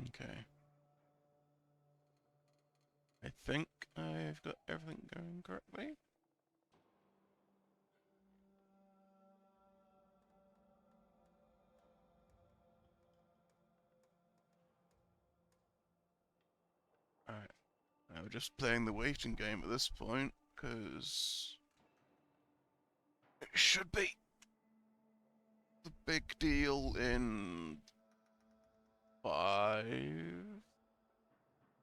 Okay. I think I've got everything going correctly. Alright. Now we're just playing the waiting game at this point, because it should be the big deal in 5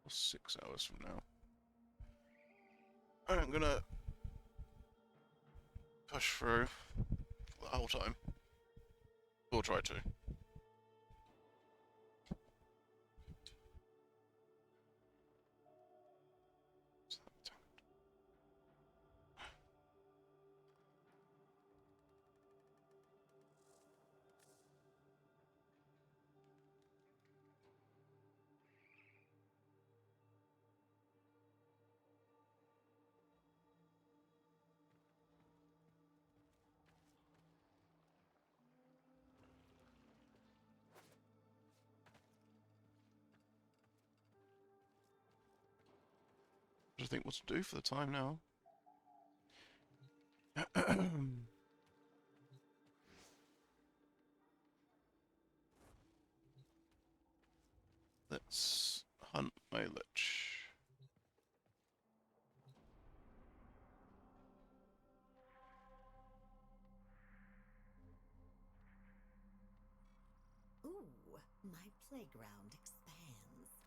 or 6 hours from now. I'm gonna push through the whole time. We'll try to. I think what to do for the time now. Let's hunt my lich. Ooh, my playground expands.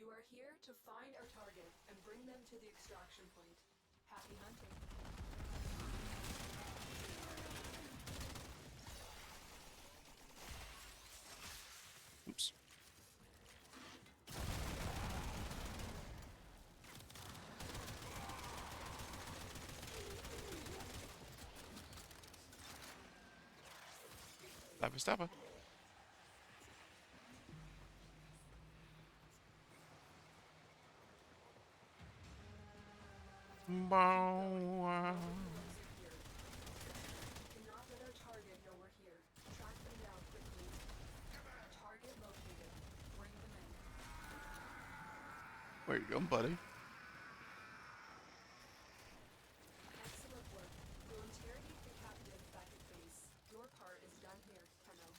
You are here to find our target and bring them to the extraction point. Happy hunting. Oops. Stabber, stabber. Bow. Cannot let our target know we're here. Track them down quickly. Target located. Bring them in. Where you going, buddy? Excellent work. We'll interrogate the captive back at base. Your part is done here, Tenno.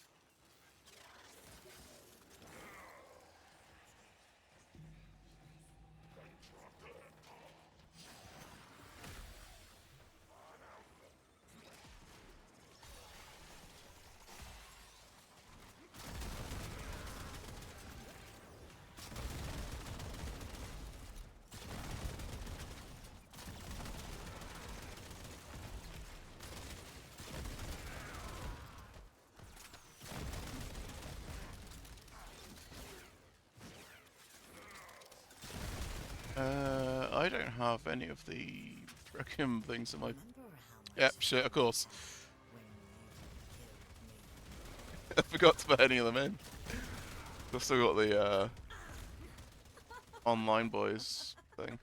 I don't have any of the frickin' things in my... Remember how much Yep, shit, of course. when you killed me? I forgot to put any of them in. I've still got the, online boys thing.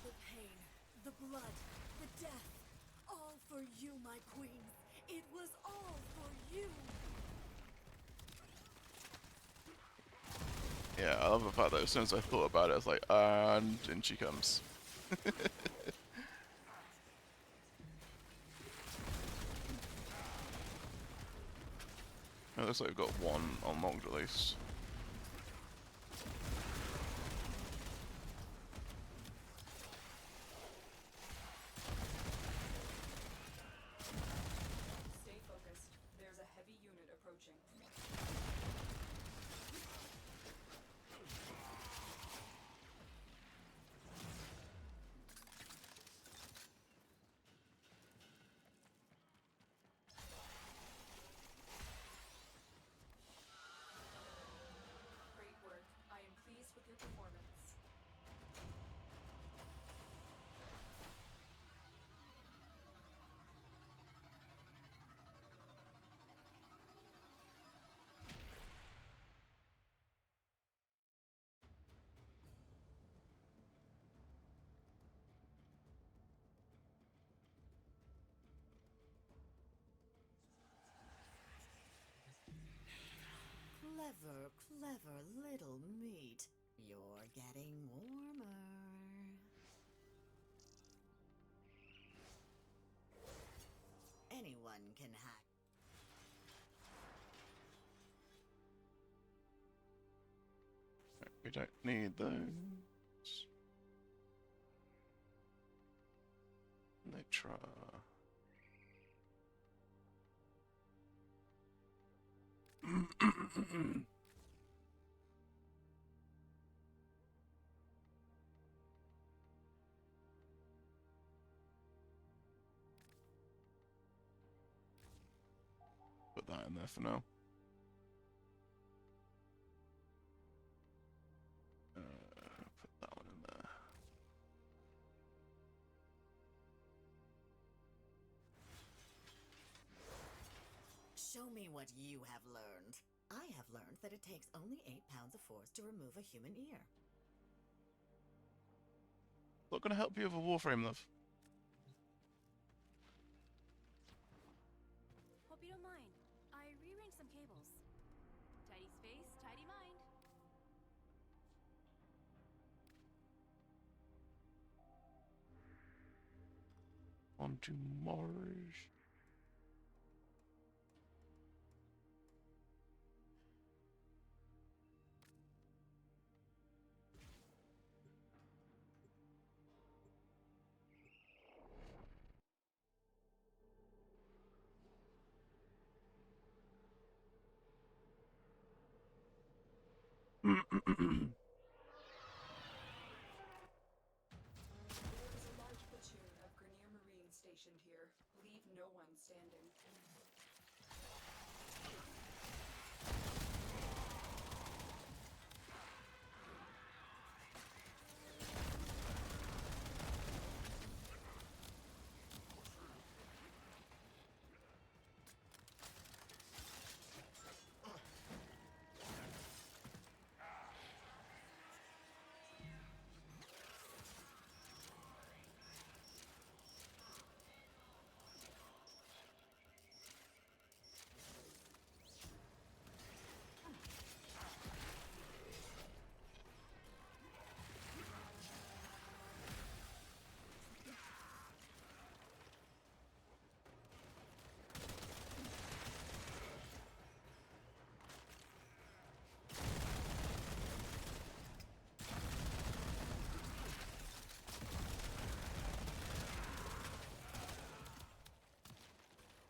The pain, the blood, the death, all for you, my queen. It was all for you. Yeah, I love the fact that as soon as I thought about it, I was like, and in she comes. It looks like we've got one unlocked at least. Stay focused. There's a heavy unit approaching. Clever, clever little meat. You're getting warmer. Anyone can hack. We don't need those. Nitra. Put that in there for now. Put that one in there. Show me what you have learned. I have learned that it takes only 8 pounds of force to remove a human ear. Not gonna help you with a warframe, love. Hope you don't mind. I rearranged some cables. Tidy space, tidy mind. On to Mars. There is a large platoon of Grenier Marines stationed here. Leave no one standing.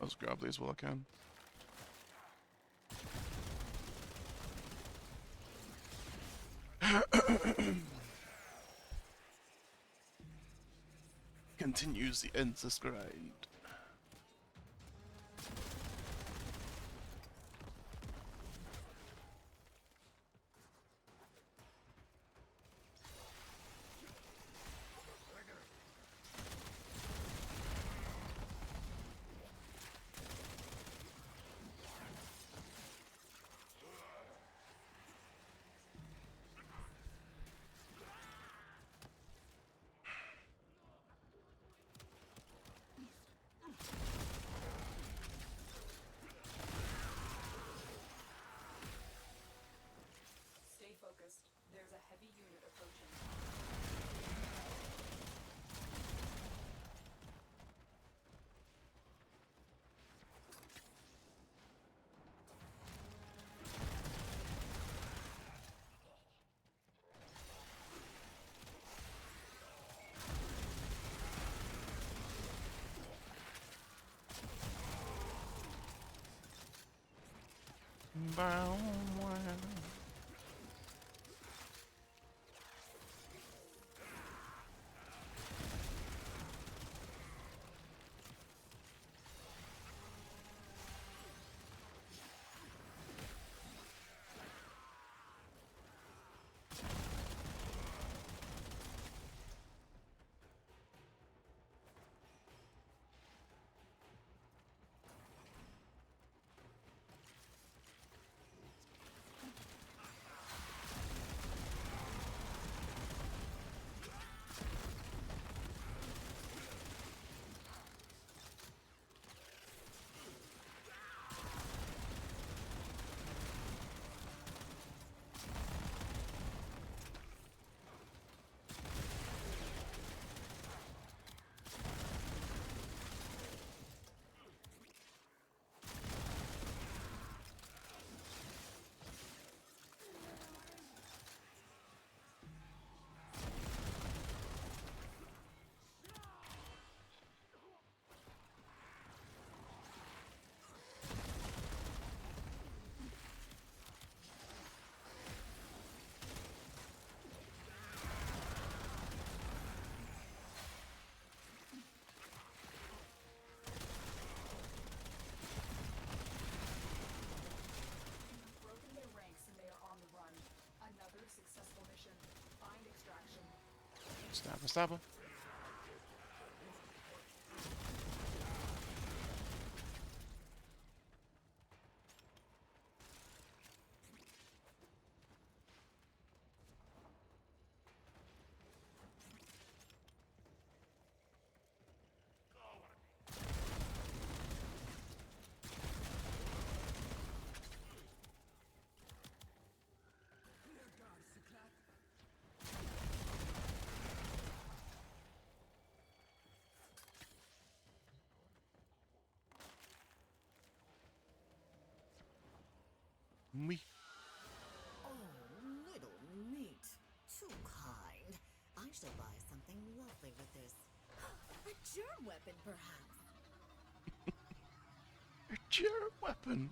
I'll just grab these while I can. Continues the endless grind. Stay focused. There's a heavy unit approaching. Bow, wow. Stabber, stabber. Me. Oh, little meat. Too kind. I shall buy something lovely with this. A germ weapon, perhaps. A germ weapon.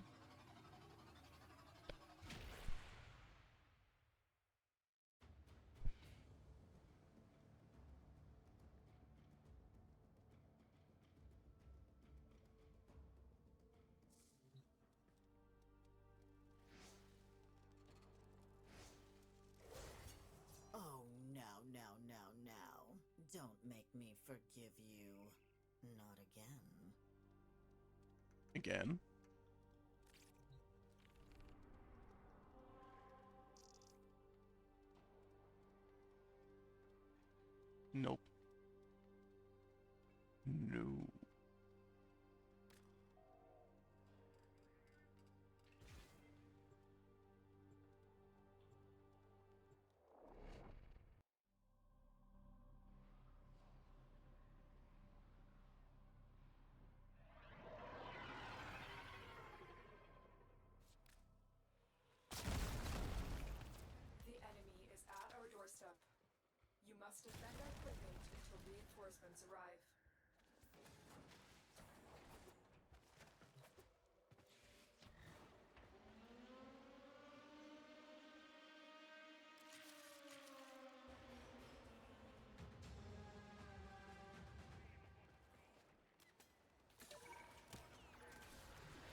Oh, now. Don't make me forgive you. Not again. Again. Nope. No. The enemy is at our doorstep. You must defend our equipment until reinforcements arrive.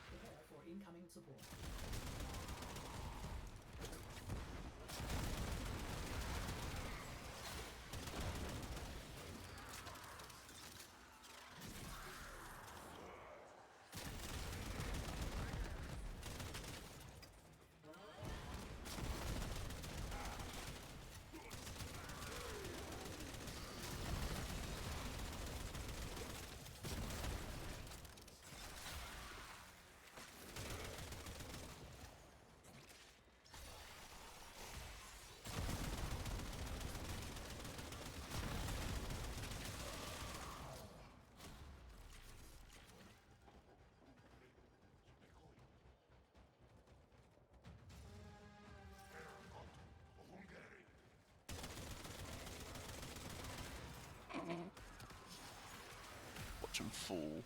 Prepare for incoming support. Watch him fall.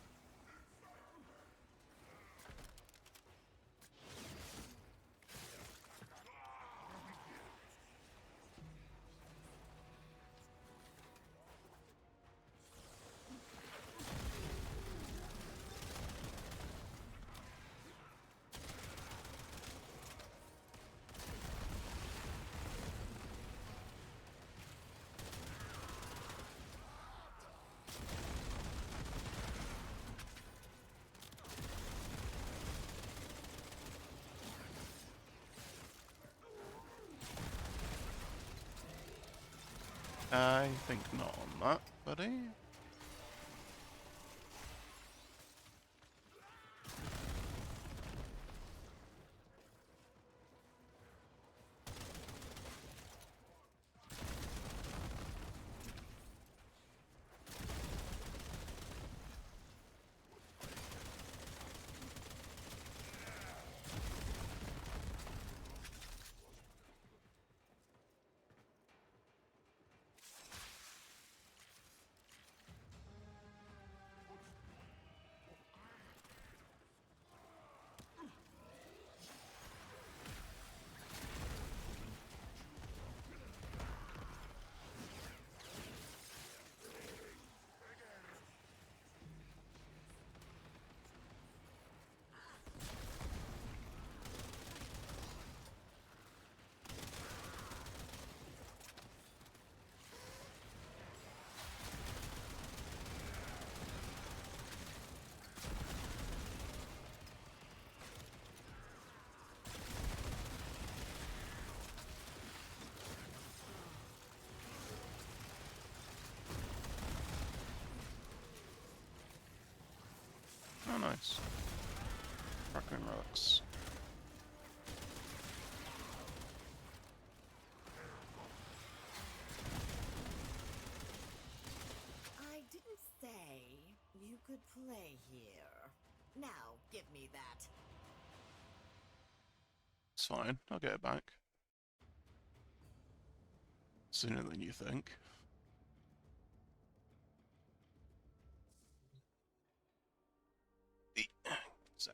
I think not on that, buddy. Nice. Raccoon relics. I didn't say you could play here. Now, give me that. It's fine, I'll get it back. Sooner than you think. Sec.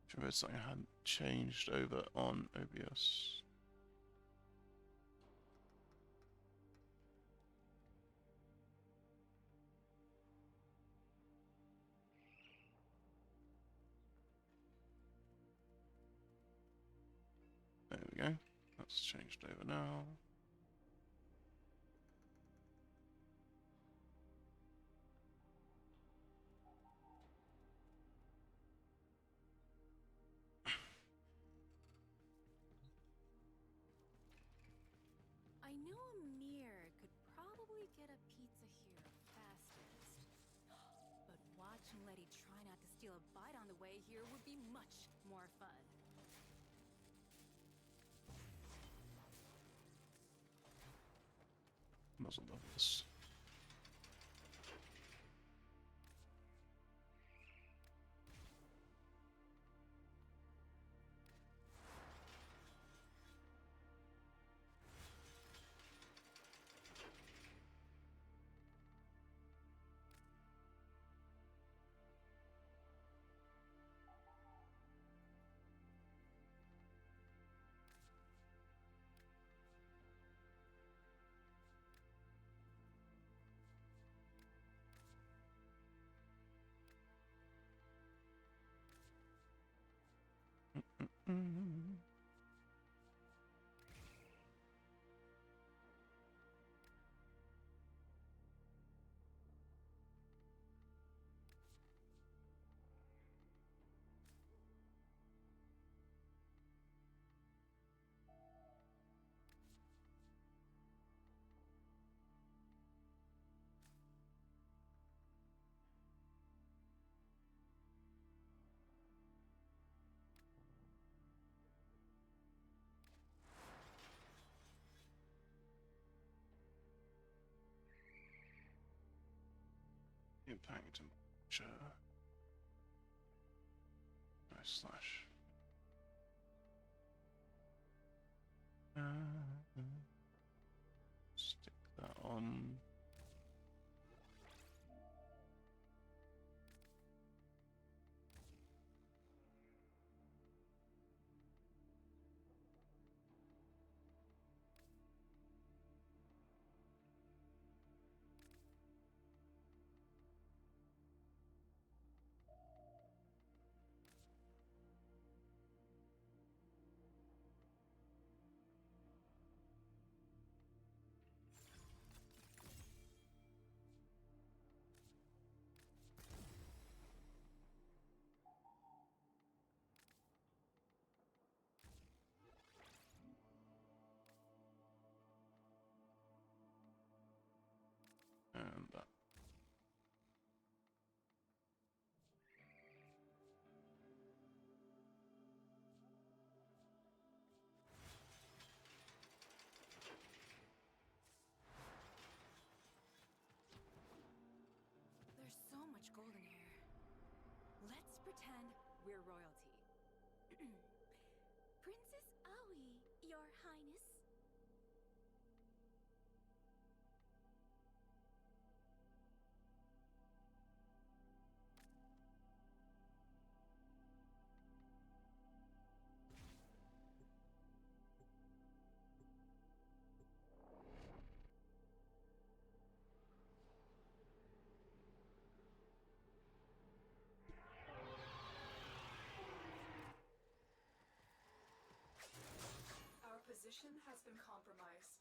Sure, it's something I hadn't changed over on OBS. There we go. That's changed over now. I know Amir could probably get a pizza here fastest. But watching Letty try not to steal a bite on the way here would be much more fun. Muzzle levels. Mm. Impact and nice slash. Stick that on. And that. There's so much gold in here. Let's pretend We're royalty. Princess Aoi, Your Highness. Our position has been compromised.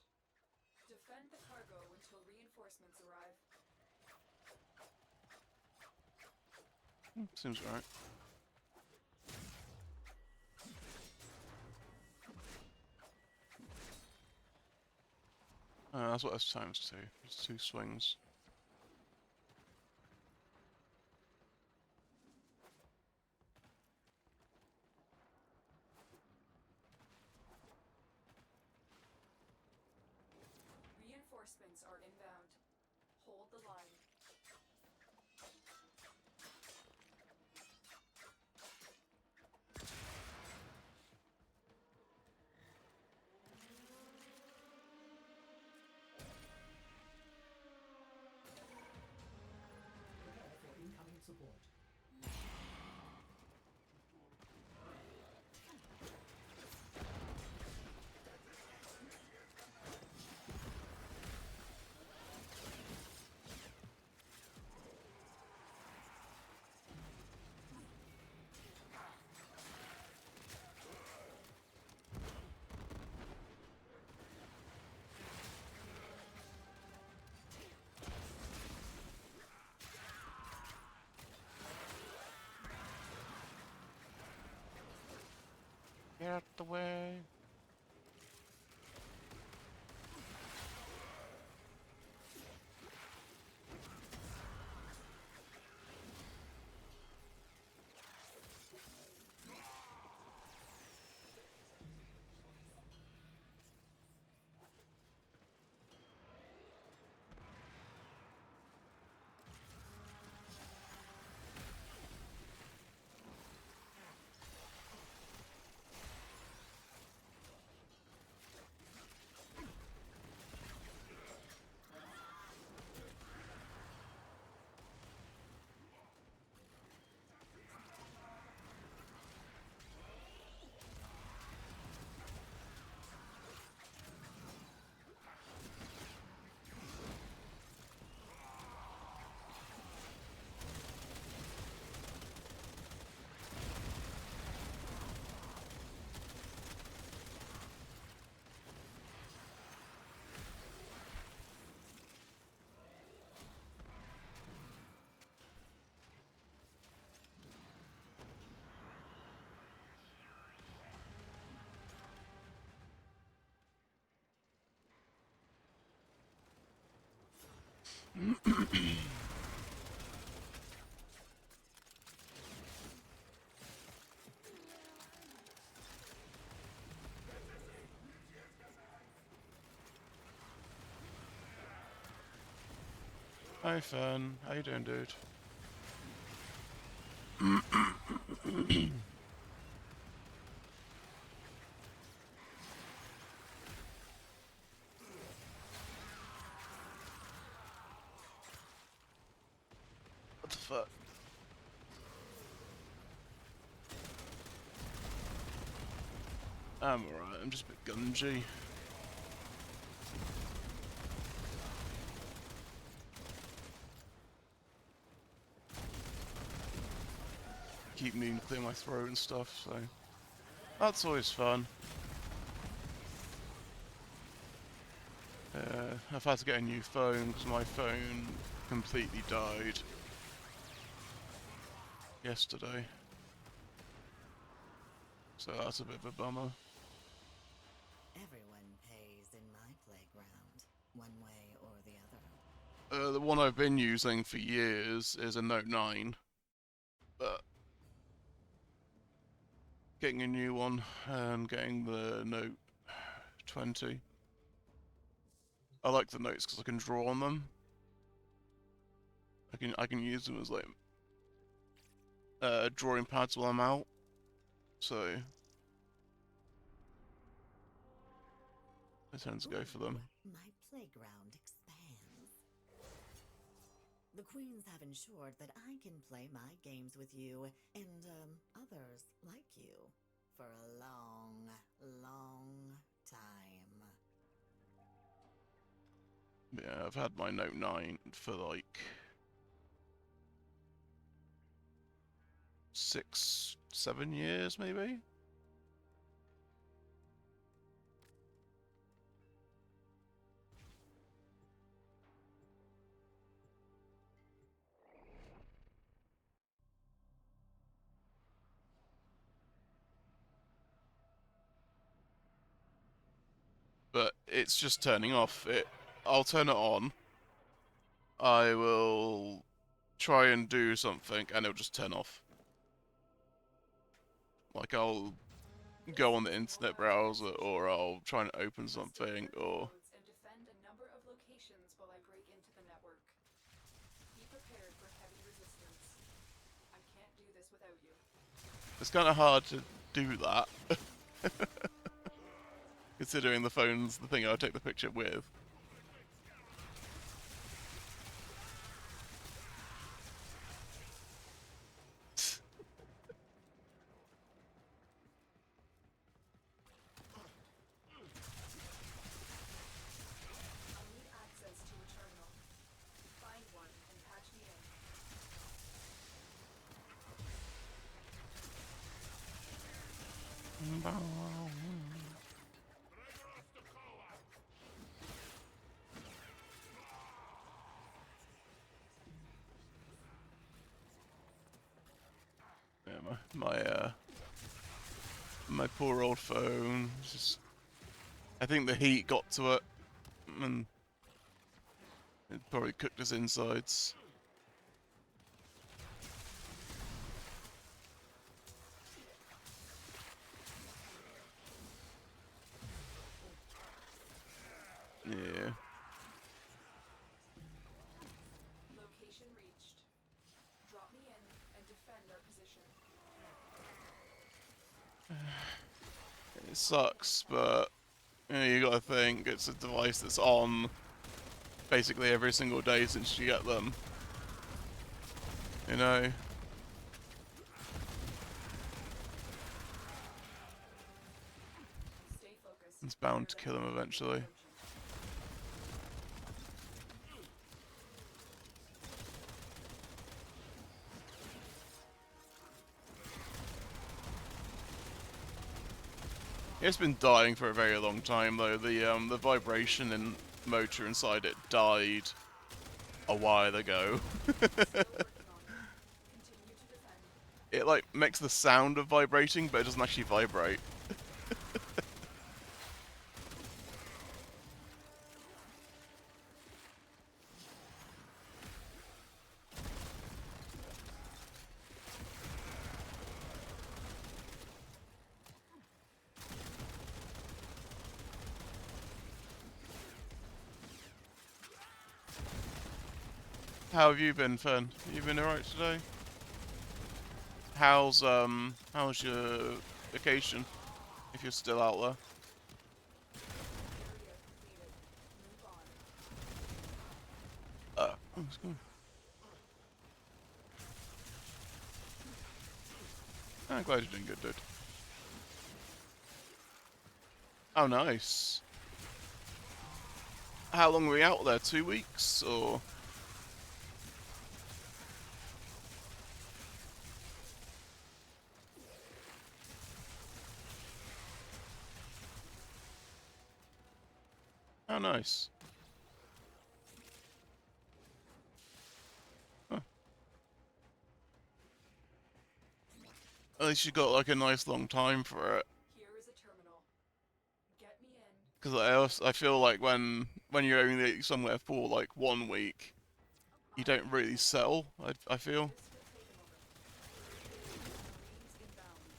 Defend the cargo until reinforcements arrive. Seems right. That's what it's times two. It's 2 swings. Reinforcements are inbound. Hold the line. Prepare for incoming support. Get out the way. Hi Fern, how you doing, dude? What the fuck? I'm alright, I'm just a bit gungy. Keep needing to clear my throat and stuff, so that's always fun. I've had to get a new phone because my phone completely died yesterday, so that's a bit of a bummer. Everyone pays in my playground, one way or the other. The one I've been using for years is a Note 9, but getting a new one and getting the Note 20. I like the notes because I can draw on them. I can use them as like drawing pads while I'm out. So I tend to go for them. Ooh, my playground expands. The queens have ensured that I can play my games with you and others like you for a long, long time. Yeah, I've had my Note 9 for like 6, 7 years, maybe? But it's just turning off. I'll turn it on. I will try and do something, and it'll just turn off. Like, I'll go on the internet browser, or I'll try and open something, or... And defend a number of locations while I break into the network. Be prepared for heavy resistance. I can't do this without you. It's kind of hard to do that. Considering the phone's the thing I take the picture with. I need access to a terminal. Find one and patch me in. Yeah, my poor old phone. Just, I think the heat got to it, and it probably cooked its insides. Yeah. Location reached. Drop me in and defend our position. It sucks, but you gotta think it's a device that's on basically every single day since you get them. You know? Stay focused. It's bound to kill him eventually. It's been dying for a very long time though. The vibration and motor inside it died a while ago. It like makes the sound of vibrating, but it doesn't actually vibrate. How have you been, Fern? You been alright today? How's your vacation? If you're still out there. That's cool. I'm glad you're doing good, dude. Oh, nice. How long were we out there? 2 weeks, or? Oh, nice. Huh. At least you got like a nice long time for it. Here is a terminal. Get me in. Because I feel like when you're only somewhere for like 1 week, you don't really settle. I feel. This will take a moment.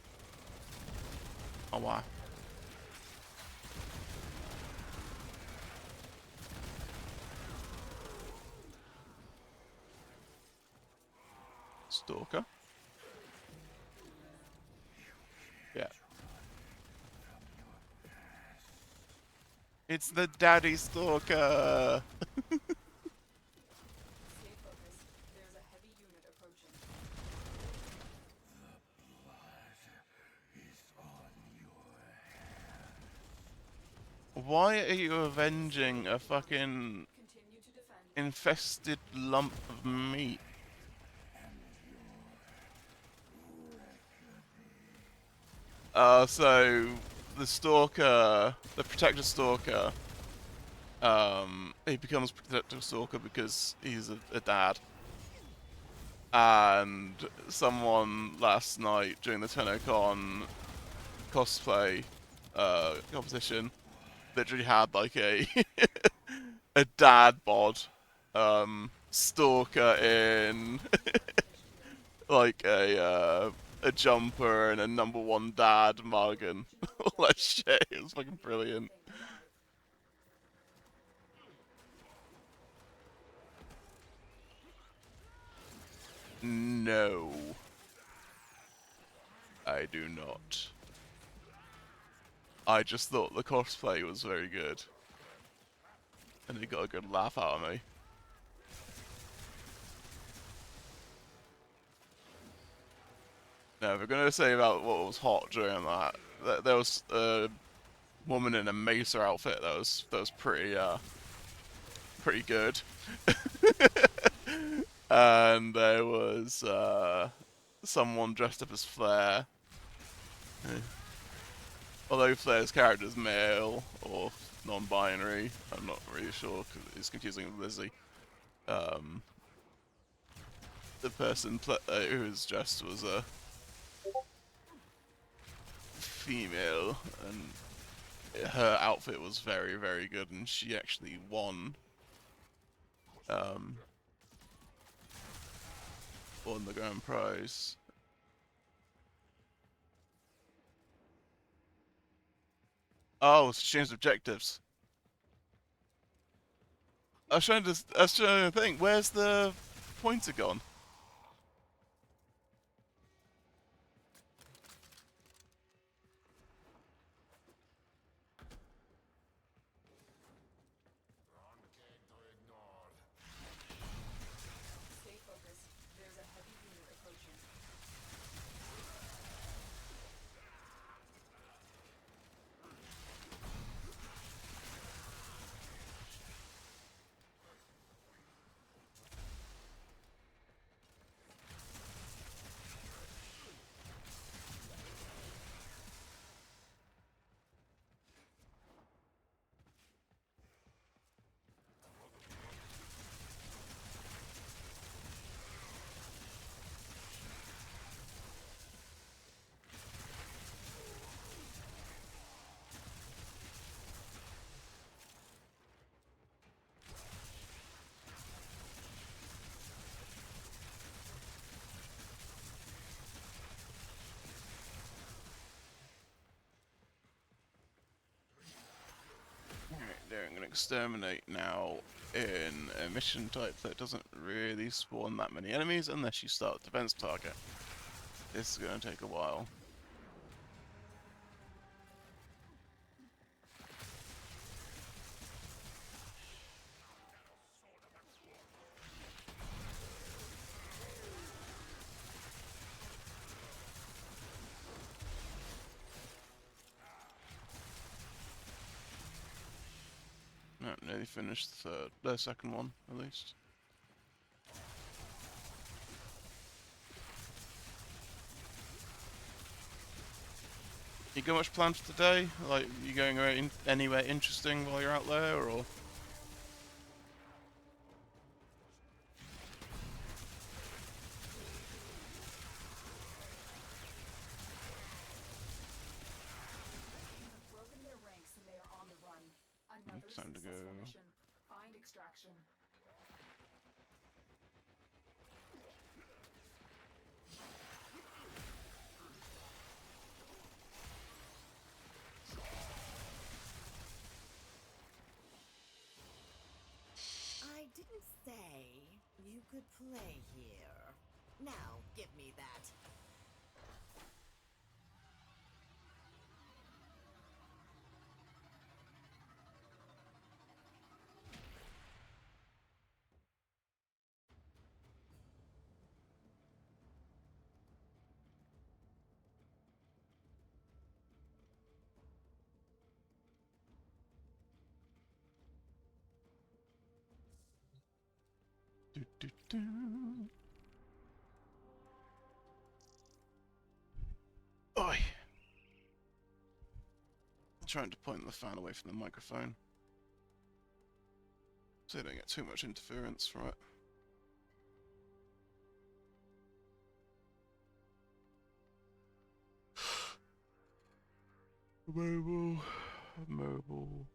Marines inbound. Oh wow. Stalker. It's the daddy stalker. Stay focused. There's a heavy unit approaching. Why are you avenging a fucking Continue to defend. infested lump of meat? So the stalker, the protector stalker, he becomes protector stalker because he's a dad. And someone last night during the TENNO CON cosplay competition literally had like a a dad bod stalker in like a jumper and a #1 dad mug and all that shit. It was fucking brilliant. Things alive. No, I do not. I just thought the cosplay was very good. And he got a good laugh out of me. Now, if we're going to say about what was hot during that, there was a woman in a Mesa outfit that was pretty good. And there was someone dressed up as Flair. Although Flair's character is male or non-binary, I'm not really sure because it's confusing with Lizzie. The person who was dressed was a female, and her outfit was very, very good, and she actually um, won the grand prize. Oh, it's changed objectives. I was trying to think, where's the pointer gone? Stay focused. There's a heavy unit approaching. Alright, there, I'm going to exterminate now in a mission type that doesn't really spawn that many enemies unless you start a defense target. This is going to take a while. No, nearly finished the second one, at least. You got much planned for today? Like, you going anywhere interesting while you're out there, or? You've broken their ranks and they are on the run. Another It's time to go. successful mission. Find extraction. I didn't say you could play here. Now, give me that. Oi! I'm trying to point the fan away from the microphone so I don't get too much interference from it. Mobile.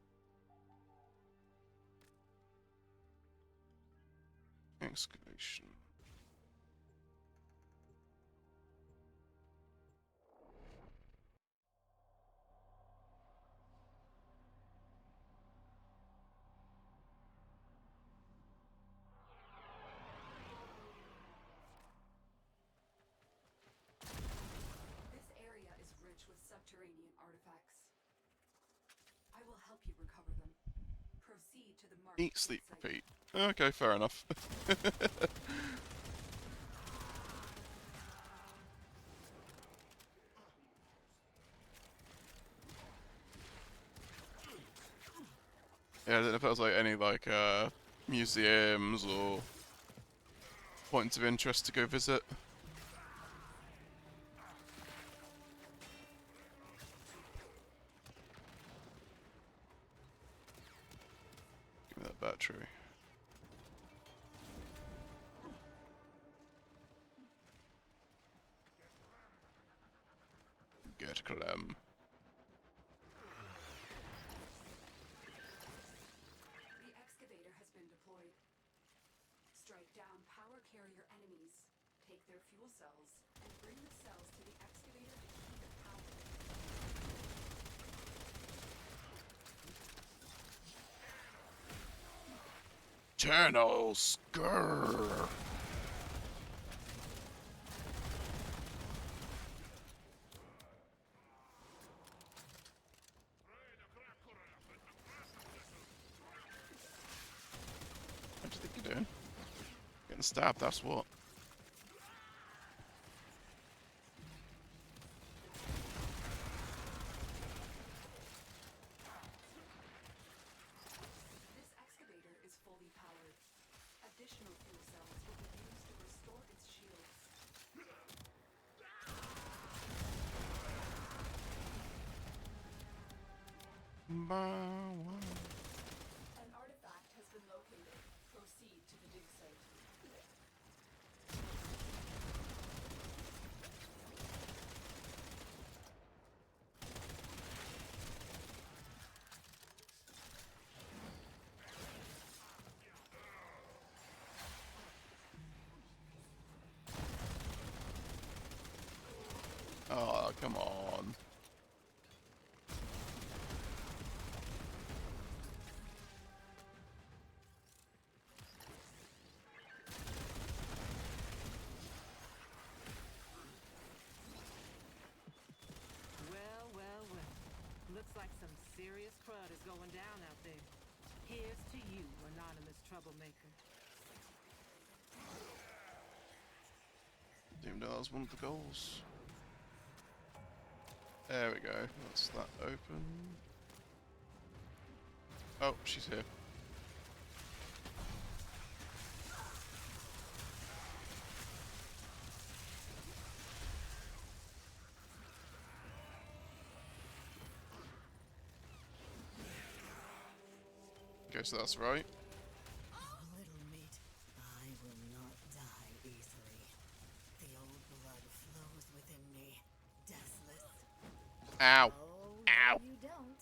Excavation. This area is rich with subterranean artifacts. I will help you recover them. Proceed to the marked Eat, sleep, site. repeat. Okay, fair enough. Yeah, I don't know if there was like any like museums or points of interest to go visit. Give me that battery. Get Clem. The excavator has been deployed. Strike down power carrier enemies, take their fuel cells, and bring the cells to the excavator to keep it powered. Channel Skrrr. What do you think you're doing? Getting stabbed, that's what. This excavator is fully powered. Additional fuel cells will be used to restore its shields. An artifact has been located. Proceed to the dig site. Oh, come on. Well, well, well. Looks like some serious crud is going down out there. Here's to you, anonymous troublemaker. Didn't even know that was one of the goals. There we go. That's that open. Oh, she's here. Okay, so that's right. Little meat, I will not die easily. The old blood flows within me, deathless. Ow. Oh, Ow. no, you don't.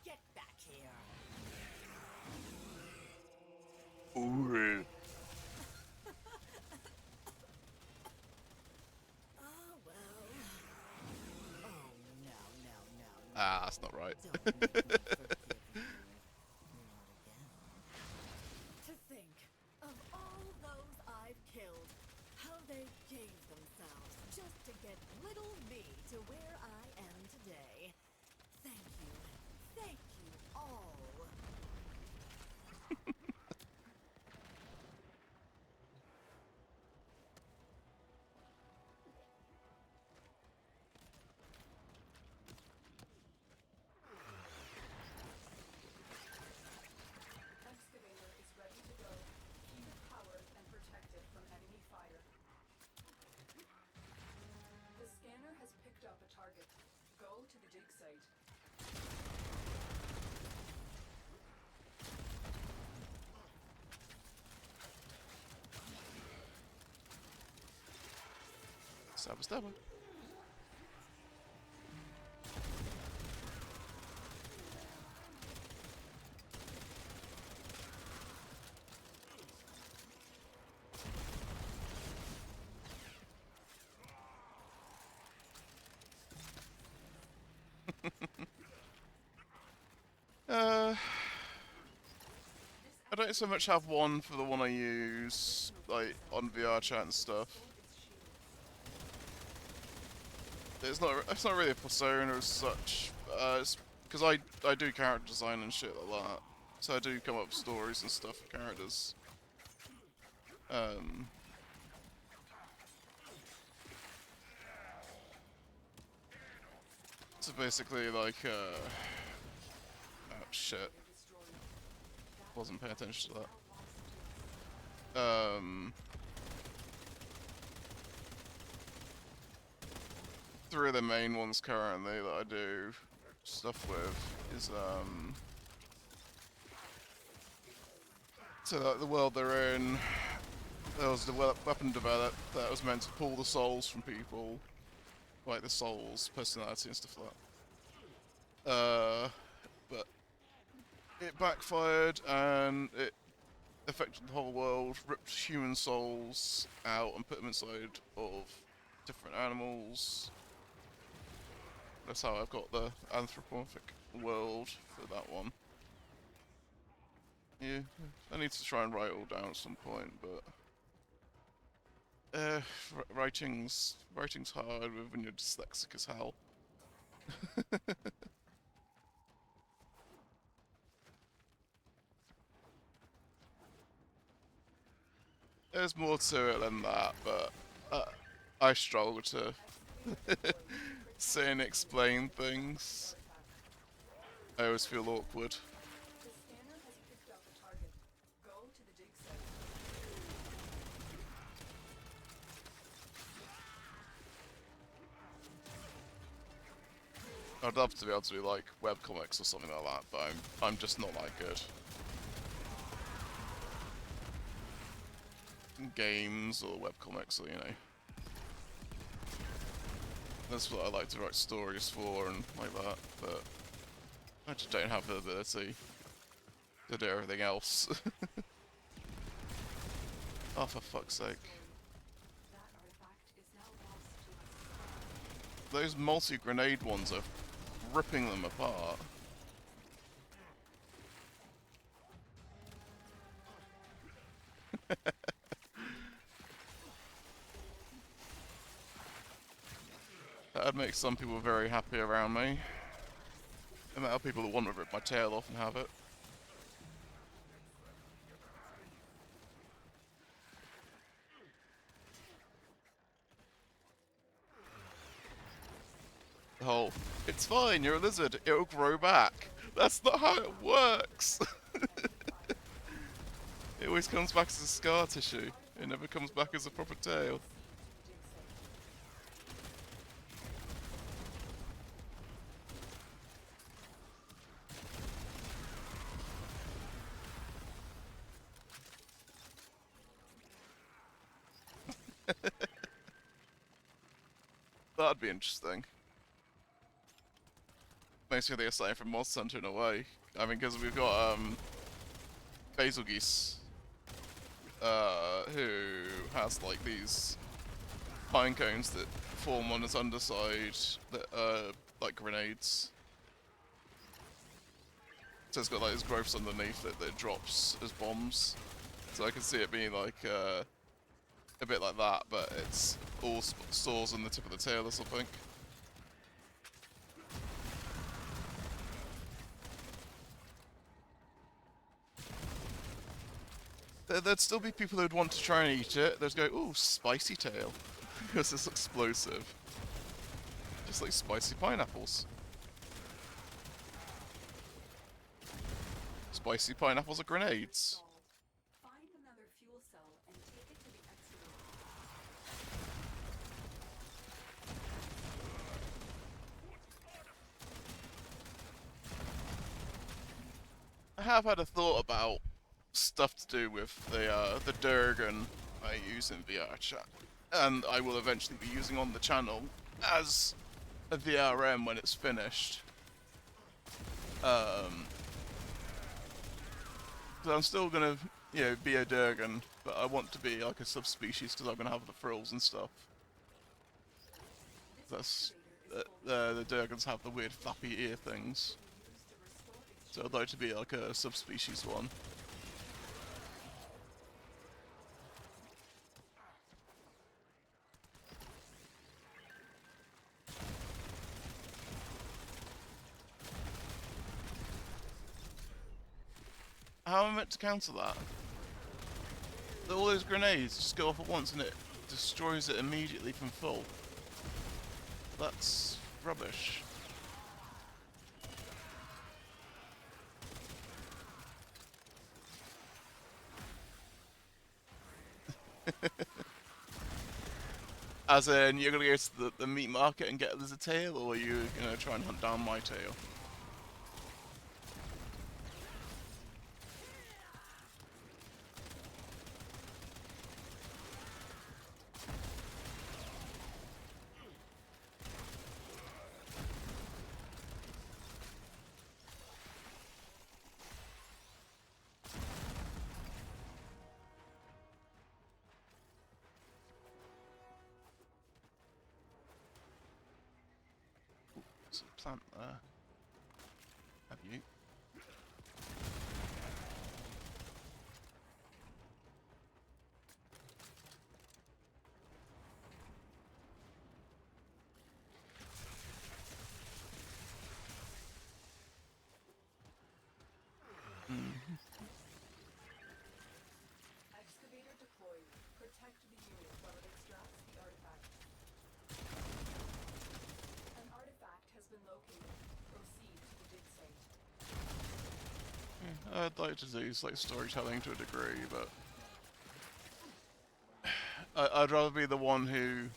Get back here. Ooh. Oh, well. Oh, no, no, no, no. Ah, that's not right. Don't make me forgive you. Not again. To think of all those I've killed, how they gave themselves just to get little me to where I am today. Thank you. Thank you all. Excavator is ready to go. Keep it powered and protected from Go to the dig site. Stabba stabba. I don't so much have one for the one I use, like, on VR chat and stuff. It's not really a persona as such, because I do character design and shit like that. So I do come up with stories and stuff for characters. So basically, like, oh shit, wasn't paying attention to that. Three of the main ones currently that I do stuff with is so like the world they're in, there was the weapon developed that was meant to pull the souls from people, like the souls, personality and stuff like that. But it backfired and it affected the whole world, ripped human souls out and put them inside of different animals. That's how I've got the anthropomorphic world for that one. Yeah, I need to try and write it all down at some point, but writing's hard when you're dyslexic as hell. There's more to it than that, but I struggle to say and explain things. I always feel awkward. The scanner has picked up a target. Go to the dig site. I'd love to be able to do like webcomics or something like that, but I'm just not that good. Games or webcomics, or you know. That's what I like to write stories for and like that, but I just don't have the ability to do everything else. Oh, for fuck's sake. That artifact is now lost to us. Those multi-grenade ones are ripping them apart. That'd make some people very happy around me. The amount of people that want to rip my tail off and have it. The whole, it's fine, you're a lizard, it'll grow back. That's not how it works! It always comes back as a scar tissue. It never comes back as a proper tail. That'd be interesting. Makes me think of something from Monster Hunter in a way. I mean, because we've got Basil Geese, who has like these pine cones that form on its underside that are like grenades. So it's got like these growths underneath it that it drops as bombs. So I can see it being like a bit like that, but it's all sores on the tip of the tail or something. There'd still be people who'd want to try and eat it. They'd go, ooh, spicy tail. Because it's explosive. Just like spicy pineapples. Spicy pineapples are grenades. Find another fuel cell and take it to the excavator. have had a thought about stuff to do with the Durgan I use in VR chat, and I will eventually be using on the channel as a VRM when it's finished. So I'm still gonna, be a Durgan, but I want to be like a subspecies because I'm gonna have the frills and stuff. That's the Durgans have the weird flappy ear things, so I'd like to be like a subspecies one. How am I meant to counter that? All those grenades just go off at once and it destroys it immediately from full. That's rubbish. As in, you're gonna go to the meat market and get a lizard tail, or are you gonna try and hunt down my tail? There's a plant there. Have you? Excavator deployed. Protect the unit while it extracts the artifact. An artifact has been located. Proceed to the dig site. I'd like to do like storytelling to a degree, but I'd rather be the one who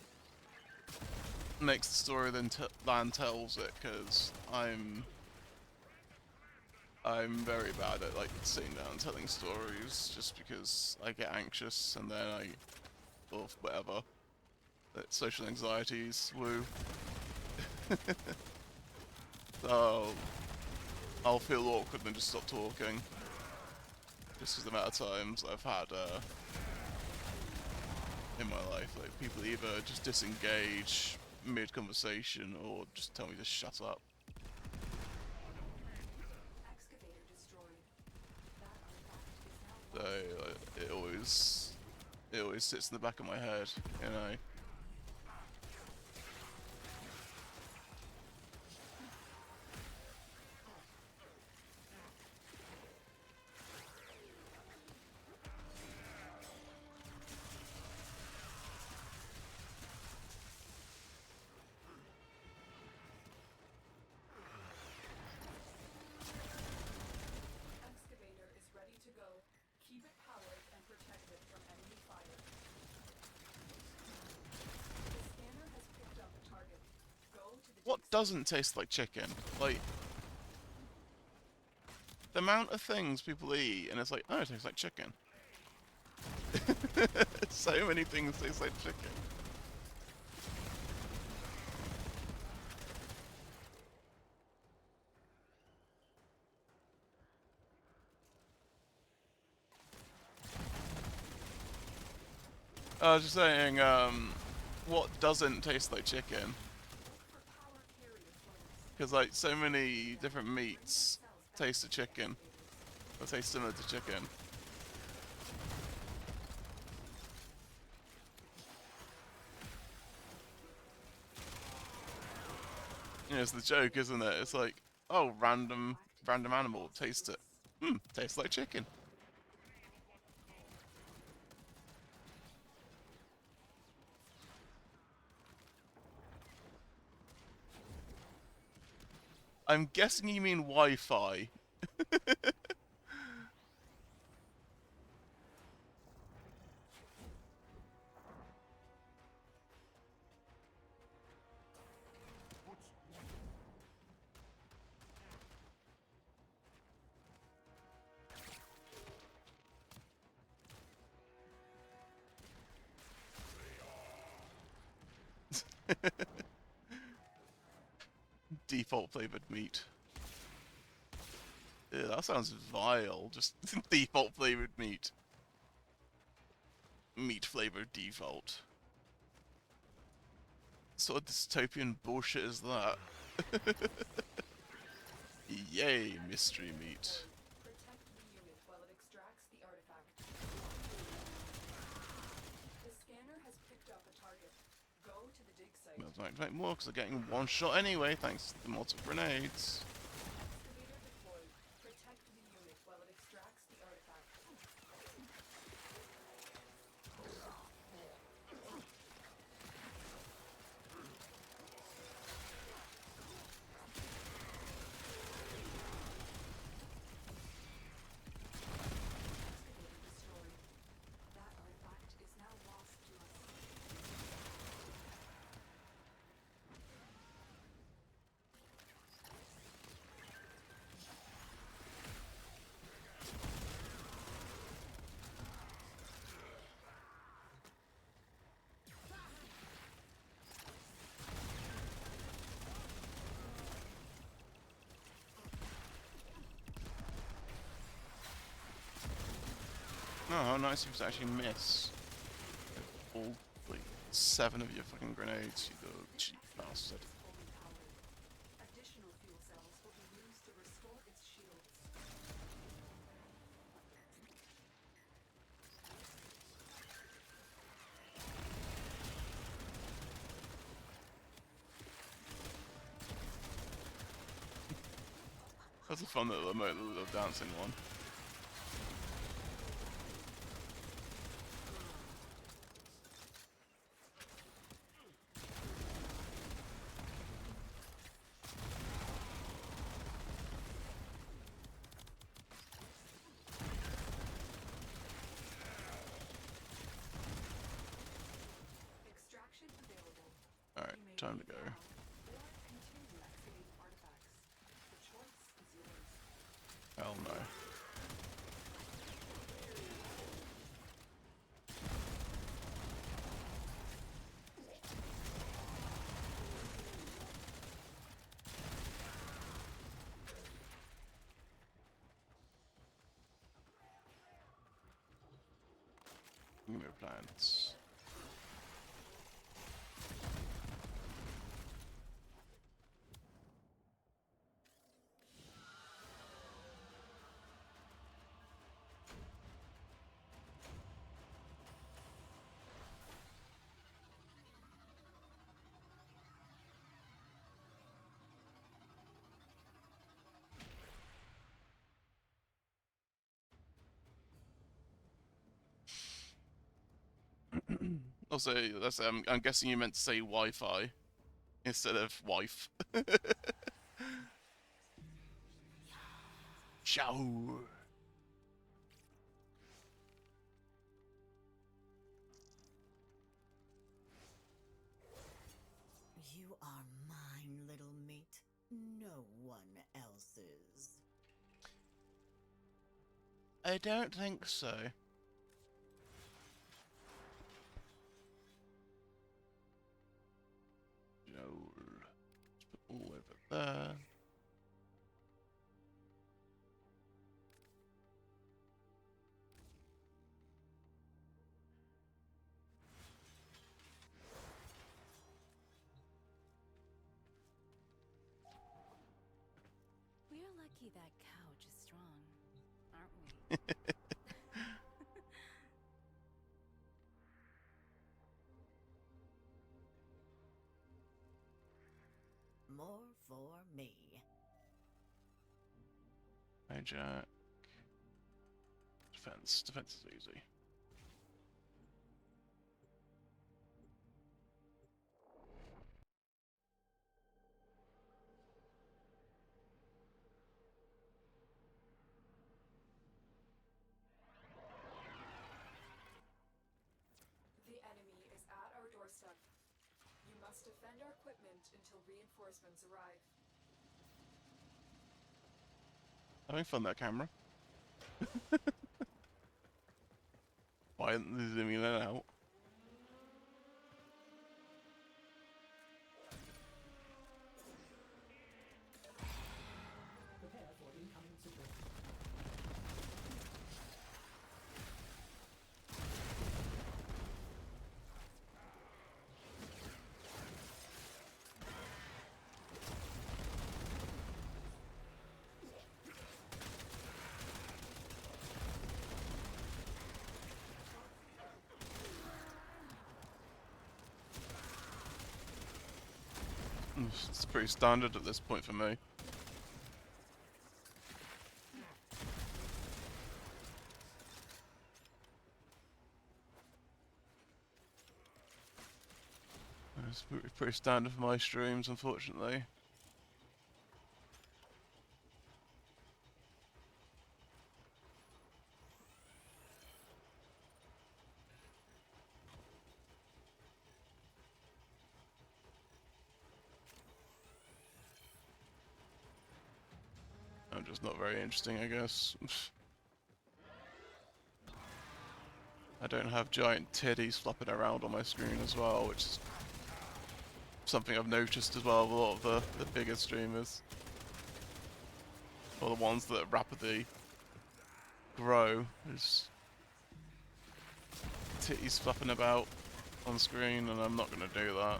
makes the story than tells it, because I'm very bad at like sitting down and telling stories, just because I get anxious and then or whatever. Social anxieties, woo. So I'll feel awkward and just stop talking. Just because the amount of times I've had in my life, like people either just disengage mid-conversation or just tell me to shut up. Excavator destroyed. That artifact is now It always sits in the back of my head, you know. Excavator is ready to go. Keep it powered and protect it from enemy fire. The scanner has picked up a target. Go to the What dig site. doesn't taste like chicken? Like, the amount of things people eat and it's like, oh, it tastes like chicken. So many things taste like chicken. I was just saying, what doesn't taste like chicken? For power carrier flows. Because like so many different meats taste of chicken, or taste similar to chicken. It's the joke, isn't it? It's like, oh, random animal, taste it. Tastes like chicken. I'm guessing you mean Wi-Fi. Default flavored meat. Ew, that sounds vile. Just default flavored meat. Meat flavored default. What sort of dystopian bullshit is that? Yay, mystery meat. Protect the unit while it extracts the artifact. The scanner has picked up a target. Go to the dig site. Well, don't make more, because they're getting one shot anyway, thanks to the multiple grenades. Excavator deployed. Protect the unit while it extracts the artifact. Excavator destroyed. That artifact is now lost to us. Oh, how nice you actually miss. All, like, 7 of your fucking grenades, you little cheap bastard. Is fully powered. Additional fuel cells will be used to restore its shields. That's a fun little emote, the little dancing one. Extraction available. Alright, You may time to leave go. now, or continue excavating artifacts. The choice is yours. Hell no. Give me your plants. Also, I'm guessing you meant to say Wi-Fi instead of wife. Ciao. You are mine, little meat. No one else's. I don't think so. Joel. Let's put all over there. We're lucky that couch is strong, aren't we? More for me. Hijack. Defense. Defense is easy. The enemy is at our doorstep. You must defend our equipment until reinforcements arrive. Having fun, that camera. Why isn't the zooming in and out? It's pretty standard at this point for me. It's pretty standard for my streams, unfortunately. I'm just not very interesting, I guess. I don't have giant titties flopping around on my screen as well, which is something I've noticed as well with a lot of the bigger streamers. Or the ones that rapidly grow. There's titties flopping about on screen, and I'm not going to do that.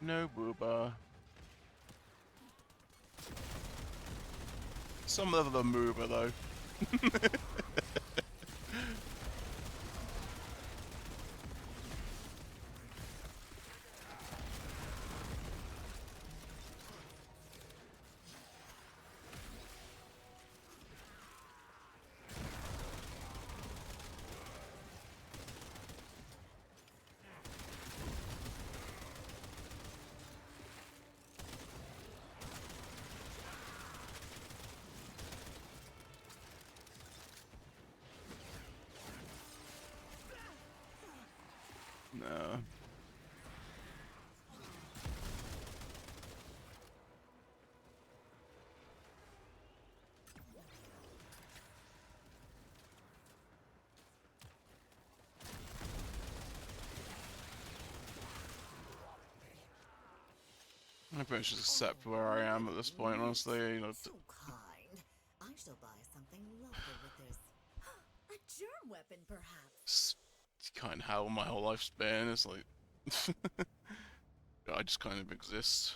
No booba. Some level of mooba though. No. I pretty much just accept where I am at this point, honestly. You know, So kind. I shall buy something lovely with this. A germ weapon, perhaps. it's kind of how my whole life's been. It's like I just kind of exist.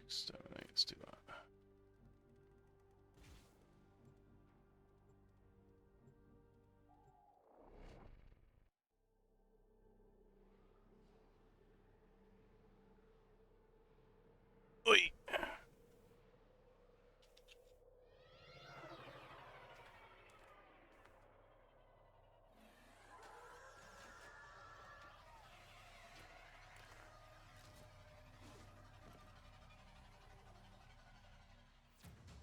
Exterminate. Let's do that. Oi!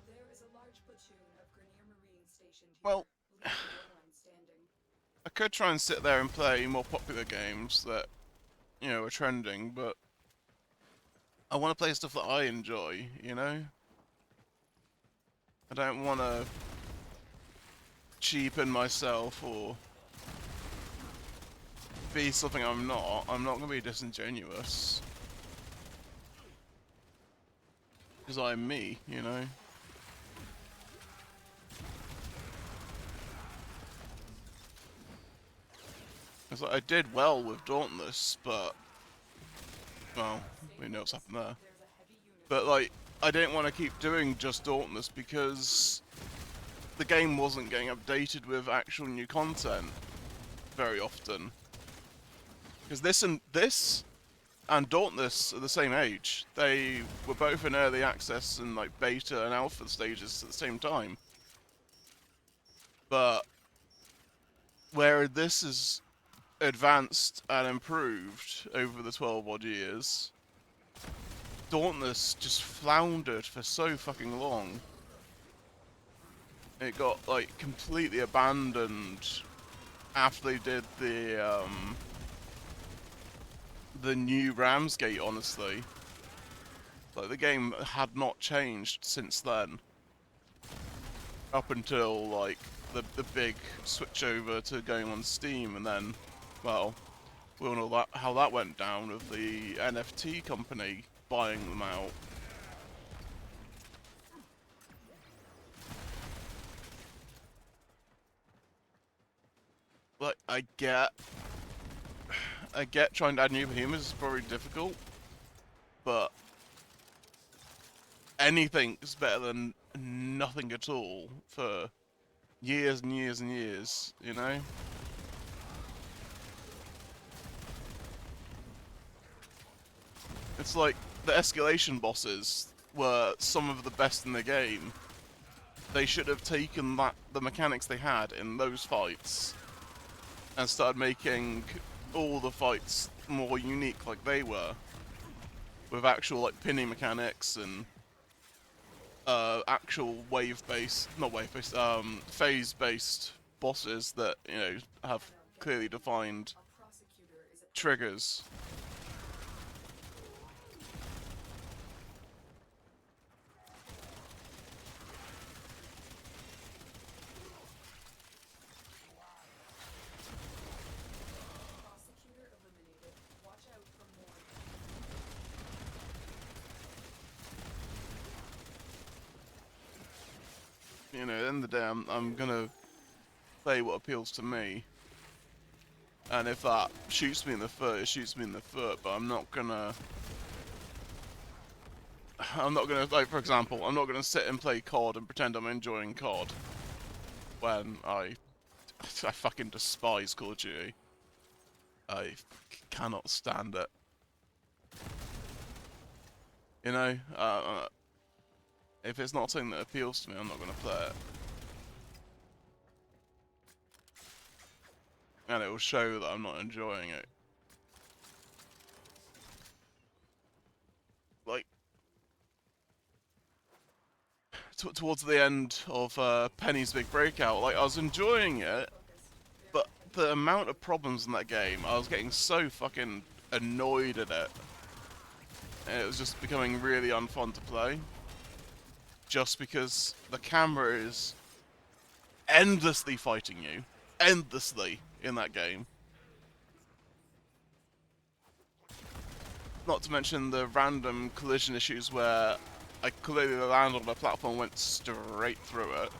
There is a large platoon of Grenier Marines stationed here. Well, Leave no one standing. I could try and sit there and play more popular games that, you know, are trending, but I want to play stuff that I enjoy, you know? I don't want to cheapen myself or be something I'm not. I'm not going to be disingenuous. Because I'm me, you know? It's like I did well with Dauntless, but... well, we know what's happened there. There's a heavy unit. But, like, I didn't want to keep doing just Dauntless because the game wasn't getting updated with actual new content very often. Because this and Dauntless are the same age. They were both in early access and like beta and alpha stages at the same time. But where this is advanced and improved over the 12 odd years, Dauntless just floundered for so fucking long. It got like completely abandoned after they did the new Ramsgate. Honestly, like the game had not changed since then, up until like the big switch over to going on Steam, and then, well, we all know that how that went down with the NFT company buying them out. Like, I get trying to add new behemoths is probably difficult, but anything is better than nothing at all for years and years and years, you know? It's like the escalation bosses were some of the best in the game. They should have taken the mechanics they had in those fights and started making all the fights more unique like they were, with actual like pinning mechanics and actual not wave-based, phase-based bosses that, you know, have clearly defined A prosecutor is at triggers. prosecutor eliminated. Watch out for more. You know, at the end of the day, I'm gonna play what appeals to me. And if that shoots me in the foot, it shoots me in the foot, but I'm not gonna, like, for example, I'm not gonna sit and play COD and pretend I'm enjoying COD when I fucking despise Call of Duty. I cannot stand it. You know, if it's not something that appeals to me, I'm not gonna play it. And it will show that I'm not enjoying it. Like, towards the end of Penny's big breakout, like, I was enjoying it, but the amount of problems in that game, I was getting so fucking annoyed at it. And it was just becoming really unfun to play. Just because the camera is endlessly fighting you. Endlessly in that game. Not to mention the random collision issues where I clearly landed on a platform and went straight through it.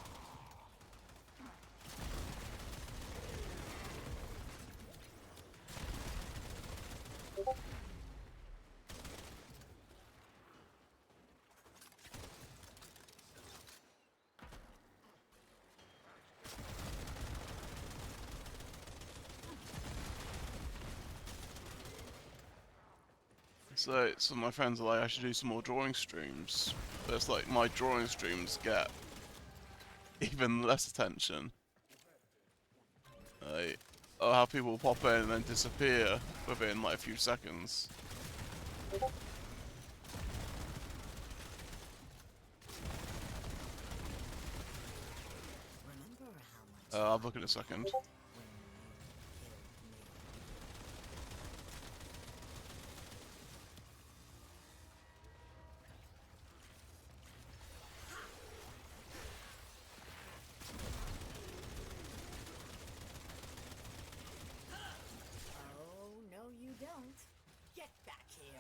So some of my friends are like, I should do some more drawing streams. But it's like, my drawing streams get even less attention. Like, I'll have people pop in and then disappear within like a few seconds. Remember how much I'll look in a second. when you killed me. Oh, no you don't. Get back here.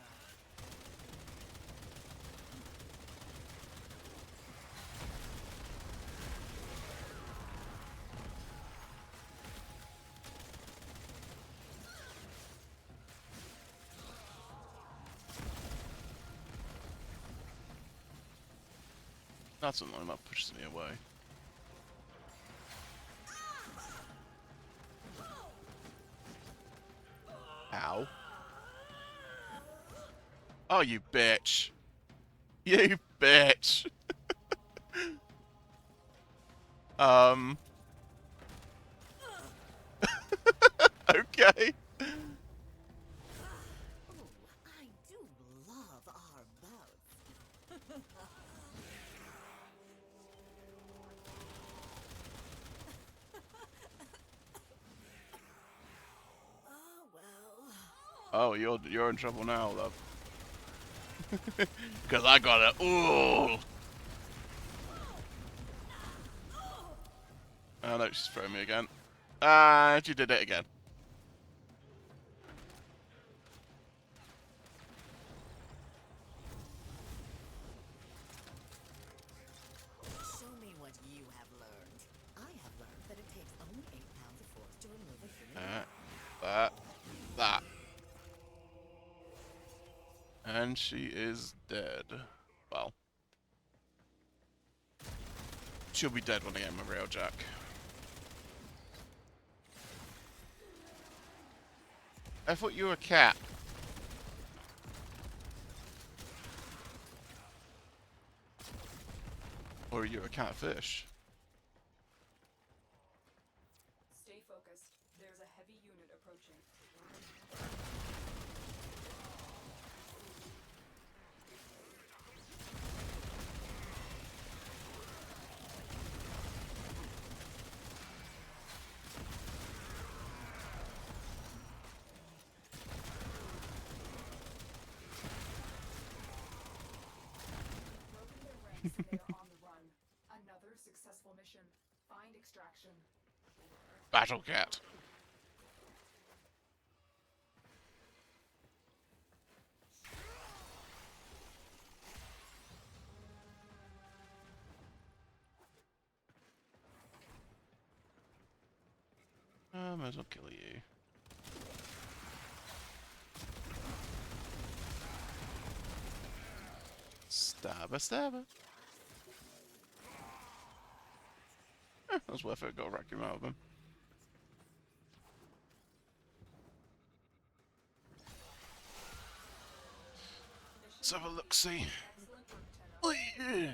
That's annoying, that pushes me away. Ow. Oh, you bitch. You bitch. Okay. Ooh, I do love our boats. Oh, you're in trouble now, love. Cause I got it. Ooh. Oh no, she's throwing me again. And she did it again. Show me what you have learned. I have learned that it takes only 8 pounds of force to remove a human. That. And she is dead. Well. She'll be dead when I get my railjack. I thought you were a cat. Or are you a catfish? Stay focused. There's a heavy unit approaching. Broken their ranks and they are on the run. Another successful mission. Find extraction. Battle cat. Might as well kill you. Stabber, stabber. That was worth it. Got a vacuum out of him. Let's have a look. See. Excellent work, Tenno. Oh, yeah.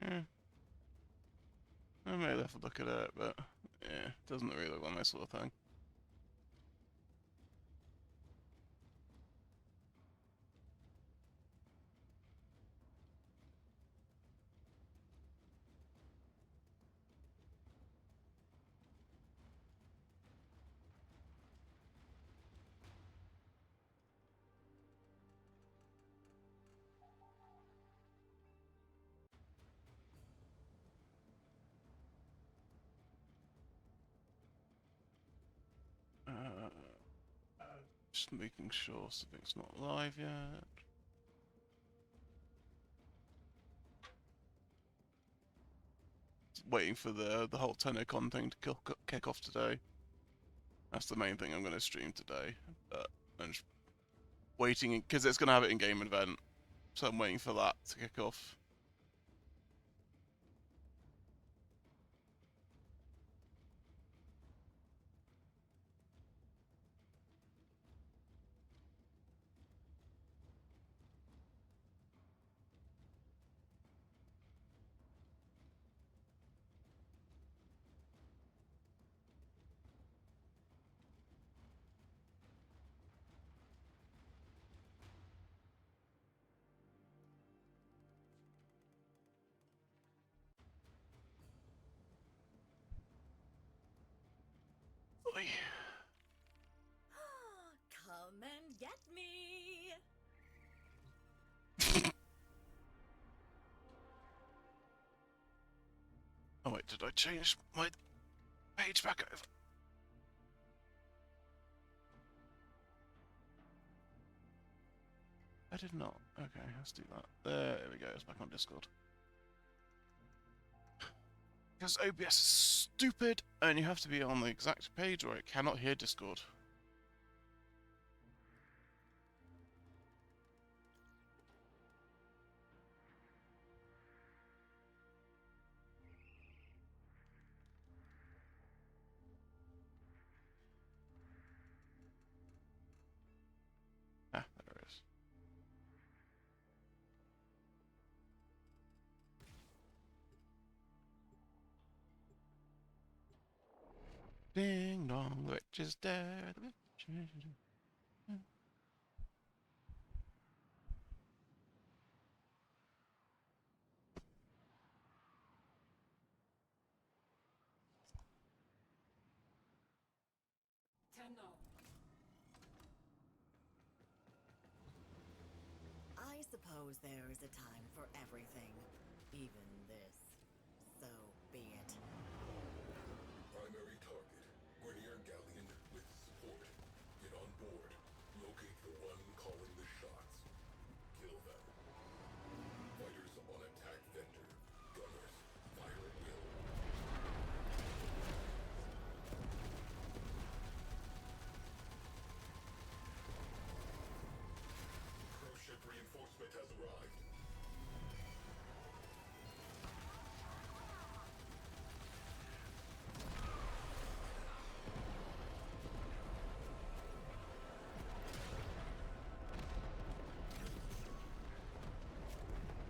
Yeah. I may have to look at it, but yeah, doesn't really look like my sort of thing. Just making sure something's not live yet. Waiting for the whole TENNO CON thing to kick off today. That's the main thing I'm going to stream today. But I'm just waiting because it's going to have an in-game event, so I'm waiting for that to kick off. Oi. Come and get me! Oh wait, did I change my page back over? I did not. Okay, let's do that. There we go, it's back on Discord. Because OBS is stupid, and you have to be on the exact page or it cannot hear Discord. Ding dong, the witch is dead. Tenno. I suppose there is a time for everything, even this. So be it. Primary target, Grenier Galleon with support. Get on board. Locate the one calling the shots. Kill them. Fighters on attack vector. Gunners, fire at will. Cruise ship reinforcement has arrived.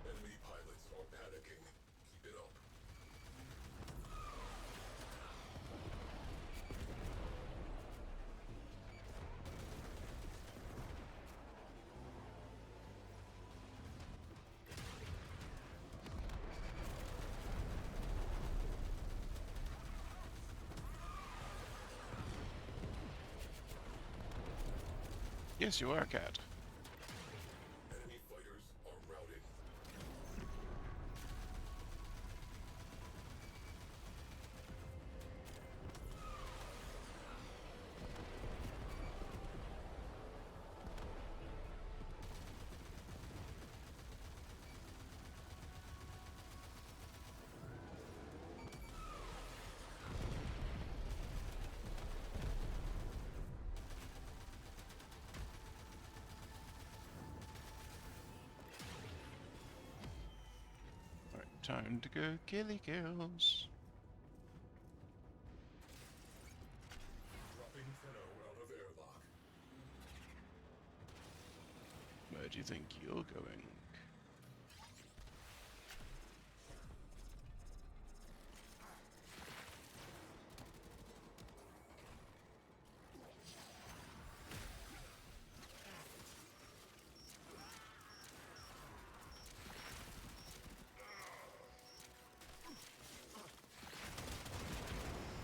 Enemy pilots are panicking. Keep it up. Yes, you are, cat. Enemy fighters are routed. Right, time to go killy kills. Dropping Tenno out of airlock. Where do you think you're going?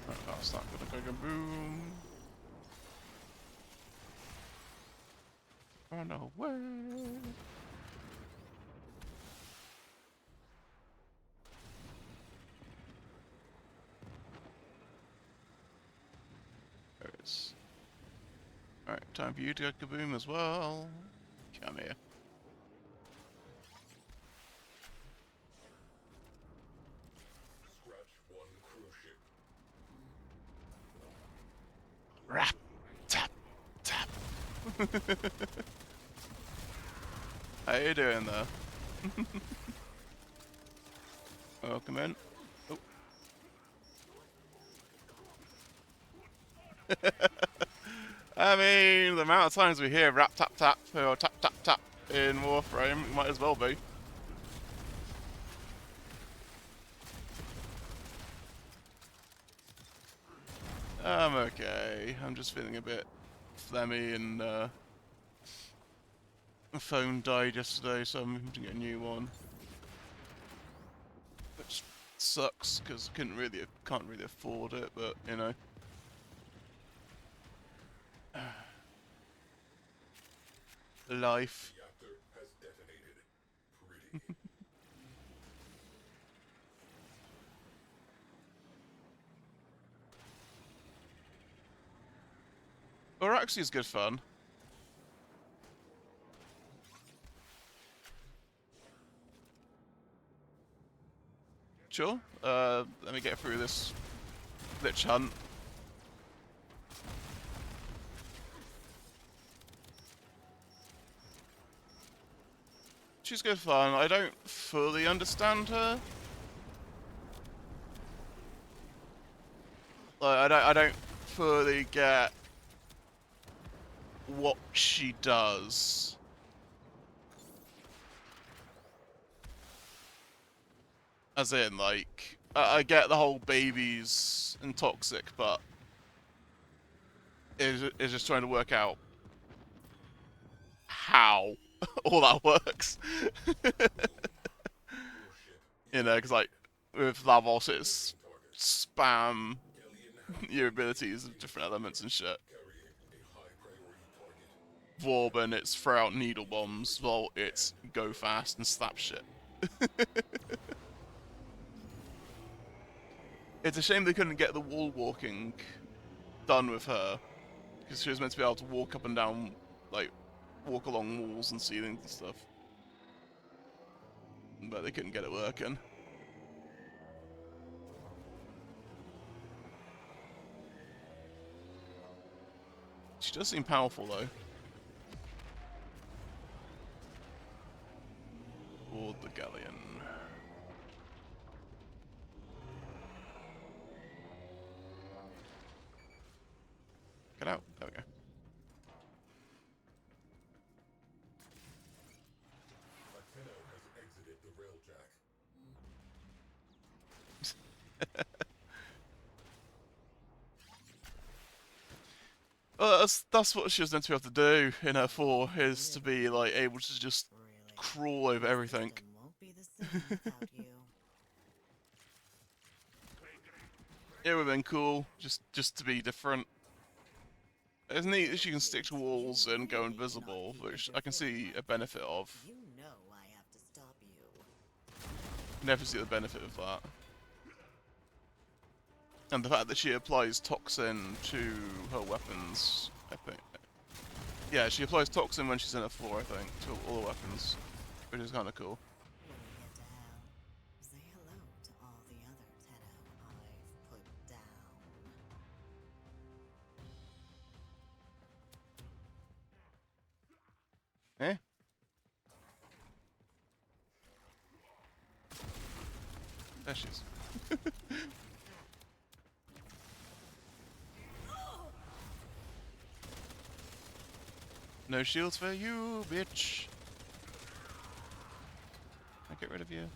Right, that's not gonna go boom. Run away. There it is. Alright, time for you to go kaboom as well. Come here. Scratch one cruise ship. Rap, tap, tap. How you doing there? Welcome in. Oh. I mean, the amount of times we hear rap tap tap or tap tap tap in Warframe, might as well be. I'm okay. I'm just feeling a bit phlegmy and my phone died yesterday, so I'm having to get a new one. Which sucks because can't really afford it, but you know. Life. Reactor has detonated. Pretty. Oraxi is good fun. Sure. Let me get through this glitch hunt. She's good fun. I don't fully understand her. Like, I don't fully get what she does. As in, like, I get the whole babies and toxic, but is just trying to work out how all that works. You know, because like with Lavos, it's spam your abilities of different elements and shit. Vorben, it's throw out needle bombs. Well, it's go fast and slap shit. It's a shame they couldn't get the wall walking done with her, because she was meant to be able to walk up and down, like, walk along walls and ceilings and stuff. But they couldn't get it working. She does seem powerful, though. Board the galleon. Get out. There we go. TENNO has exited the railjack. Well, that's what she was meant to be able to do in her 4, is to be, like, able to just Really. crawl over everything. System won't be the same without you. It would have been cool, just to be different. It's neat that she can stick to walls and go invisible, which I can see a benefit of. You know I have to stop you. Never see the benefit of that. And the fact that she applies toxin to her weapons, I think. Yeah, she applies toxin when she's in a 4, I think, to all the weapons, which is kind of cool. When we get to hell, say hello to all the other Tenno I've put down. Eh? There she is. No shields for you, bitch. Can I get rid of you?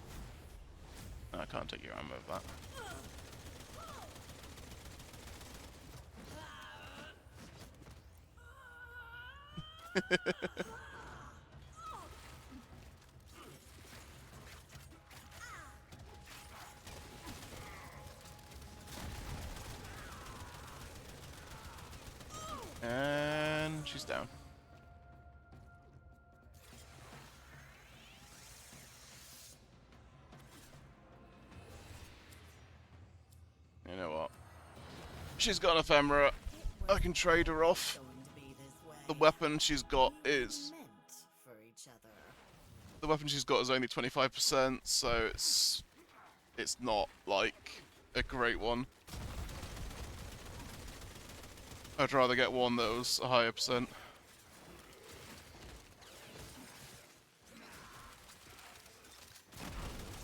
No, I can't take your armor with that. And she's down. You know what? She's got an ephemera. I can trade her off. Going to be this way. The weapon she's got We were is meant for each other. the weapon she's got is only 25%, so it's not like a great one. I'd rather get one that was a higher percent.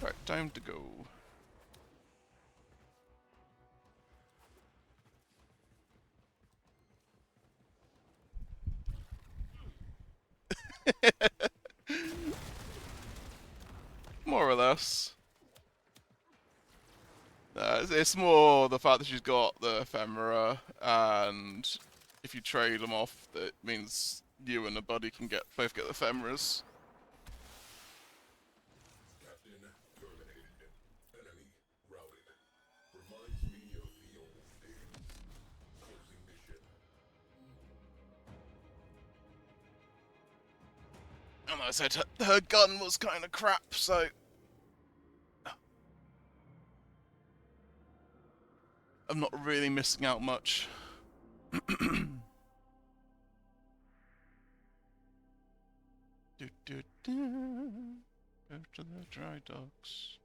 Right, time to go. More or less. It's more the fact that she's got the ephemera, and if you trade them off, it means you and a buddy can both get the ephemeras. Captain terminated. Enemy routed. Reminds me of the old days. Closing mission. And I said her gun was kind of crap, so I'm not really missing out much. Go to the dry docks.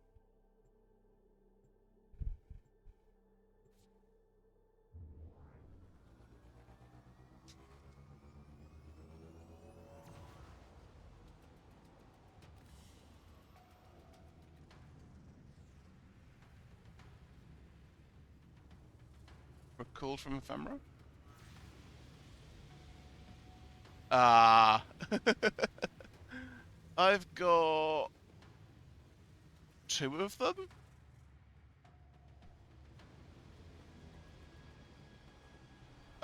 We're called from ephemera? Ah. I've got 2 of them?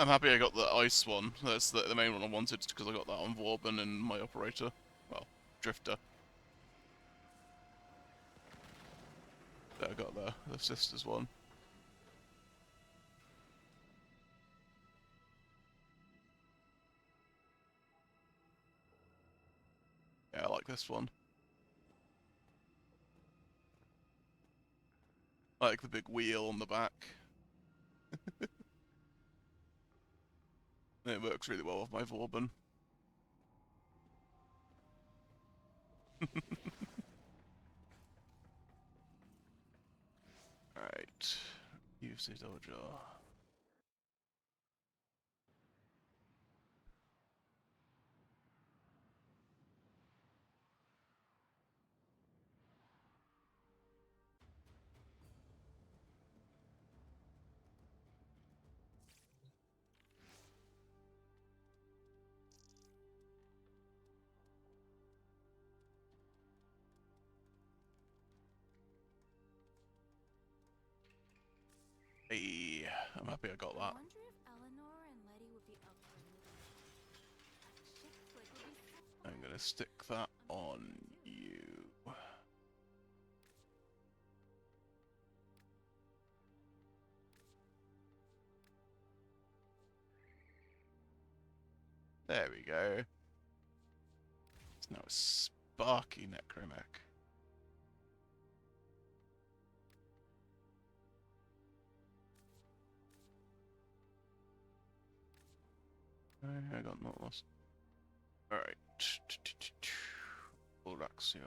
I'm happy I got the ice one. That's the main one I wanted because I got that on Vauban and my operator. Well, Drifter. There, I got the sisters one. Yeah, I like this one. I like the big wheel on the back. It works really well with my Vauban. Alright. Use the dojo. Hey, I'm happy I got I that. wonder if Eleanor and Letty would be up for a little. A chick flick would be so I'm gonna stick that on you. There we go. It's now a sparky necromech. I got not lost. Alright. Oraxia.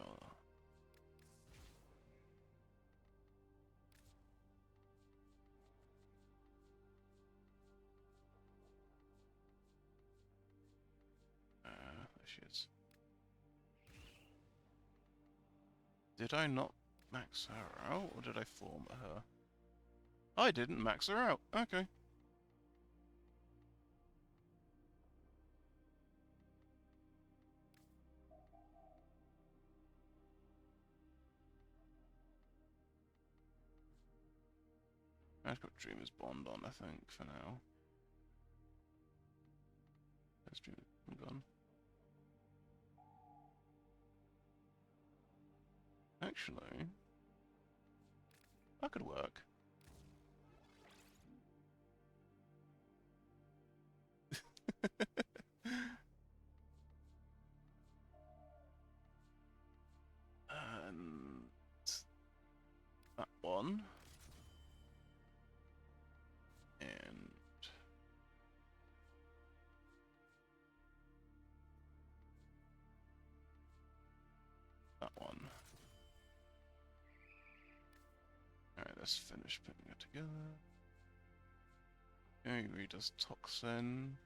There she is. Did I not max her out, or did I form her? I didn't max her out. Okay. I've got Dreamer's Bond on, I think, for now. There's Dreamer's Bond gone. Actually, that could work. And that one. And that one. Alright, let's finish putting it together. Okay, he does Toxin.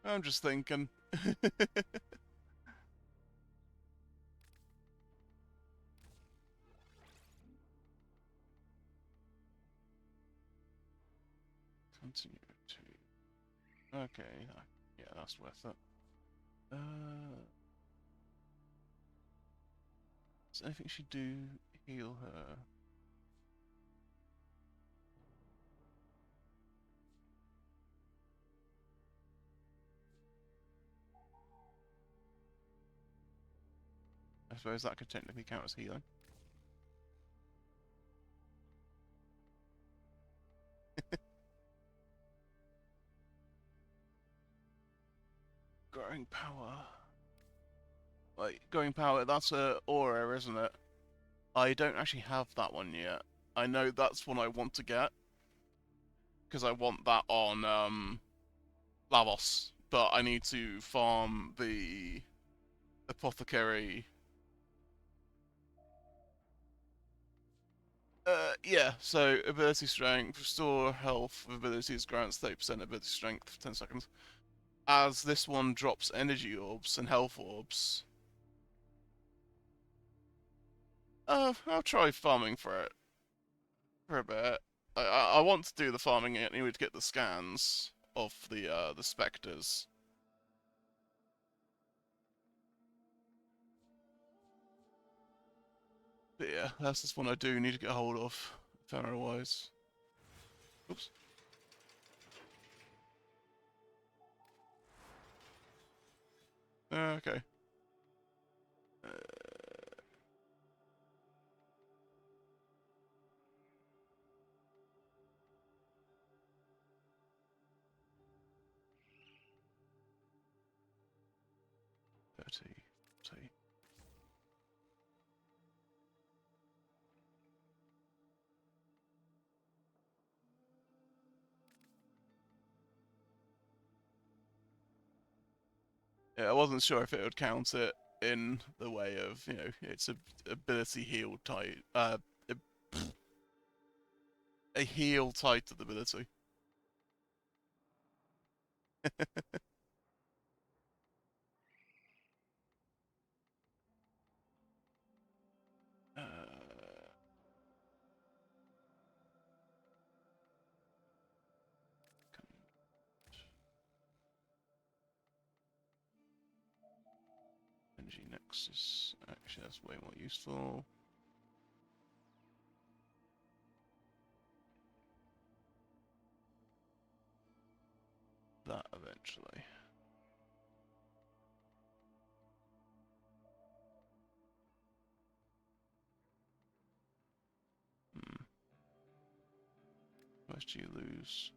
I'm just thinking. Continue to. Okay, yeah, that's worth it. Does anything she do heal her? I suppose that could technically count as healing. Growing power. Like, growing power, that's a aura, isn't it? I don't actually have that one yet. I know that's one I want to get. Because I want that on, Lavos. But I need to farm the apothecary. Yeah, so ability strength, restore health with abilities grants 30% ability strength for 10 seconds. As this one drops energy orbs and health orbs. I'll try farming for it. For a bit. I want to do the farming anyway to get the scans. of the specters. But yeah, that's just one I do need to get hold of, Pharaoh-wise. Oops. Okay. 30, 40. Yeah, I wasn't sure if it would count it in the way of, you know, it's a ability heal type, a, a heal type of ability. Energy Nexus, actually that's way more useful. That eventually. Hmm. How much do you lose?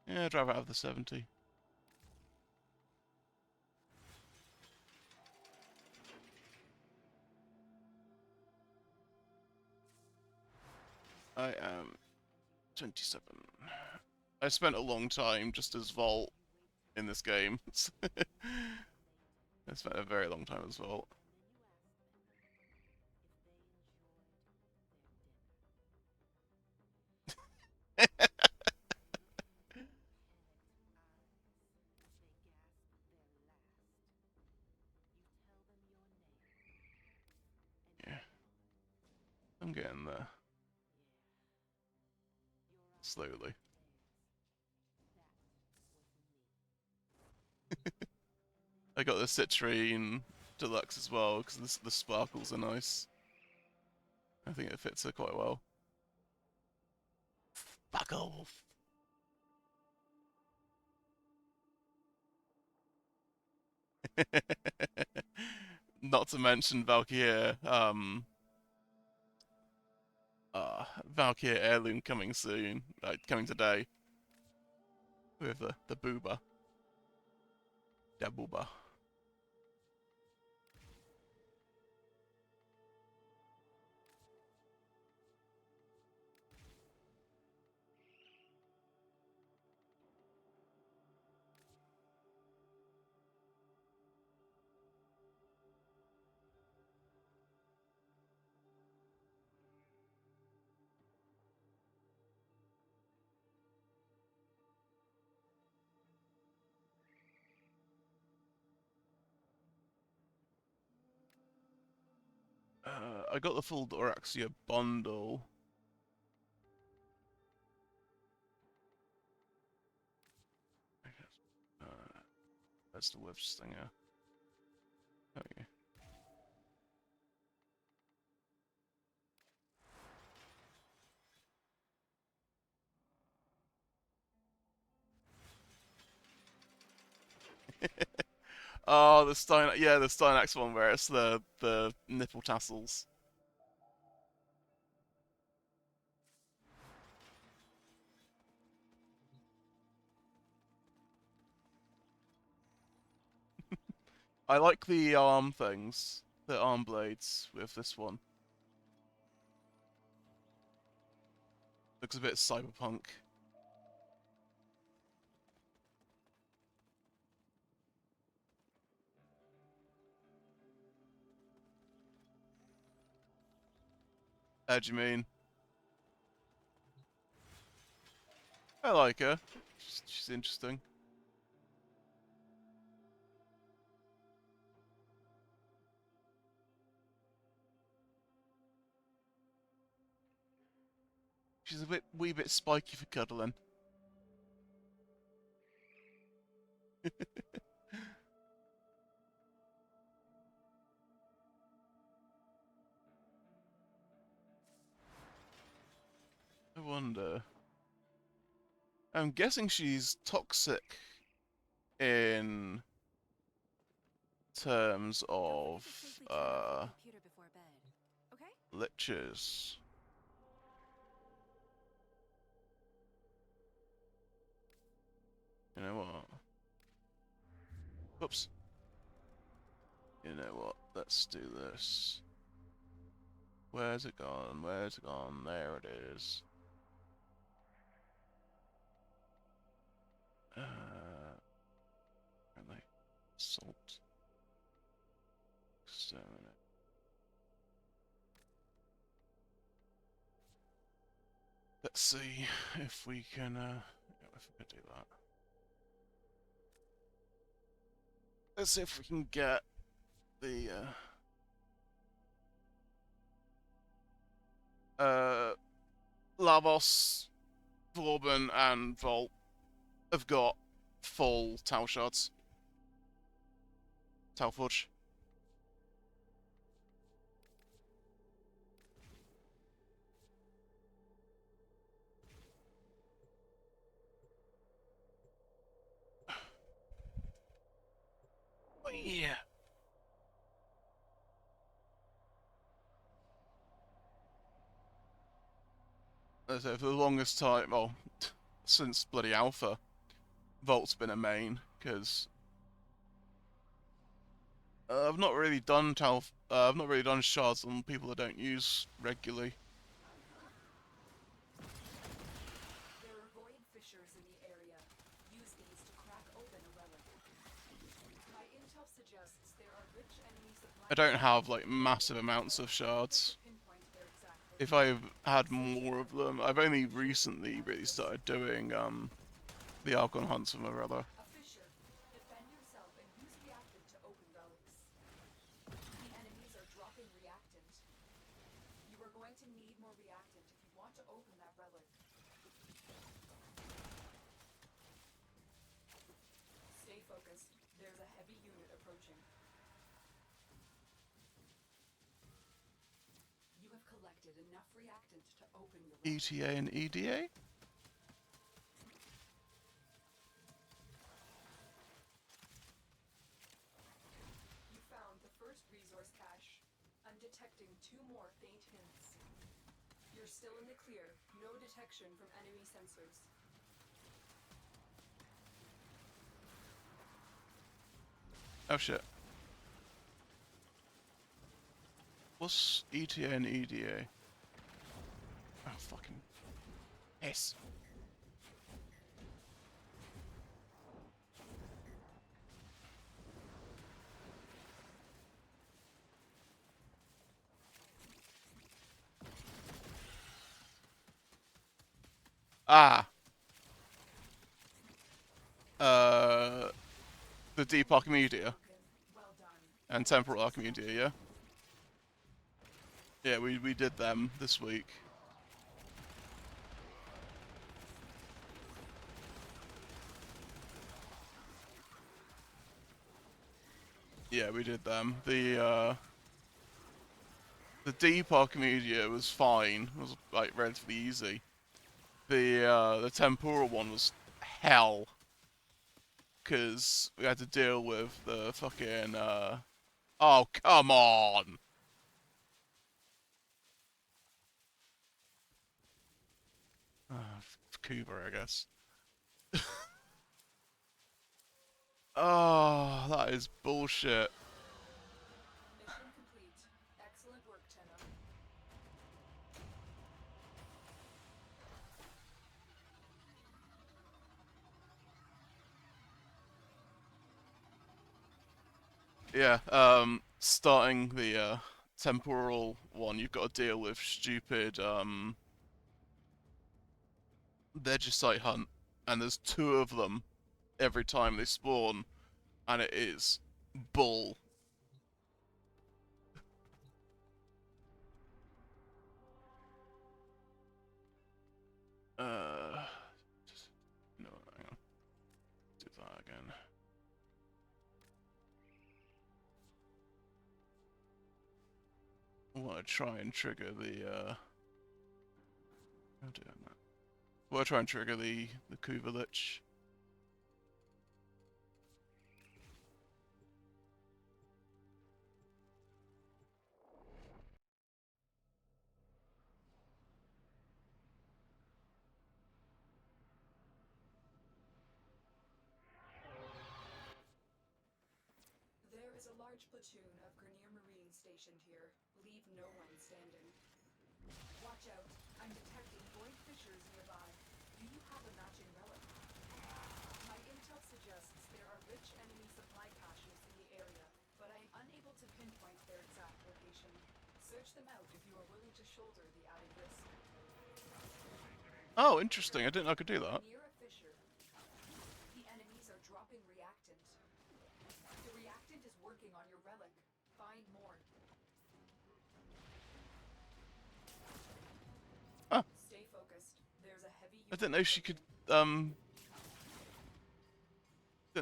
Yeah, drive out of the 70. I am 27. I spent a long time just as Vault in this game. I spent a very long time as Vault. Yeah, I'm getting there. Slowly. I got the Citrine Deluxe as well, because the sparkles are nice. I think it fits her quite well. Fuck off! Not to mention Valkyrie, Valkyrie heirloom coming soon, like coming today, with the booba, da booba. I got the full Doraxia bundle. That's the web stinger. There we go. Oh, the the Steinax one where it's the nipple tassels. I like the arm things, the arm blades with this one. Looks a bit cyberpunk. How do you mean? I like her. She's interesting. She's a wee bit spiky for cuddling. I wonder. I'm guessing she's toxic in terms Feel of free to safely turn off the computer before bed. Okay? liches. You know what? Oops. You know what? Let's do this. Where's it gone? Where's it gone? There it is. Really? Salt. Exterminate. Let's see if we can, if we can do that. Let's see if we can get the, Lavos, Vauban, and Volt have got full Tau shards. Tau Forge. Oh, yeah. As I say, for the longest time, well, since bloody Alpha, Volt's been a main, because I've not really done I've not really done shards on people that don't use regularly. There are void fissures in the area. Use these to crack open a relic. My intel suggests there are rich enemy supply. I don't have like massive amounts of shards. Pinpoint their exact If I've had more of them, I've only recently really started doing the Archon hunts with my brother. A fissure. Defend yourself and use reactant to open relics. The enemies are dropping reactant. You are going to need more reactant if you want to open that relic. Stay focused. There's a heavy unit approaching. You have collected enough reactant to open your relic. ETA and EDA? You found the first resource cache. I'm detecting 2 more faint hints. You're still in the clear. No detection from enemy sensors. Oh shit. What's ETA and EDA? Oh fucking piss. Ah. The Deep Archimedia Well done. and Temporal Archimedia, yeah? Yeah, we did them this week. Yeah, we did them. The Deep Archimedia was fine. It was like relatively easy. The Temporal one was hell. Cause we had to deal with the fucking oh come on! Cuba, I guess. Oh, that is bullshit. Mission complete. Excellent work, Tenno. Yeah, starting the temporal one, you've got to deal with stupid Vegisite hunt, and there's 2 of them every time they spawn, and it is bull. I want to try and trigger the, how do I that? I want to try and trigger the Kuvelich. There is a large platoon of Grenier Marines stationed here. Leave no one standing. Watch out. I'm detecting void fissures nearby. Do you have a matching relic? My intel suggests there are rich enemy supply caches in the area, but I am unable to pinpoint their exact location. Search them out if you are willing to shoulder the added risk. Oh, interesting. I didn't know I could do that. Near a fissure. The enemies are dropping reactant. The reactant is working on your relic. Find more. Huh. Stay focused. There's a heavy I didn't know she could, didn't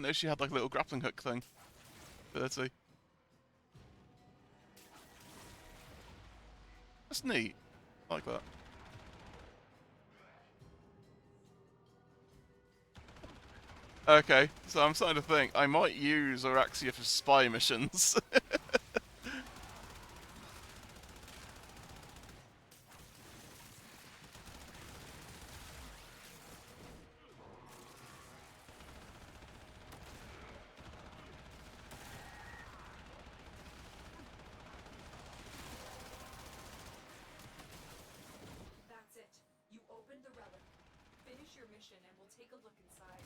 know she had like a little grappling hook thing. Ability. That's neat. I like that. Okay, so I'm starting to think I might use Araxia for spy missions. That's it. You opened the relic. Finish your mission and we'll take a look inside.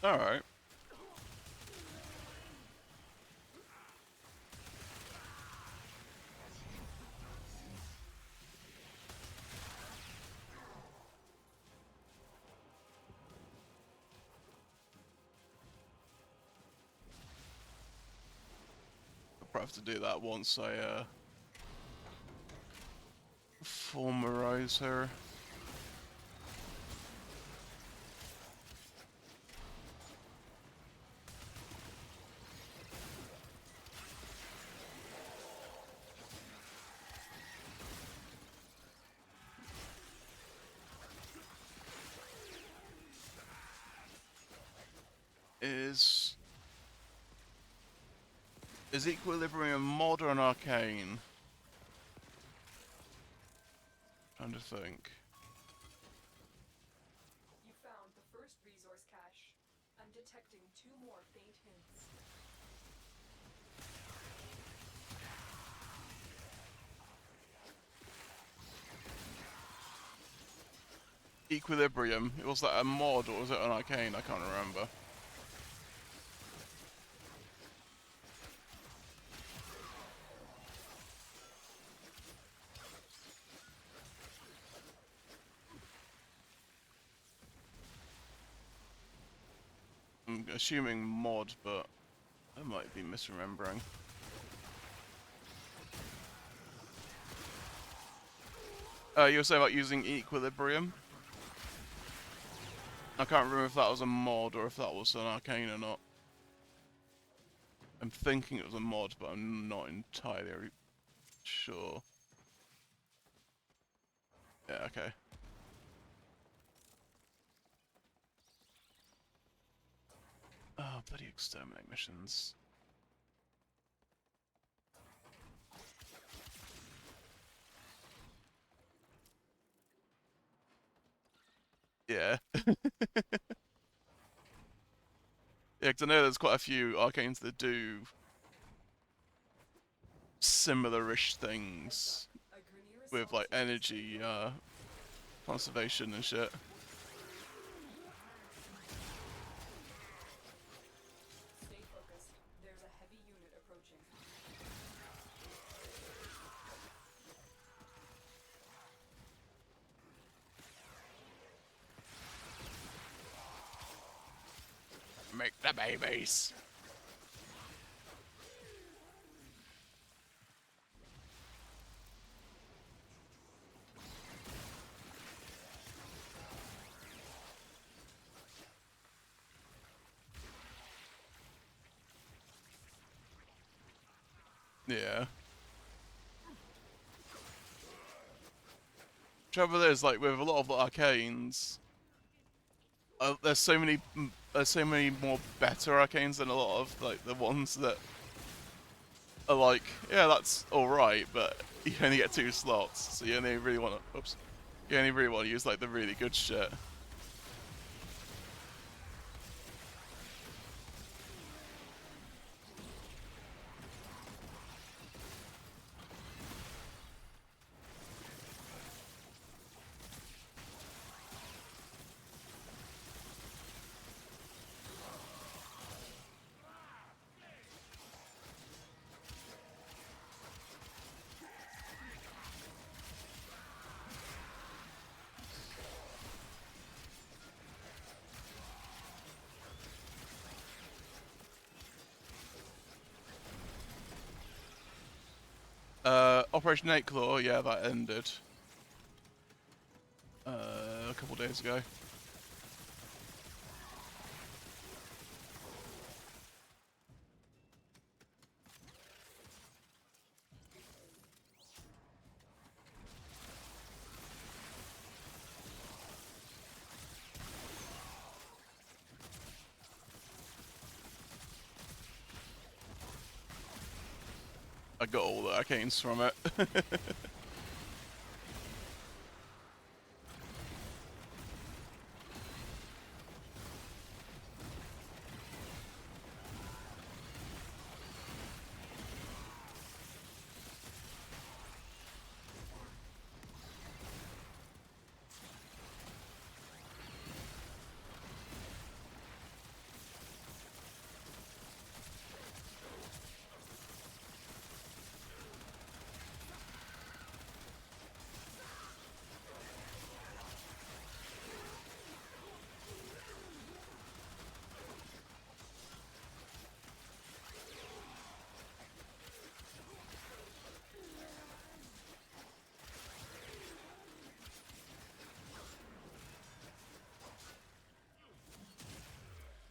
Alright. I'll probably have to do that once I, formarize her. Is Equilibrium mod or an arcane? Trying to think. You found the first resource cache. I'm detecting 2 more faint hints. Equilibrium. Was that a mod or was it an arcane? I can't remember. I'm assuming mod, but I might be misremembering. You were saying about using Equilibrium? I can't remember if that was a mod or if that was an arcane or not. I'm thinking it was a mod, but I'm not entirely sure. Yeah, okay. Oh, bloody exterminate missions. Yeah. Yeah, because I know there's quite a few arcanes that do similar-ish things A Grenier with, assault like, team is energy, conservation and shit. Stay focused. There's Make the babies. Yeah. Trouble is, like with a lot of the arcanes, there's so many more better arcanes than a lot of like the ones that are like, yeah, that's all right, but you only get 2 slots, so you only really want to. Oops. You only really want to use like the really good shit. Operation 8 Claw, yeah, that ended a couple days ago. I got all the arcanes from it.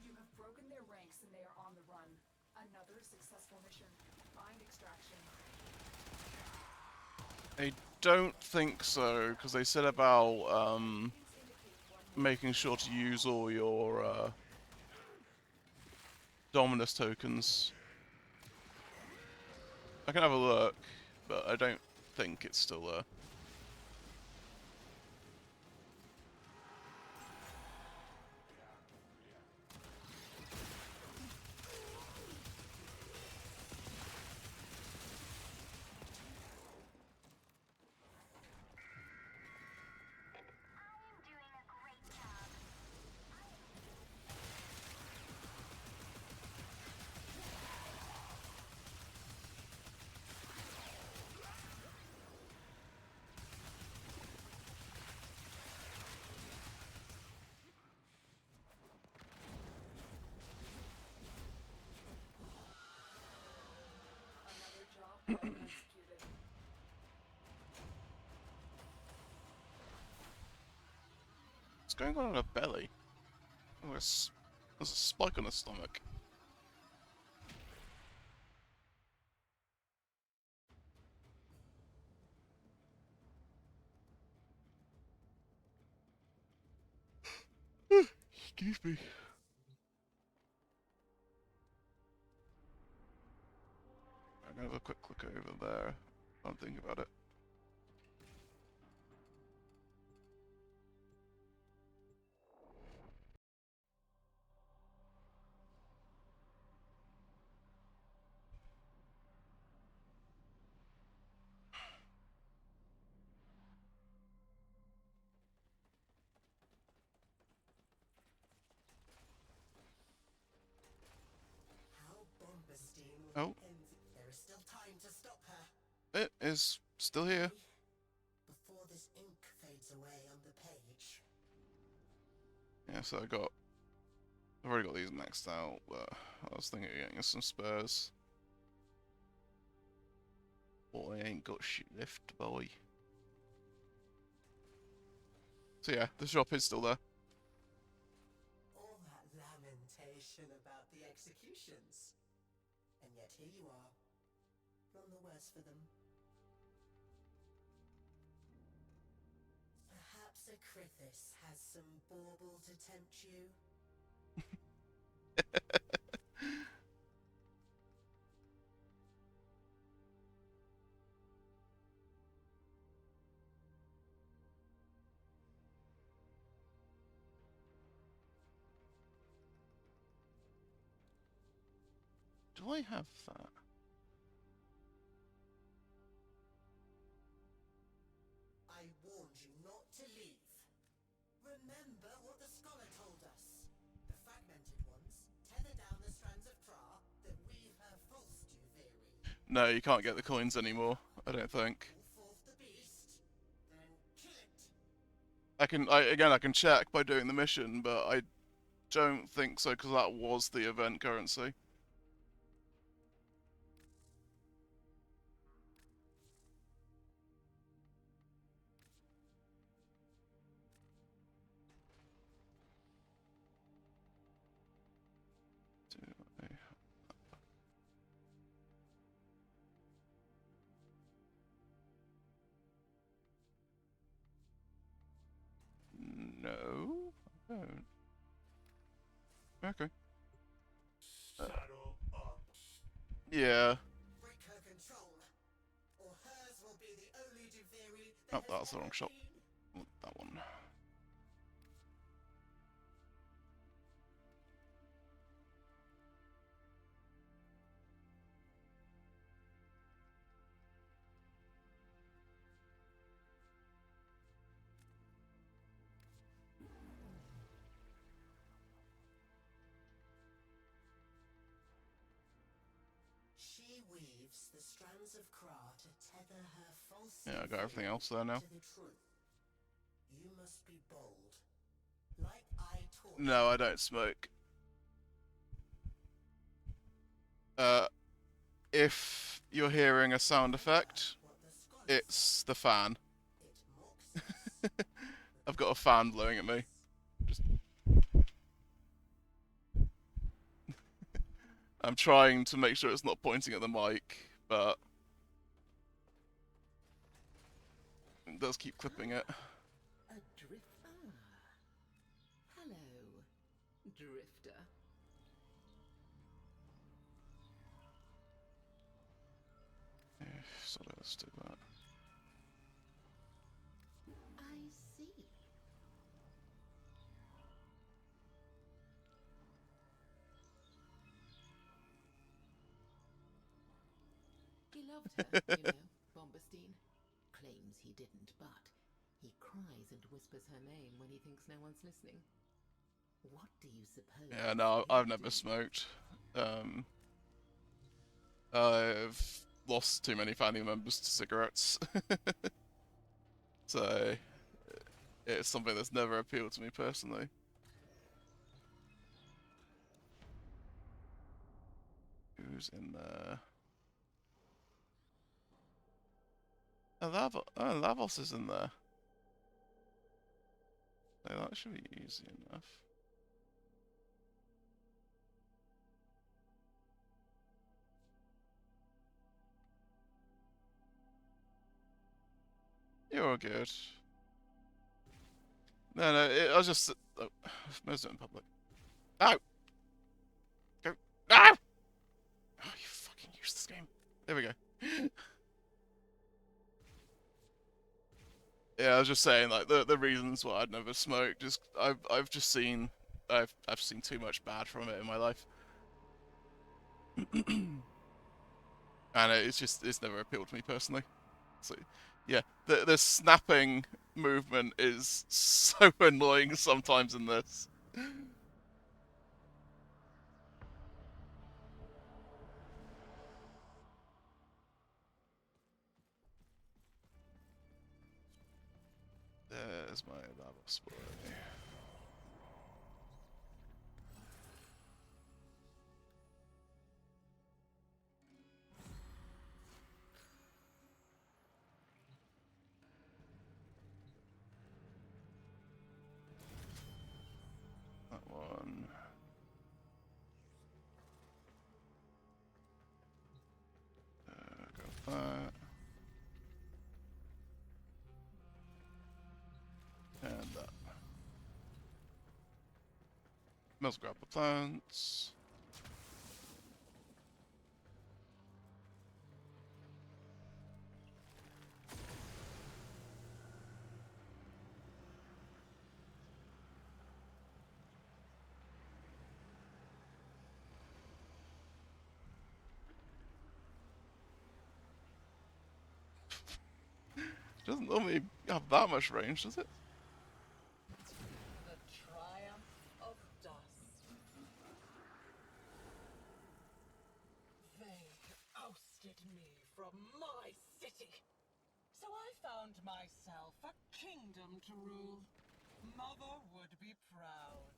You have broken their ranks and they are on the run. Another successful mission. Find extraction. I don't think so, because they said about making sure to use all your Dominus tokens. I can have a look, but I don't think it's still there. Another job well executed. What's going on in her belly? Oh, there's a spike on her stomach. Excuse me. I'm gonna have a quick look over there. Don't think about it. How Bombastine will Oh, end. There is still time to stop her. it is still here. Before this ink fades away on the page. Yeah, so I got I've already got these maxed out, but I was thinking of getting us some spares. But I ain't got shit left to buy. So yeah, the shop is still there. All that lamentation about the executions. And yet here you are. None the worse for them. Perhaps Acrithis has some bauble to tempt you? Do I have that? I warned you not to leave. Remember what the scholar told us. The fragmented ones tether down the strands of Kra that weave her false Duviri. No, you can't get the coins anymore, I don't think. Call forth the beast, then kill it. I can check by doing the mission, but I don't think so, because that was the event currency. No, I don't. Okay. Saddle up. Yeah. Break her control, or hers will be the only Duviri Oh, that that's has the wrong ever shop. been. That one. She weaves the strands of Kra to tether her false Yeah, I got everything Duviri else there now. to the truth. You must be bold, like I taught No, I don't smoke. If you're hearing a sound effect, what the scholar it's the fan. said. It mocks us. I've got a fan blowing at me. Just... I'm trying to make sure it's not pointing at the mic, but it does keep clipping it. A drifter. Hello, drifter. Yeah, so let's do that. I see. He loved her, you know, Bombastine. Claims he didn't, but he cries and whispers her name when he thinks no one's listening. What do you suppose? Yeah, no, he'd I've never do? smoked. I've lost too many family members to cigarettes. So, it's something that's never appealed to me personally. Who's in there? Lavos is in there. So that should be easy enough. You're all good. No, I was just... Oh, most of it in public. No! Go! No! Oh, you fucking useless game. There we go. Yeah, I was just saying, like, the reasons why I'd never smoked is I've just seen... I've seen too much bad from it in my life. And it's never appealed to me personally. So, yeah, the snapping movement is so annoying sometimes in this. There's my Lavos boy. Might as well grab the plants. Doesn't normally have that much range, does it? The triumph of dust. They ousted me from my city. So I found myself a kingdom to rule. Mother would be proud.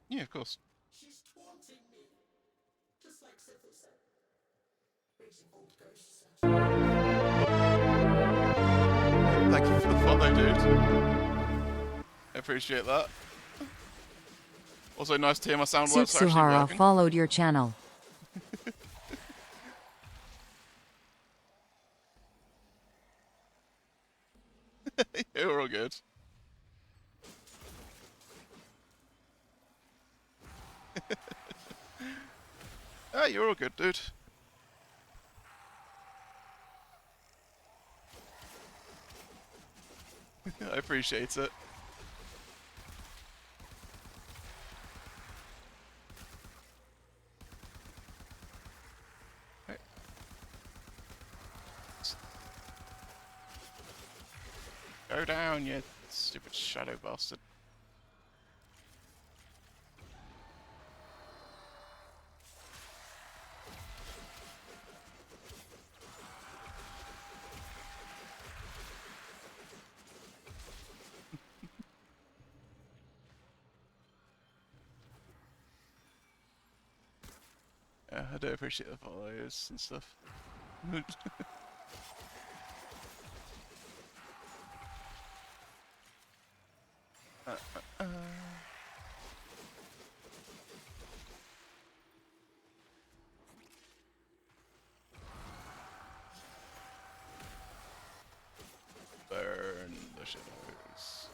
Yeah, of course. She's taunting me. Just like Sybil said. Raising old ghosts. Thank you for the follow, dude. I appreciate that. Also, nice to hear my sound works actually Sutsuhara working. followed your channel. Yeah, we're all good. Ah, you're all good, dude. I appreciate it. Right. Go down, you stupid shadow bastard. Yeah, I do appreciate the follows and stuff. Burn the shadows.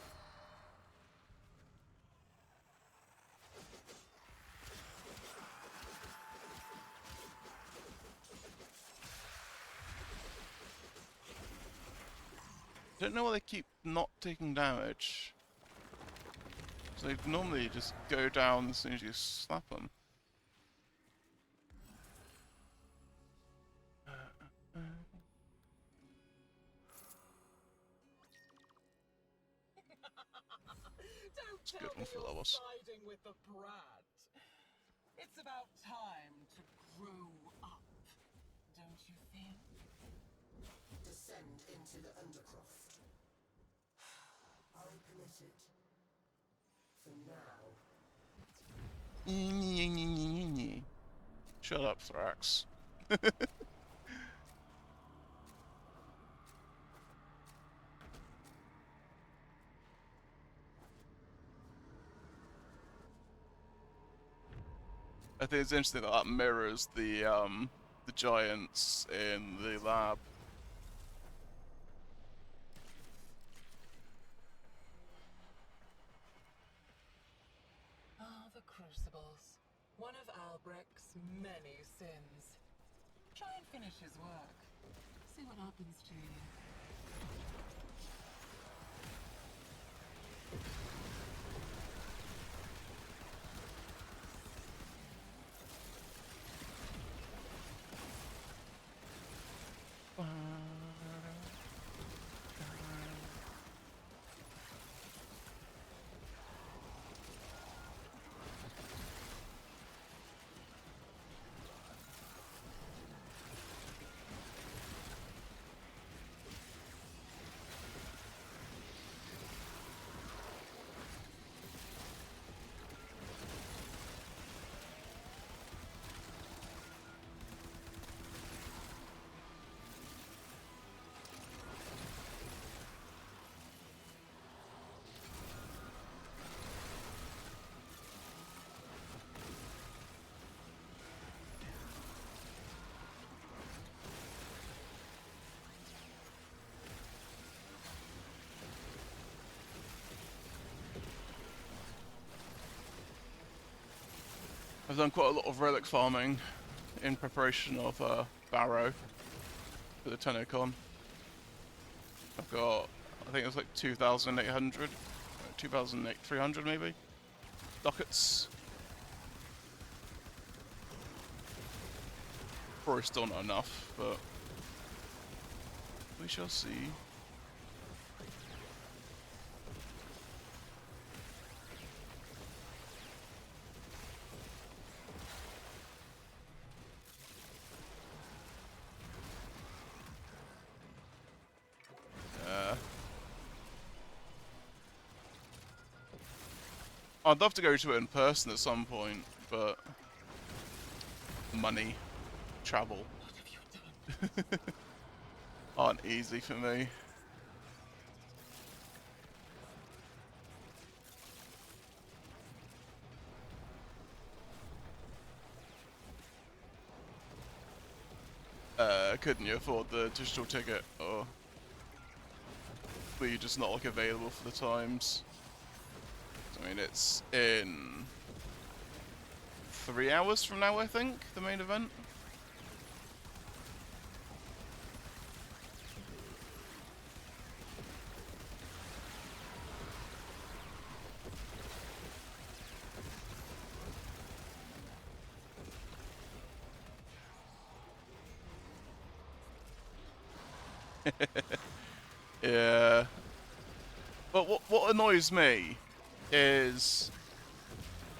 Don't know why they keep not taking damage. So they normally just go down as soon as you slap them. Don't It's a tell good me one for you're levels. siding with the brat. It's about time to grow up, don't you think? Descend into the undercroft. I'll permit it. For now. Shut up, Thrax. I think it's interesting that that mirrors the giants in the lab. Ah, the Crucibles. One of Albrecht's many sins. Try and finish his work. See what happens to you. I've done quite a lot of relic farming in preparation of Barrow for the TENNO CON. I've got, I think it was like 2,800, 2,300 maybe, ducats. Probably still not enough, but we shall see. I'd love to go to it in person at some point, but money, travel aren't easy for me. Couldn't you afford the digital ticket, or were you just not like available for the times? I mean, it's in 3 hours from now, I think, the main event. Yeah. But what annoys me is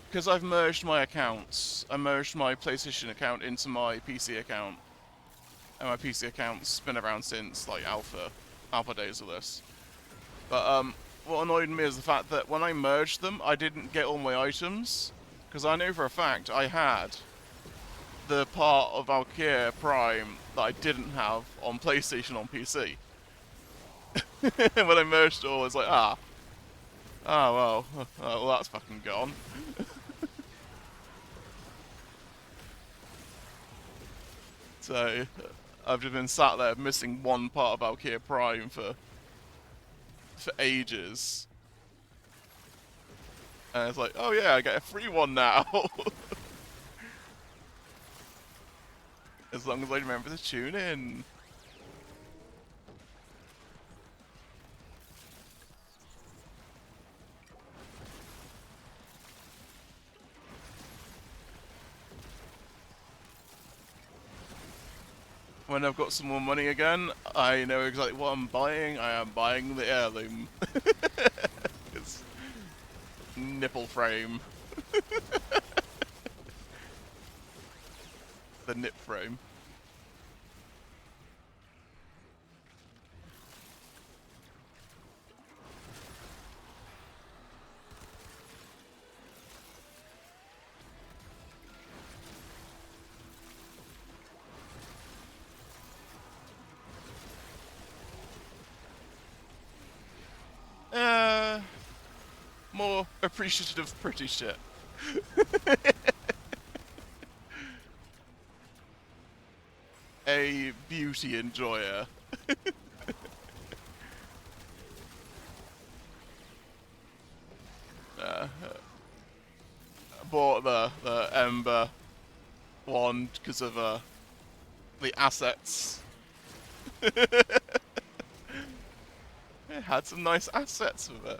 because I've merged my accounts. I merged my PlayStation account into my PC account, and my PC account's been around since like alpha days of this. But what annoyed me is the fact that when I merged them, I didn't get all my items because I knew for a fact I had the part of Valkyria Prime that I didn't have on PlayStation on PC. When I merged it all, I was like, well, well, that's fucking gone. So, I've just been sat there missing one part of Valkyria Prime for ages. And it's like, oh yeah, I get a free one now. As long as I remember to tune in. When I've got some more money again, I know exactly what I'm buying. I am buying the heirloom. It's nipple frame. The nip frame. More appreciative of pretty shit. A beauty enjoyer. Bought the Ember one because of the assets. It had some nice assets with it.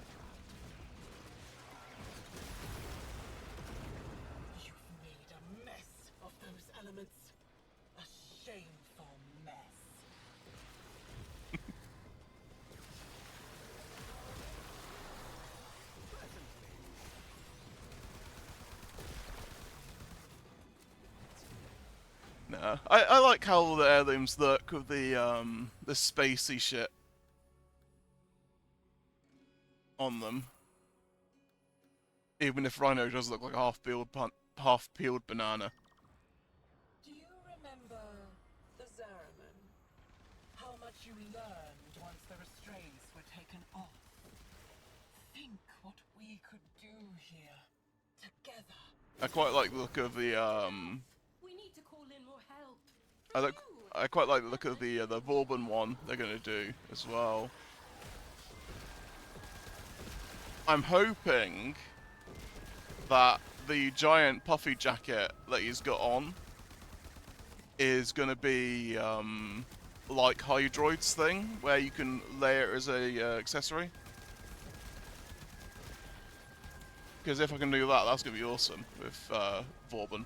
You've made a mess of those elements. A shameful mess. Nah, I like how all the heirlooms look with the spacey shit on them. Even if Rhino does look like a half-peeled banana. Do you remember the Zaraman? How much you learned once the restraints were taken off? Think what we could do here, together. I quite like the look of the We need to call in more help. I quite like the look of the Vauban one they're gonna do as well. I'm hoping that the giant puffy jacket that he's got on is gonna be like Hydroid's thing, where you can layer it as a accessory. Because if I can do that, that's gonna be awesome with Vauban.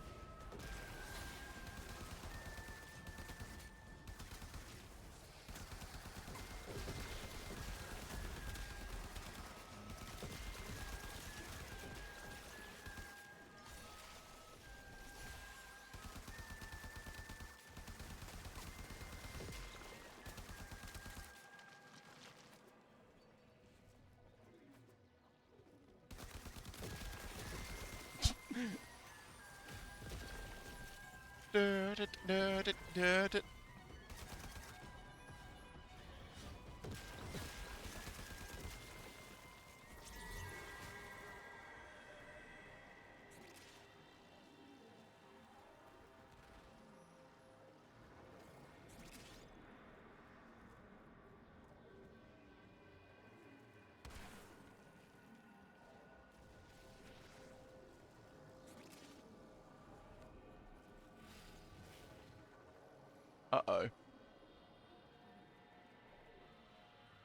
Uh-oh.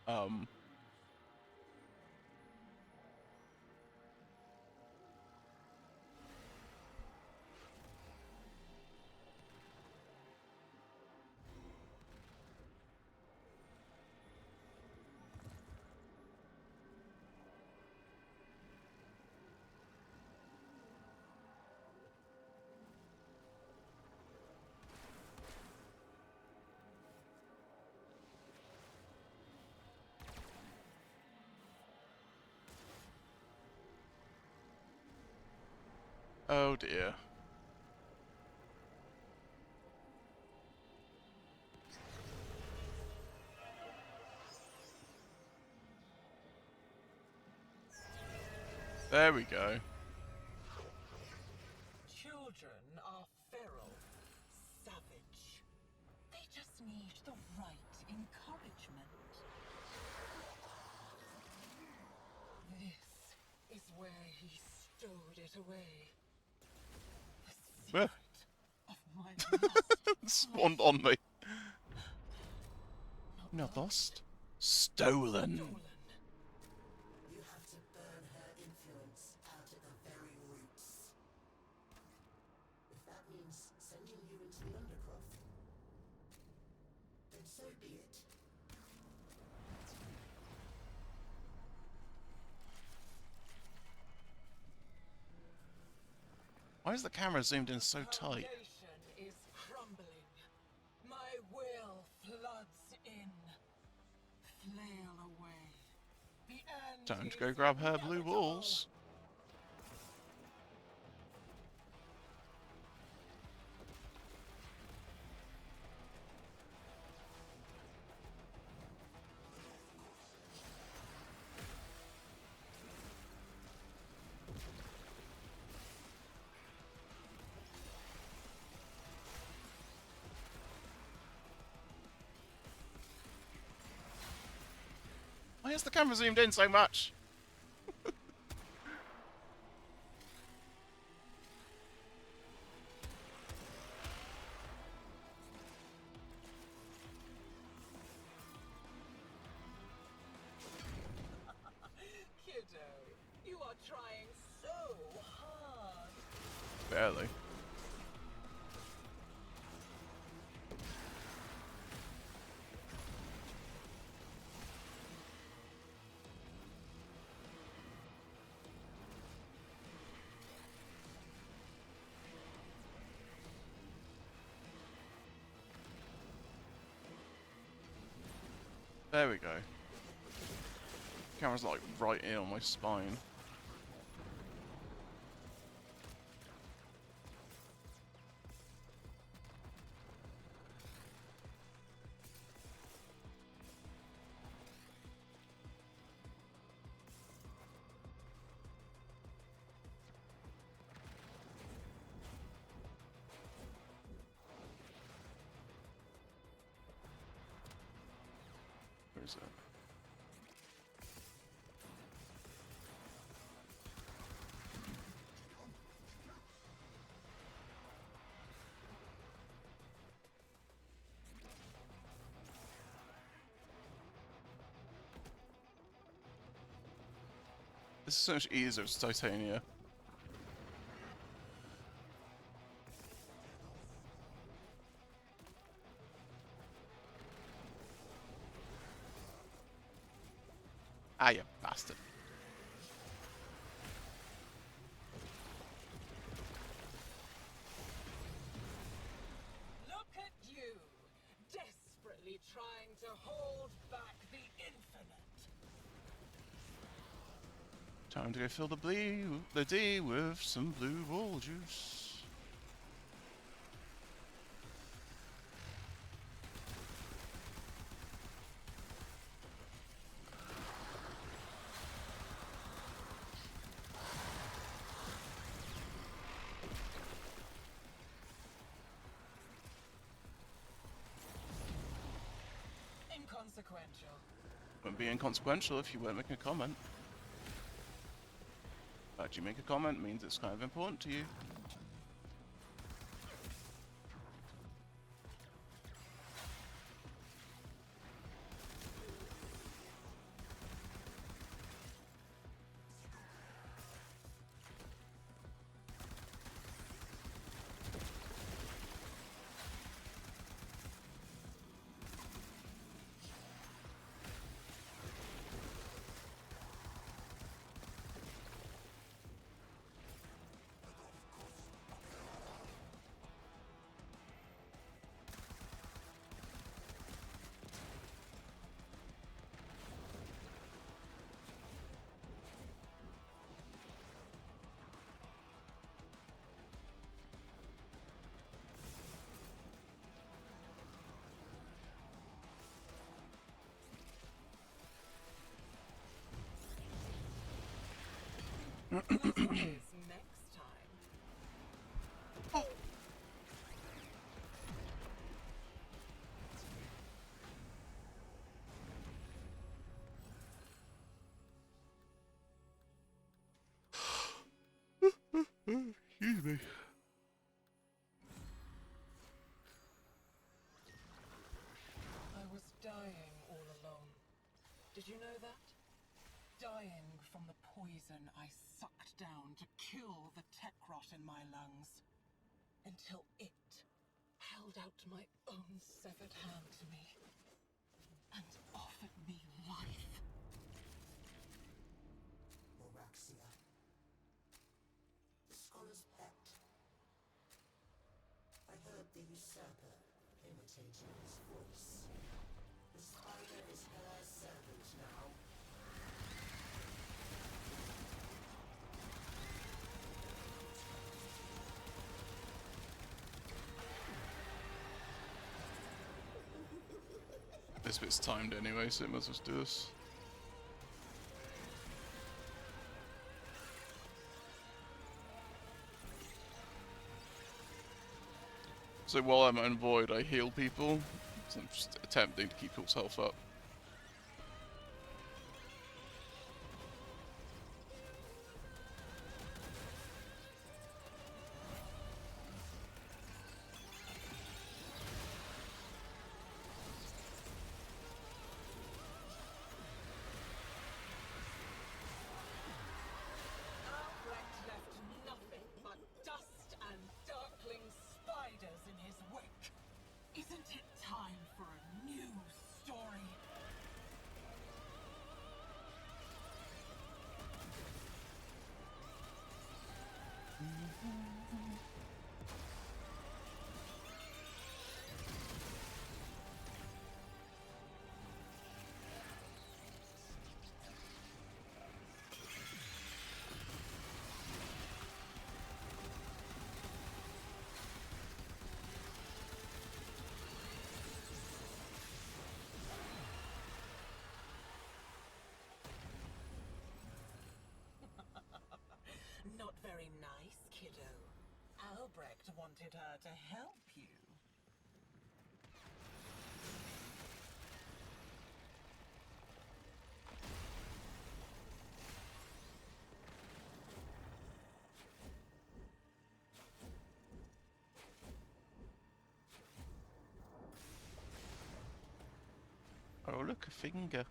Um. Oh dear. There we go. Children are feral, savage. They just need the right encouragement. This is where he stowed it away. The Where? secret of my lost Spawned on me. Not Not lost. Stolen. stolen. You have to burn her influence out at the very roots. If that means sending you into the Undercroft, then so be it. Why is the camera zoomed in so tight? Foundation is crumbling. My will floods in. Flail away. The end Time to is go grab her blue inevitable. balls. Why is the camera zoomed in so much? Kiddo, you are trying so hard. Barely. There we go. Camera's like right in on my spine. Where is it? This is so much easier with Titania. Ah, you bastard. Look at you, desperately trying to hold back the infinite. Time to go fill the D with some blue ball juice. Inconsequential. Wouldn't be inconsequential if you weren't making a comment. The fact you make a comment means it's kind of important to you. What is next time? Excuse me. I was dying all alone. Did you know that? Dying from the poison I sucked down to kill the tech rot in my lungs. Until it held out my own severed hand to me and offered me life. Moraxia. The scholar's pet. I heard the usurper imitating his voice. The spider is her servant now. This bit's timed anyway, so it might as well do this. So while I'm on Void, I heal people. So I'm just attempting to keep people's health up. Albrecht left nothing but dust and darkling spiders in his wake. Isn't it time for a new story? Not very nice, kiddo. Albrecht wanted her to help you. Oh, look, a finger.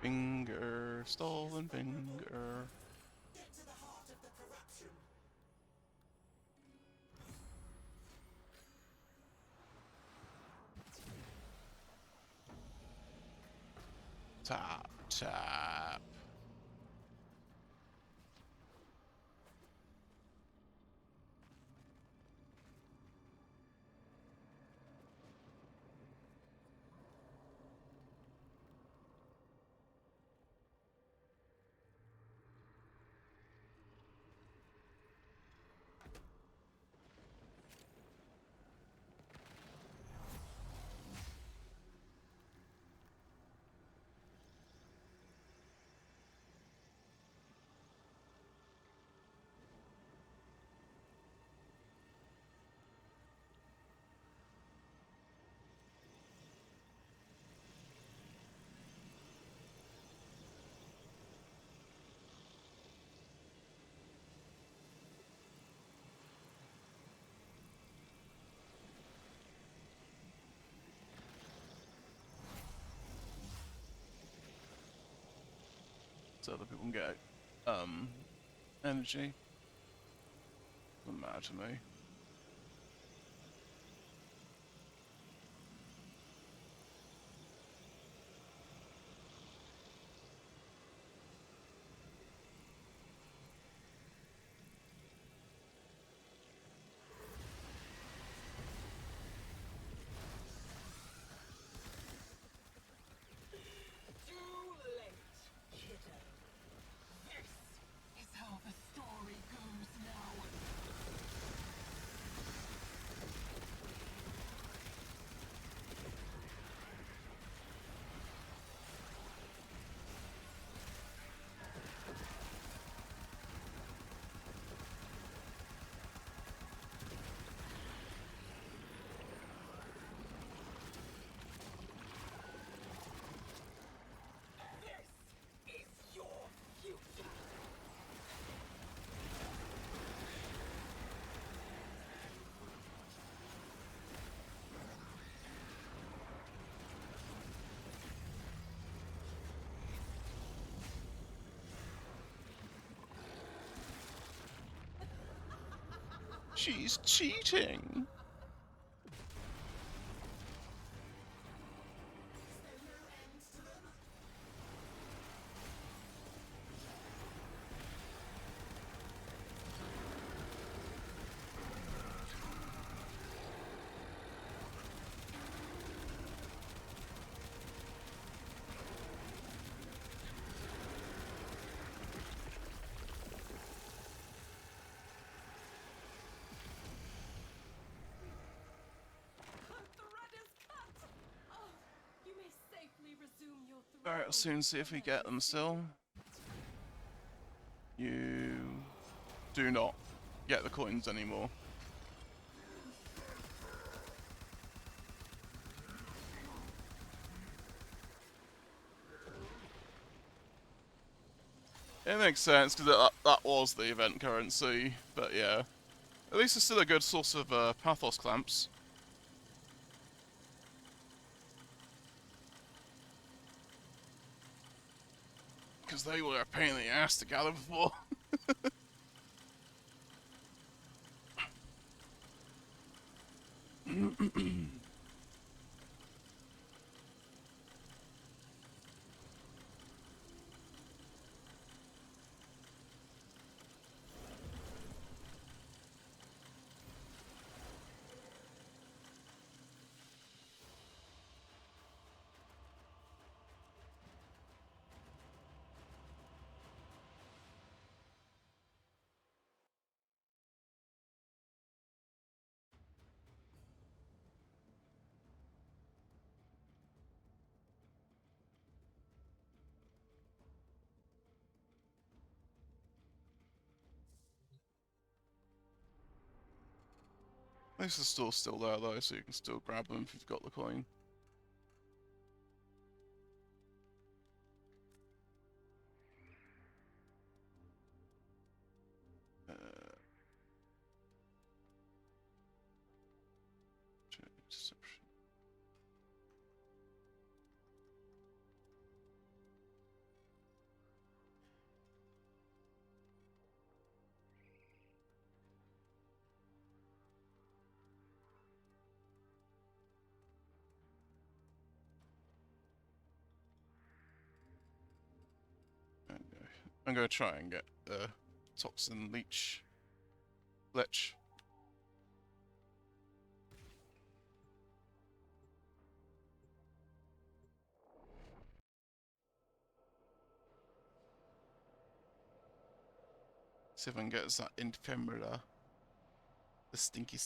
Finger, stolen finger. Get to the heart of the corruption. Tap, tap. So other people can get energy. Doesn't matter to me. Too late, kiddo. This is how the story goes now. This is your future. She's cheating. The thread is cut! Oh, you may safely resume your throne. Alright, I'll soon see if we get them still. You do not get the coins anymore. It makes sense because that was the event currency, but yeah. At least it's still a good source of Pathos clamps. Because they were a pain in the ass to gather before. At least the store's still there though, so you can still grab them if you've got the coin. Deception. I'm gonna try and get the toxin lich. See if I can get us that infemolar. The stinky.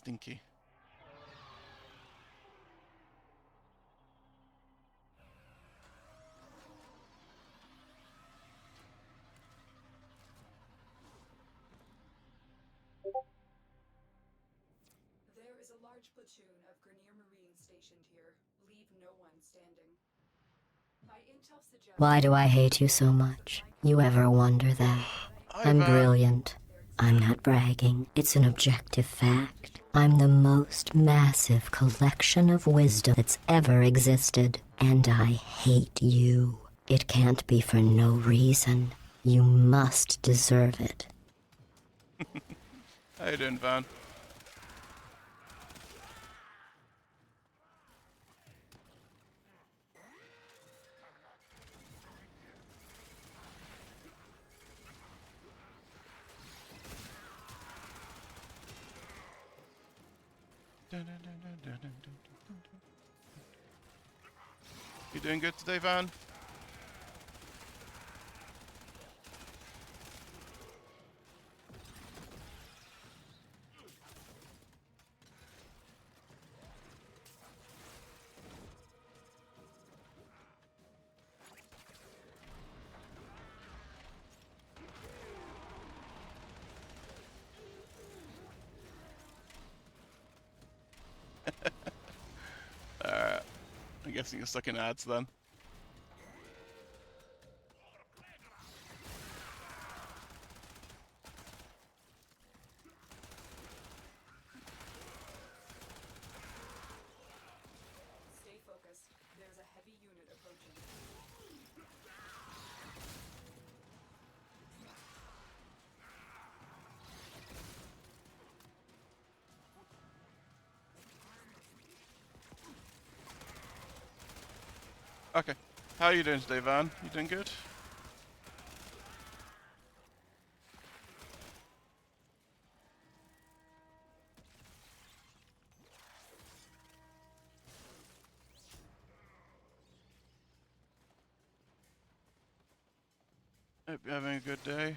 There is a large platoon of Grenier Marines stationed here. Leave no one standing. My intel suggests... Why do I hate you so much? You ever wonder that? I'm brilliant. I'm not bragging. It's an objective fact. I'm the most massive collection of wisdom that's ever existed. And I hate you. It can't be for no reason. You must deserve it. How you doing, Van? You doing good today, Van? I'm guessing you're stuck in ads then. Stay focused. There's a heavy unit approaching. Okay. How are you doing today, Van? You doing good? Hope you're having a good day.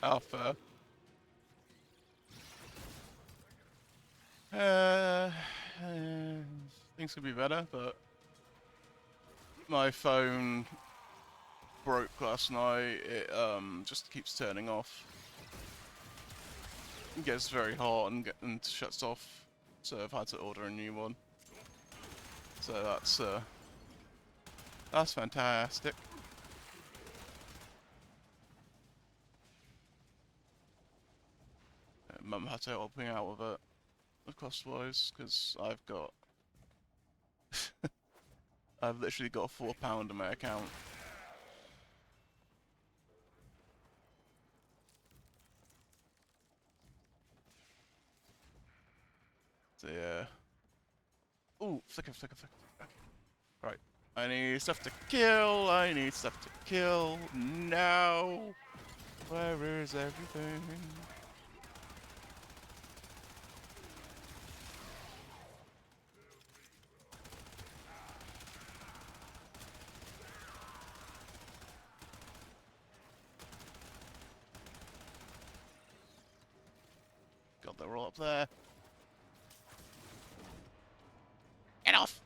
Alpha. Things could be better, but my phone broke last night. It just keeps turning off. It gets very hot and shuts off, so I've had to order a new one. So that's fantastic. Mum had to help me out with it, cost-wise, because I've literally got £4 in my account. So yeah. Ooh, flicker. Okay. Right. I need stuff to kill. Now. Where is everything? God, they're all up there. Get off!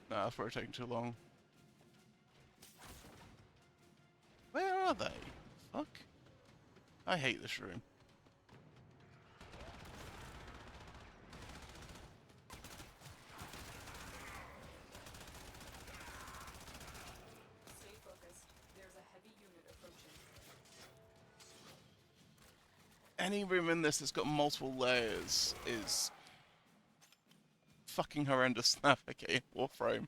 Nah, that's probably taking too long. Where are they? Fuck. I hate this room. Stay focused. There's a heavy unit approaching. Any room in this that's got multiple layers is fucking horrendous to navigate Warframe.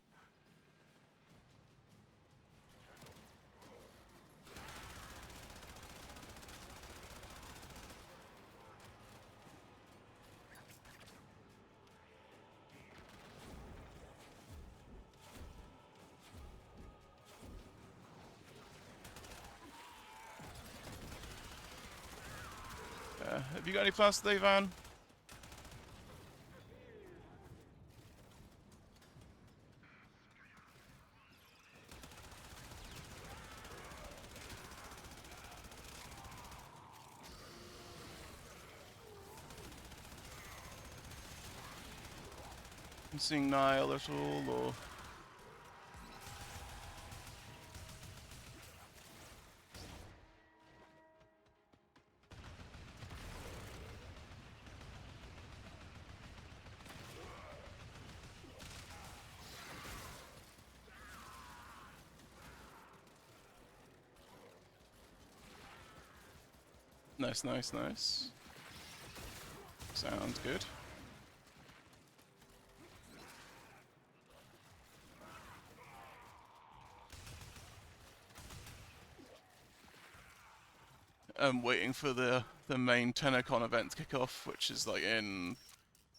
Have you got any plans today, Van? You seeing Niall at all, or? Nice, nice, nice. Sounds good. I'm waiting for the main TENNO CON event to kick off, which is like in,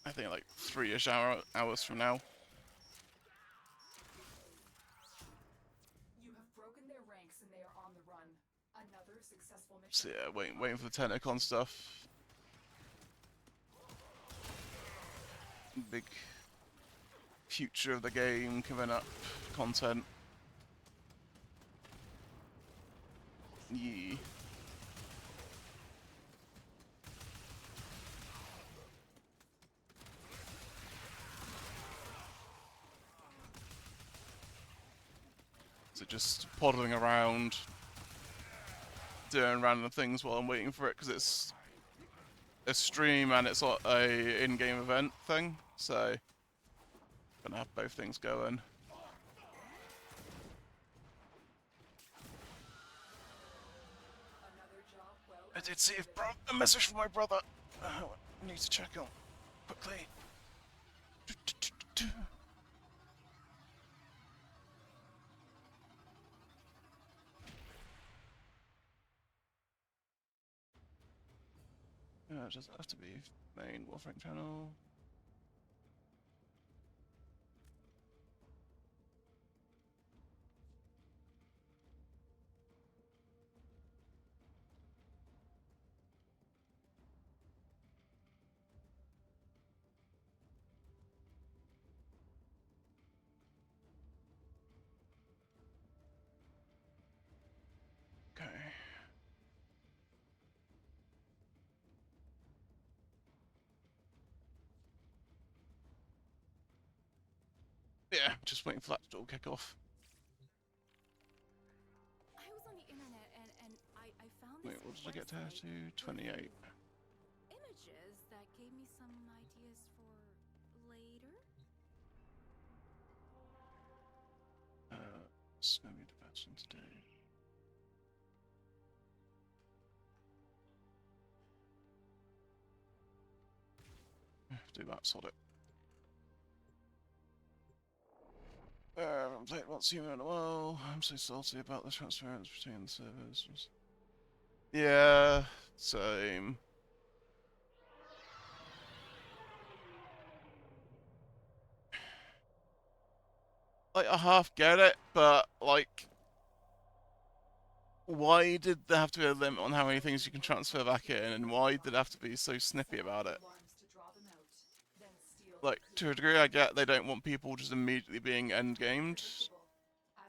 I think, like 3-ish hours from now. You have broken their ranks and they are on the run. Another successful mission. So yeah, waiting for the TENNO CON stuff. Big future of the game coming up, content. Yeah. So just poddling around, doing random things while I'm waiting for it, because it's a stream and it's a in-game event thing, so gonna have both things going. Another job well I did see a message from my brother. I need to check on quickly. It doesn't have to be main Warframe channel. Okay. Yeah, just waiting for that to all kick off. I was on the internet and I found this Wait, what did I get there website to? with 28. images that gave me some ideas for later. It's gonna be the best one today. Do that, sod it. I'm playing once you in a while. I'm so salty about the transference between the servers. Yeah, same. Like, I half get it, but, like, why did there have to be a limit on how many things you can transfer back in, and why did it have to be so snippy about it? alarms to draw them out. Then steal Like, to a degree, I get they don't want people just immediately being endgamed As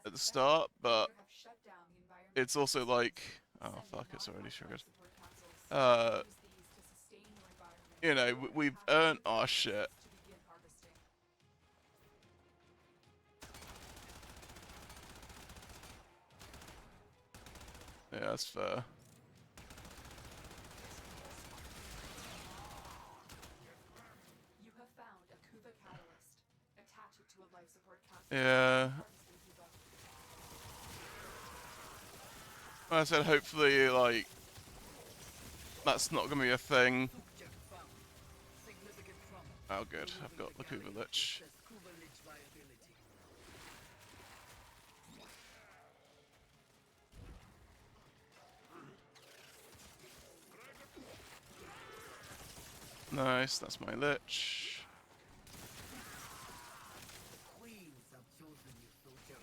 at the expected, start, but Vader have shut down the environment it's also like, oh Send fuck, it's already non-hostile triggered. support councils. Use these to sustain your environment. You know, we've Have earned new our resources shit. to begin harvesting. Yeah, that's fair. You have found a Kuva catalyst. Attach it to a life support capsule. Yeah. Harvesting Kuva. Like I said, hopefully, like, that's not gonna be a thing. Oh, good. I've got the Kuva Lich. Nice, that's my Lich. Queens have chosen you, soldier.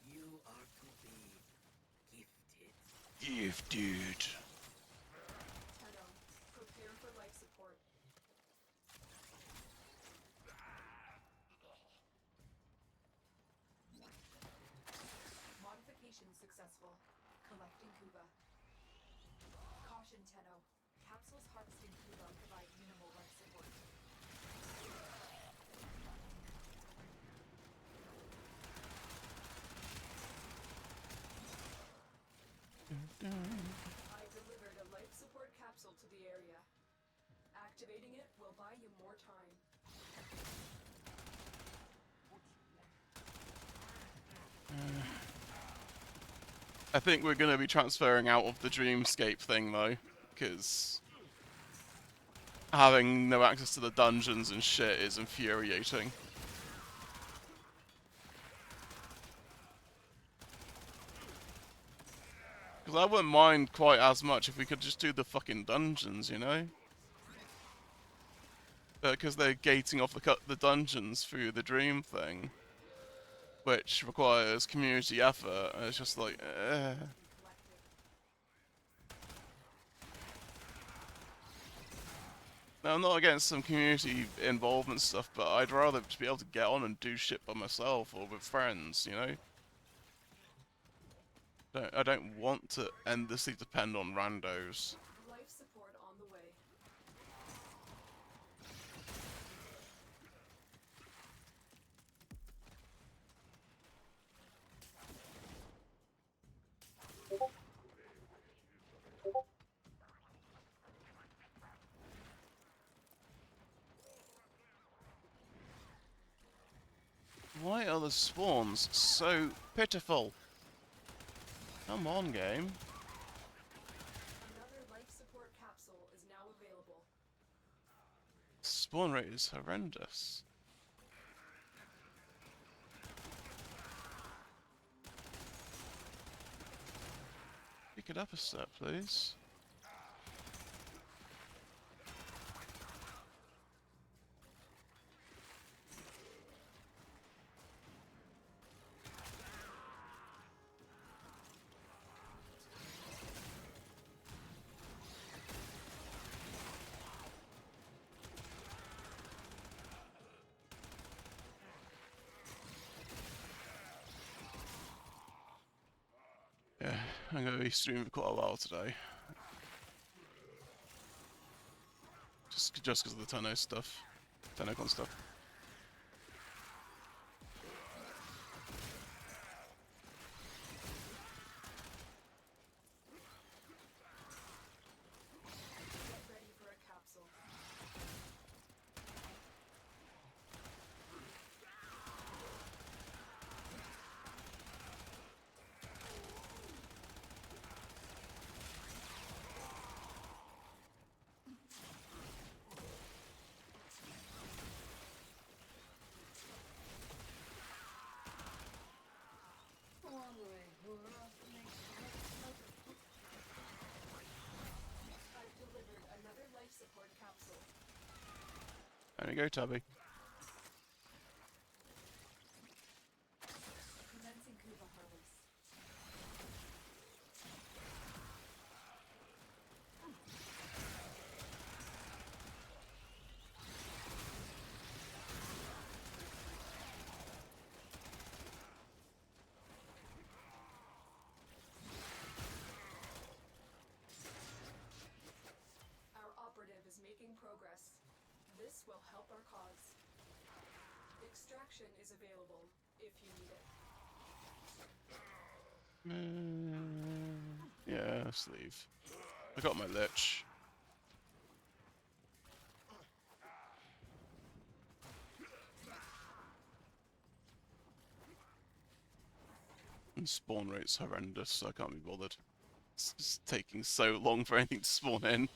You are to be gifted. Gifted. Tenno, prepare successful. Collecting Kuba. Caution, Tenno. Capsules harvesting Kuba provide minimal life support. I delivered a life support capsule to the area. Activating it will buy you more time. I think we're gonna be transferring out of the dreamscape thing though, because having no access to the dungeons and shit is infuriating. Because I wouldn't mind quite as much if we could just do the fucking dungeons, you know? Because they're gating off the dungeons through the dream thing, which requires community effort, and it's just like, Now, I'm not against some community involvement stuff, but I'd rather just be able to get on and do shit by myself or with friends, you know? I don't want to endlessly depend on randos. Life support on the way. Why are the spawns so pitiful? Come on, game. Another life support capsule is now available. Spawn rate is horrendous. Pick it up a step, please. Yeah, I'm going to be streaming for quite a while today. Just because of the TENNO stuff. TENNO CON stuff. Get ready for a capsule. I've delivered another life support capsule. There we go, Tubby. Commencing Kuba harvest. Our operative is making progress. This will help our cause. Extraction is available if you need it. Yeah, let's leave. I got my lich. And spawn rate's horrendous, so I can't be bothered. It's just taking so long for anything to spawn in.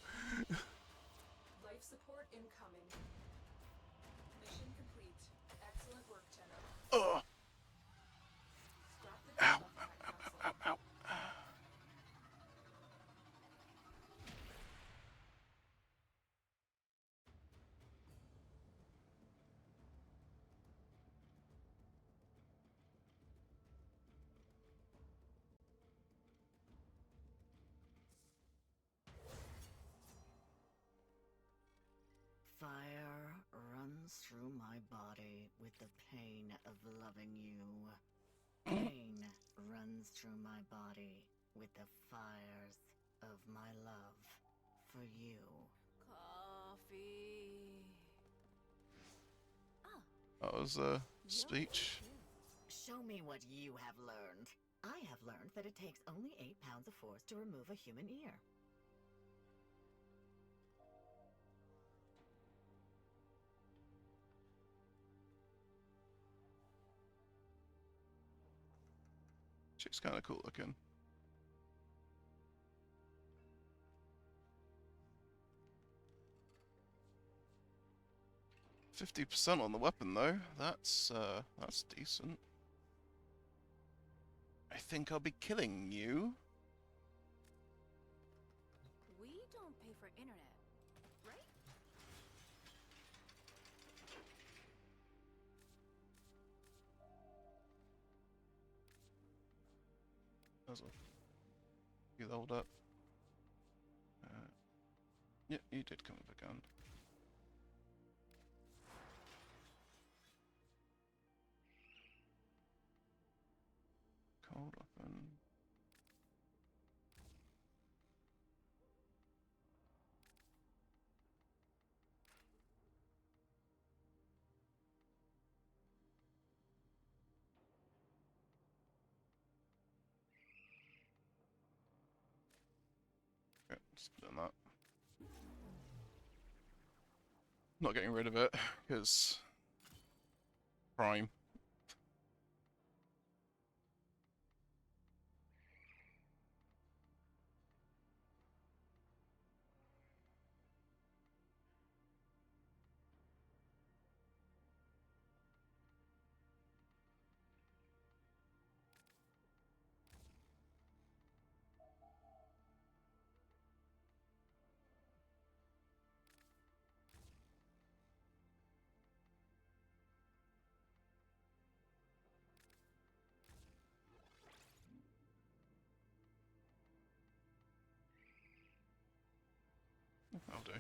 Life support incoming. Mission complete. Excellent work, Tenno. Ugh! Scrap the Ow! debuff pack capsule. Ow! Ow! Fire runs through my body with the pain of loving you. Pain runs through my body with the fires of my love for you. Coffee. Ah, That was a speech. Show me what you have learned. I have learned that it takes only 8 pounds of force to remove a human ear. Chick's kind of cool looking. %50 on the weapon though. That's decent. I think I'll be killing you. we don't pay for internet, right? As well. You leveled up. Yeah, you did come with a gun. Cold weapon. Okay, just put in that. Not getting rid of it, because prime. I'll do.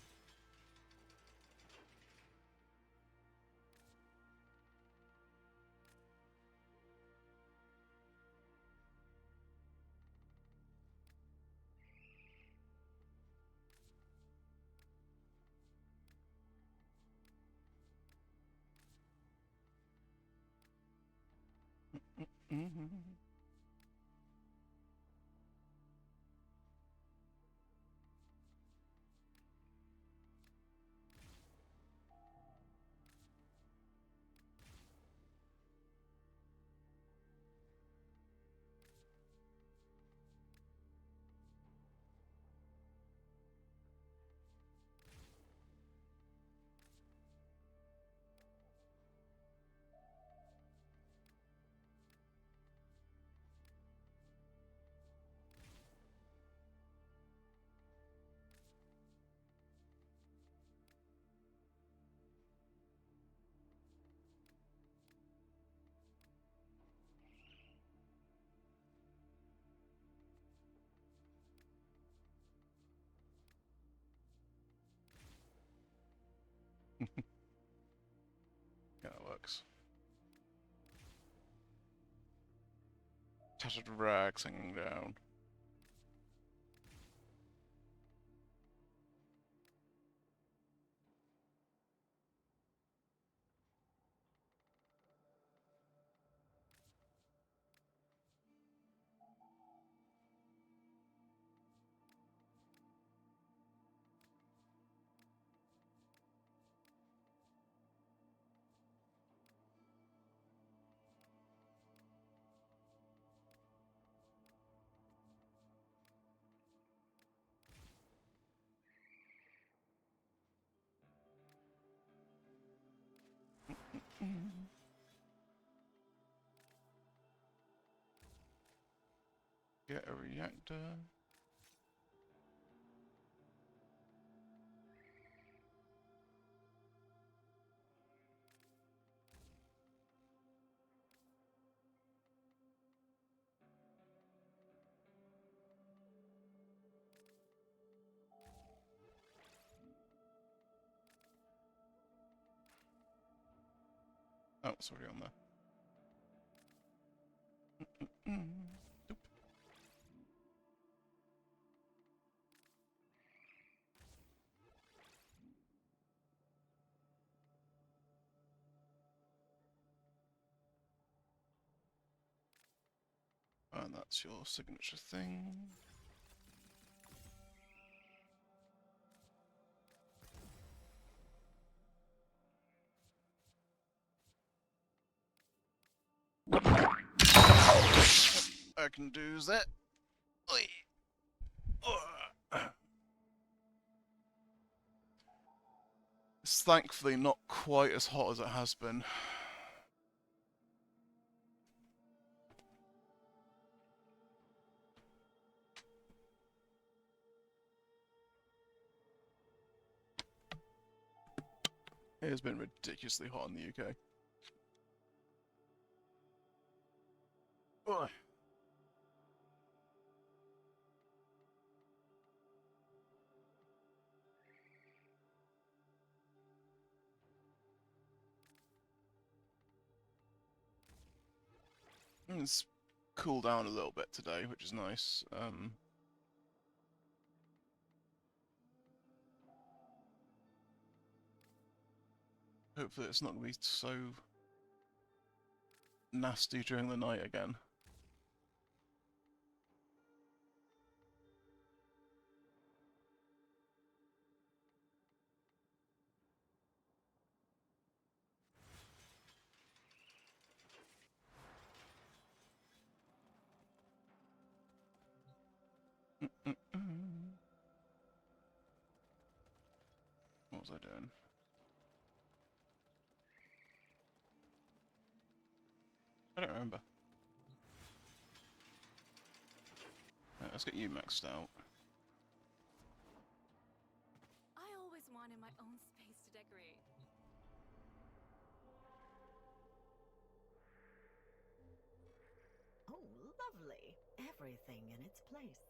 Yeah, that works. Tattered rags hanging down. Get a reactor. Oh, it's already on there. Nope. And that's your signature thing. I can do that. Oi. It's thankfully not quite as hot as it has been. It has been ridiculously hot in the UK. Ugh. It's cooled down a little bit today, which is nice. Hopefully it's not going to be so nasty during the night again. What was I doing? I don't remember. Right, let's get you maxed out. I always wanted my own space to decorate. Oh, lovely. Everything in its place.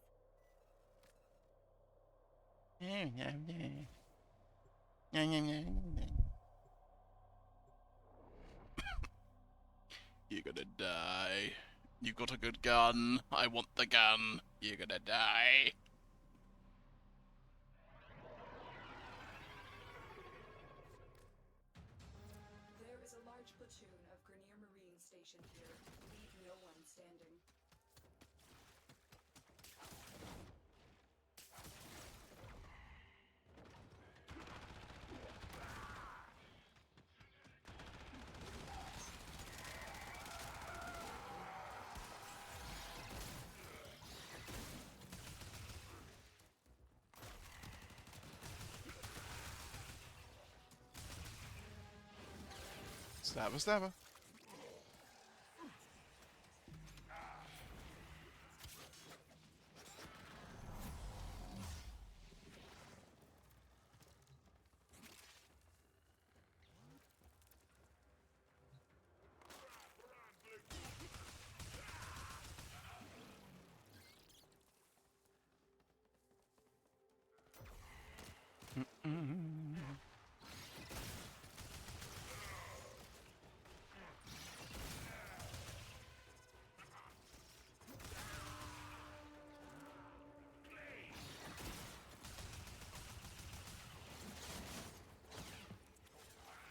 You're gonna die. You've got a good gun. I want the gun. You're gonna die. There is a large platoon of Grenier Marines stationed here. Leave no one standing. Stabber, stabber.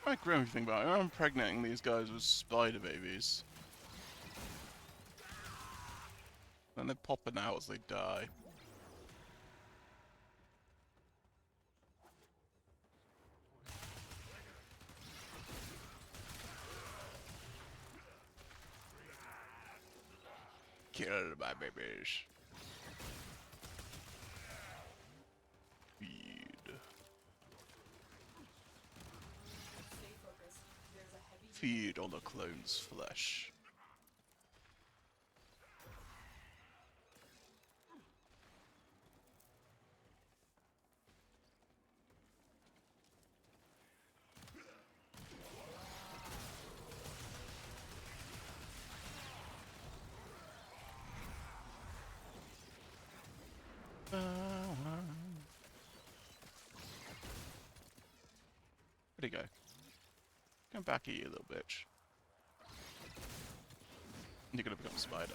Quite grim if you think about it. I'm impregnating these guys with spider babies. And they're popping out as they die. Kill my babies. Feed. Stay focused. There's a heavy Feed on the clone's flesh. Where'd he go? Come back here, you little bitch. You're gonna become a spider.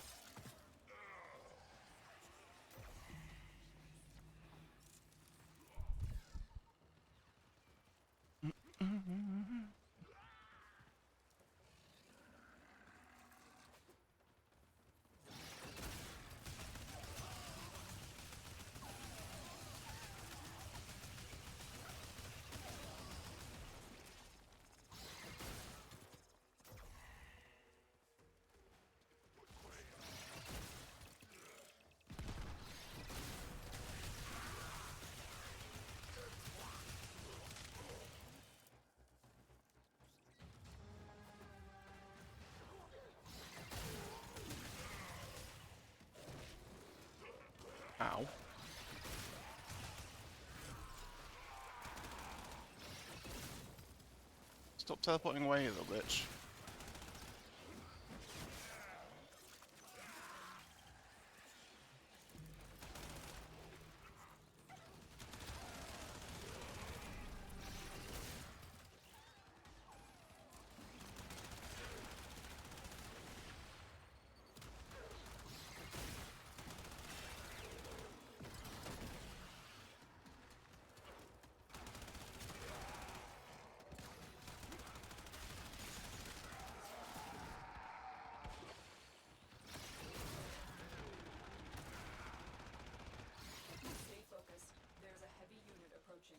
Ow. Stop teleporting away, you little bitch. Stay focused. There's a heavy unit approaching.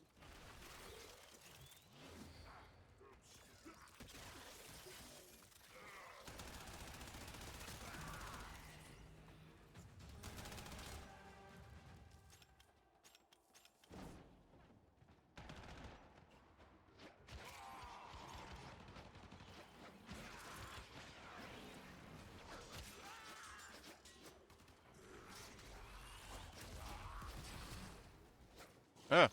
Ah.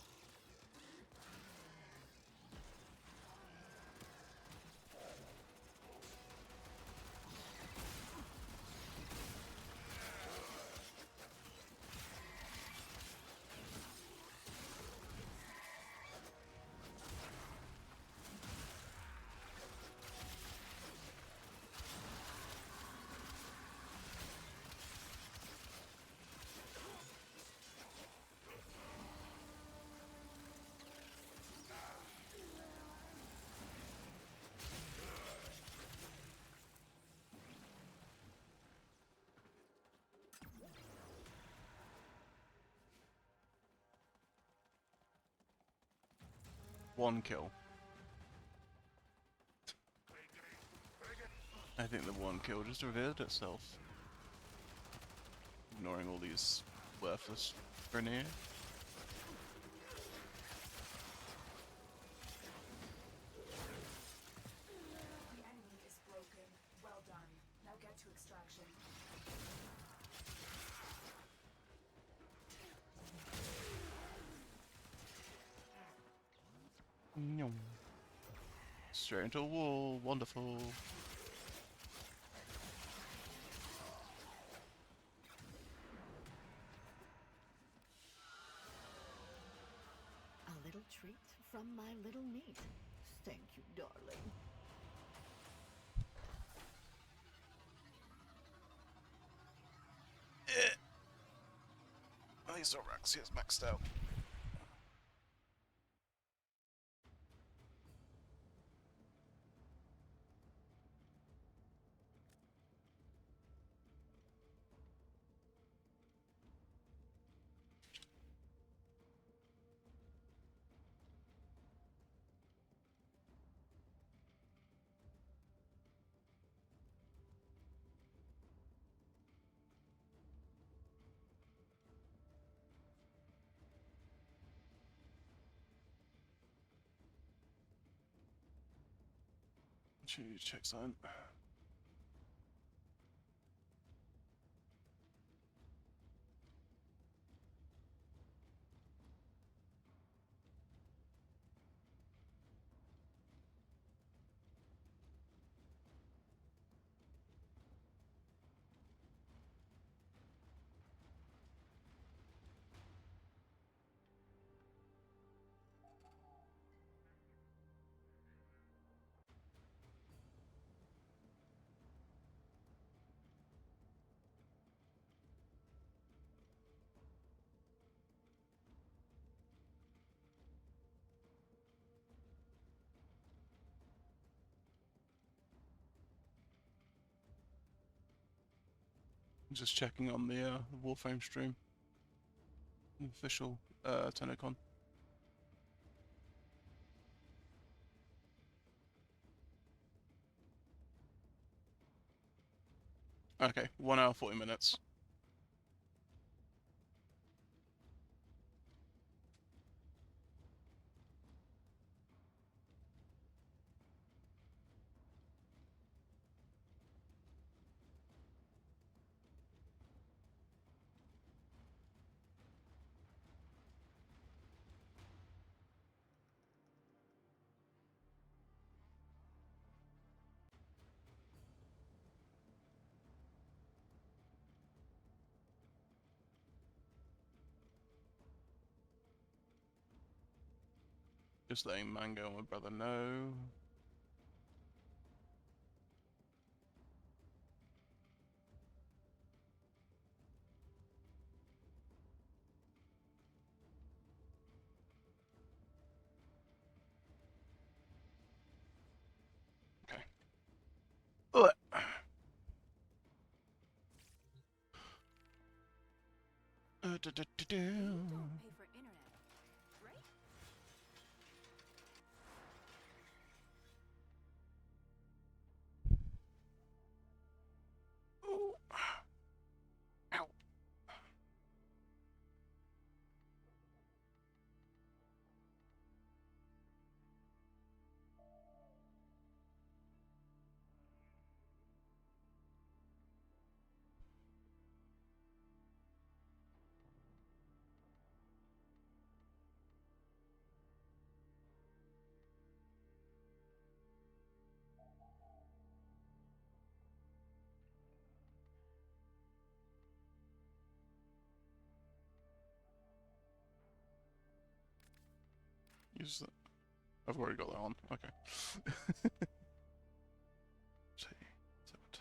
One kill. I think the one kill just revealed itself. Ignoring all these worthless Grineer. The enemy is broken. Well done. Now get to extraction. Nyum. Straight into a wall. Wonderful. A little treat from my little meat. Thank you, darling. At least Oraxia's maxed out. Choose check sign. Just checking on the Warframe stream, the official TENNO CON. Okay, 1 hour 40 minutes. Just letting Mango and my brother know. Okay. Ugh. You don't pay for internet, right? Ooh. Ow. Use that. I've already got that on. Okay. Tea. Tea.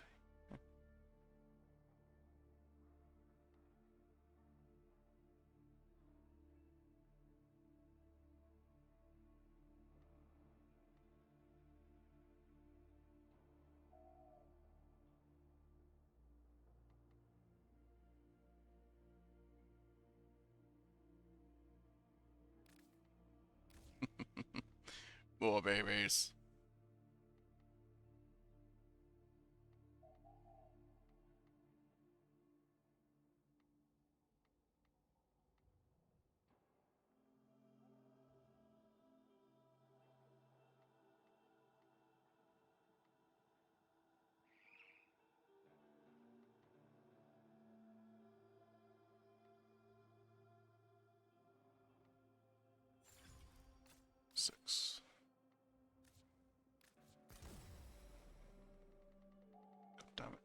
More babies. Six. God damn it.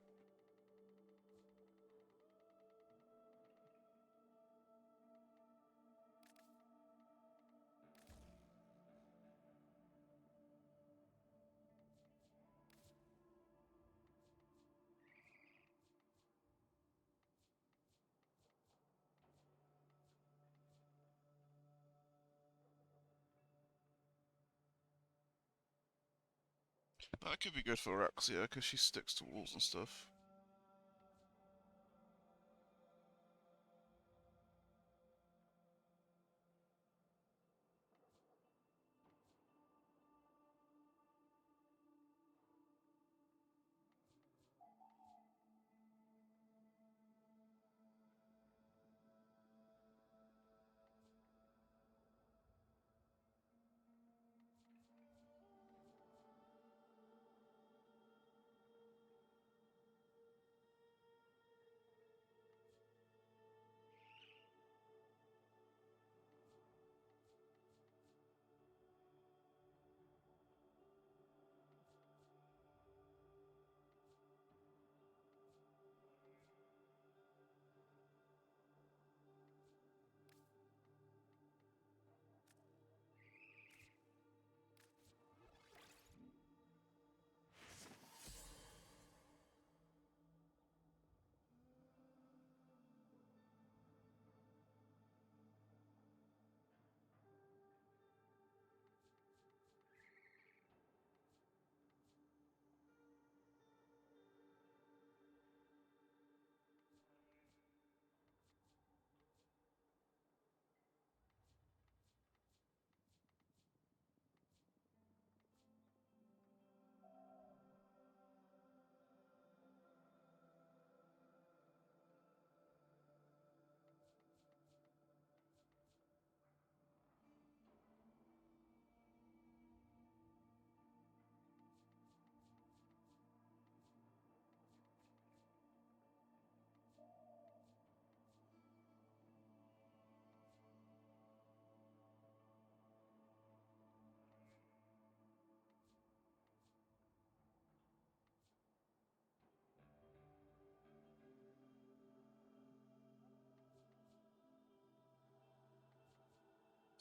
That could be good for Rexia, because she sticks to walls and stuff.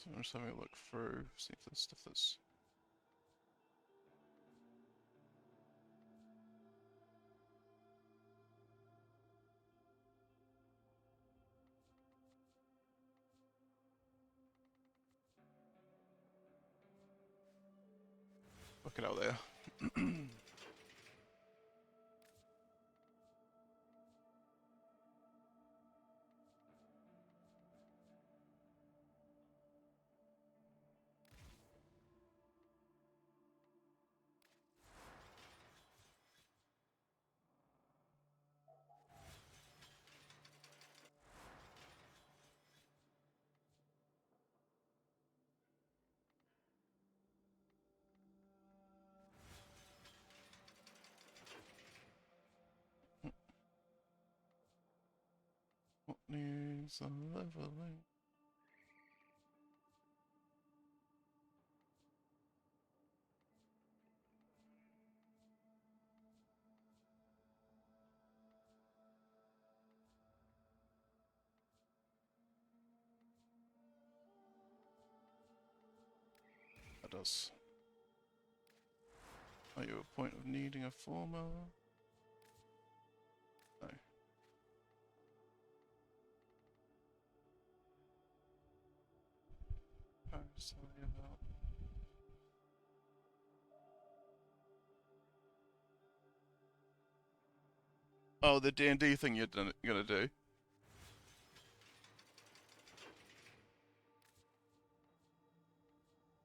So I'm just having a look through, see if there's stuff that's... Look it out there. What needs a leveling? That does. Are you a point of needing a formula? No. Sorry about. Oh, the D&D thing you're gonna do.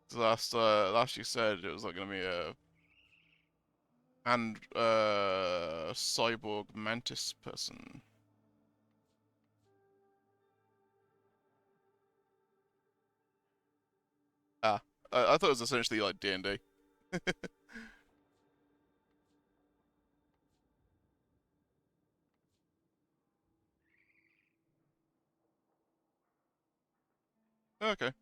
So last you said it was like gonna be a cyborg mantis person. Ah, I thought it was essentially like D&D. Okay.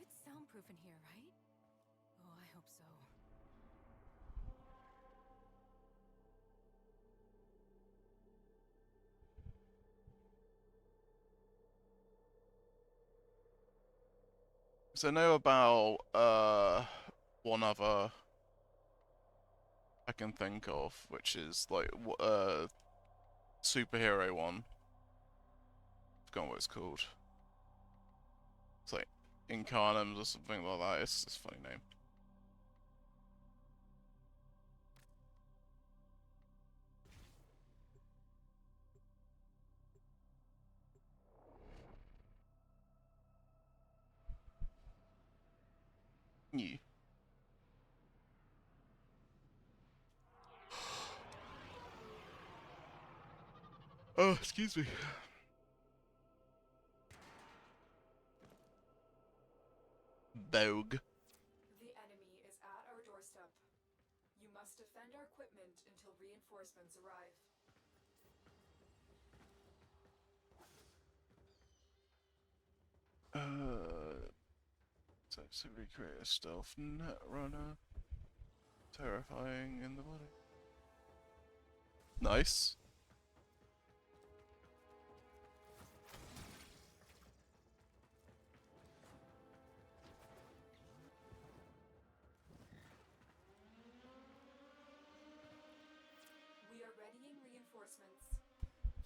It's soundproof in here, right? Oh, I hope so. So I know about one other I can think of, which is like superhero one. I've forgotten what it's called. It's like Incarnums or something like that. It's a funny name. Yeah. Oh, excuse me. Vogue. The enemy is at our doorstep. You must defend our equipment until reinforcements arrive. So recreate a stealth net runner. Terrifying in the body. Nice. We are readying reinforcements.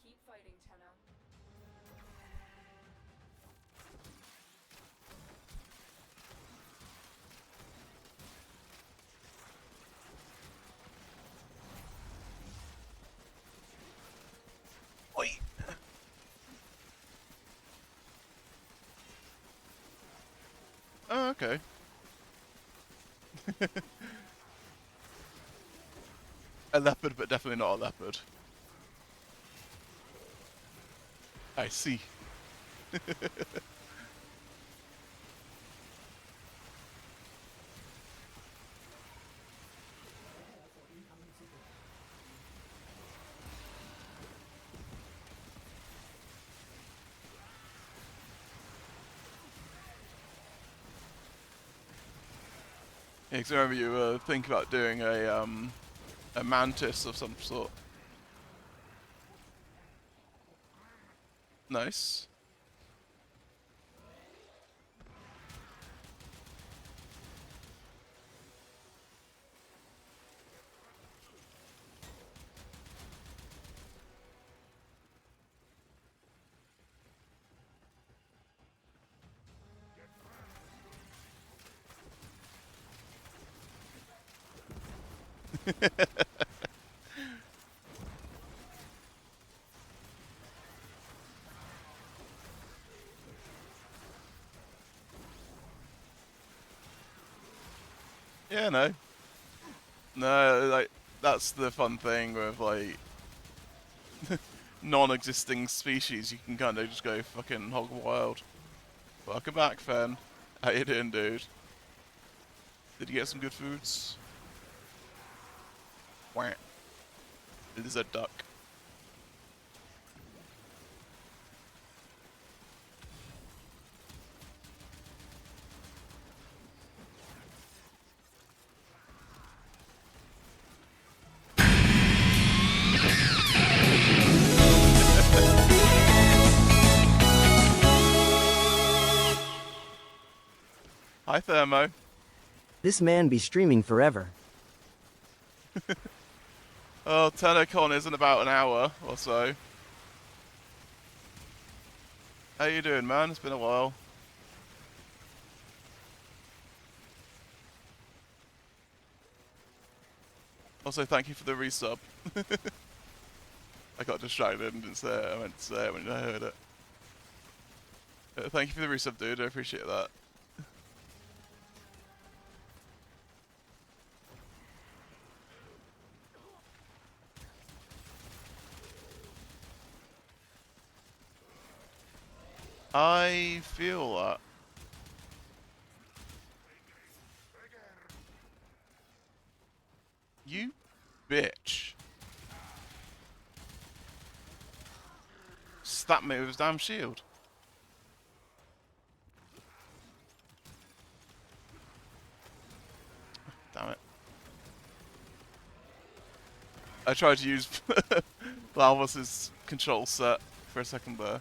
Keep fighting, Tenno. Oi. Oh, okay. A leopard, but definitely not a leopard. I see. Prepare for incoming support. Yeah, 'cause I remember you were thinking about doing a mantis of some sort. Nice. Yeah, no. No, like, that's the fun thing with, like, non-existing species. You can kind of just go fucking hog wild. Welcome back, Fen. How you doing, dude? Did you get some good foods? Wah. Lizard duck. Hi, Thermo. This man be streaming forever. Oh, TENNO CON is in about an hour or so. How you doing, man? It's been a while. Also, thank you for the resub. I got distracted and didn't say it. I meant to say it when I heard it. Thank you for the resub, dude. I appreciate that. I feel that. You bitch. Slap me with his damn shield. Damn it. I tried to use Lalvas's control set for a second there.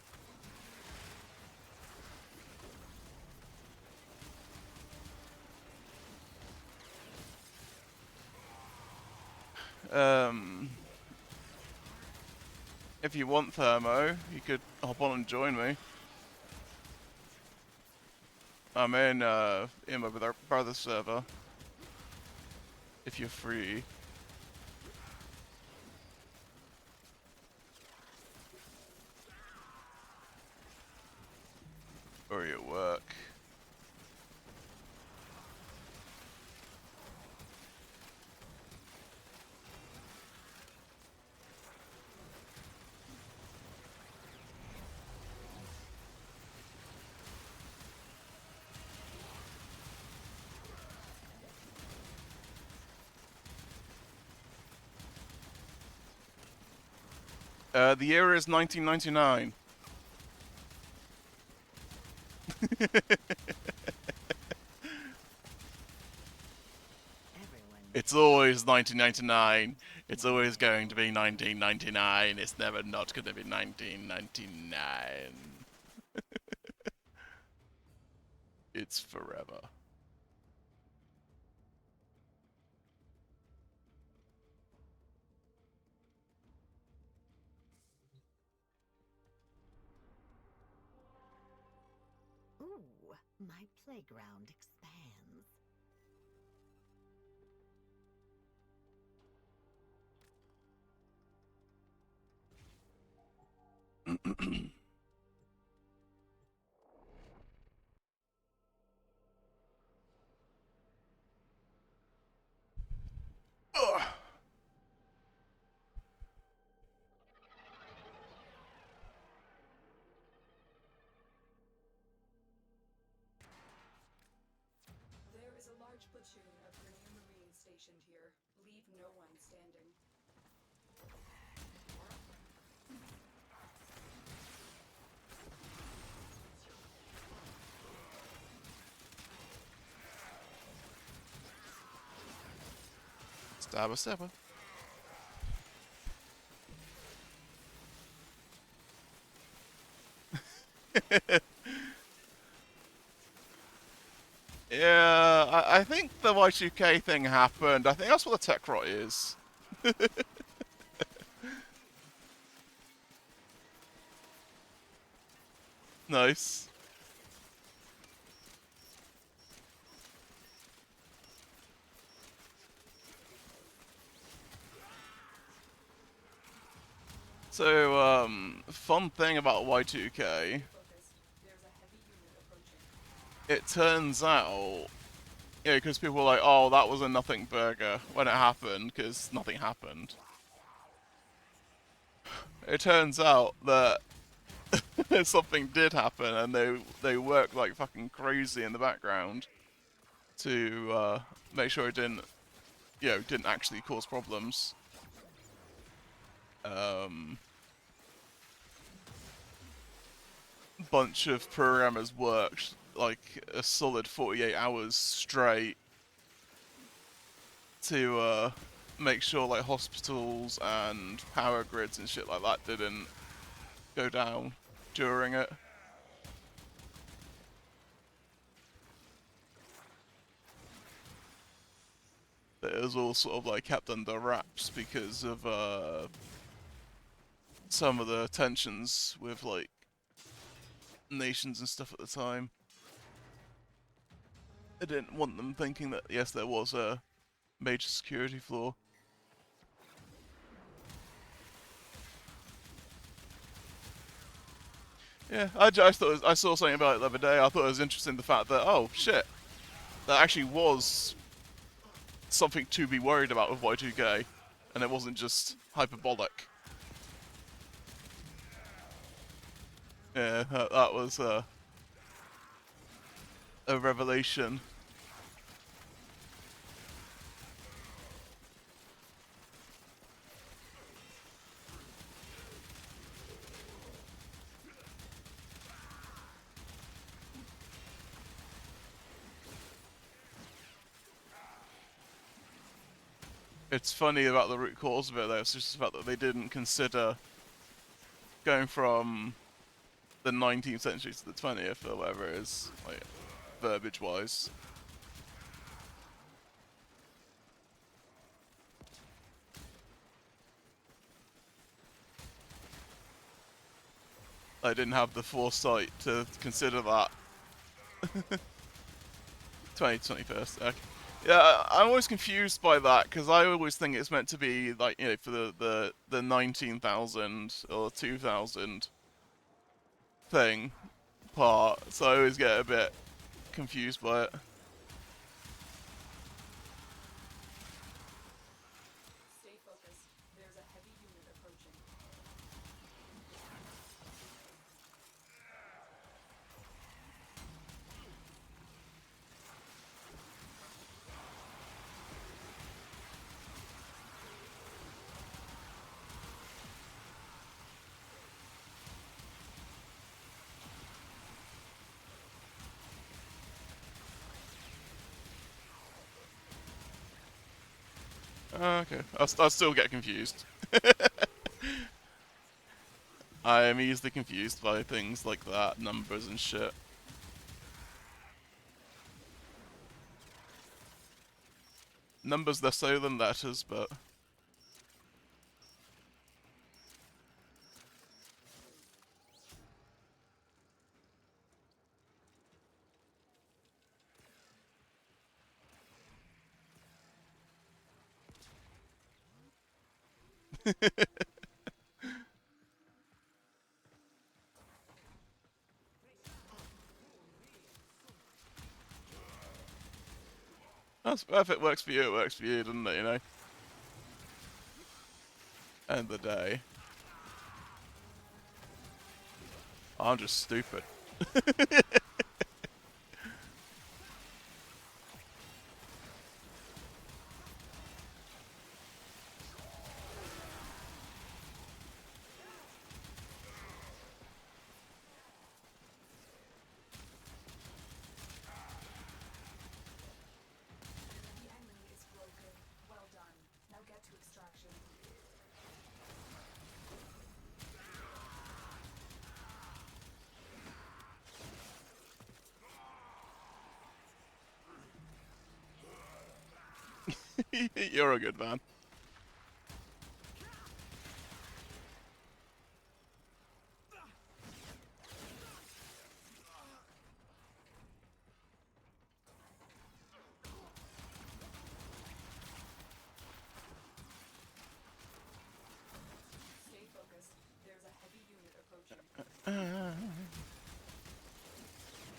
If you want Thermo, you could hop on and join me. I'm in my brother's server. If you're free. Or you at work. The year is 1999. It's always 1999. It's always going to be 1999. It's never not going to be 1999. It's forever. Ooh, my playground expands. Ugh. There is a large platoon of Grenier Marines stationed here. Leave no one standing. Stabber, stabber. Yeah, I think the Y2K thing happened. I think that's what the tech rot is. Nice. So, fun thing about Y2K, it turns out, yeah, because people were like, oh, that was a nothing burger when it happened, because nothing happened. It turns out that something did happen, and they worked like fucking crazy in the background to make sure it didn't, didn't actually cause problems. Bunch of programmers worked like a solid 48 hours straight to make sure like hospitals and power grids and shit like that didn't go down during it. It was all sort of like kept under wraps because of some of the tensions with like nations and stuff at the time. I didn't want them thinking that yes, there was a major security flaw. Yeah, I just thought I saw something about it the other day. I thought it was interesting the fact that oh shit, that actually was something to be worried about with Y2K, and it wasn't just hyperbolic. Yeah, that was a revelation. It's funny about the root cause of it though, it's just the fact that they didn't consider going from the 19th century to the 20th or whatever it is, like, verbiage-wise. I didn't have the foresight to consider that. 21st, okay. Yeah, I'm always confused by that, because I always think it's meant to be, like, for the 19,000 or 2,000 thing part, so I always get a bit confused by it. Stay focused. There's a heavy unit approaching. Okay, I'll still get confused. I am easily confused by things like that, numbers and shit. Numbers less so than letters, but... if it works for you, it works for you, doesn't it, End of the day. I'm just stupid. The enemy is broken. Well done. You're a good man. Stay focused. There's a heavy unit approaching.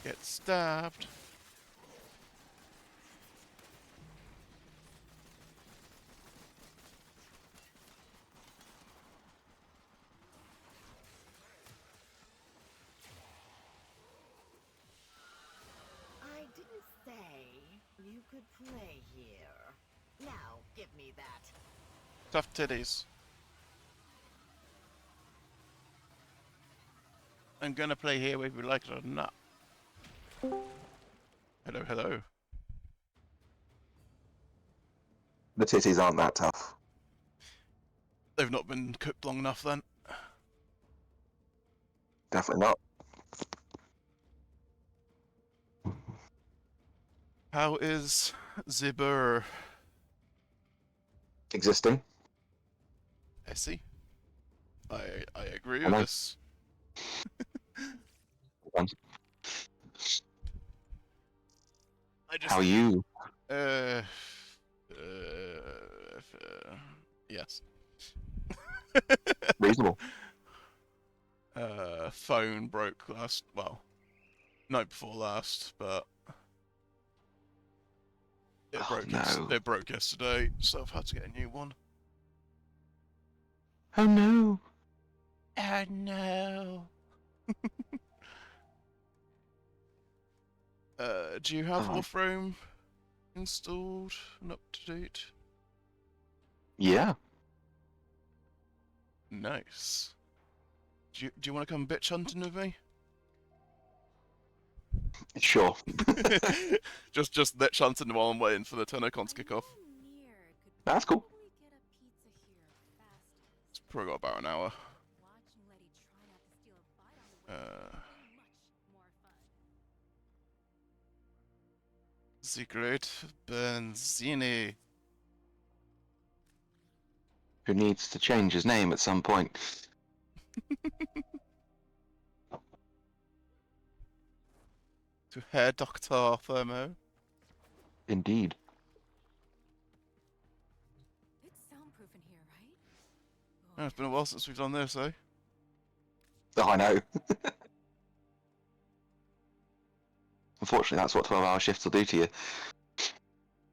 Get stabbed. I didn't say you could play here. Now, give me that. Tough titties. I'm gonna play here whether you like it or not. Hello, hello. The titties aren't that tough. They've not been cooked long enough then. Definitely not. How is Zibur? Existing. I see. I agree I with know. this. I just How are you? uh, yes. Reasonable. Phone broke night before last, but it Oh, broke. no. It broke yesterday, so I've had to get a new one. Oh no. Oh no. Do you have Oh. Warframe installed and up to date? Yeah. Nice. Do you want to come bitch hunting with me? Sure. just bitch hunting while I'm waiting for the TENNO CON to kick off. That's cool. It's probably got about an hour. The great Benzini. Who needs to change his name at some point? To Herr Dr. Thermo. Indeed. It's soundproof in here, right? Oh, it's been a while since we've done this, eh? Oh, I know. Unfortunately, that's what 12-hour shifts will do to you.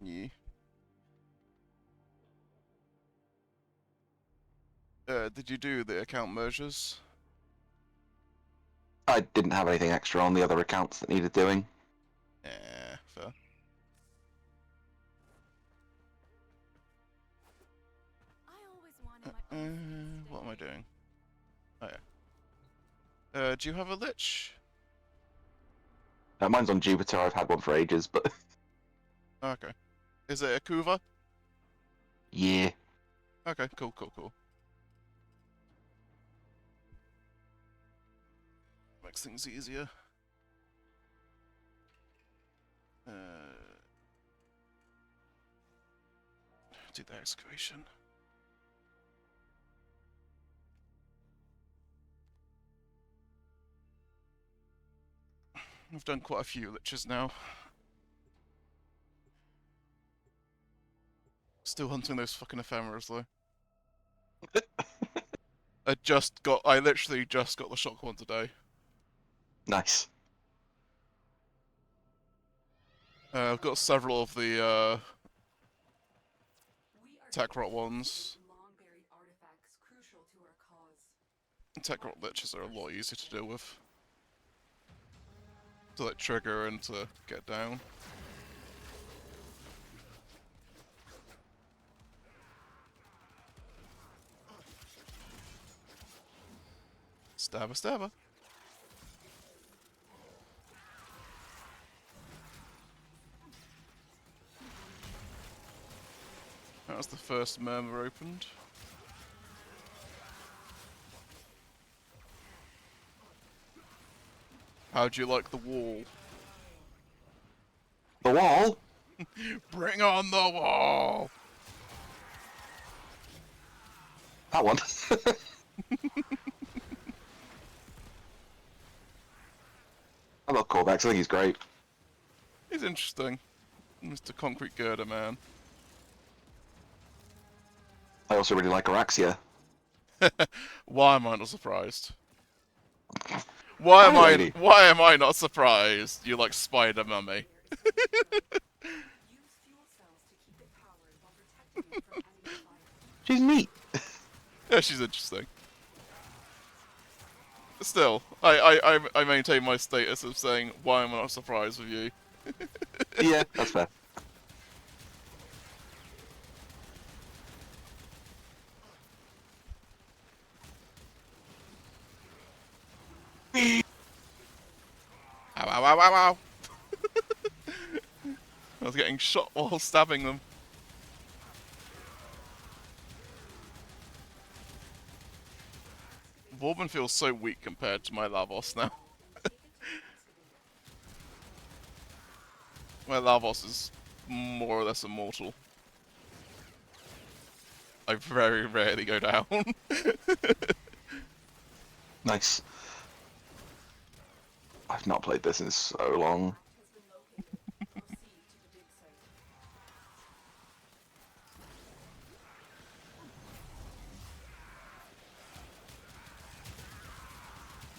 Yeah. Did you do the account mergers? I didn't have anything extra on the other accounts that needed doing. Yeah, fair. I always wanted my own What am I doing? Oh yeah. Do you have a lich? Mine's on Jupiter. I've had one for ages, but Okay. Is it a Kuva? yeah. Okay, cool. Makes things easier. Do the excavation. I've done quite a few liches now. Still hunting those fucking ephemeras though. I literally just got the shock one today. Nice. I've got several of the tech rot ones. Tech rot liches are a lot easier to deal with. To like trigger and to get down. Stabber. That was the first murmur opened. How'd you like the wall? The wall? Bring on the wall! That one. I love Corvax. I think he's great. He's interesting. Mr. Concrete Girder Man. I also really like Araxia. Why am I not surprised? Why am Hi, lady. Why am I not surprised? You like Spider Mummy. Use fuel cells to keep it powered while protecting it from enemy fire. She's neat. Yeah, she's interesting. Still, I maintain my status of saying, why am I not surprised with you? Yeah, that's fair. Ow, ow, ow, ow, ow! I was getting shot while stabbing them. Vauban feels so weak compared to my Lavos now. My Lavos is more or less immortal. I very rarely go down. Nice. I've not played this in so long.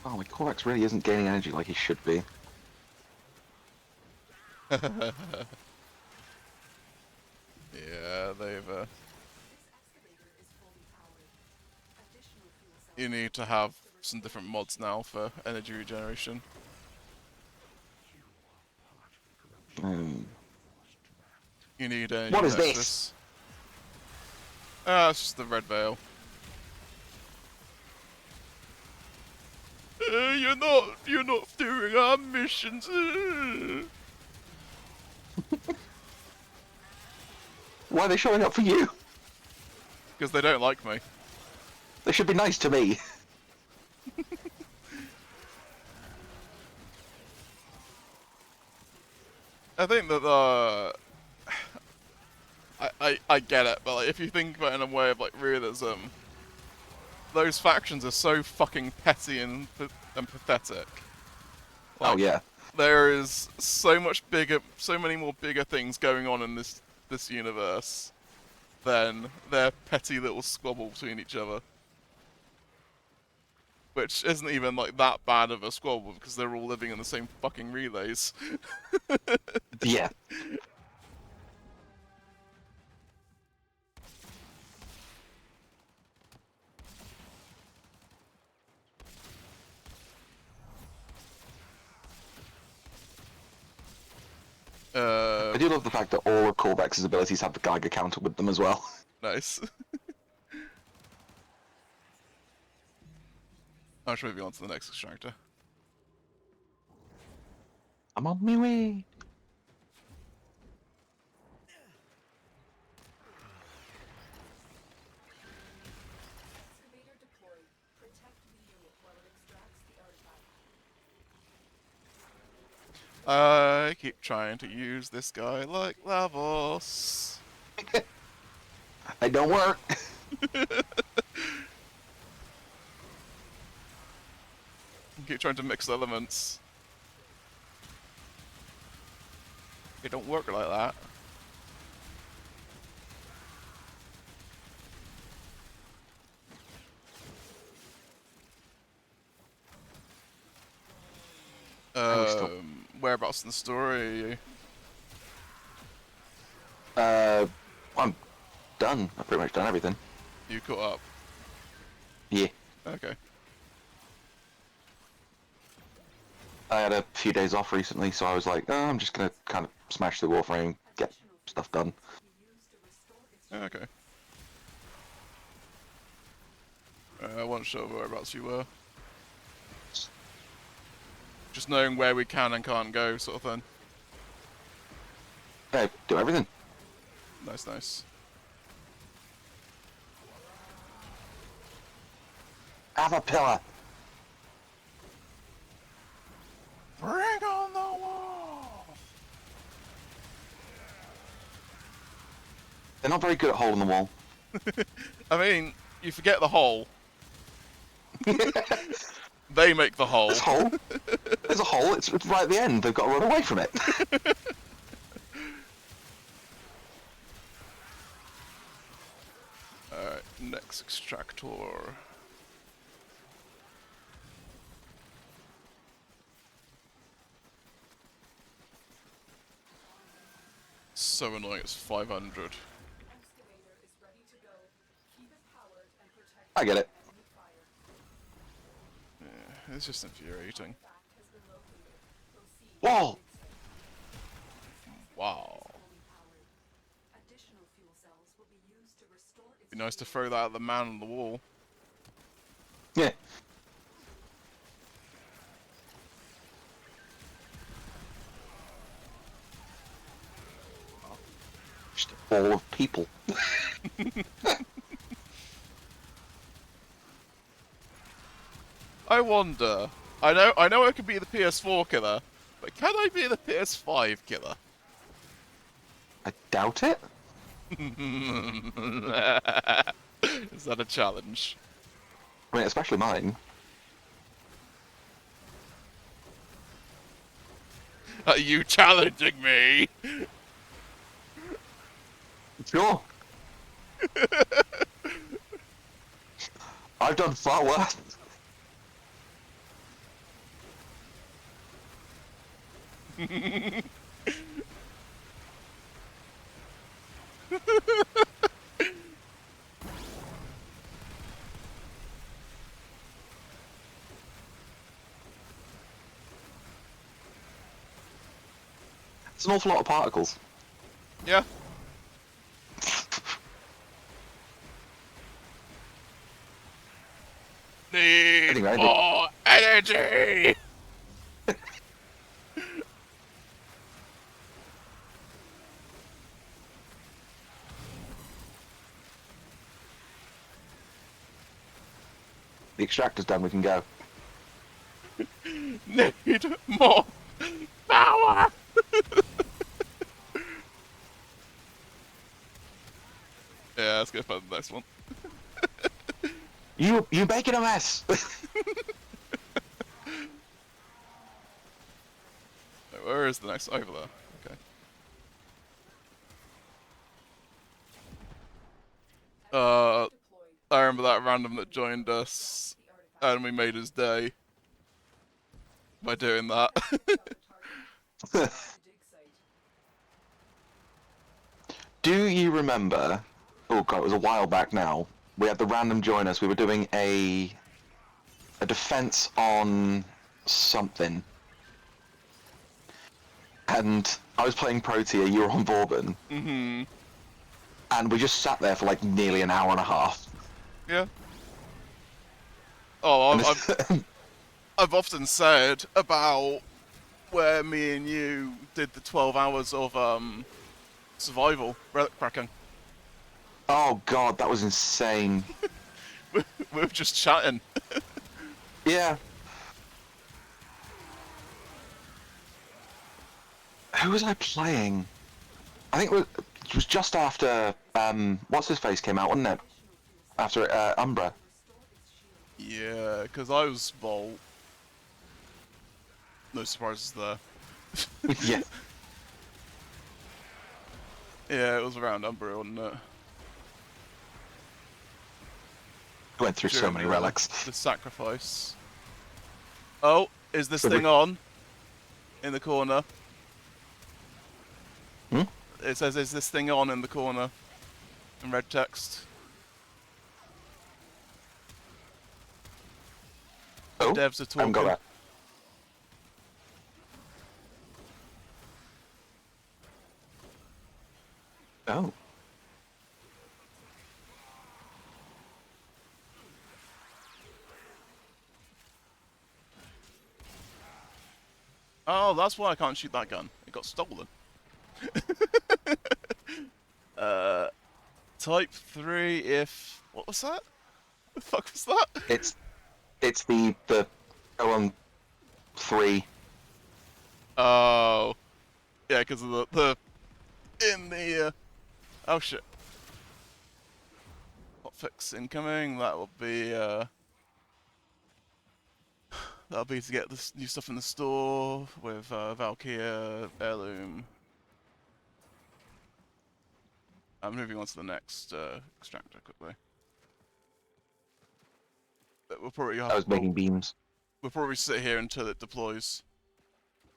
Oh, my Corvax really isn't gaining energy like he should be. Yeah, they've you need to have some different mods now for energy regeneration. You need energy What is nexus. this? Ah, it's just the red veil. You're not doing our missions. Why are they showing up for you? Because they don't like me. They should be nice to me. I think that I get it, but like, if you think about it in a way of like realism, those factions are so fucking petty and pathetic. Like, Oh yeah. there is so many more bigger things going on in this universe than their petty little squabble between each other. Which isn't even like that bad of a squabble because they're all living in the same fucking relays. Yeah. I do love the fact that all of Corvax's abilities have the Geiger counter with them as well. Nice. I should move on to the next extractor. I'm on my way. Excavator deployed. Protect the unit while it extracts the artifact. I keep trying to use this guy like Lavos. They don't work. I keep trying to mix elements. It don't work like that. Whereabouts in the story are you? I'm done. I've pretty much done everything. You caught up? Yeah. Okay. I had a few days off recently, so I was like, oh, I'm just gonna kind of smash the Warframe, get stuff done. Okay. I wasn't sure whereabouts you were. Just knowing where we can and can't go, sort of thing. I do everything. Nice, nice. Have a pillar. Bring on the wall! They're not very good at holding the wall. I mean, You forget the hole. They make the hole. There's a hole. There's a hole. It's right at the end. They've got to run away from it. Alright, next extractor. So annoying, it's 500. Excavator is ready to go. Keep it powered and protect I get it. enemy fire. Yeah, it's just infuriating. Fact has been located. Proceed. Whoa! Wow. Fully powered. Additional fuel cells will be used to restore its Be nice to throw that at the man on the wall. Yeah. Just a ball of people. I wonder. I know I could be the PS4 killer, but can I be the PS5 killer? I doubt it. Is that a challenge? I mean, especially mine. Are you challenging me? Sure. I've done far worse. It's an awful lot of particles. Yeah. Need Anyway, more energy! The extractor's done, we can go. Need more power! Yeah, let's go for the next one. You making a mess! Where is the next? Over there. Okay. I remember that random that joined us, and we made his day by doing that. Do you remember? Oh god, it was a while back now. We had the random join us. We were doing a defense on something, and I was playing Protea. You were on Vauban. Mm-hmm. And we just sat there for like nearly an hour and a half. Yeah. Oh, I've often said about where me and you did the 12 hours of survival relic cracking. Oh god, that was insane. We were just chatting. Yeah. Who was I playing? I think it was just after what's his face came out, wasn't it? After Umbra. Yeah, because I was Volt. No surprises there. Yeah. Yeah, it was around Umbra, wasn't it? Went through so many relics. The sacrifice. Oh, is this But thing on? In the corner. Hmm? It says, is this thing on in the corner? In red text. Oh, The devs are I haven't talking. got that. Oh. Oh, that's why I can't shoot that gun. It got stolen. Type 3 if... What was that? The fuck was that? It's the on 3. Oh. Yeah, because of the... In the... Oh shit. What hotfix incoming. That will be that'll be to get this new stuff in the store with Valkyria, Heirloom. I'm moving on to the next extractor quickly. But we'll probably have. I was making beams. We'll probably sit here until it deploys.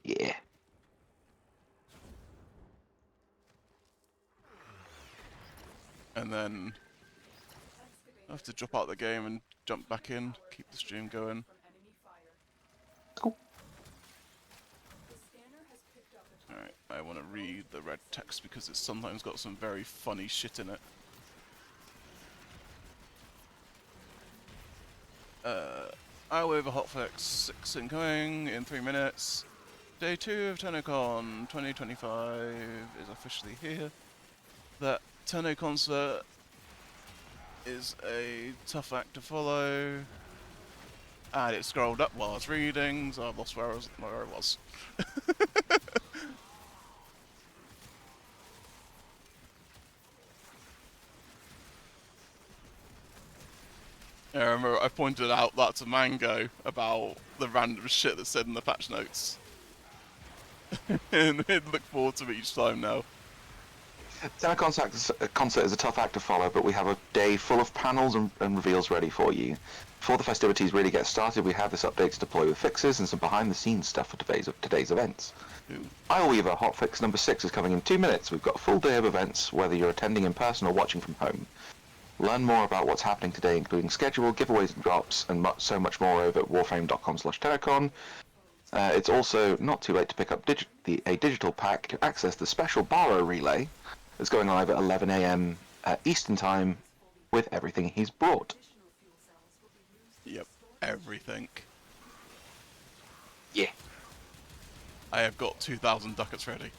Yeah. And then I have to drop out of the game and jump back in, keep the stream going. Cool. Alright, I want to read the red text because it's sometimes got some very funny shit in it. I'll over hotfix 6 incoming in 3 minutes. Day 2 of TENNO CON 2025 is officially here. That TENNO concert is a tough act to follow. And it scrolled up while I was reading, so I've lost where I was. I remember I pointed out that to Mango about the random shit that said in the patch notes. And he'd look forward to it each time now. TENNO concert is a tough act to follow, but we have a day full of panels and reveals ready for you. Before the festivities really get started, we have this update to deploy with fixes and some behind-the-scenes stuff for today's events. Weaver hotfix number 6 is coming in 2 minutes. We've got a full day of events, whether you're attending in person or watching from home. Learn more about what's happening today, including schedule, giveaways and drops, and so much more over at warframe.com/TennoCon. It's also not too late to pick up a digital pack to access the special Barrow relay that's going live at 11 AM Eastern Time with everything he's brought. Yep, everything. Yeah. I have got 2,000 ducats ready.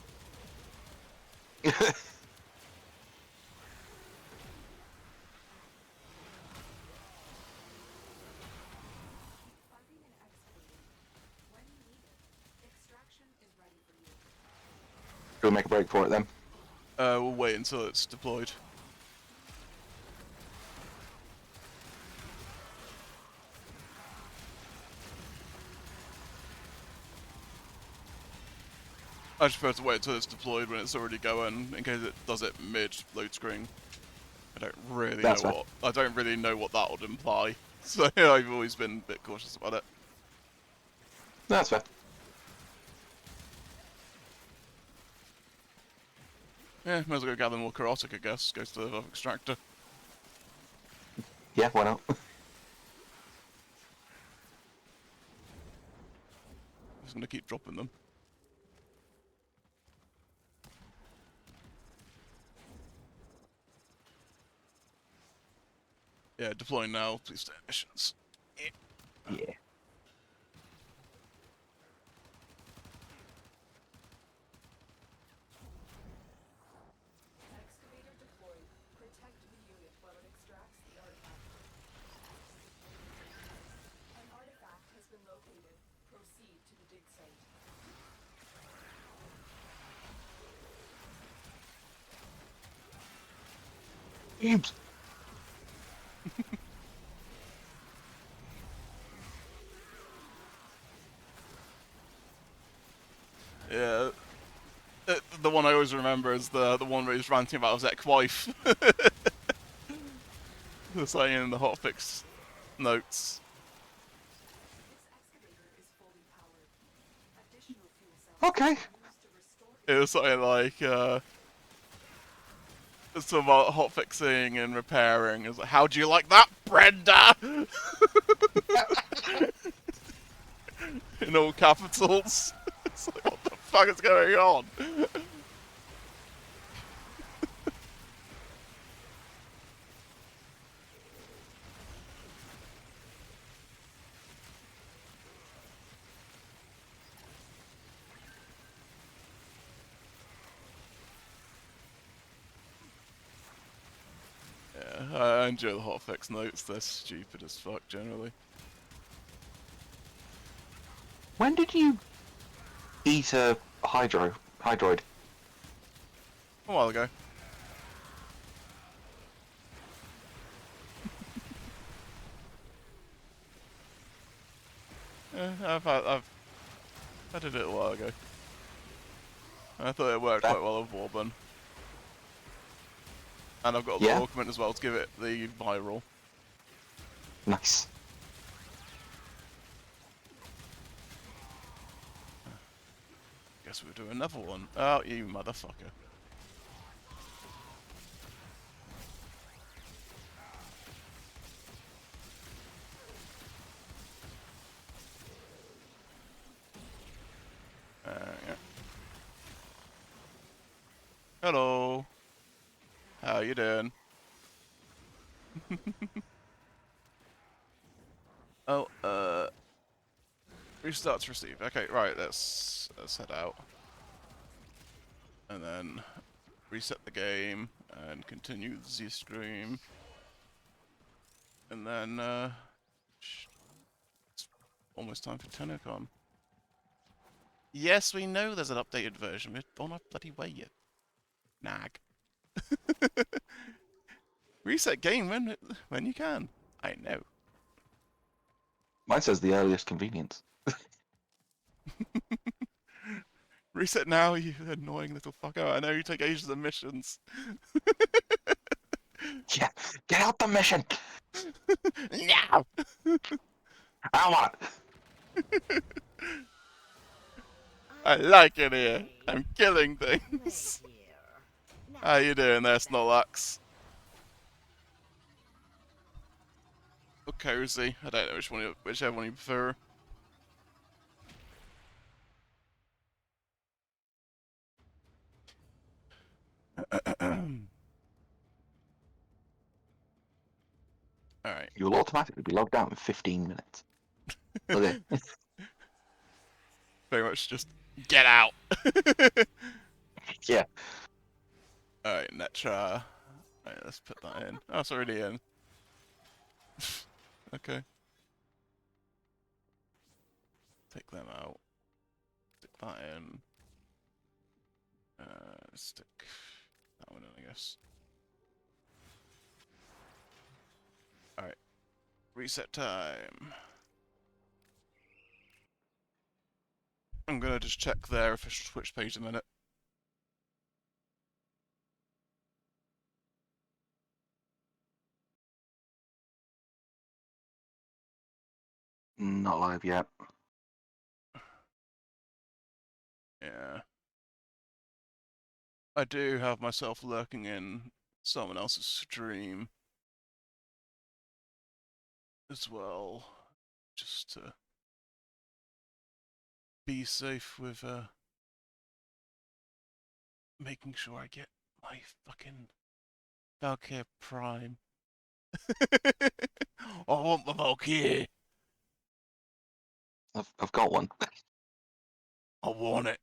We'll make a break for it then. We'll wait until it's deployed. I just prefer to wait until it's deployed when it's already going, in case it does it mid-load screen. I don't really know what that would imply, so I've always been a bit cautious about it. That's fair. Yeah, might as well go gather more chaotic, I guess. Goes to the extractor. Yeah, why not? Just gonna keep dropping them. Yeah, deploying now. Please stay at missions. Yeah. Excavator deployed. Protect the unit while it extracts the artifact. An artifact has been located. Proceed to the dig site. Oops. Yeah. The one I always remember is the one where he's ranting about his ex-wife. The saying in the hotfix notes. Okay. It was something like, it's about hotfixing and repairing. It's like, how do you like that, Brenda? In all capitals. It's like, what the fuck is going on? Yeah, I enjoy the hotfix notes. They're stupid as fuck generally. When did you eat a hydroid? A while ago. I did it a while ago. I thought it worked quite well with Warbun. And I've got the augment as well to give it the viral. Nice. Guess we'll do another one. Oh, you motherfucker. Yeah. Hello. How you doing? Oh, restart to receive. Okay, right, let's head out. And then reset the game and continue the stream. And then, it's almost time for TENNO CON. Yes, we know there's an updated version. We're on our bloody way yet. Nag. Reset game when you can. I know. Mine says the earliest convenience. Reset now, you annoying little fucker. I know you take ages of missions. Yeah, get out the mission! No! I want it! I like it here. I'm killing things. How you doing there, Snorlax? Or Cozy? I don't know whichever one you prefer. Alright. You will automatically be logged out in 15 minutes. Okay. Very much just get out. Yeah. Alright, Netra. Alright, let's put that in. Oh, it's already in. Okay. Take them out. Stick that in. Stick that one in, I guess. Alright. Reset time. I'm gonna just check their official Twitch page in a minute. Not live yet. Yeah. I do have myself lurking in someone else's stream as well, just to be safe with making sure I get my fucking Valkyrie Prime. I want the Valkyrie. I've got one. I want it.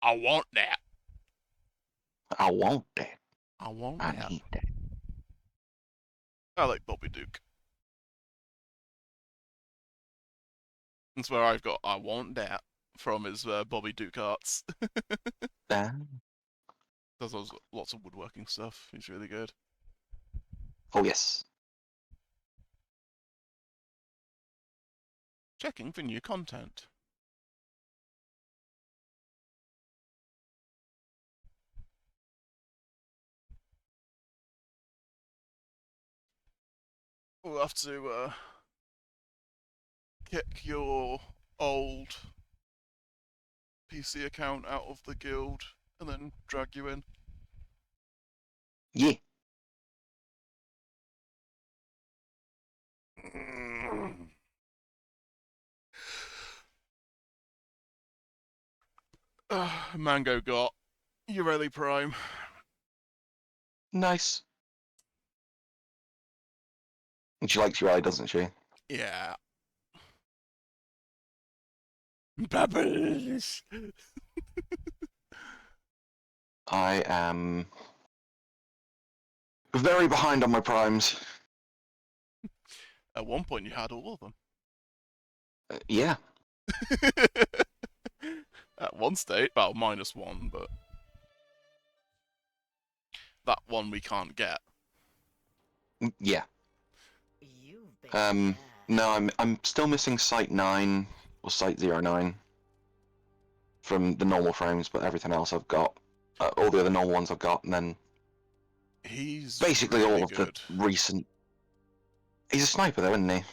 I want that. I want that. I want I that. need that. I like Bobby Duke. That's where I've got I want that from his Bobby Duke arts. Does lots of woodworking stuff. He's really good. Oh yes. Checking for new content. We'll have to kick your old PC account out of the guild and then drag you in. Yeah. Mango got Ureli Prime. Nice. And she likes your eye, doesn't she? Yeah. Bubbles. I am very behind on my primes. At one point you had all of them. Yeah. At one state, well, -1, but that one we can't get. Yeah. You've been No, I'm still missing Site 9 or Site 09 from the normal frames, but everything else I've got. All the other normal ones I've got, and then He's basically really all of the good. recent. He's a sniper, though, isn't he?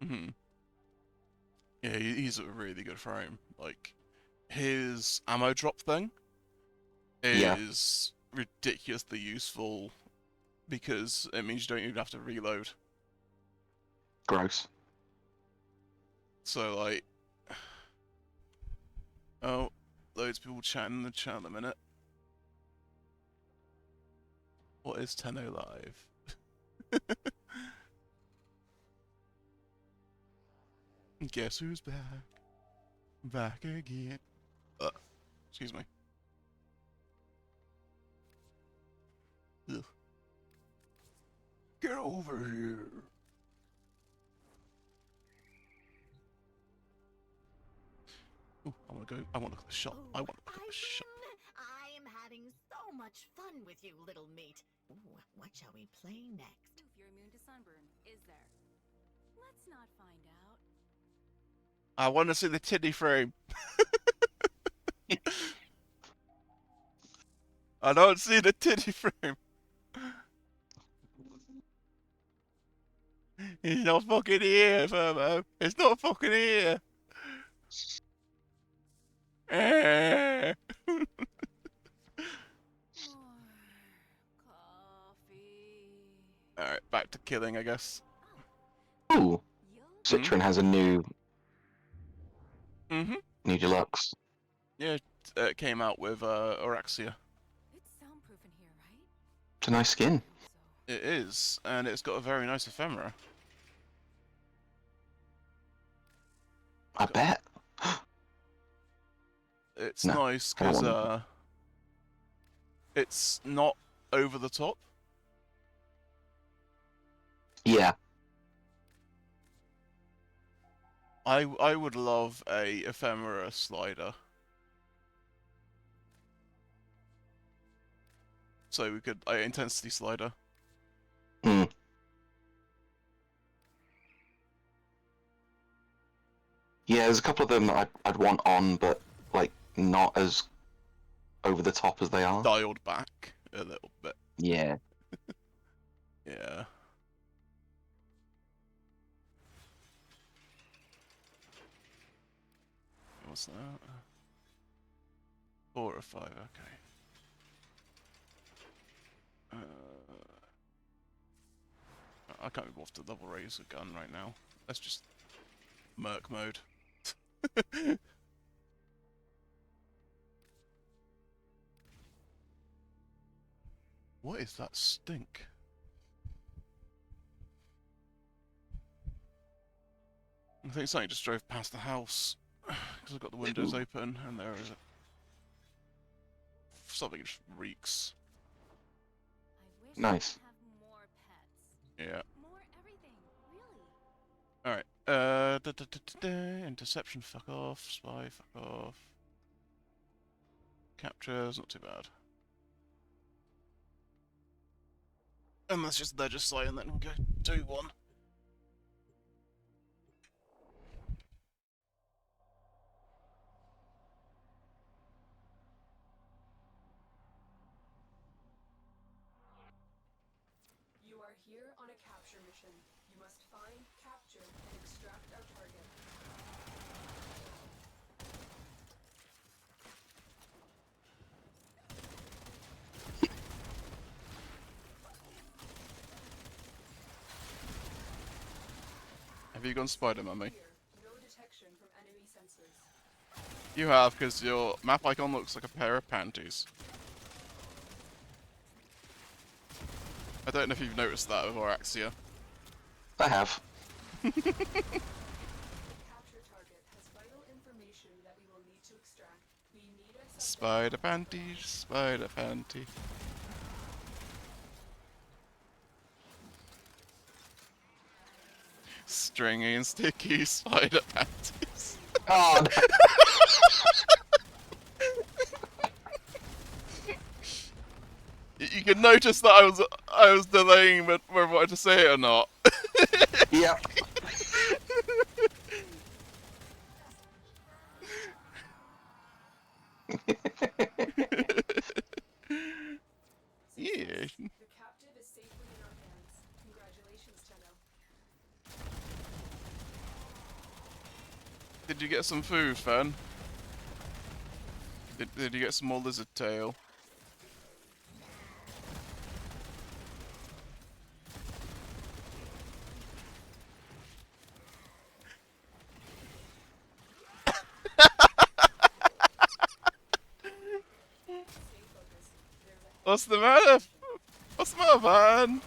Hmm. Yeah, he's a really good frame. Like, his ammo drop thing Yeah. is ridiculously useful because it means you don't even have to reload. Gross. So, like... Oh, loads of people chatting in the chat at the minute. What is Tenno Live? Guess who's back? Back again. Excuse me. Ugh. Get over here. Ooh, I want to go. I want to look at the shop. I want to look at the shop. I am having so much fun with you, little meat. Ooh, what shall we play next? If you're immune to sunburn, is there? Let's not find out. I want to see the titty frame. I don't see the titty frame. It's not fucking here, Furbo. It's not fucking here. More coffee. Alright, back to killing, I guess. Ooh, Citron has a new Mm-hmm. new deluxe. Yeah, it came out with Oraxia. It's soundproof in here, right? It's a nice skin. It is, and it's got a very nice ephemera. I bet. It's No, nice I don't because want it's not over the top. Yeah. I would love a ephemera slider. So we could intensity slider. Hmm. Yeah, there's a couple of them that I'd want on, but like not as over the top as they are. Dialed back a little bit. Yeah. Yeah. What's that? 4 or 5, okay. I can't be bothered to level raise a gun right now. Let's just merc mode. What is that stink? I think something just drove past the house because I've got the windows open and there is something just reeks. I wish Nice. I could have more pets. Yeah. More everything, really. Alright, interception, fuck off, spy, fuck off. Capture's not too bad. And that's just, they're just saying that we'll go do one. You are here on a capture mission. You must find, capture, and extract our target. Have you gone Spider-Man, me? Here, no detection from enemy sensors. You have, because your map icon looks like a pair of panties. I don't know if you've noticed that with Oraxia. I have. The capture target has vital information that we will need to extract. We need a subject. Spider panty, spider panty. Stringy and sticky spider panties. Oh, You can notice that I was delaying whether I wanted to say it or not. yeah. you get some food, Fern? Did you get some more lizard tail? What's the matter? What's the matter, Fern?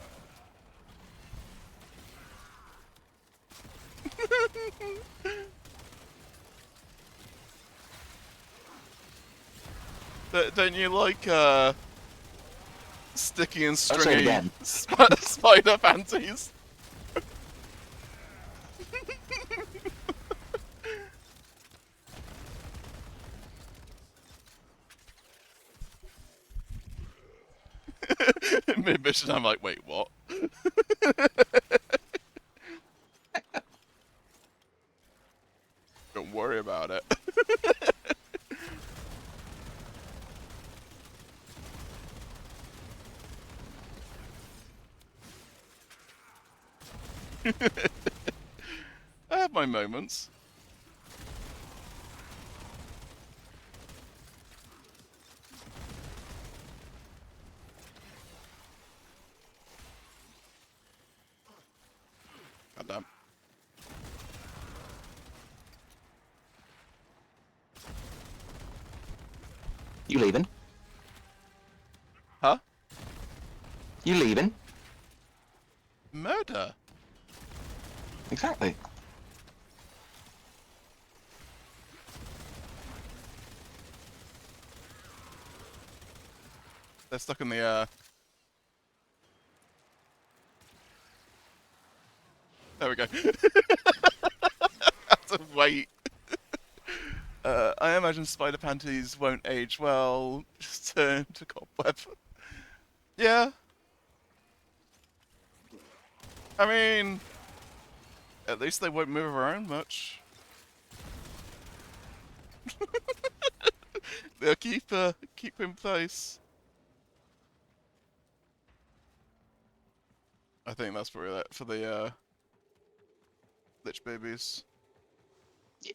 Don't you like sticky and Don't say it stringy again. spider panties? Mid-mission, I'm like, wait, what? Don't worry about it. I have my moments. Goddamn. You leaving? Huh? You leaving? Murder? Exactly. They're stuck in the air. There we go. Have to wait. I imagine spider panties won't age well. Just turn to cobweb. Yeah. I mean, at least they won't move around much. They'll keep in place. I think that's probably that for the lich babies. Yeah.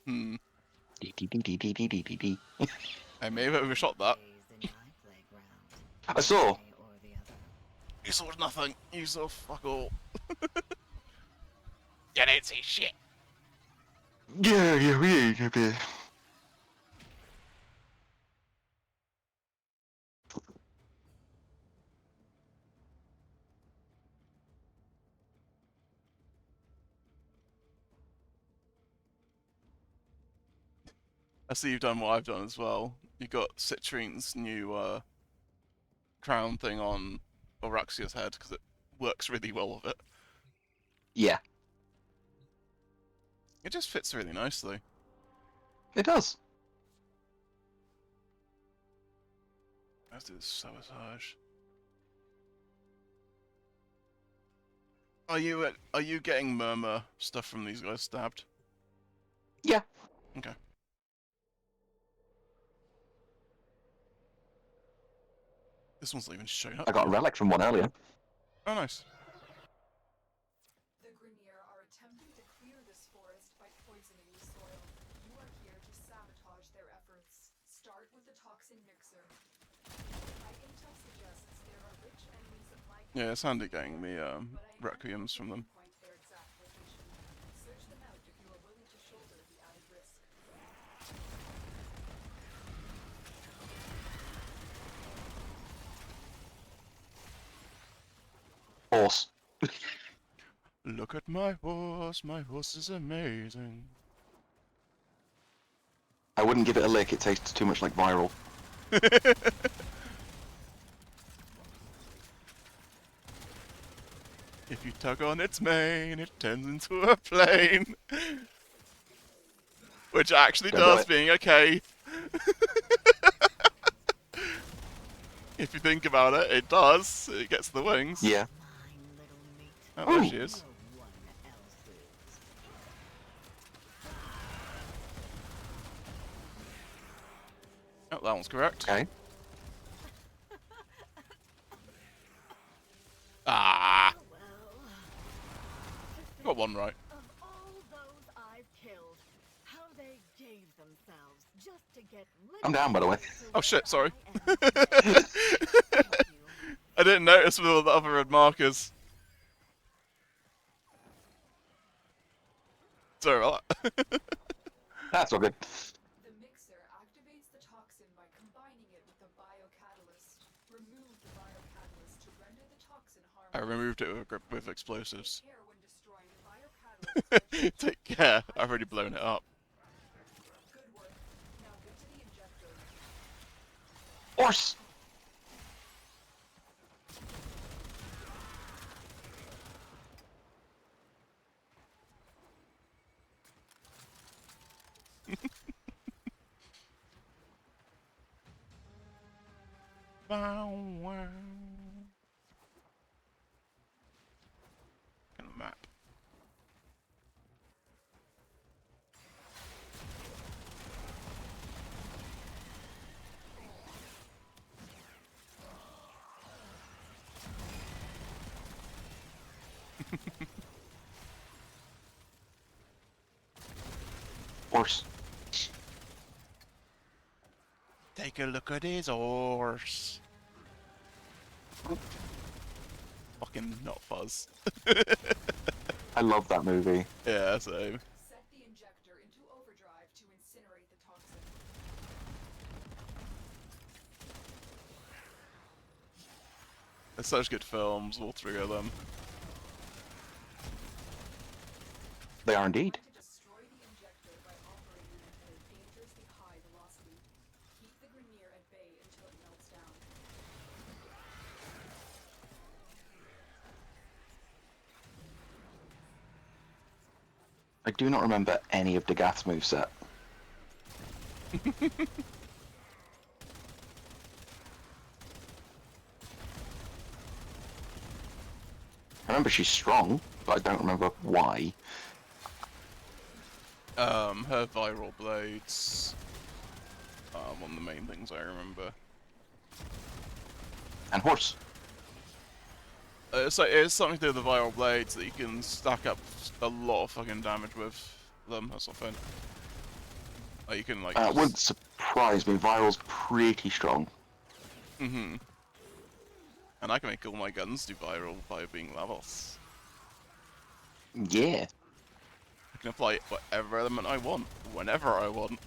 Hmm. Dee dee dee dee dee dee dee dee dee. I may have overshot that. Days in my playground. I saw. Way or the other. You saw nothing. You saw fuck all. You didn't see shit. Yeah. I see you've done what I've done as well. You got Citrine's new crown thing on Oraxia's head because it works really well with it. Yeah, It just fits really nicely. it does. Let's do this sabotage. Are you getting murmur stuff from these guys stabbed? Yeah. Okay. This one's not even showing up. I got a yet. relic from one earlier. Oh, nice. The Grineer are attempting to clear this forest by poisoning the soil. You are here to sabotage their efforts. Start with the toxin mixer. My intel suggests there are rich enemy supply Yeah, it's handy getting the but I requiems from them. pinpoint their exact location. Search them out if you are willing to shoulder the added risk. Horse. Look at my horse. My horse is amazing. I wouldn't give it a lick, it tastes too much like viral. If you tug on its mane, it turns into a plane. Which actually Don't do does, it. being a cave. If you think about it, it does. It gets the wings. Yeah. Mine little meat. Oh, there Ooh. she is. No one else's. Oh, that one's correct. Okay. Ah! one right. Of all those I've killed, how they gave themselves just to get I'm down, by the way. Oh shit, sorry. Thank you. I didn't notice with all the other red markers. Sorry about that. That's all good. The mixer activates the toxin by combining it with a biocatalyst. Remove the biocatalyst to render the toxin I harmless. removed it with explosives. Take care when destroying the biocatalyst. Take care, I've already blown it up. Good work. Now get to the injector. Horse! Bow wow. Kind of map. Horse. Take a look at his horse. Fucking not fuzz. I love that movie. Yeah, same. Set the injector into overdrive to incinerate the toxin. They're such good films, all three of them. They are indeed. To destroy the injector by operating it at a dangerously high velocity. Keep the Grenier at bay until it melts down. I do not remember any of Dagath's moveset. I remember she's strong, but I don't remember why. Her viral blades. One of the main things I remember. And horse. It's something to do with the viral blades that you can stack up a lot of fucking damage with them. That's not fun. You can like. Wouldn't surprise me. Viral's pretty strong. And I can make all my guns do viral by being levels. Yeah. I can apply whatever element I want, whenever I want.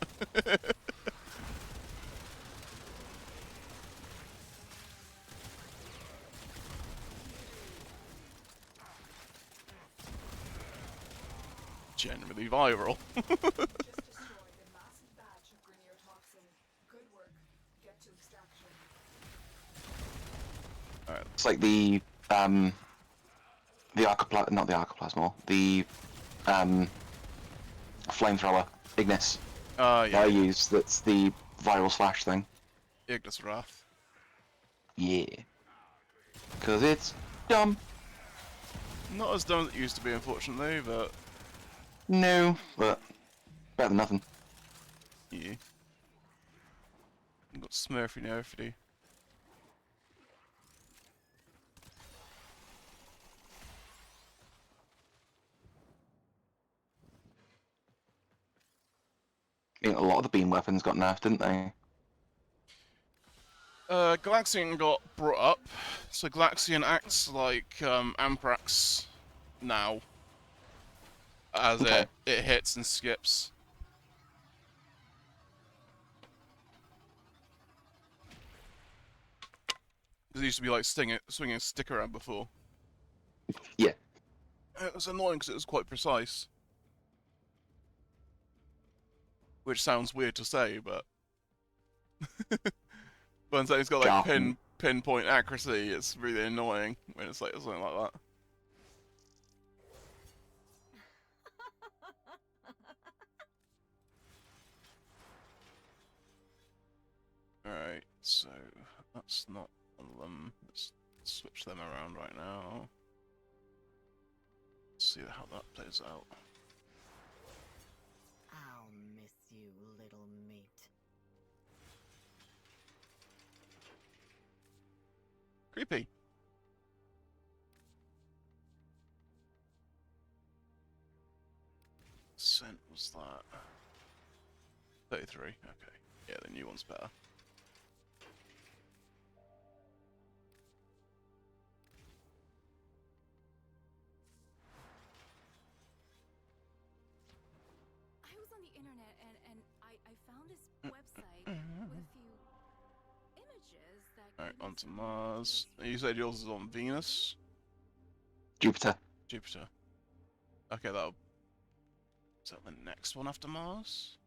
Generally viral. Just destroyed a massive batch of Grenier toxin. Good work. Get to extraction. Alright. It's like the not the arcoplasmal, the flamethrower, Ignis. Yeah. I use that's the viral slash thing. Ignis Wrath. Yeah. Cause it's dumb. Not as dumb as it used to be, unfortunately, but No, but better than nothing. yeah. Got Smurfy Nerfy. I mean, a lot of the beam weapons got nerfed, didn't they? Galaxian got brought up, so Galaxian acts like Amprax now, as Okay. it hits and skips. It used to be like swinging a stick around before. Yeah. It was annoying because it was quite precise. Which sounds weird to say, but when something's got like pinpoint accuracy, it's really annoying when it's like something like that. Alright, so that's not one of them. Let's switch them around right now. See how that plays out. I'll miss you, little mate. Creepy. cent was that? 33, okay. Yeah, the new one's better. I was on the internet and I found this website with a few images that Alright, gave me onto some Mars. ideas. You said yours is on Venus? Jupiter. Jupiter. Okay, that'll... Is that the next one after Mars?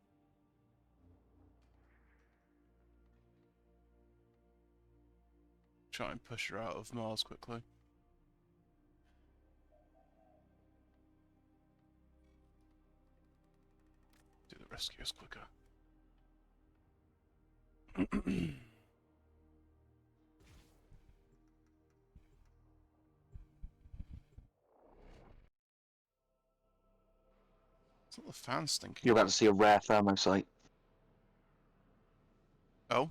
Try and push her out of Mars quickly. Do the rescues quicker. It's not the fan stinking. You're about to see a rare thermo site. Oh?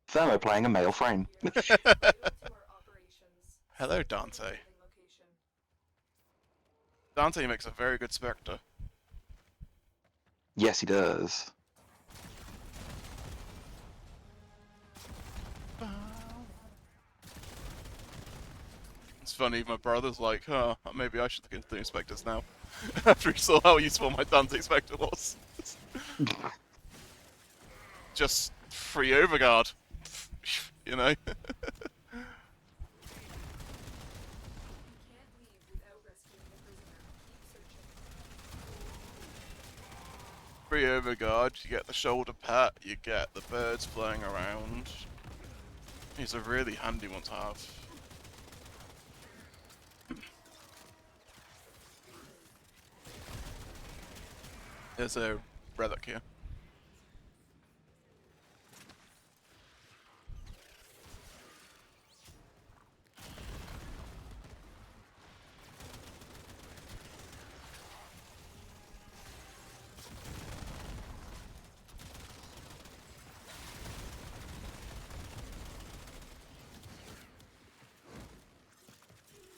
Thermo playing a male frame. Hello, Dante. Dante makes a very good Spectre. Yes, he does. It's funny, my brother's like, huh, maybe I should look into the Spectres now. After he saw how useful my Dante Spectre was. Just free overguard. You know? Free overguard, you get the shoulder pat, you get the birds flying around. He's a really handy one to have. There's a relic here.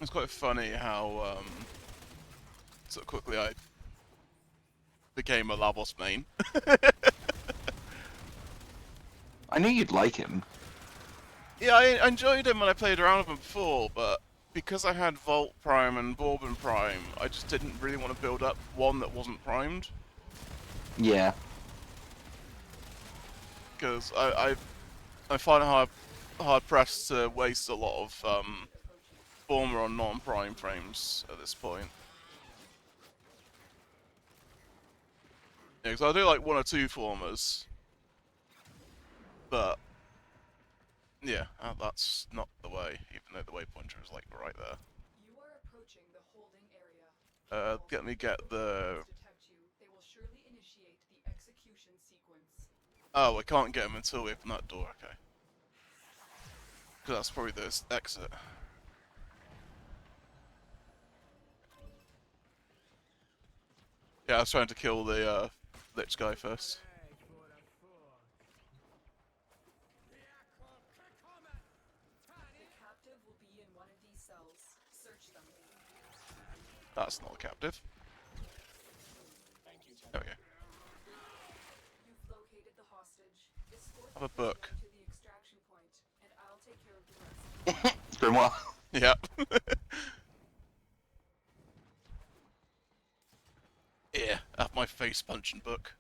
It's quite funny how so quickly I became a Lavos main. I knew you'd like him. Yeah, I enjoyed him when I played around with him before, but because I had Volt Prime and Bourbon Prime, I just didn't really want to build up one that wasn't primed. Yeah. Because I find it hard pressed to waste a lot of former on non-prime frames at this point. Yeah, because I do like one or two formers, but yeah, that's not the way. Even though the waypointer is like right there. You are approaching the holding area. Get me get the. Detect you. They will surely initiate the execution sequence. Oh, we can't get him until we open that door. Okay. Because that's probably the exit. Yeah, I was trying to kill the Lich guy first. The captive will be in one of these cells. Search them. That's not a captive. There we go. You've located the hostage. Escort Have a the prisoner book. to the extraction point, and I'll take care of the rest. Grimoire. Yep. Yeah, have my face punching book.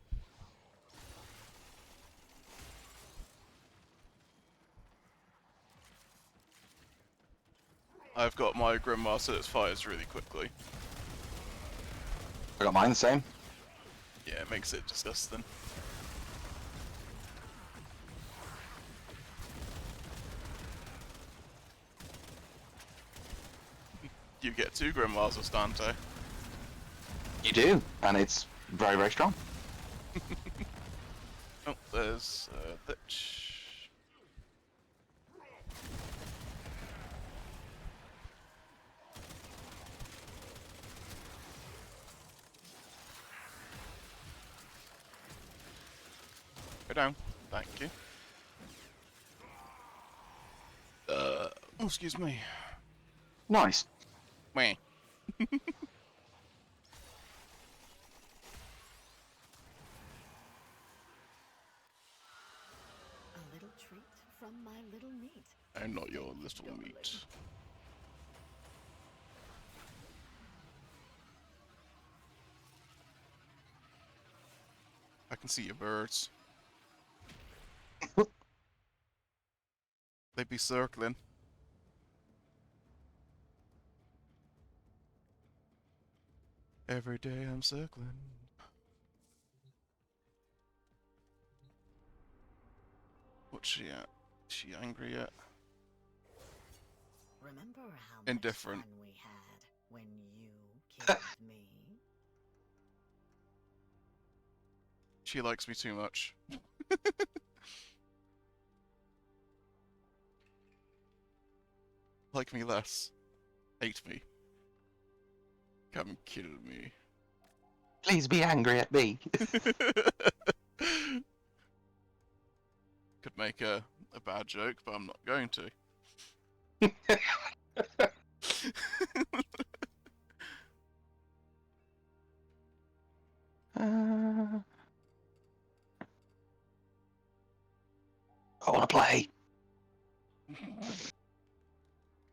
I've got my Grimoire so it fires really quickly. I got mine the same. Yeah, it makes it disgusting. You get 2 Grimoires with Dante. You do, and it's very, very strong. Oh, there's Lich. Go down. Thank you. Oh, excuse me. Nice. Meh. from my little meat. I'm not your little meat. I can see your birds. They'd be circling. Every day I'm circling. What's she at? Is she angry yet? Remember how Indifferent. much fun we had when you killed me? She likes me too much. Like me less. Hate me. Come kill me. Please be angry at me. Could make a bad joke, but I'm not going to. I want to play.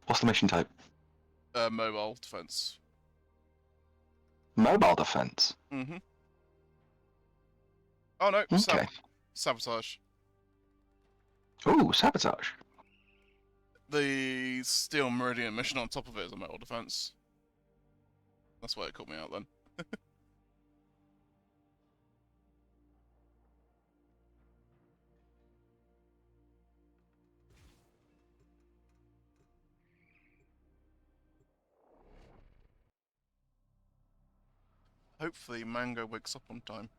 What's the mission type? Mobile defense. Mobile defense. Mm-hmm. Oh no, Okay. sabotage. Ooh, sabotage. The Steel Meridian mission on top of it is a metal defense. That's why it caught me out then. Hopefully Mango wakes up on time.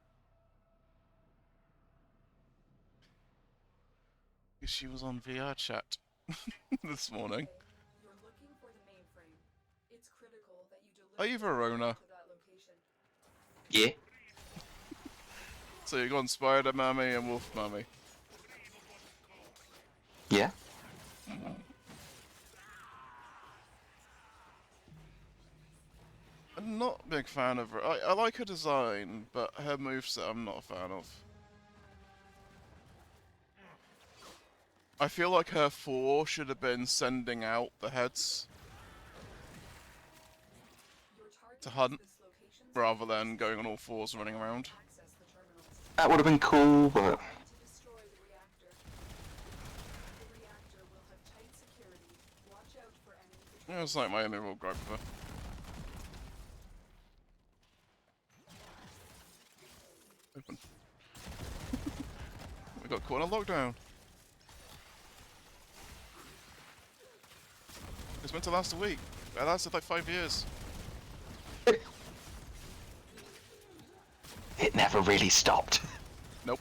She was on VR chat this morning. You're looking for the mainframe. It's critical that you deliver Are you Verona? to that location. Yeah. So you got Spider Mammy and Wolf Mammy. Yeah. I'm not a big fan of her. I like her design, but her moveset I'm not a fan of. I feel like her 4 should have been sending out the heads to hunt, rather than going on all 4s running around. That would have been cool, but... Yeah, it's like my only real gripe with her. Open. We got caught in a lockdown. It's meant to last a week. It lasted like 5 years. It never really stopped. Nope.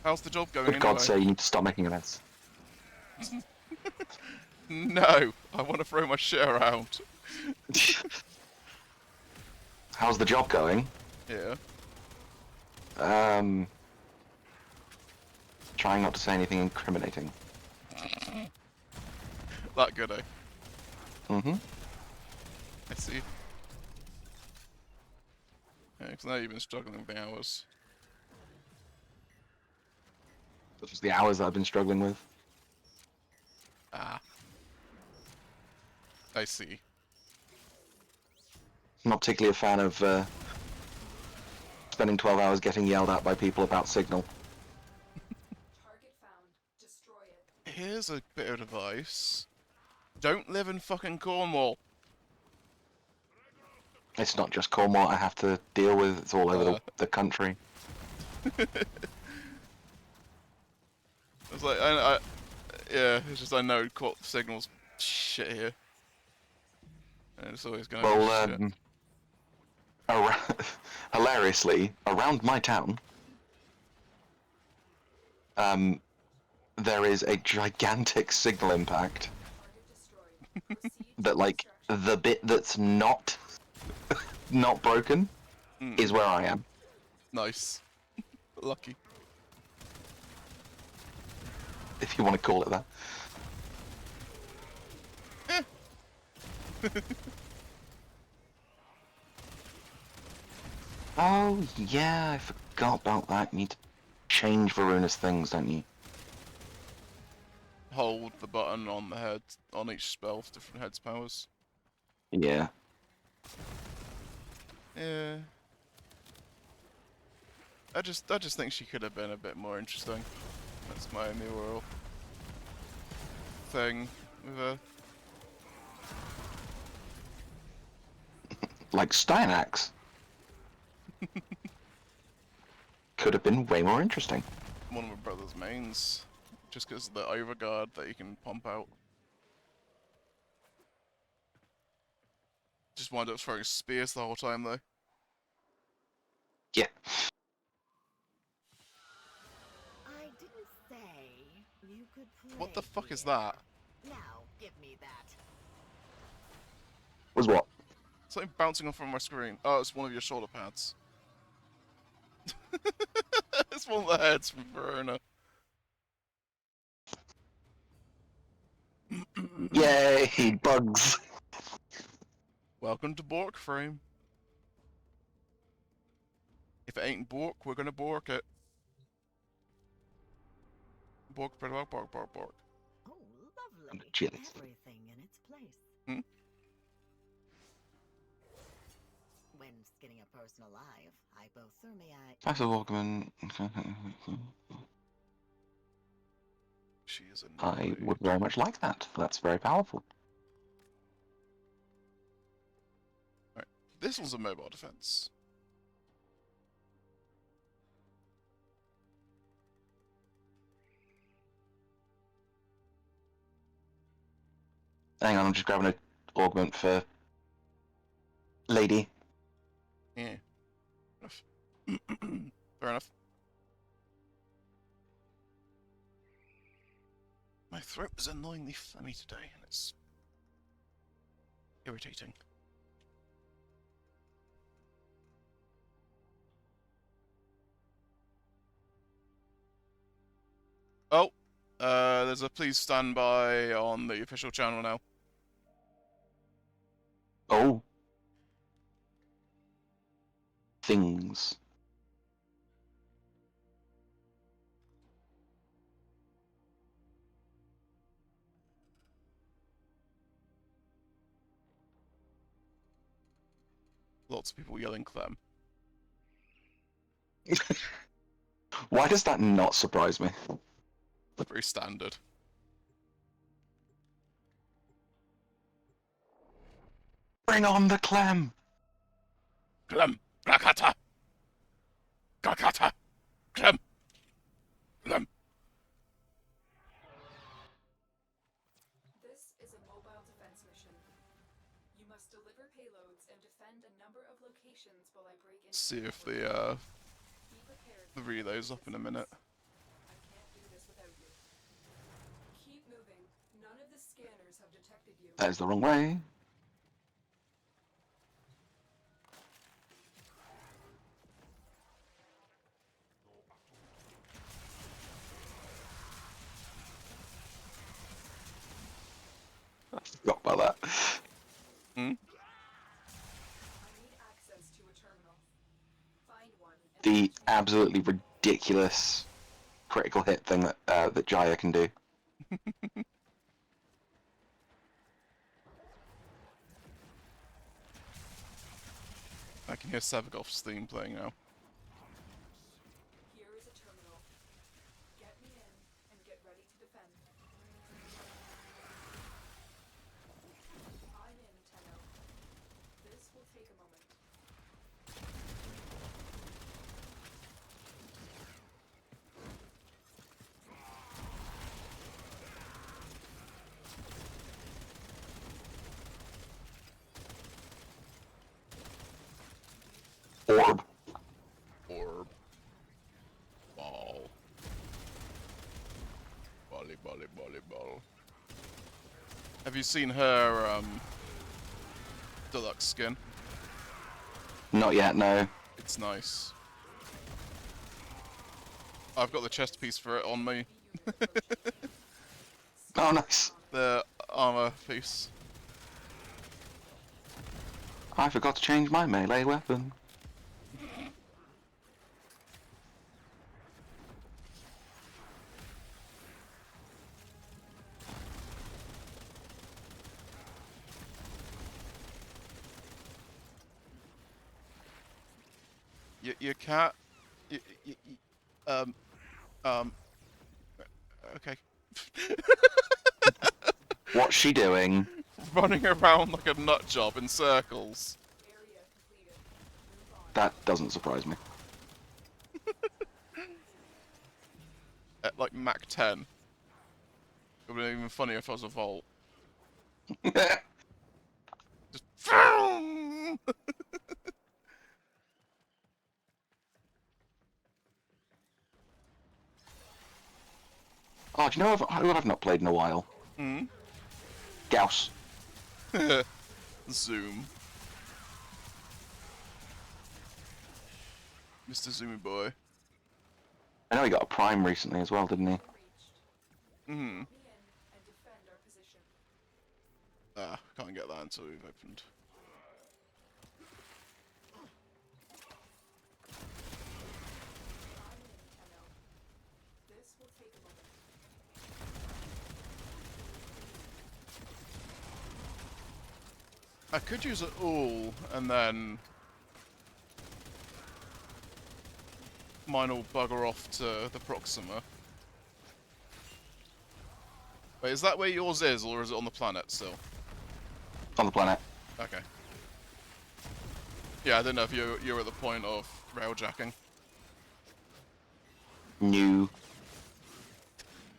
How's the job going For God's anyway? sake, you need to stop making a mess. No! I want to throw my shit around. How's the job going? Yeah. Trying not to say anything incriminating. That good, eh? Mm-hmm. I see. Yeah, because now you've been struggling with the hours. Such as the hours that I've been struggling with. Ah. I see. I'm not particularly a fan of spending 12 hours getting yelled at by people about signal. Target found. Destroy it. Here's a bit of advice. Don't live in fucking Cornwall. It's not just Cornwall I have to deal with, it's all over the country. It's like, yeah, it's just I know signal's shit here. And it's always gonna be shit. Hilariously, around my town, there is a gigantic signal impact that, like, the bit that's not broken is where I am. Nice. Lucky. If you want to call it that. Oh, yeah, I forgot about that. You need to change Varuna's things, don't you? Hold the button on the head, on each spell for different heads powers. Yeah. Yeah. I just think she could have been a bit more interesting. That's my only real thing with her. Like Steinax. Could have been way more interesting. One of my brother's mains, just because of the overguard that you can pump out. Just wound up throwing spears the whole time though. Yeah. I didn't say you could play. What the fuck is here. that? Now, give me that. Was what? Something bouncing off from my screen. Oh, it's one of your shoulder pads. It's one of the heads from Verona. Yay, bugs. Welcome to Bork Frame. If it ain't Bork, we're gonna Bork it. Bork, bork, bork, bork, bork. Oh, lovely. Chili. Everything in its place. Hmm? When skinning a person alive, hypothermia. Passive Walkman. She is I annoyed. would very much like that. That's very powerful. Right. This one's a mobile defense. Hang on, I'm just grabbing an augment for Lady. Yeah. Fair enough. My throat is annoyingly phlegmy today, and it's irritating. Oh, there's a please stand by on the official channel now. Oh. Things. Lots of people yelling Clem. Why does that not surprise me? Very standard. Bring on the Clem! Clem! Rakata! Kakata! Clem! Clem! This is a mobile defense mission. You must deliver payloads and defend a number of locations while I break into See if network. the Be prepared the for relay's up in a minute. I can't do this without you. Keep moving. None of the scanners have detected you. That is the wrong way. I forgot about that. Hmm? I need access to a terminal. Find one and The patch me in. absolutely ridiculous critical hit thing that that Jaya can do. I can hear Savagov's theme playing now. Here is a terminal. Get me in and get ready to defend. I'm in, Tenno. This will take a moment. Orb. Orb. Ball. Ball. Have you seen her, deluxe skin? Not yet, no. It's nice. I've got the chest piece for it on me. Oh, nice. The armor piece. I forgot to change my melee weapon. Your cat. Um. Um. Okay. What's she doing? Running around like a nut job in circles. Area completed. Move on. That doesn't surprise me. At like Mach 10. It would have been even funnier if I was a Volt. Just. Oh, do you know who I've not played in a while? Hmm. Gauss. Zoom. Mr. Zoomy boy. I know he got a prime recently as well, didn't he? Hmm. Me in and defend our position. Ah, can't get that until we've opened. I'm in, Tenno. This will take a moment. I could use it all, and then mine will bugger off to the Proxima. Wait, is that where yours is, or is it on the planet still? On the planet. Okay. Yeah, I didn't know if you're at the point of railjacking. New.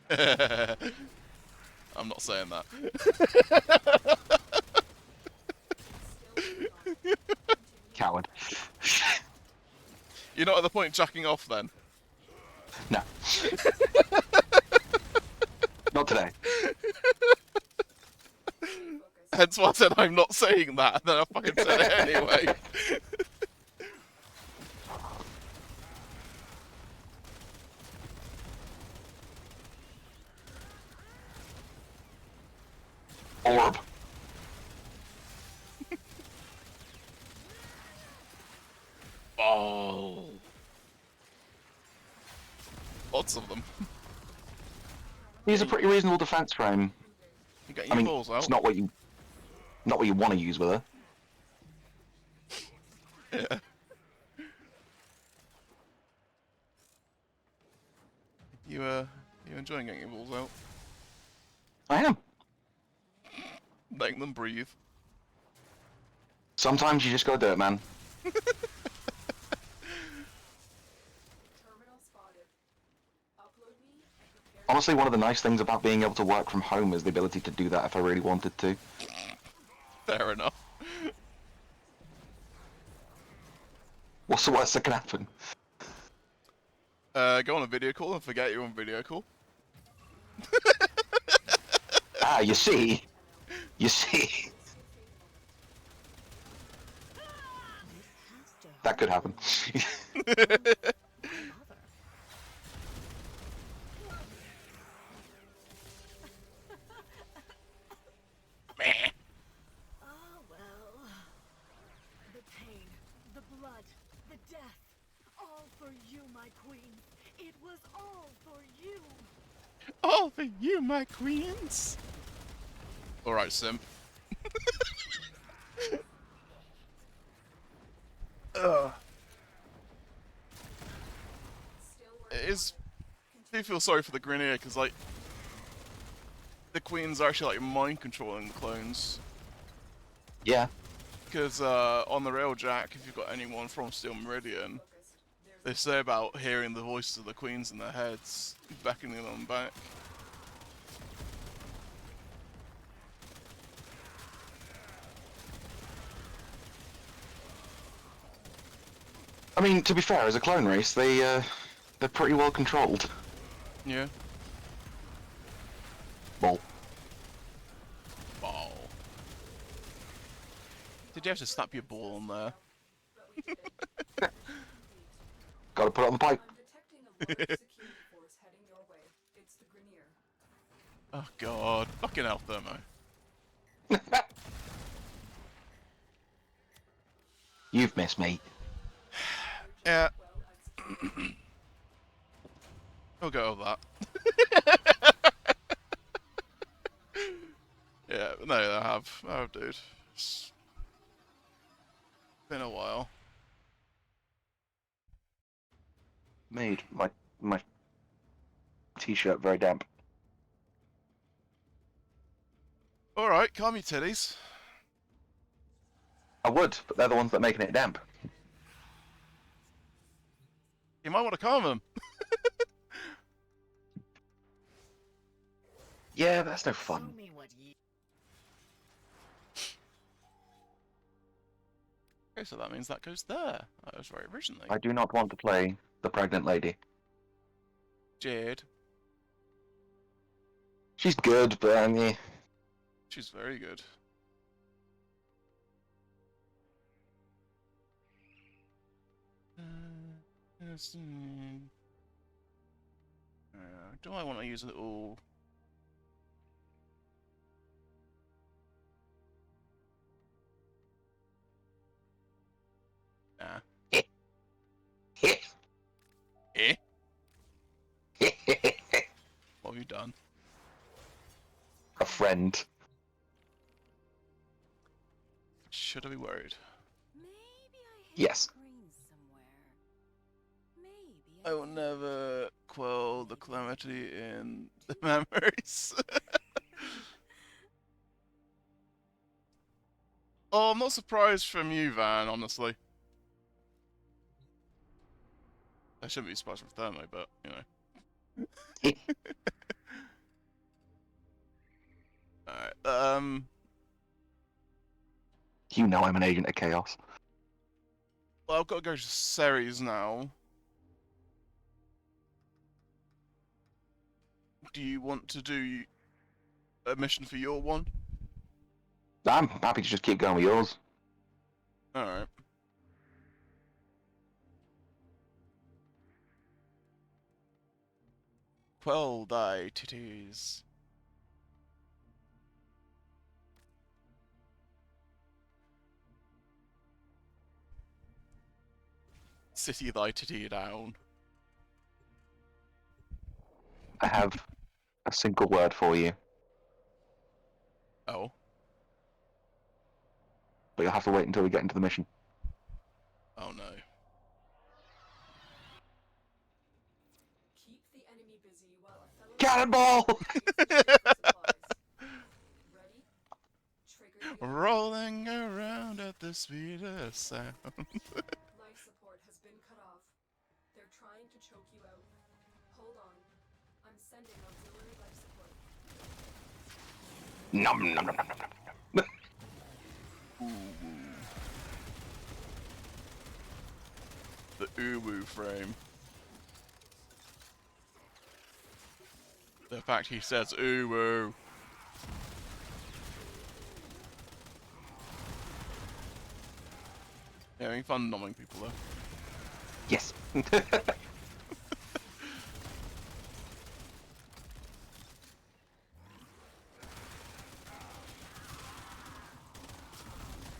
I'm not saying that. Coward. You're not at the point jacking off then? No. Not today. Hence why I said I'm not saying that, and then I fucking said it anyway. Orb. Oh. Lots of them. He's a pretty reasonable defense frame. You get I your mean, balls out. it's not what you want to use with her. Yeah. You enjoying getting your balls out? I am. Letting them breathe. Sometimes you just gotta do it, man. Terminal spotted. Upload me and prepare. Honestly, one of the nice things about being able to work from home is the ability to do that if I really wanted to. Fair enough. What's the worst that can happen? Go on a video call and forget you're on video call. Ah, you see? You see? That could happen. Oh, well. The pain, the blood, the death. All for you, my queen. It was all for you. All for you, my queens. Alright, simp. Ugh. It is. I do feel sorry for the Grineer because, like, the queens are actually like mind controlling the clones. Yeah. Because on the railjack, if you've got anyone from Steel Meridian, they say about hearing the voices of the queens in their heads, beckoning them back. I mean, to be fair, as a clone race, they're pretty well controlled. Yeah. Well, Ball. Did you have to snap your ball on there? gotta put it on the pipe. I'm detecting a large security force heading your way. It's the Grineer. Oh god. Fucking hell, Thermo. You've missed me. Yeah. We'll go with that. Yeah, no, I have. Oh, dude. It's been a while. made my t-shirt very damp. Alright, calm your titties. I would, but they're the ones that are making it damp. You might want to calm them. Yeah, that's no Show fun. me what you. Okay, so that means that goes there. That was right originally. I do not want to play the pregnant lady. Jade. She's good, but She's very good. Do I want to use a little... Nah. Eh? What have you done? a friend. Should I be worried? Maybe I hit Yes. green somewhere. Maybe I will never quell the calamity in the memories. Oh, I'm not surprised from you, Van, honestly. I shouldn't be surprised from Thermo, but, you know. Alright, You know I'm an agent of chaos. well, I've got to go to Ceres now. Do you want to do a mission for your one? I'm happy to just keep going with yours. Alright. Quell thy titties. City thy titty down. I have a single word for you, Oh. but you'll have to wait until we get into the mission. Oh no. Keep the enemy busy while a fellow Cannonball! Ready? Trigger the Rolling around at the speed of sound. life support has been cut off. They're trying to choke you out. Hold on. I'm sending auxiliary life support. Nom nom nom nom nom nom. The uwu frame. The fact he says uwu. Yeah, having fun nomming people though. Yes.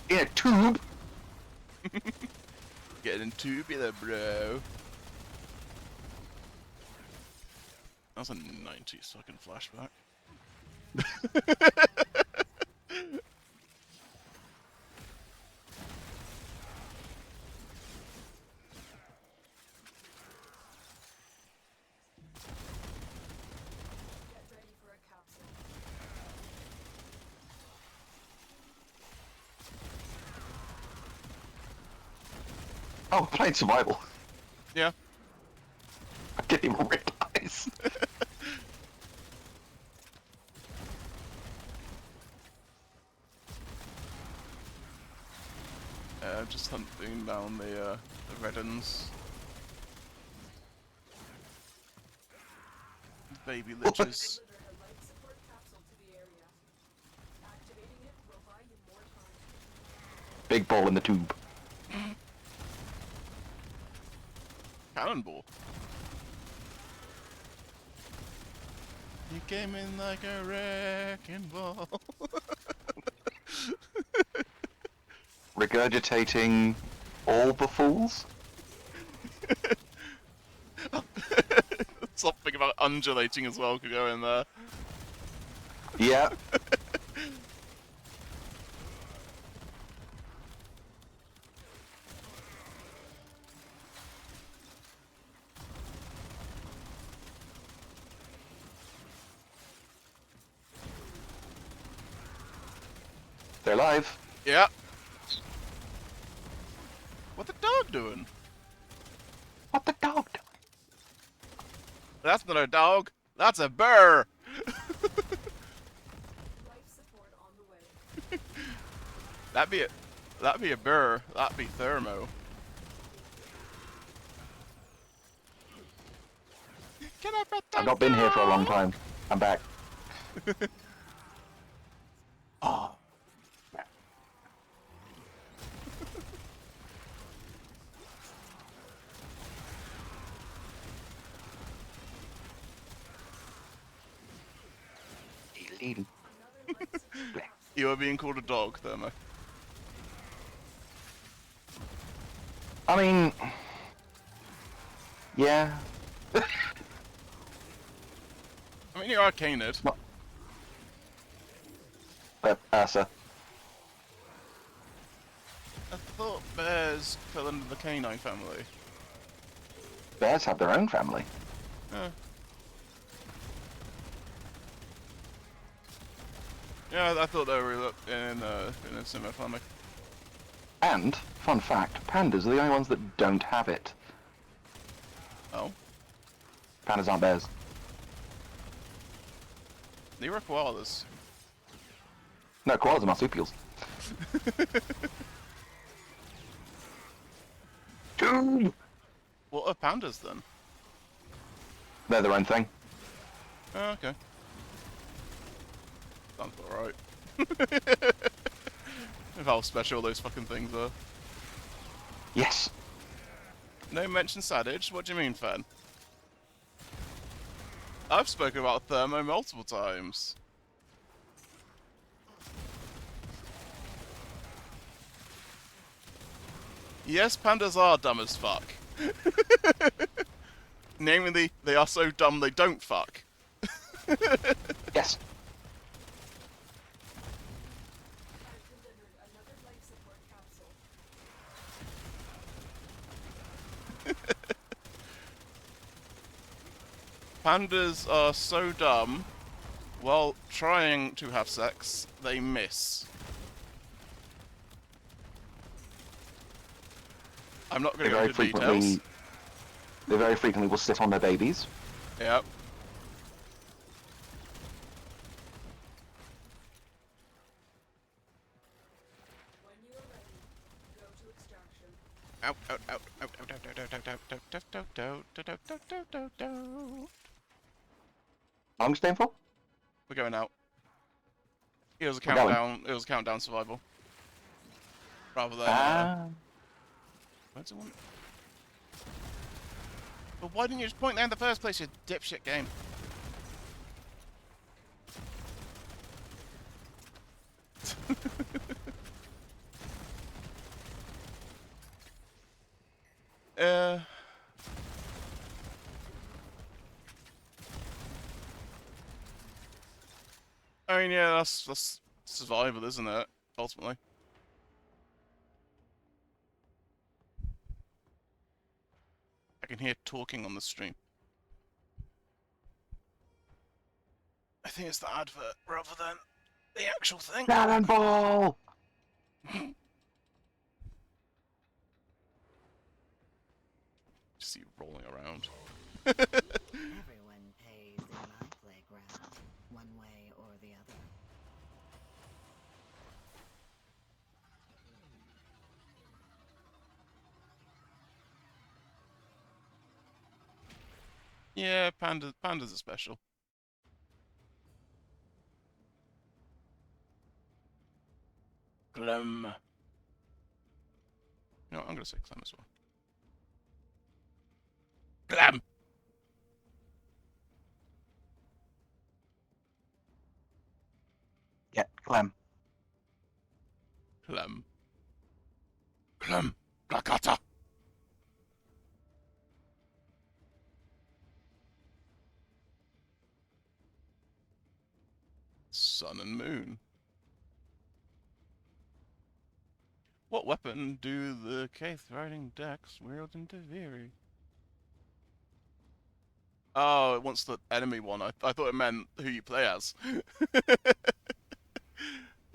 In a tube. Getting tubular, bro. That's a 90s fucking flashback. Get ready for a capsule. Oh, playing survival. Yeah. I didn't even realize. Just hunting down the red uns. Baby liches. Delivered a life support capsule to the area. Activating it will buy you more time. Big ball in the tube. Cannonball. You came in like a wrecking ball. Regurgitating all the fools? Something about undulating as well could go in there. Yeah. They're alive. Yeah. What the dog doing? What the dog doing? That's not a dog. That's a bear. Life support on the way. That'd be a bear. That'd be Thermo. Can I pet that I've not been here for a long time. I'm back. Oh. You are being called a dog, Thermo. I mean, yeah. I mean, you're arcanid. But, sir. I thought bears fell under the canine family. Bears have their own family. Yeah, I thought they were in a similar family. And, fun fact, pandas are the only ones that don't have it. Oh? Pandas aren't bears. They were koalas. No, koalas are marsupials. What are pandas then? They're their own thing. Oh, okay. Sounds alright. Of how special those fucking things are. Yes. No mention Sadage? What do you mean, Fen? I've spoken about Thermo multiple times. Yes, pandas are dumb as fuck. Namely, they are so dumb they don't fuck. Yes. I've delivered another life support capsule. Pandas are so dumb, while trying to have sex, they miss. I'm not going to go into details. They very frequently will sit on their babies. Yep. When you are ready, go to extraction. Out, out, out, out, out, out, out, out, out, out, out, out, out, out, out, out, out, out. How long staying for? We're going out. It was a We're going. countdown. It was a countdown survival. Rather than. Where's the one? But why didn't you just point there in the first place, you dipshit game? I mean, yeah, that's survival, isn't it? Ultimately. I can hear talking on the stream. I think it's the advert rather than the actual thing. Cannonball! Just see you rolling around. Everyone pays in my playground, one way or the other. Yeah, pandas are special. Clem. You know what, I'm gonna say Clem as well. Clem! Yeah, Clem. Clem. Clem! Placata! Sun and Moon. What weapon do the Kaith riding decks wield in Deviri? Oh, it wants the enemy one. I thought it meant who you play as.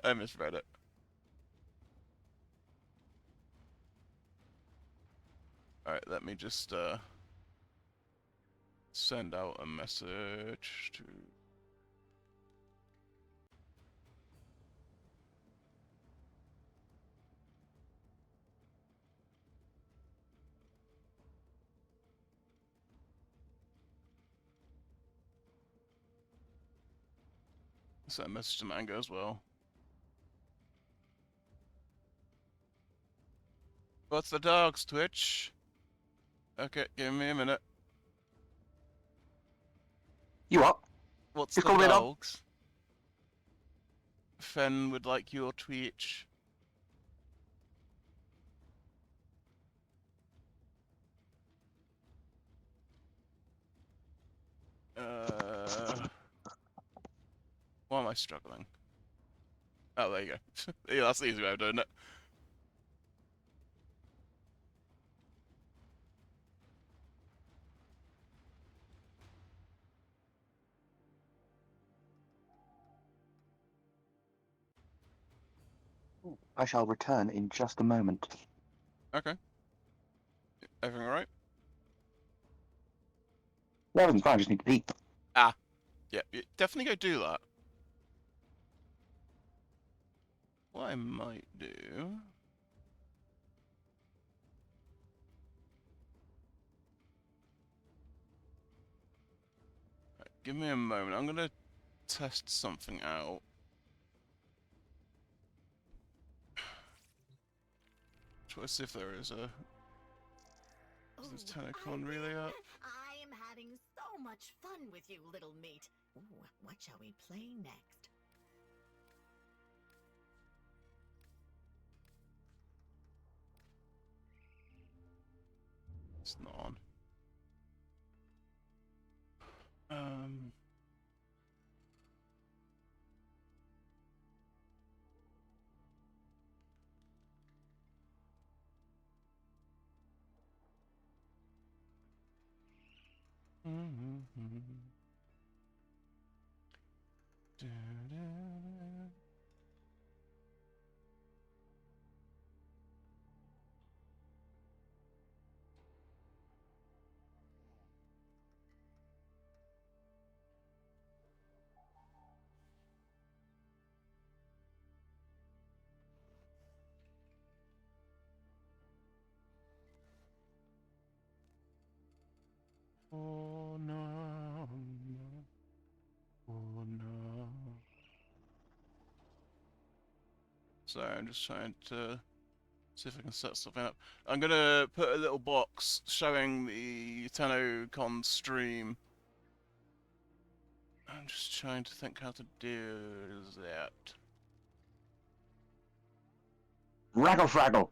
I misread it. Alright, let me just send out a message to... Send a message to Mango as well. What's the dogs, Twitch? Okay, give me a minute. You what? What's Just the call me a dog. dogs? Fen would like your Twitch. Why am I struggling? Oh, there you go. Yeah, that's the easy way of doing it. I shall return in just a moment. Okay. Everything alright? No, everything's fine. I just need to pee. Ah. Yeah, definitely go do that. What I might do... Right, give me a moment. I'm gonna test something out. Try to see if there is a... Is this TENNO CON really up? I am having so much fun with you, little meat. Ooh, what shall we play next? It's not on. Um... Oh no, oh no. Sorry, I'm just trying to see if I can set something up. I'm gonna put a little box showing the TENNO CON stream. I'm just trying to think how to do that. Raggle fraggle.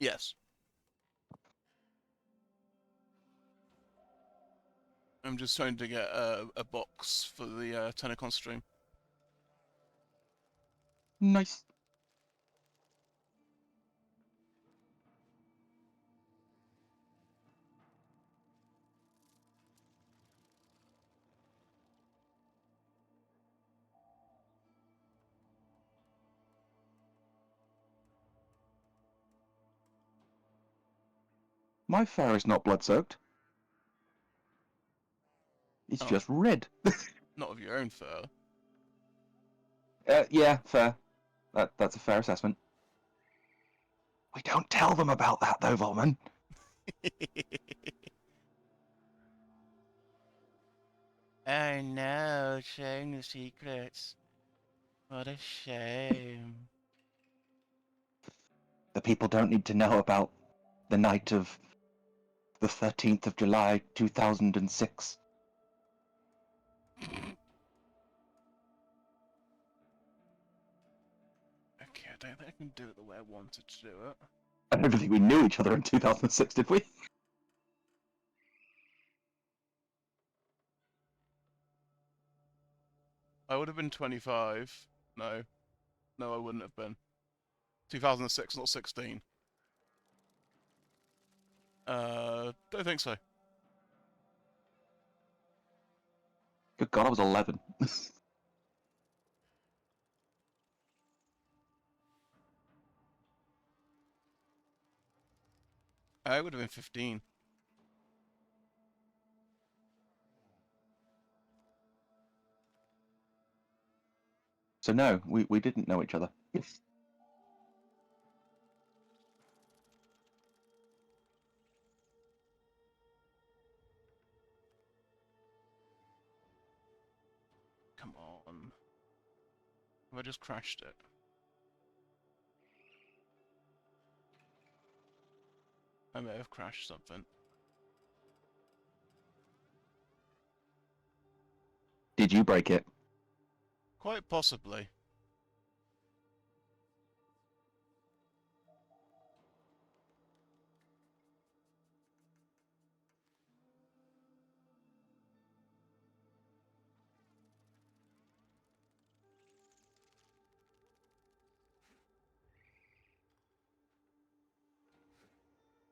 Yes. I'm just trying to get a box for the TENNO CON stream. Nice. My fur is not blood-soaked. It's Oh. just red. Not of your own fur. Yeah, fair. That's a fair assessment. We don't tell them about that, though, Volman. Oh no, sharing the secrets. What a shame. The people don't need to know about the night of the 13th of July, 2006. Okay, I don't think I can do it the way I wanted to do it. I don't think we knew each other in 2006, did we? I would have been 25. No. No, I wouldn't have been. 2006, not 16. Don't think so. Good God, I was 11. I would have been 15. So no, we didn't know each other. Come on. Have I just crashed it? I may have crashed something. Did you break it? Quite possibly.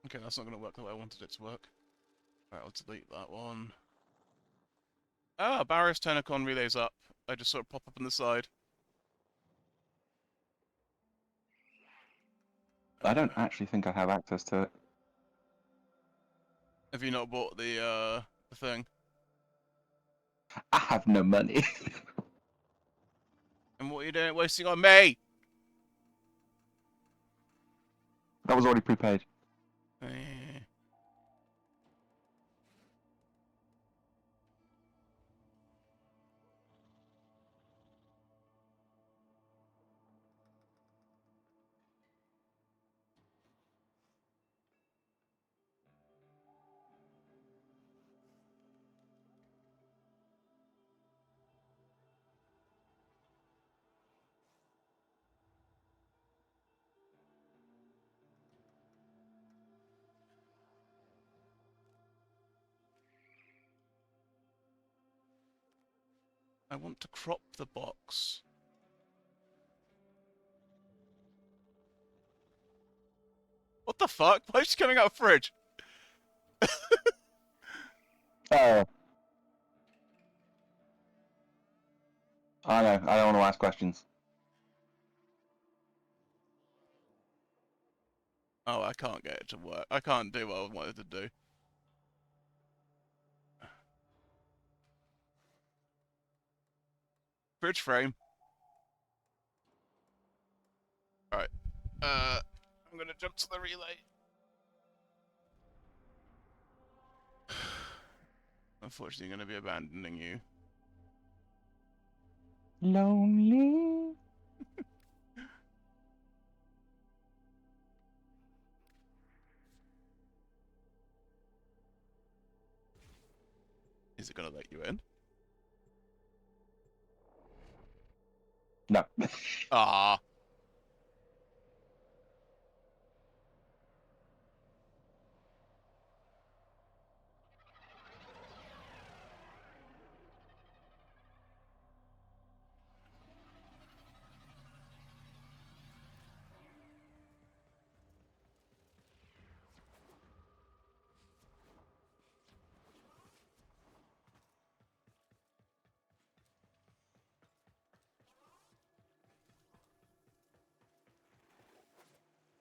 Okay, that's not going to work the way I wanted it to work. Right, I'll delete that one. Ah, Barrios TENNO CON relay's up. I just saw it pop up on the side. I don't actually think I have access to it. Have you not bought the thing? I have no money. And what are you doing wasting on me? That was already prepaid. Eh. I want to crop the box. What the fuck? Why is she coming out of fridge? Oh. I know, I don't want to ask questions. Oh, I can't get it to work. I can't do what I wanted to do. Fridge frame. Alright. I'm gonna jump to the relay. Unfortunately, I'm gonna be abandoning you. Lonely. Is it gonna let you in? No. Ah.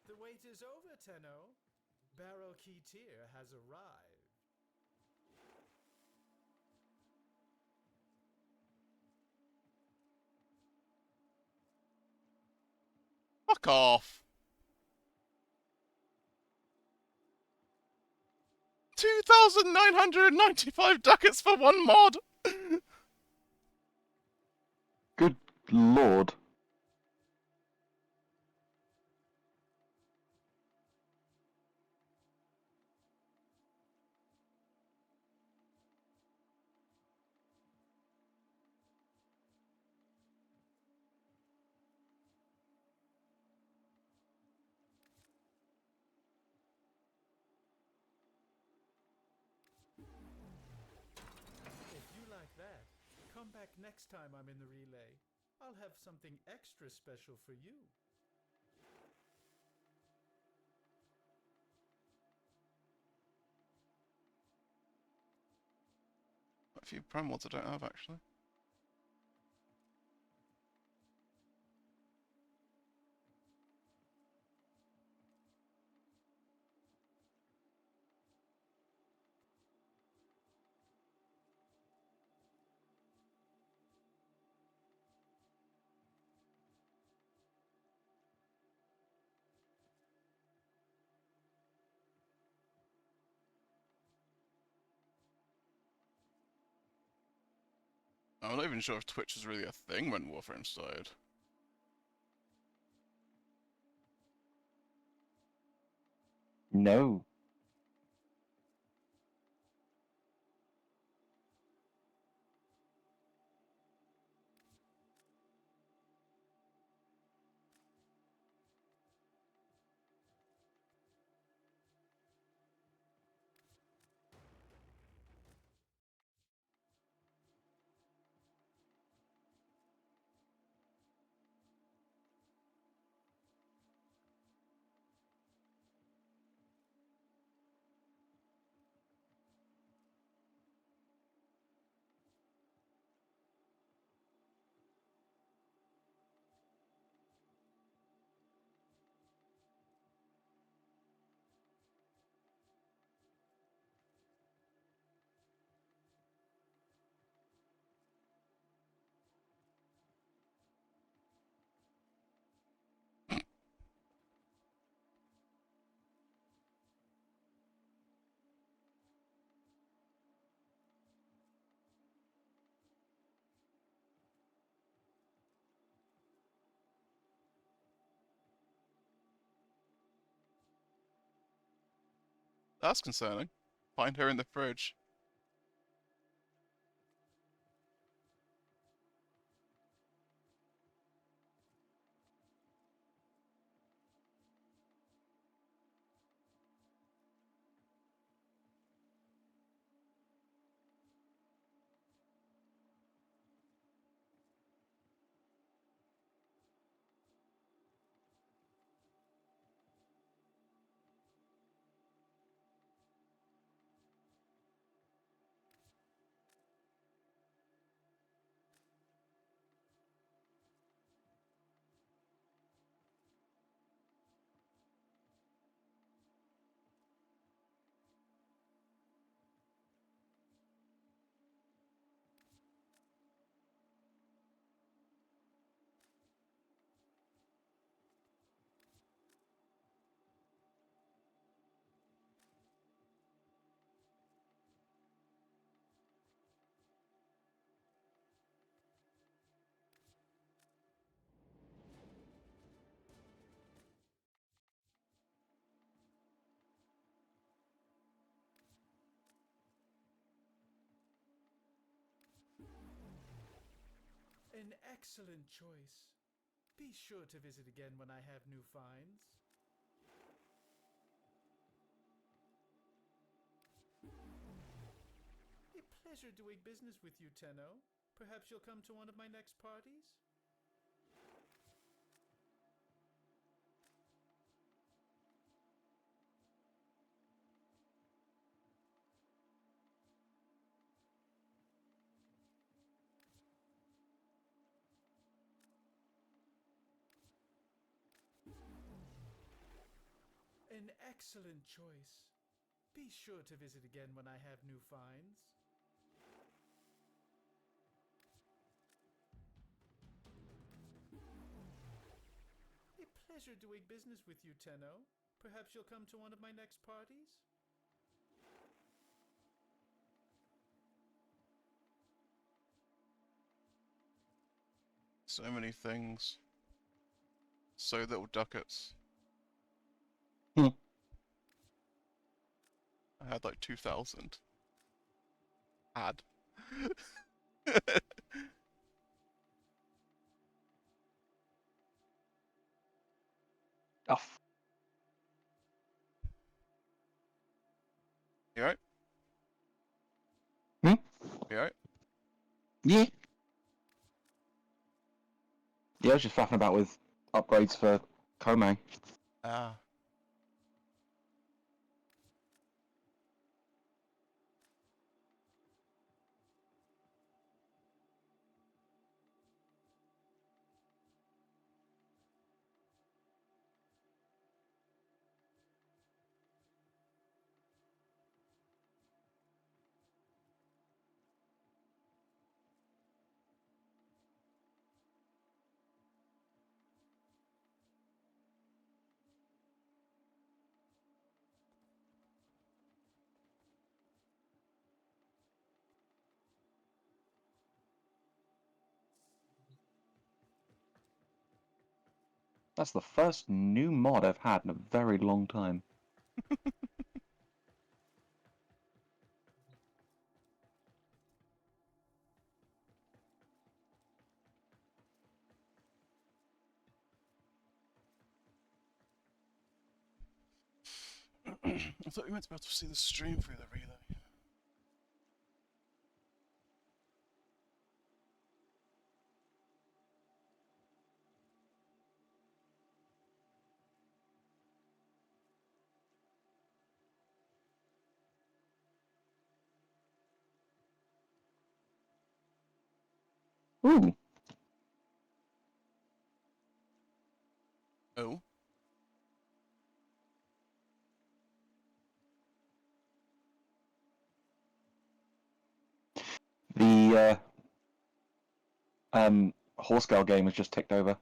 The wait is over, Tenno. Barrow Key Tier has arrived. Fuck off. 2,995 ducats for one mod! Good lord. If you like that, come back next time I'm in the relay. I'll have something extra special for you. A few prime mods I don't have, actually. I'm not even sure if Twitch was really a thing when Warframe started. No. That's concerning. Find her in the fridge. An excellent choice. Be sure to visit again when I have new finds. A pleasure doing business with you, Tenno. Perhaps you'll come to one of my next parties? An excellent choice. Be sure to visit again when I have new finds. A pleasure doing business with you, Tenno. Perhaps you'll come to one of my next parties? So many things. So little ducats. Hmm. I had like 2,000. Had. Off. You alright? Hmm? You alright? Yeah. Yeah, I was just faffing about with upgrades for Kome. Ah. That's the first new mod I've had in a very long time. I thought we meant to be able to see the stream through the relay. Ooh. Oh. The horse girl game has just ticked over.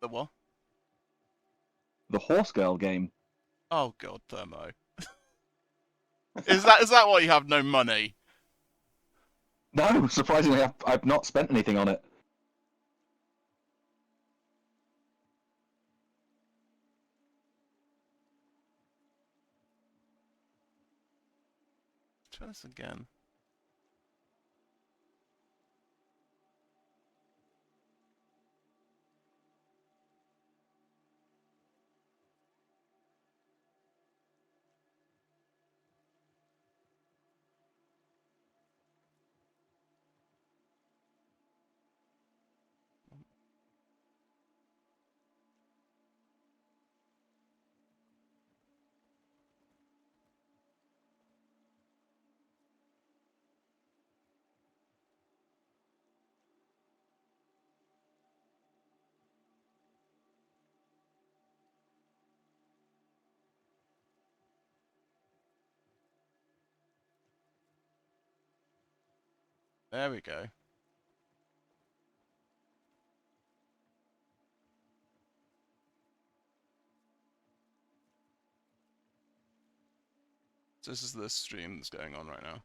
The what? The horse girl game. Oh god, Thermo. Is that why you have no money? No, surprisingly, I've not spent anything on it. Try this again. There we go. So this is the stream that's going on right now.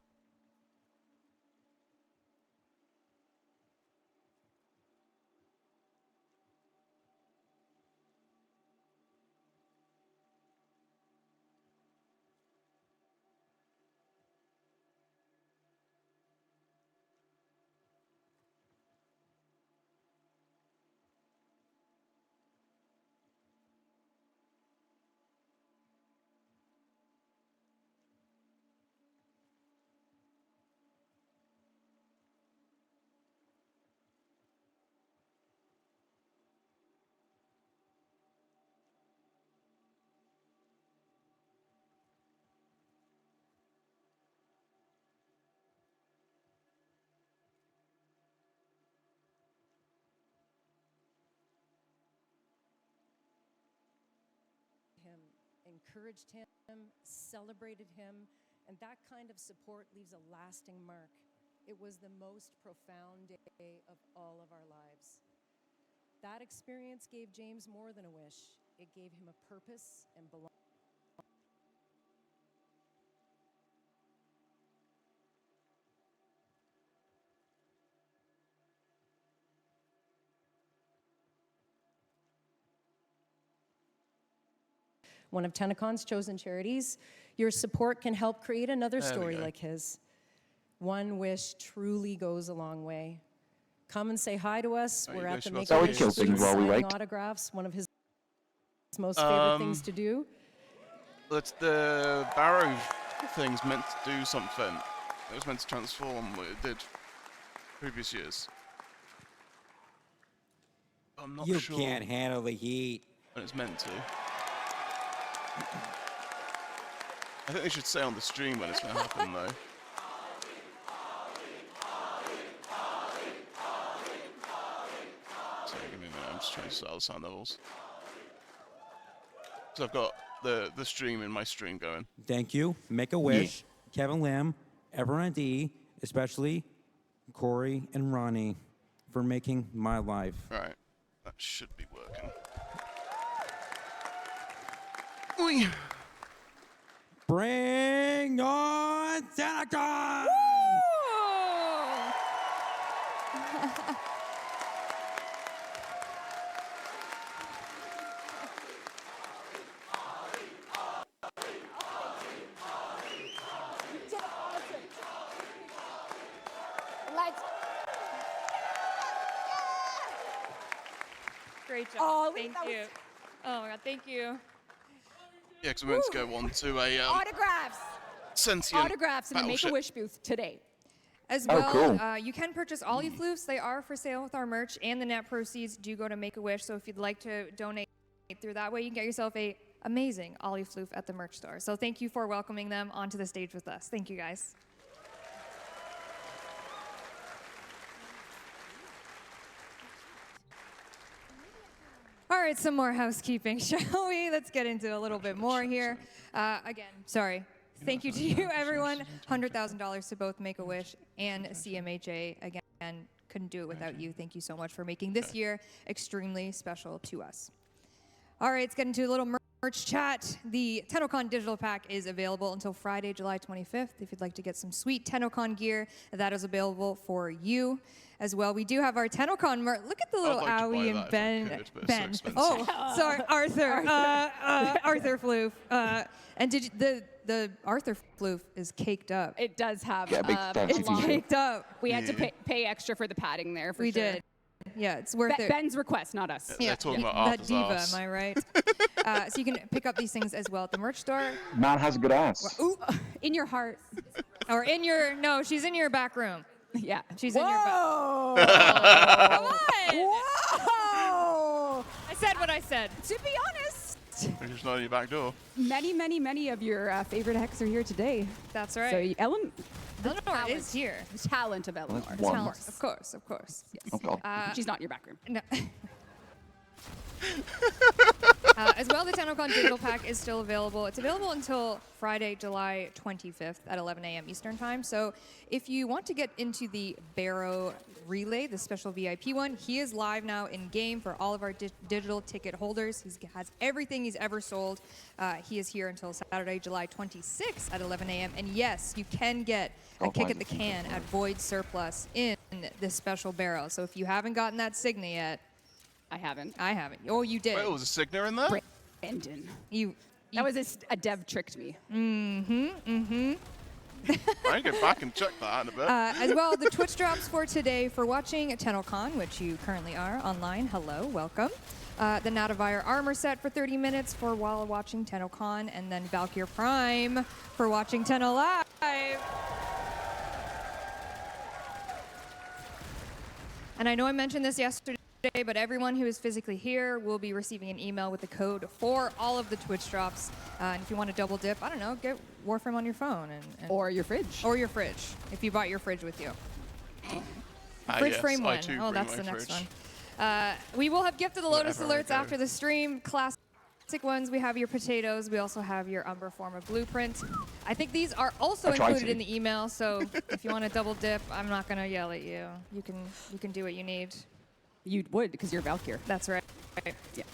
Him, encouraged him, celebrated him, and that kind of support leaves a lasting mark. It was the most profound day of all of our lives. That experience gave James more than a wish. It gave him a purpose and belonging. One of TENNO CON's chosen charities. Your support can help create another story like his. One wish truly goes a long way. Come and say hi to us. We're at the Make-A-Wish street signing autographs, one of his most favorite things to do. But the Barrow thing's meant to do something. It was meant to transform what it did previous years. I'm not sure. You can't handle the heat. When it's meant to. I think they should say on the stream when it's going to happen, though. Sorry, give me a minute. I'm just trying to set all the sound levels. So I've got the stream in my stream going. Thank you. Make-A-Wish, Kevin Lamb, everyone at D, especially Corey and Ronnie, for making my life. Right. That should be working. Oi. Bring on TENNO CON! did awesome. Let's. Great job. Oh, thank that was- you. Oh my god, thank you. Yeah, because we meant to go on to a Autographs. sentient Autographs in the battleship. Make-A-Wish booth today. As Oh, well, cool. you can purchase Ollie Floofs. They are for sale with our merch, and the net proceeds do go to Make-A-Wish. So if you'd like to donate through that way, you can get yourself a amazing Ollie Floof at the merch store. So thank you for welcoming them onto the stage with us. Thank you, guys. All right, some more housekeeping, shall we? Let's get into a little bit more here. Again, sorry. Thank you to you, everyone. $100,000 to both Make-A-Wish and CMHA. Again, couldn't do it without you. Thank you so much for making this year extremely special to us. All right, let's get into a little merch chat. The TENNO CON digital pack is available until Friday, July 25th. If you'd like to get some sweet TENNO CON gear, that is available for you as well. We do have our TENNO CON merch. Look at the little like to buy Owie that and if I Ben. could, but it's so Ben. expensive. Oh, sorry, Arthur. Arthur Floof. And did you, the Arthur Floof is caked up. It does have Yeah, big fancy It's caked up. We had to pay extra for the padding there. For We sure. did. Yeah, it's worth it. Ben's request, not us. They're talking about that Arthur's diva, arse. am I right? So you can pick up these things as well at the merch store. Man has a good ass. Ooh, in your heart. Or in your, no, she's in your back room. Yeah. She's in your back. Come on! Whoa! I said what I said. To be honest, Which is not in your back door. many of your favorite hecks are here today. That's right. So Eleanor Eleanor is here. The talent of Eleanor. One. Talent, of course, of course. Yes. Oh, God. She's not in your back room. No. As well, the TENNO CON digital pack is still available. It's available until Friday, July 25th at 11 a.m. Eastern Time. So if you want to get into the Barrow Relay, the special VIP one, he is live now in game for all of our digital ticket holders. He has everything he's ever sold. He is here until Saturday, July 26th at 11 a.m. And yes, you can get a kick at the can at Void Surplus in this special barrel. So if you haven't gotten that Signa yet, I haven't. I haven't. Oh, you did. Wait, was a Signa in there? Brandon. You That was a dev tricked me. I can get back and check that in a bit. As well, the Twitch drops for today for watching TENNO CON, which you currently are online. Hello, welcome. The Natavire armor set for 30 minutes for while watching TENNO CON, and then Valkyr Prime for watching TENNO Live. And I know I mentioned this yesterday, but everyone who is physically here will be receiving an email with the code for all of the Twitch drops. And if you want to double dip, I don't know, get Warframe on your phone. And Or your fridge. Or your fridge, if you brought your fridge with you. Yes, frame I one. too Oh, bring that's my the next fridge. one. We will have gifted the Lotus Wherever I alerts go. after the stream. Classic ones. We have your potatoes. We also have your Umber Forma blueprint. I think these are also I tried included to. in the email. So if you want to double dip, I'm not gonna yell at you. You can do what you need. You would, because you're Valkyr. That's right. Yeah.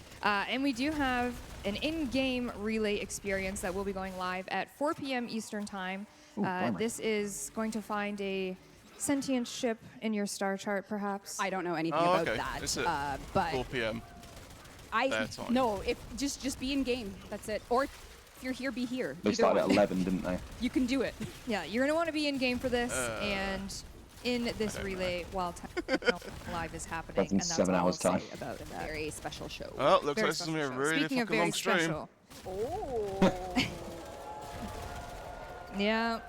And we do have an in-game relay experience that will be going live at 4 p.m. Eastern Time. bummer. This is going to find a sentient ship in your star chart, perhaps. I don't know anything Oh, about okay. that. Is it 4 But p.m.? I their time? no, if just be in game. That's it. Or if you're here, be here. They Either started at one. 11, didn't they? You can do it. Yeah, you're going to want to be in game for this and in this relay while TENNO Live is happening. That's in and that's 7 all I'll hours say time. about A that. very special show. Well, looks Very like this is going to be a special show. really Speaking of fucking very long stream. special. Oh. Yeah,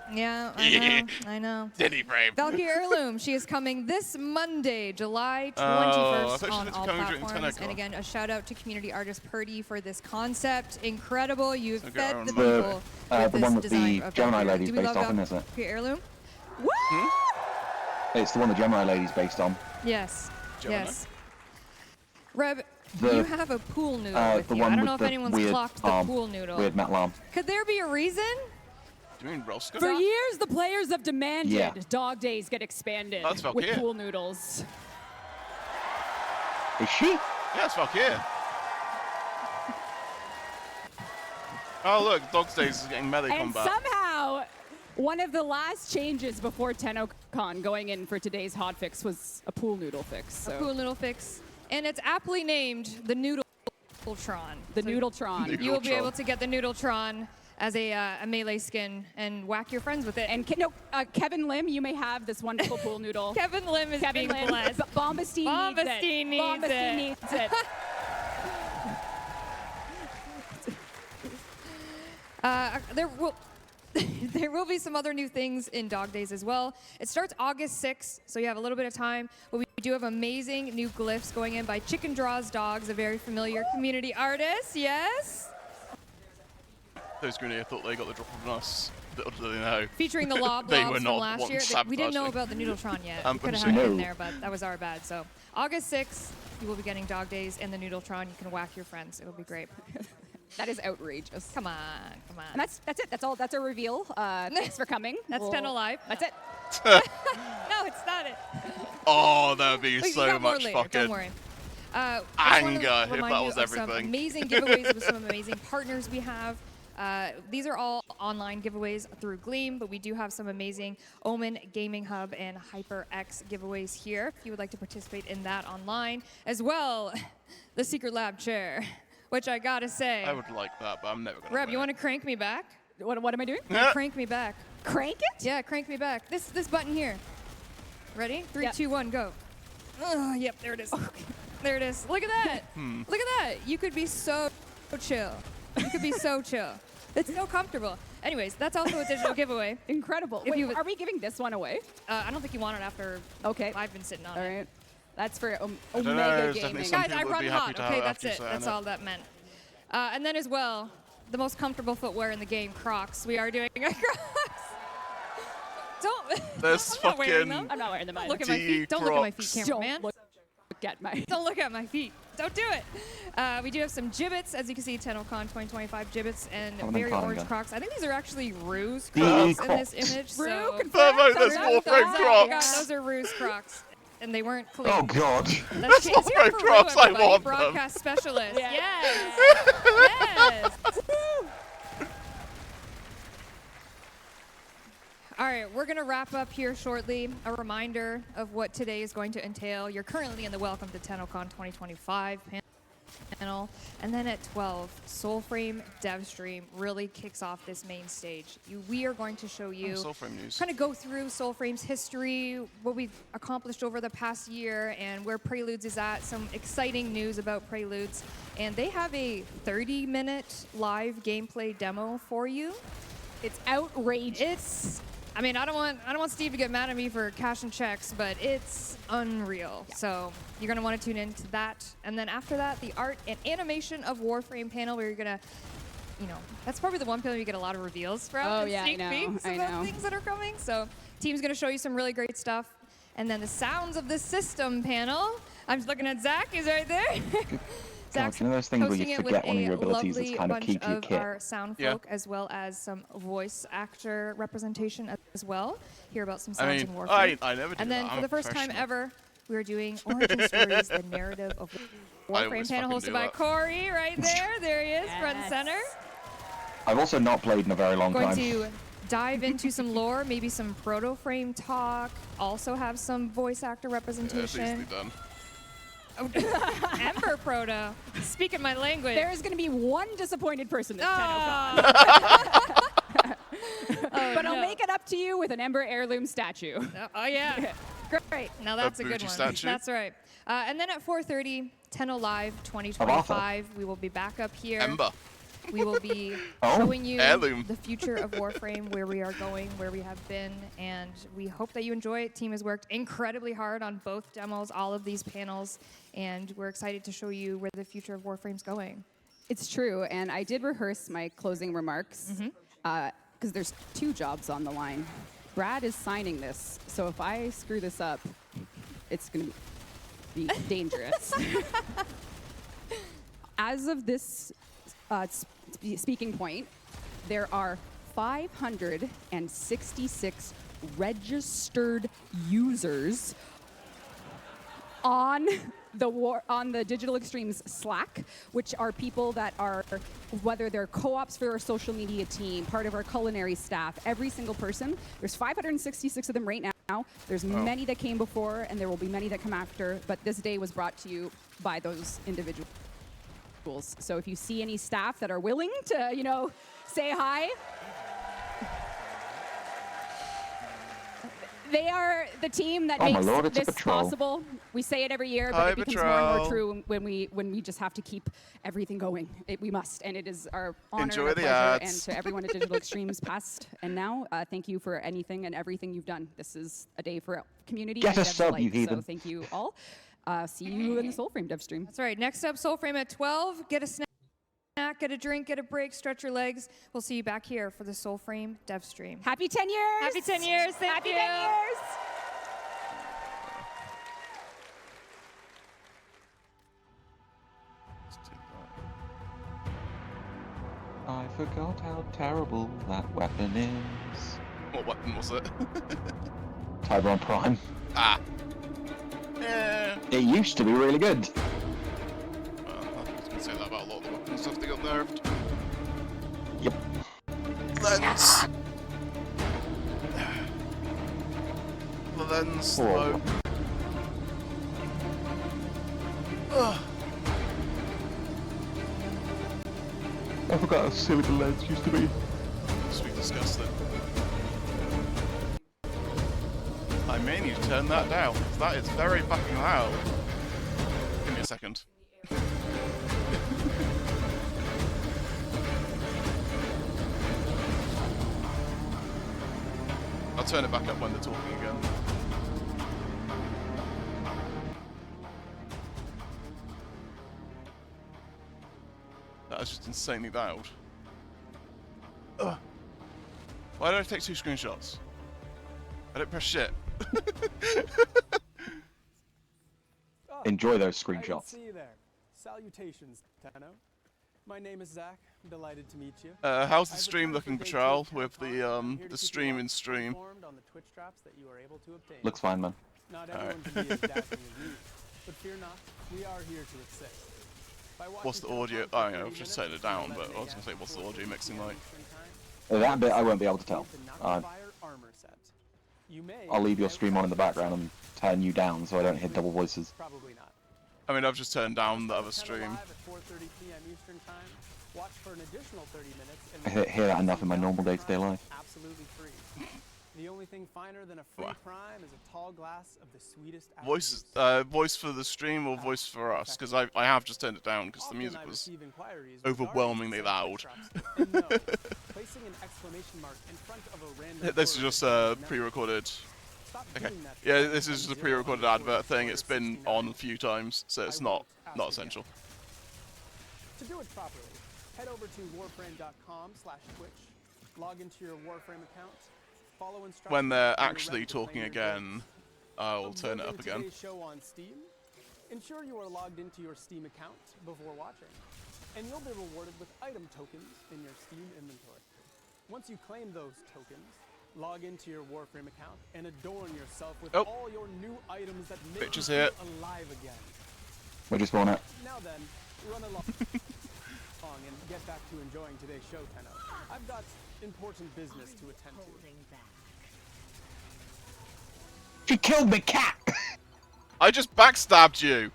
I know. Diddy Brave. Valkyrie Heirloom, she is coming this Monday, July 21st I thought she on was all coming during platforms. TennoCon. And again, a shout out to community artist Purdy for this concept. Incredible. You've So fed go the on. people with The this one with design the of Gemini Valkyrie. lady's Do we based love off, isn't it? Valkyrie Heirloom? It's the one the Gemini lady's based on. Yes. Gemini? Yes. Reb, The- you have a pool noodle with The you. one I don't with know if the anyone's weird clocked the arm, pool noodle. Weird metal arm. Could there be a reason? Do you mean Roscoe? For years, the players have demanded Yeah. dog days get expanded That's with Valkyr. pool noodles. Is she? Yeah, it's Valkyr. Oh look, Dog's Days is getting melee And combat. somehow, One of the last changes before TENNO CON going in for today's hotfix was a pool noodle fix. So. A pool noodle fix. And it's aptly named the Noodletron. The Noodletron. You will be able to get the Noodletron as a melee skin and whack your friends with it. And Kevin Lim, you may have this wonderful pool noodle. Kevin Lim is being blessed. Bombastine needs it. Bombastine needs it. There will be some other new things in Dog Days as well. It starts August 6th, so you have a little bit of time. But we do have amazing new glyphs going in by Chicken Draws Dogs, a very familiar community artist. Yes? Those Grenadier thought they got the drop on us. Little do they know. Featuring the Lob They Lobs were from not last the year. ones We didn't know sabotaging. about the Noodletron yet. I'm We could have pretty had it sure. in there, but that was our bad. So August 6th, you will be getting Dog Days and the Noodletron. You can whack your friends. It'll be great. That is outrageous. Come on, come on. And that's it. That's all. That's our reveal. Thanks for coming. That's TENNO Live. That's it. No, it's not it. Oh, that would be Wait, you so got more much later, fucking don't worry. I just wanna anger if remind that you was of some everything. amazing giveaways with some amazing partners we have. These are all online giveaways through Gleam, but we do have some amazing Omen Gaming Hub and HyperX giveaways here. If you would like to participate in that online, as well, the Secret Lab chair, which I gotta say. I would like that, but I'm never gonna. Reb, you want to crank me back? What am I doing? Crank me back. Crank it? Yeah, crank me back. This button here. Ready? 3, 2, 1, go. Oh, yep, there it is. There it is. Look at that. Look at that. You could be so chill. You could be so chill. It's so comfortable. Anyways, that's also a digital giveaway. Incredible. If Wait, you- are we giving this one away? I don't think you want it after Okay. I've been sitting on All it. right. That's for don't know, Omega there's Gaming. definitely some Guys, I people would run be happy hot. to Okay, have that's you it. saying That's it. all that meant. And then as well, the most comfortable footwear in the game, Crocs. We are doing a Crocs. Don't. There's I'm not wearing fucking them. I'm not wearing them. Don't either. look at my feet. Don't look at my feet, Crocs. cameraman. Don't look at my. Don't look at my feet. Don't do it. We do have some gibbets, as you can see, TENNO CON 2025 gibbets and What am I very calling orange them? Crocs. I think these are actually ruse DE Crocs in Crocs. this image. Rue, So confirm. Bravo, there's Confirm. Warframe God, Crocs. those are ruse Crocs, and they weren't clean. Oh God. That's Warframe here for Rue, Crocs, I everybody. want them. Broadcast specialist. Yeah. Yes. Yes. All right, we're going to wrap up here shortly. A reminder of what today is going to entail. You're currently in the Welcome to TENNO CON 2025 panel. And then at 12, Soulframe Dev Stream really kicks off this main stage. We are going to show you, Soulframe news. kind of go through Soulframe's history, what we've accomplished over the past year, and where Preludes is at, some exciting news about Preludes. And they have a 30-minute live gameplay demo for you. It's outrageous. I mean, I don't want Steve to get mad at me for cashing checks, but it's unreal. Yeah. So you're gonna want to tune into that, and then after that, the art and animation of Warframe panel, where you're gonna, that's probably the one panel you get a lot of reveals from. Oh, and yeah, I sneak know, peeks I about know. things that are coming. So team's gonna show you some really great stuff, and then the sounds of the system panel. I'm just looking at Zach. He's right there. Zach's you know those things where hosting you it with forget one of a your abilities that's lovely kind of bunch key to your of kit? our sound Yeah. folk, as well as some voice actor representation as well. Hear about some I sounds mean, in Warframe. I never do And then that. for I'm the a first time professional. ever, we are doing Origin Stories, the narrative of Warframe always panel fucking hosted do by that. Corey right there. There he is, front and center. I've also not played in a very long Going time. to dive into some lore, maybe some proto-frame talk, also have some voice actor Yeah, it's easily representation. done. Ember Proto, speaking my language. There is going to be one disappointed person at Ah. but I'll no. make it up to you with an Ember heirloom statue. Oh yeah. Great. Now that's a good bougie one. statue. That's right. And then at 4:30, TENNO Live 2025, we will be back up here. Ember. We will be Oh. showing you Heirloom. the future of Warframe, where we are going, where we have been, and we hope that you enjoy it. Team has worked incredibly hard on both demos, all of these panels, and we're excited to show you where the future of Warframe's going. It's true, and I did rehearse my closing remarks because there's two jobs on the line. Brad is signing this, so if I screw this up, it's going to be dangerous. As of this speaking point, there are 566 registered users on the Digital Extremes Slack, which are people that are, whether they're co-ops for our social media team, part of our culinary staff, every single person. There's 566 of them right now. There's many that came before, and there will be many that come after. But this day was brought to you by those individuals. So if you see any staff that are willing to, you know, say hi. They are the team that makes this possible. We say it every year, but it becomes more and more true when we just have to keep everything going. We must, and it is our honor and our pleasure. And to everyone at Digital Extremes past and now, thank you for anything and everything you've done. This is a day for community. Get and a sub, you so heathen. thank you all. See you in the Soulframe dev stream. That's right. Next up, Soulframe at 12. Get a snack, get a drink, get a break, stretch your legs. We'll see you back here for the Soulframe dev stream. Happy 10 years! Happy 10 years. Thank you. Happy 10 years! I forgot how terrible that weapon is. What weapon was it? Tyron Prime. Ah. Yeah. It used to be really good. Well, I was going to say that about a lot of the weapons stuff they got nerfed. Yep. Lens. The lens, though. I forgot how silly the lens used to be. So we discussed it. I may need to turn that down, because that is very fucking loud. Give me a second. I'll turn it back up when they're talking again. That is just insanely loud. Ugh. Why did I take 2 screenshots? I didn't press shit. Enjoy those I can screenshots. see you there. Salutations, Tenno. My name is Zach. I'm delighted to meet you. How's the stream looking, Patrol, with the stream in stream? On the Twitch drops that you are able to obtain. Looks fine, man. Not everyone can be as dashing as you, but fear not, we are here to assist. What's the audio? Oh, yeah, I've just turned it down, but I was gonna say, what's the audio mixing like? That bit I won't be able to tell. I'll leave your stream on in the background and turn you down so I don't hear double voices. Probably not. I mean, I've just turned down the other stream. Watch for an additional 30 minutes. I hear that enough in my normal day-to-day life. Absolutely free. The only thing finer than a free prime is a tall glass of the sweetest Voice for the stream or voice for us? Because I have just turned it down because the music was overwhelmingly loud. Placing an exclamation mark in front of a random This is just pre-recorded. Okay. Yeah, this is just a pre-recorded advert thing. It's been on a few times, so it's not essential. To do it properly, head over to warframe.com/twitch, log into your Warframe account, follow instructions. When they're actually talking again, I'll turn it up again. Show on Steam. Ensure you are logged into your Steam account before watching, and you'll be rewarded with item tokens in your Steam inventory. Once you claim those tokens, log into your Warframe account and adorn yourself with all your new items that make you feel alive again. We'll just spawn it. Now then, run along and get back to enjoying today's show, Tenno. I've got important business to attend to. She killed my cat! I just backstabbed you!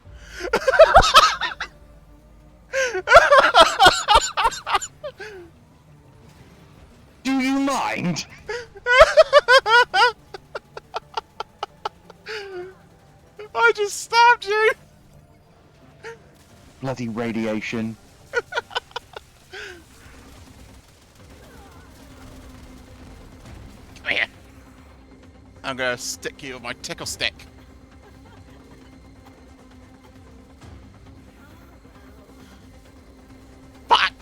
Do you mind? I just stabbed you! Bloody radiation. Come here. I'm gonna stick you with my tickle stick. Fuck!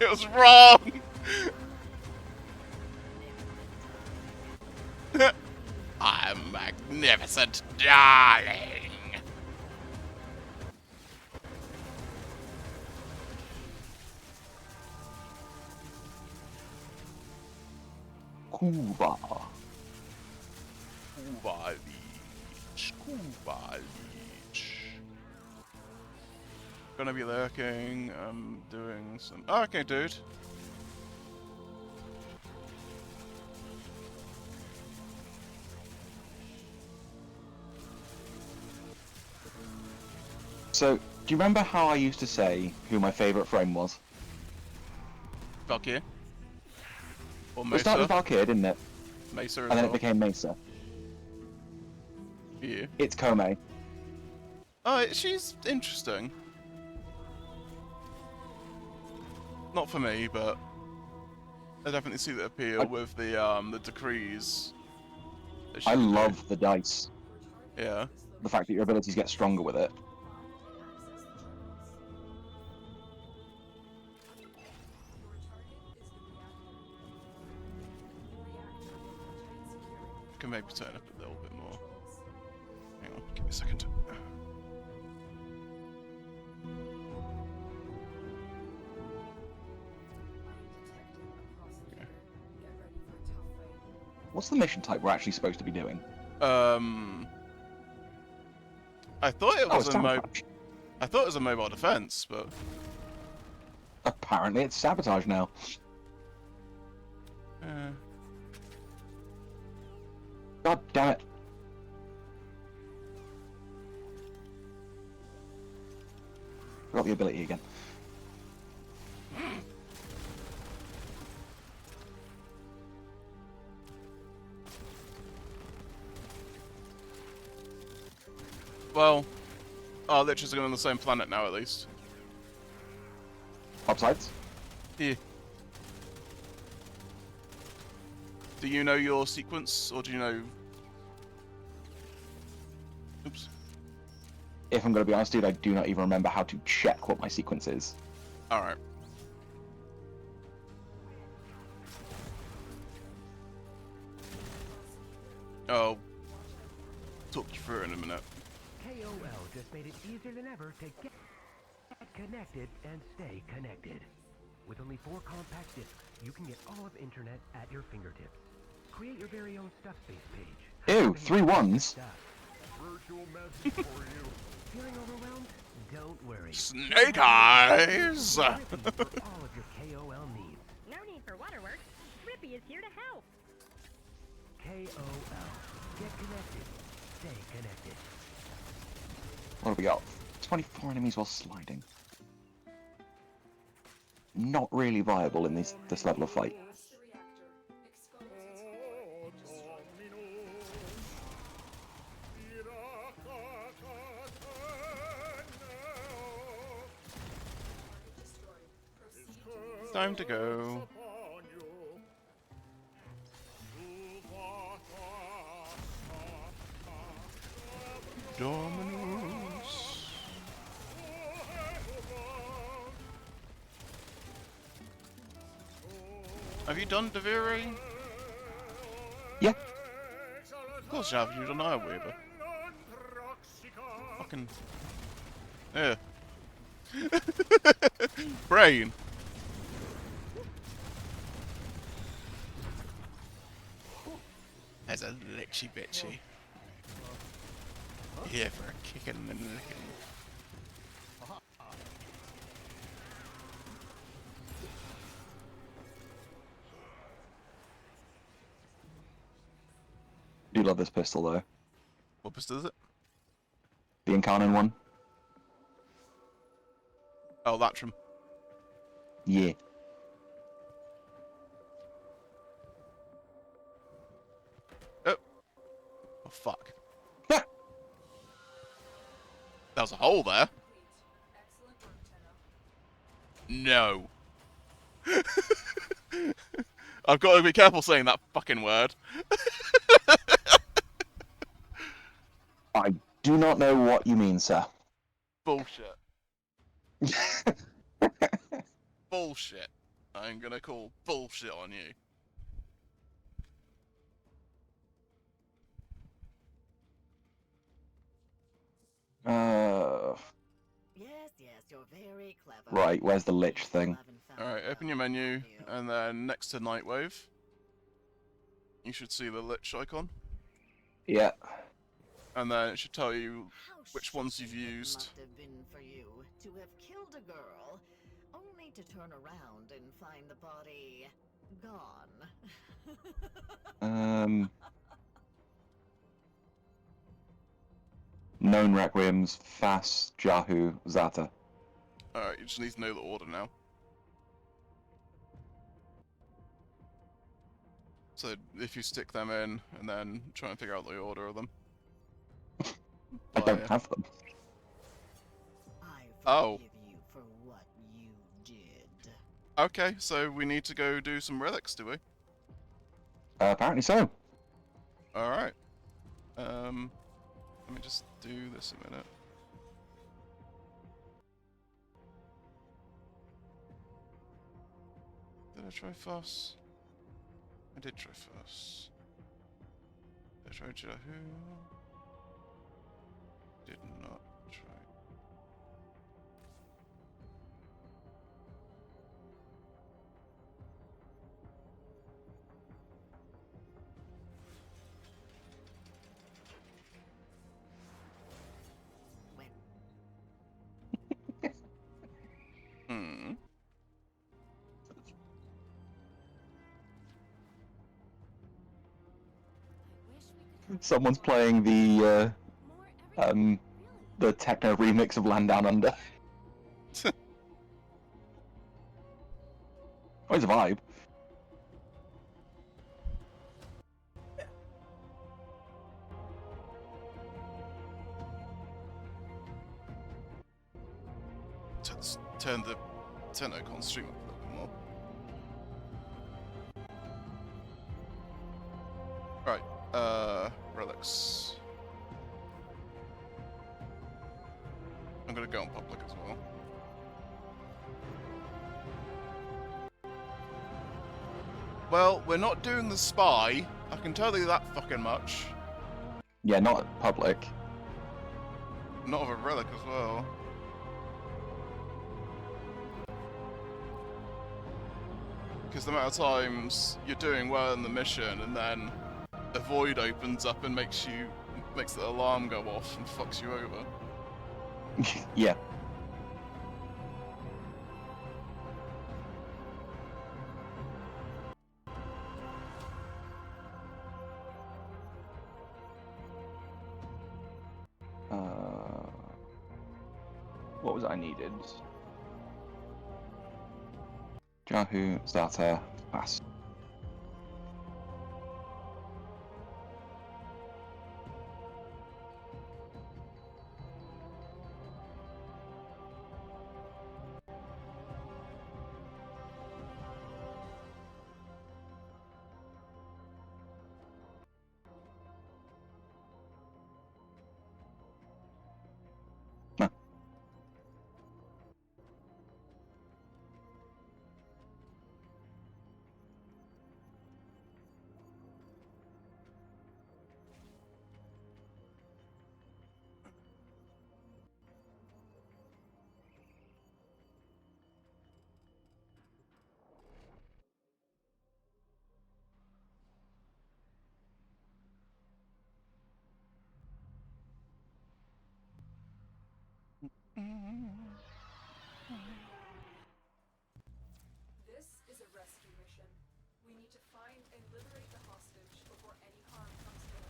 It was wrong! I'm magnificent, darling! Cuba. Cuba Leech. Cuba Leech. Gonna be lurking. I'm doing some. Oh, okay, dude. So, do you remember how I used to say who my favourite frame was? Valkyrie. Or It started Mesa. with Valkyrie, didn't it? Mesa as And then well. it became Mesa. Yeah. It's Kome. Oh, she's interesting. Not for me, but I definitely see the appeal with the decrees. that she I can do. love the dice. Yeah. The fact that your abilities get stronger with it. Can maybe turn up a little bit more. Hang on, give me a second. What's the mission type we're actually supposed to be doing? I thought it Oh, was it's a sabotage. I thought it was a mobile defense, but Apparently it's sabotage now. God damn it. Got the ability again. well, our Liches are going on the same planet now, at least. Upsides? Yeah. Do you know your sequence, or do you know? Oops. If I'm going to be honest, dude, I do not even remember how to check what my sequence is. Alright. I'll talk you through it in a minute. KOL just made it easier than ever to get connected and stay connected. With only 4 compact discs, you can get all of internet at your fingertips. Create your very own stuff space page. Ew, 3 ones? Virtual message for you. Feeling overwhelmed? Don't worry. Snake eyes! For all of your KOL needs. No need for waterworks. Rippy is here to help. KOL. Get connected. Stay connected. What have we got? 24 enemies while sliding. Not really viable in this level of fight. Time to go. Dominus. Have you done Deviri? Yeah. Of course you have. You've done Ironweaver. Fucking. Yeah. Brain. As a litchy bitchy. Here for a kicking and licking. Do love this pistol though. What pistol is it? The Incarnon one. Oh, Latrim. Yeah. Oh. Oh, fuck. That was a hole there. No. I've got to be careful saying that fucking word. I do not know what you mean, sir. Bullshit. Bullshit. I'm gonna call bullshit on you. Yes, you're very clever. Right, where's the Lich thing? Alright, open your menu, and then next to Nightwave, you should see the Lich icon. Yeah. And then it should tell you which ones you've used. Must have been for you to have killed a girl, only to turn around and find the body gone. Known requiems, Fas, Jahu, Zata. Alright, you just need to know the order now. So if you stick them in, and then try and figure out the order of them. I don't have them. Oh. You for what you did. Okay, so we need to go do some relics, do we? Apparently so. Alright. Let me just do this a minute. Did I try Foss? I did try Foss. Did I try Jahu? Did not try. Someone's playing the techno remix of Land Down Under. Oh, it's a vibe. Turn the TENNO CON stream up a little bit more. Right, relics. I'm gonna go on public as well. Well, we're not doing the spy. I can tell you that fucking much. Yeah, not public. Not of a relic as well. Because the amount of times you're doing well in the mission and then a void opens up and makes the alarm go off and fucks you over. Yeah. What was I needed? Jahu, Zata, Fas. This is a rescue mission. We need to find and liberate the hostage before any harm comes to it.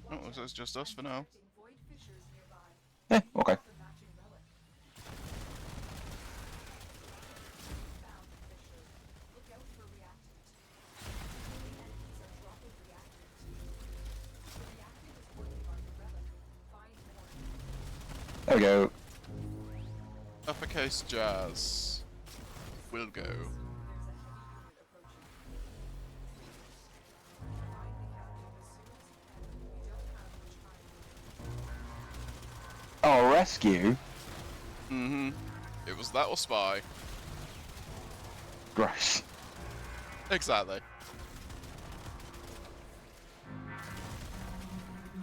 Oh, looks like it's just us for now. Void fissures nearby. Yeah, okay. The matching relic. Found the fissure. Look out for reactant. The enemies are dropping reactant. The reactant is working on the relic. Find more. There we go. Uppercase Jazz. Will go. Oh, rescue? Mm-hmm. It was that or spy. Gross. Exactly.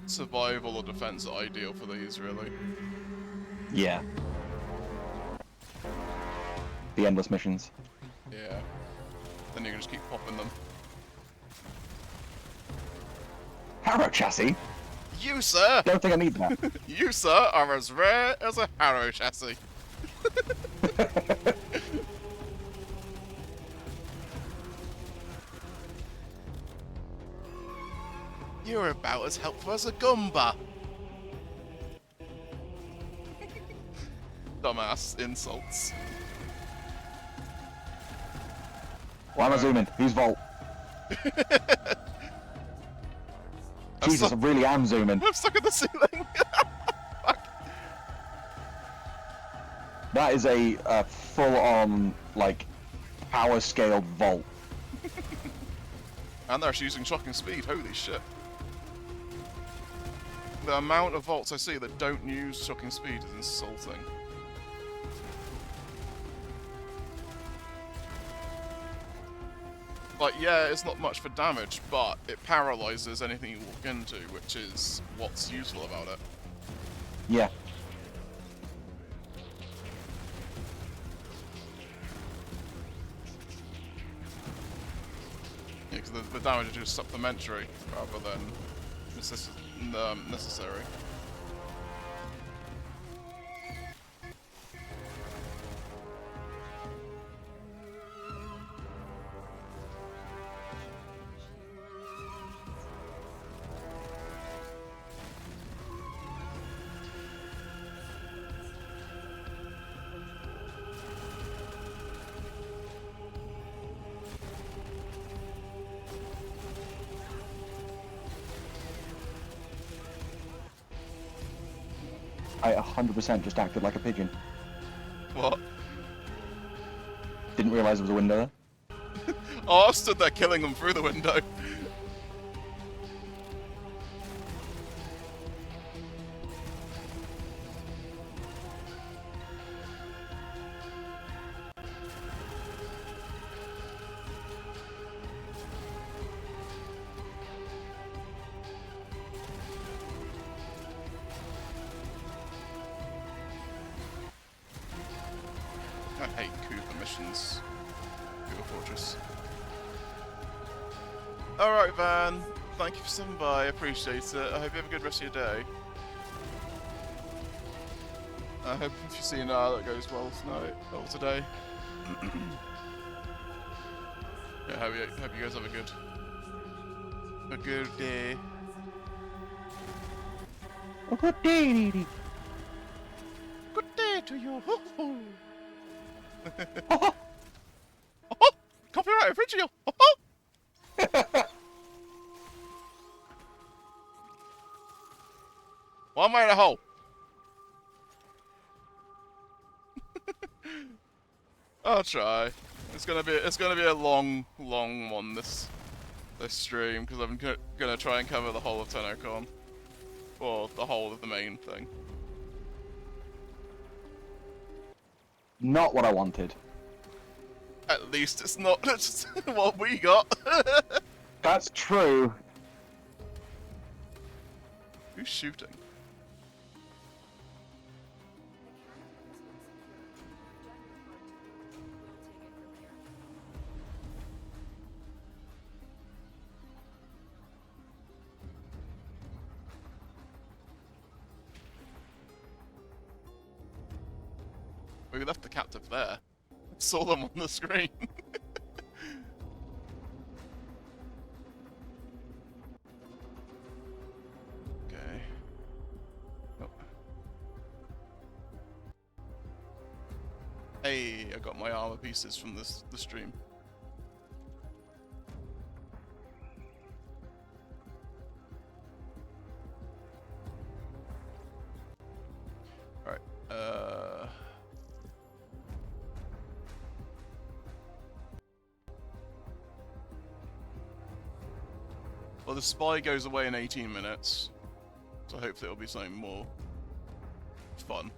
Survival or defense are ideal for these, really. Yeah. The endless missions. Yeah. Then you can just keep popping them. Harrow chassis? You, sir! Don't think I need that. You, sir, are as rare as a Harrow chassis. You're about as helpful as a Goomba. Dumbass insults. Why am I zooming? Who's Volt? Jesus, I really am zooming. I'm stuck at the ceiling. That is a full-on, like, power-scaled Volt. And they're actually using shocking speed. Holy shit. The amount of Volts I see that don't use shocking speed is insulting. Like, yeah, it's not much for damage, but it paralyzes anything you walk into, which is what's useful about it. Yeah. Yeah, because the damage is just supplementary rather than necessary. I 100% just acted like a pigeon. What? Didn't realise there was a window there. Oh, I stood there killing them through the window. I hate Cooper missions. Cooper Fortress. Alright, Van. Thank you for stopping by. I appreciate it. I hope you have a good rest of your day. I hope if you see that goes well tonight or today. Yeah, hope you guys have a good day. A good day. Good day to you. Copyright original. One way in a hole. I'll try. It's gonna be a long one this stream because I'm gonna try and cover the whole of TENNO CON, or the whole of the main thing. Not what I wanted. At least it's not what we got. That's true. Who's shooting? We left the captive there. Saw them on the screen. Okay. Oh. Hey, I got my armor pieces from the stream. Alright, well, the spy goes away in 18 minutes, so hopefully it'll be something more fun.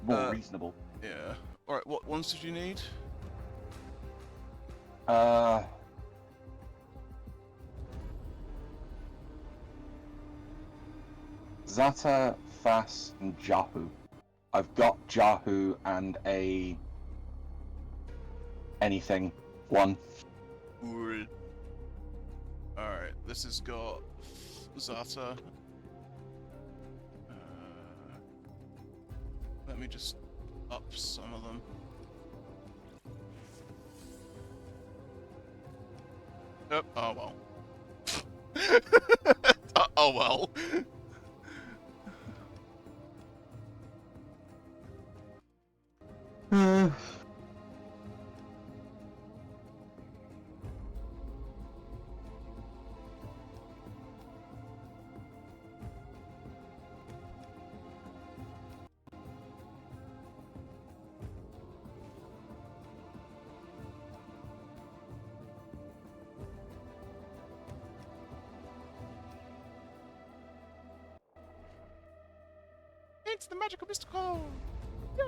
More reasonable. Yeah. Alright, what ones did you need? Zata, Fass, and Jahu. I've got Jahu and a... anything. One. Alright, this has got Zata. Let me just up some of them. Oh well. Oh well. It's the magical mystical! Yay!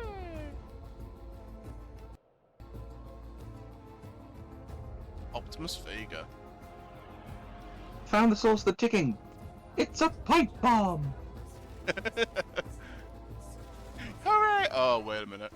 Optimus Vega. Found the source of the ticking. It's a pipe bomb! Hooray! Oh, wait a minute.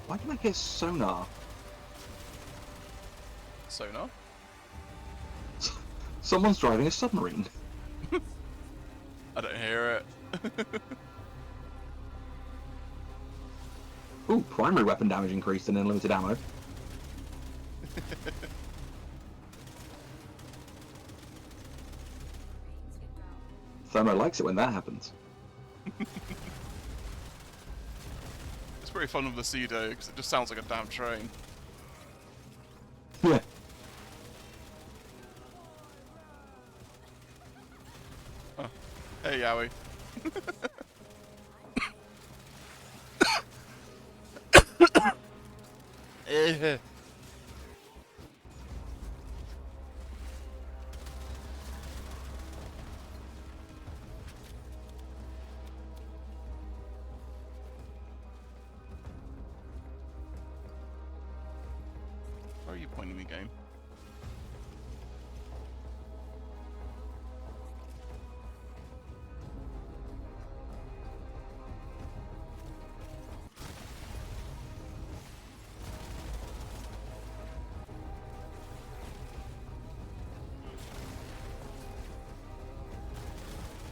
Why can I get sonar? Sonar? Someone's driving a submarine. I don't hear it. Ooh, primary weapon damage increased and unlimited ammo. Thermo likes it when that happens. It's pretty fun with the Cedo because it just sounds like a damn train. Yeah. Oh. Hey, Yowie. Where are you pointing me, game?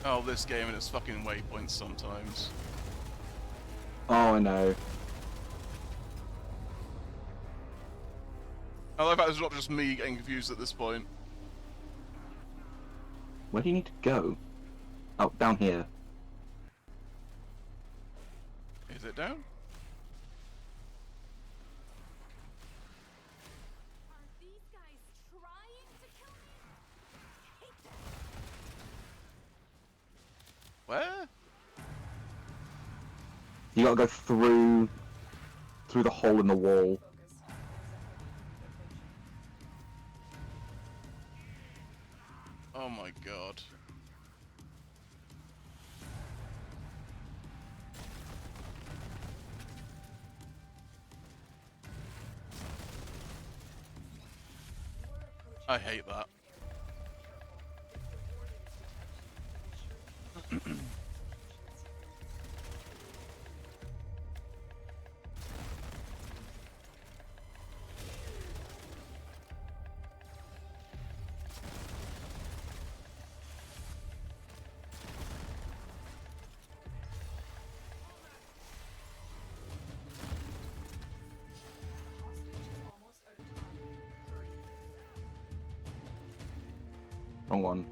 Oh, this game and its fucking waypoints sometimes. Oh, I know. I love that it's not just me getting confused at this point. Where do you need to go? Oh, down here. Is it down? Where? You gotta go through the hole in the wall. Oh my god. I hate that. Wrong one.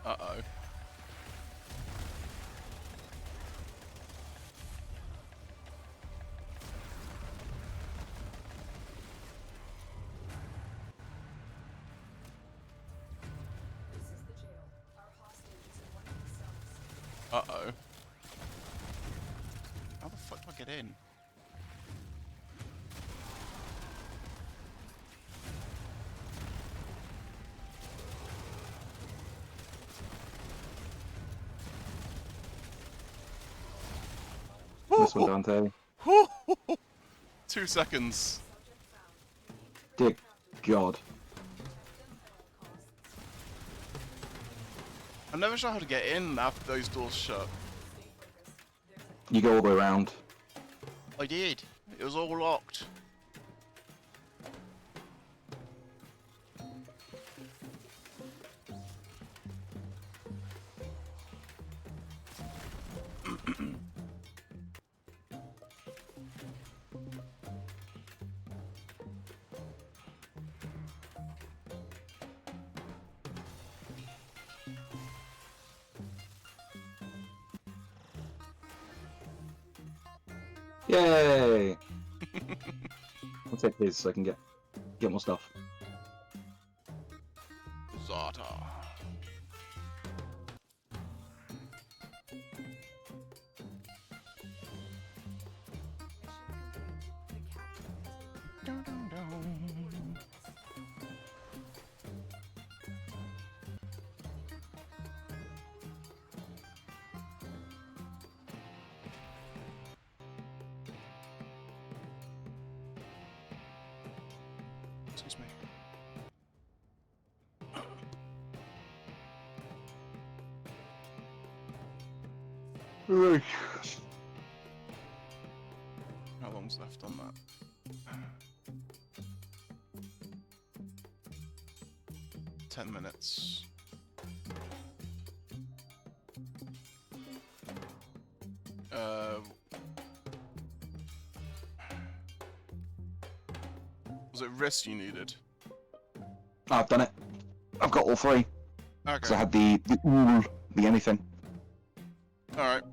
Uh-oh. Uh-oh. How the fuck do I get in? This one, Dante. 2 seconds. Dear God. I'm never sure how to get in after those doors shut. You go all the way around. I did. It was all locked. Yay! I'll take his so I can get more stuff. Zata. Excuse me. How long's left on that? Ten minutes. Was it wrist you needed? I've done it. I've got all three. Okay. So I had the ooh, the anything. Alright.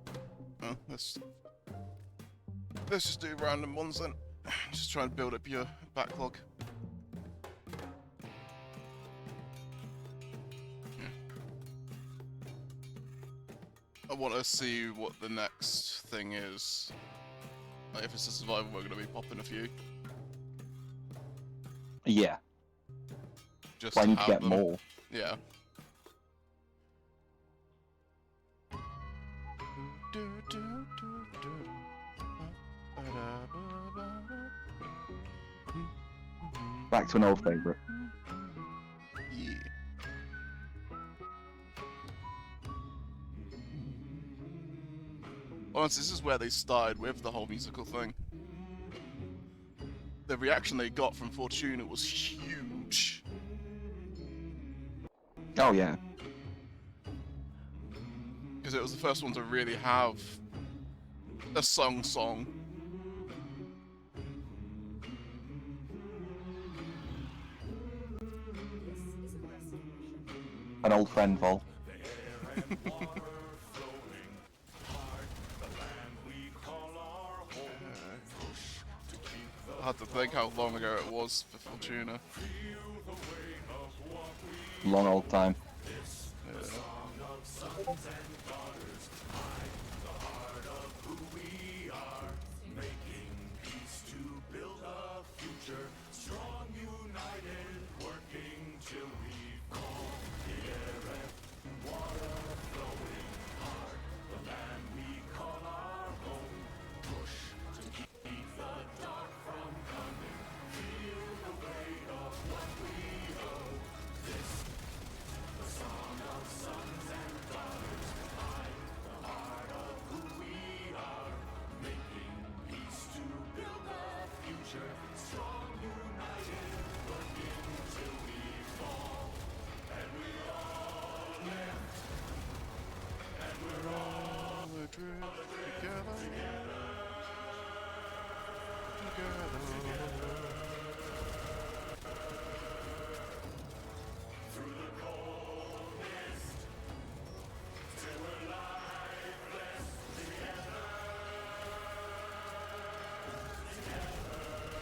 Well, let's just do random ones then. Just try and build up your backlog. Yeah. I want to see what the next thing is. Like if it's a survival, we're going to be popping a few. Yeah. Just I need to have get them. more. Yeah. Back to an old favourite. Yeah. Honestly, this is where they started with the whole musical thing. The reaction they got from Fortuna was huge. Oh yeah. Because it was the first one to really have a song. An old friend, Vol. I had to think how long ago it was for Fortuna. Long old time.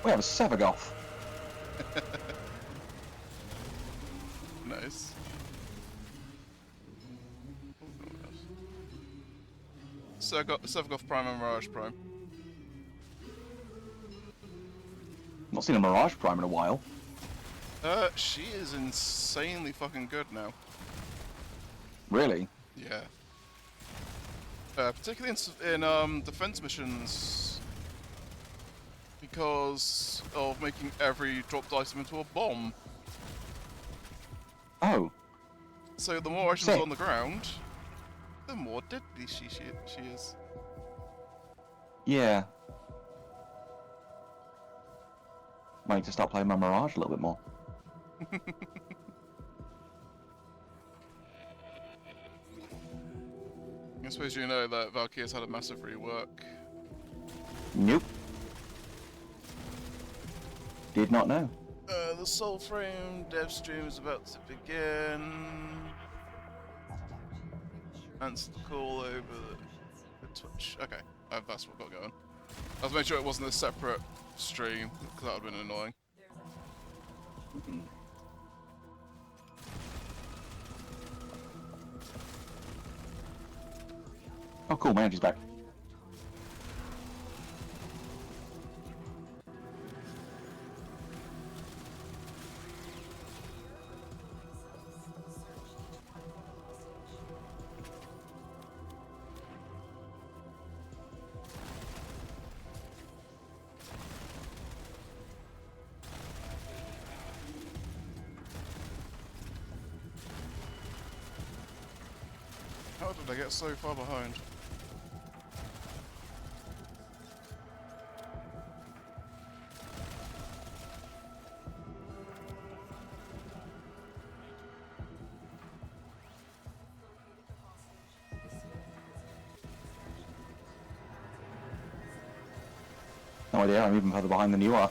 We have a Sevagoth. Nice. Sevagoth Prime and Mirage Prime. Not seen a Mirage Prime in a while. She is insanely fucking good now. Really? Yeah. Particularly in defense missions, because of making every dropped item into a bomb. Oh. So the more items Sick. on the ground, the more deadly she is. Yeah. Might need to start playing my Mirage a little bit more. I suppose you know that Valkyrie's had a massive rework. Nope. Did not know. The Soulframe dev stream is about to begin. Answer the call over the Twitch. Okay, that's what got going. I was making sure it wasn't a separate stream, because that would have been annoying. Oh cool, my energy's back. How did I get so far behind? No idea, I'm even further behind than you are.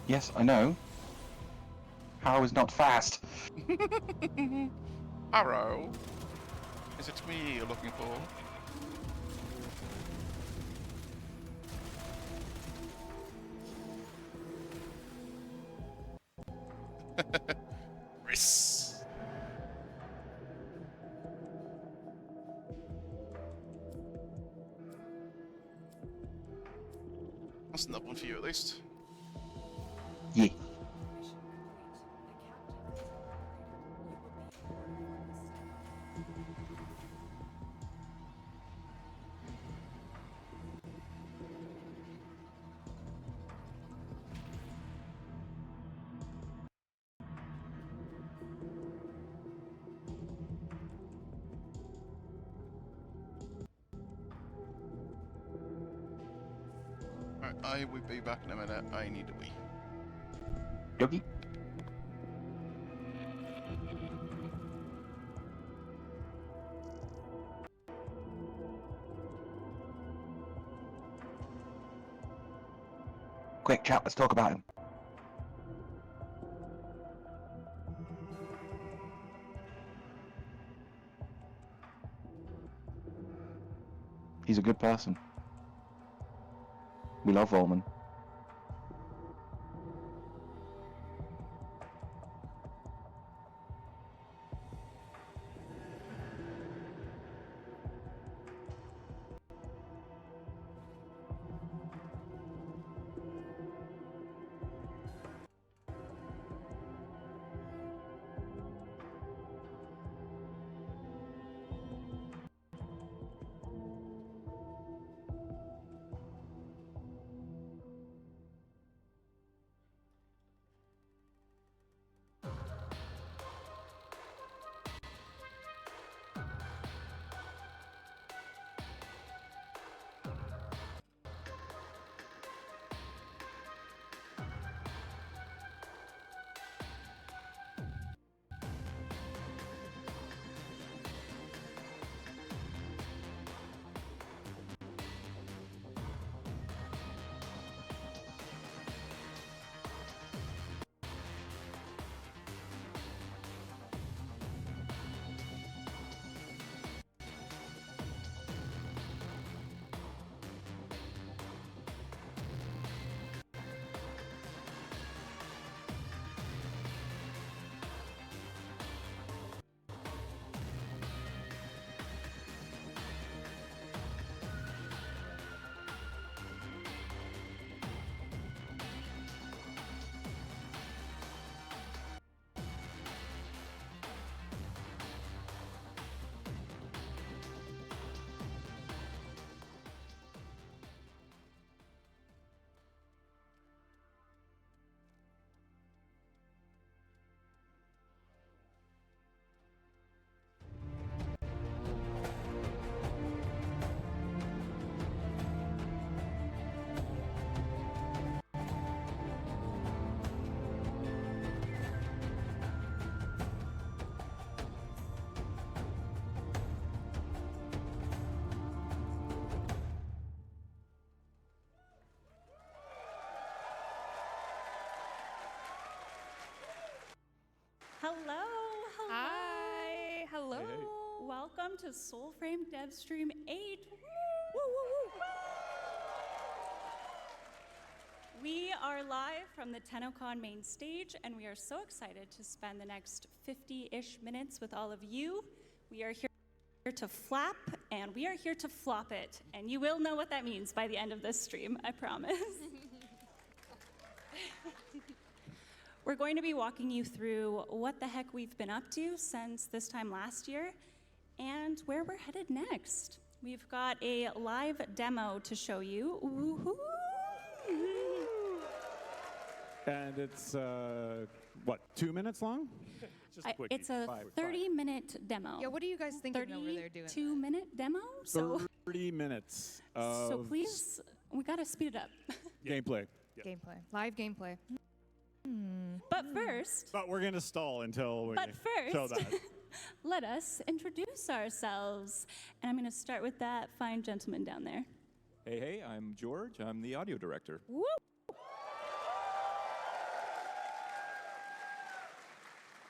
Yes, I know. Harrow is not fast. Arrow? Is it me you're looking for? Riss. That's another one for you at least. Yeah. Alright, I will be back in a minute. I need a wee. Yogi. Quick chat, let's talk about him. He's a good person. We love Roman. Hello, hello. Hi, hello. Welcome to Soulframe DevStream 8. We are live from the TENNO CON main stage, and we are so excited to spend the next 50-ish minutes with all of you. We are here to flap, and we are here to flop it. And you will know what that means by the end of this stream, I promise. We're going to be walking you through what the heck we've been up to since this time last year and where we're headed next. We've got a live demo to show you. Woohoo! And it's, what, 2 minutes long? It's a 30-minute demo. Yeah, what are you guys thinking over there doing? 32-minute demo? 30 minutes So of please, we gotta speed it up. gameplay. Gameplay, live gameplay. But first, But we're going to stall until we But show first, that. let us introduce ourselves. And I'm gonna start with that fine gentleman down there. Hey, I'm George. I'm the audio director. Woo!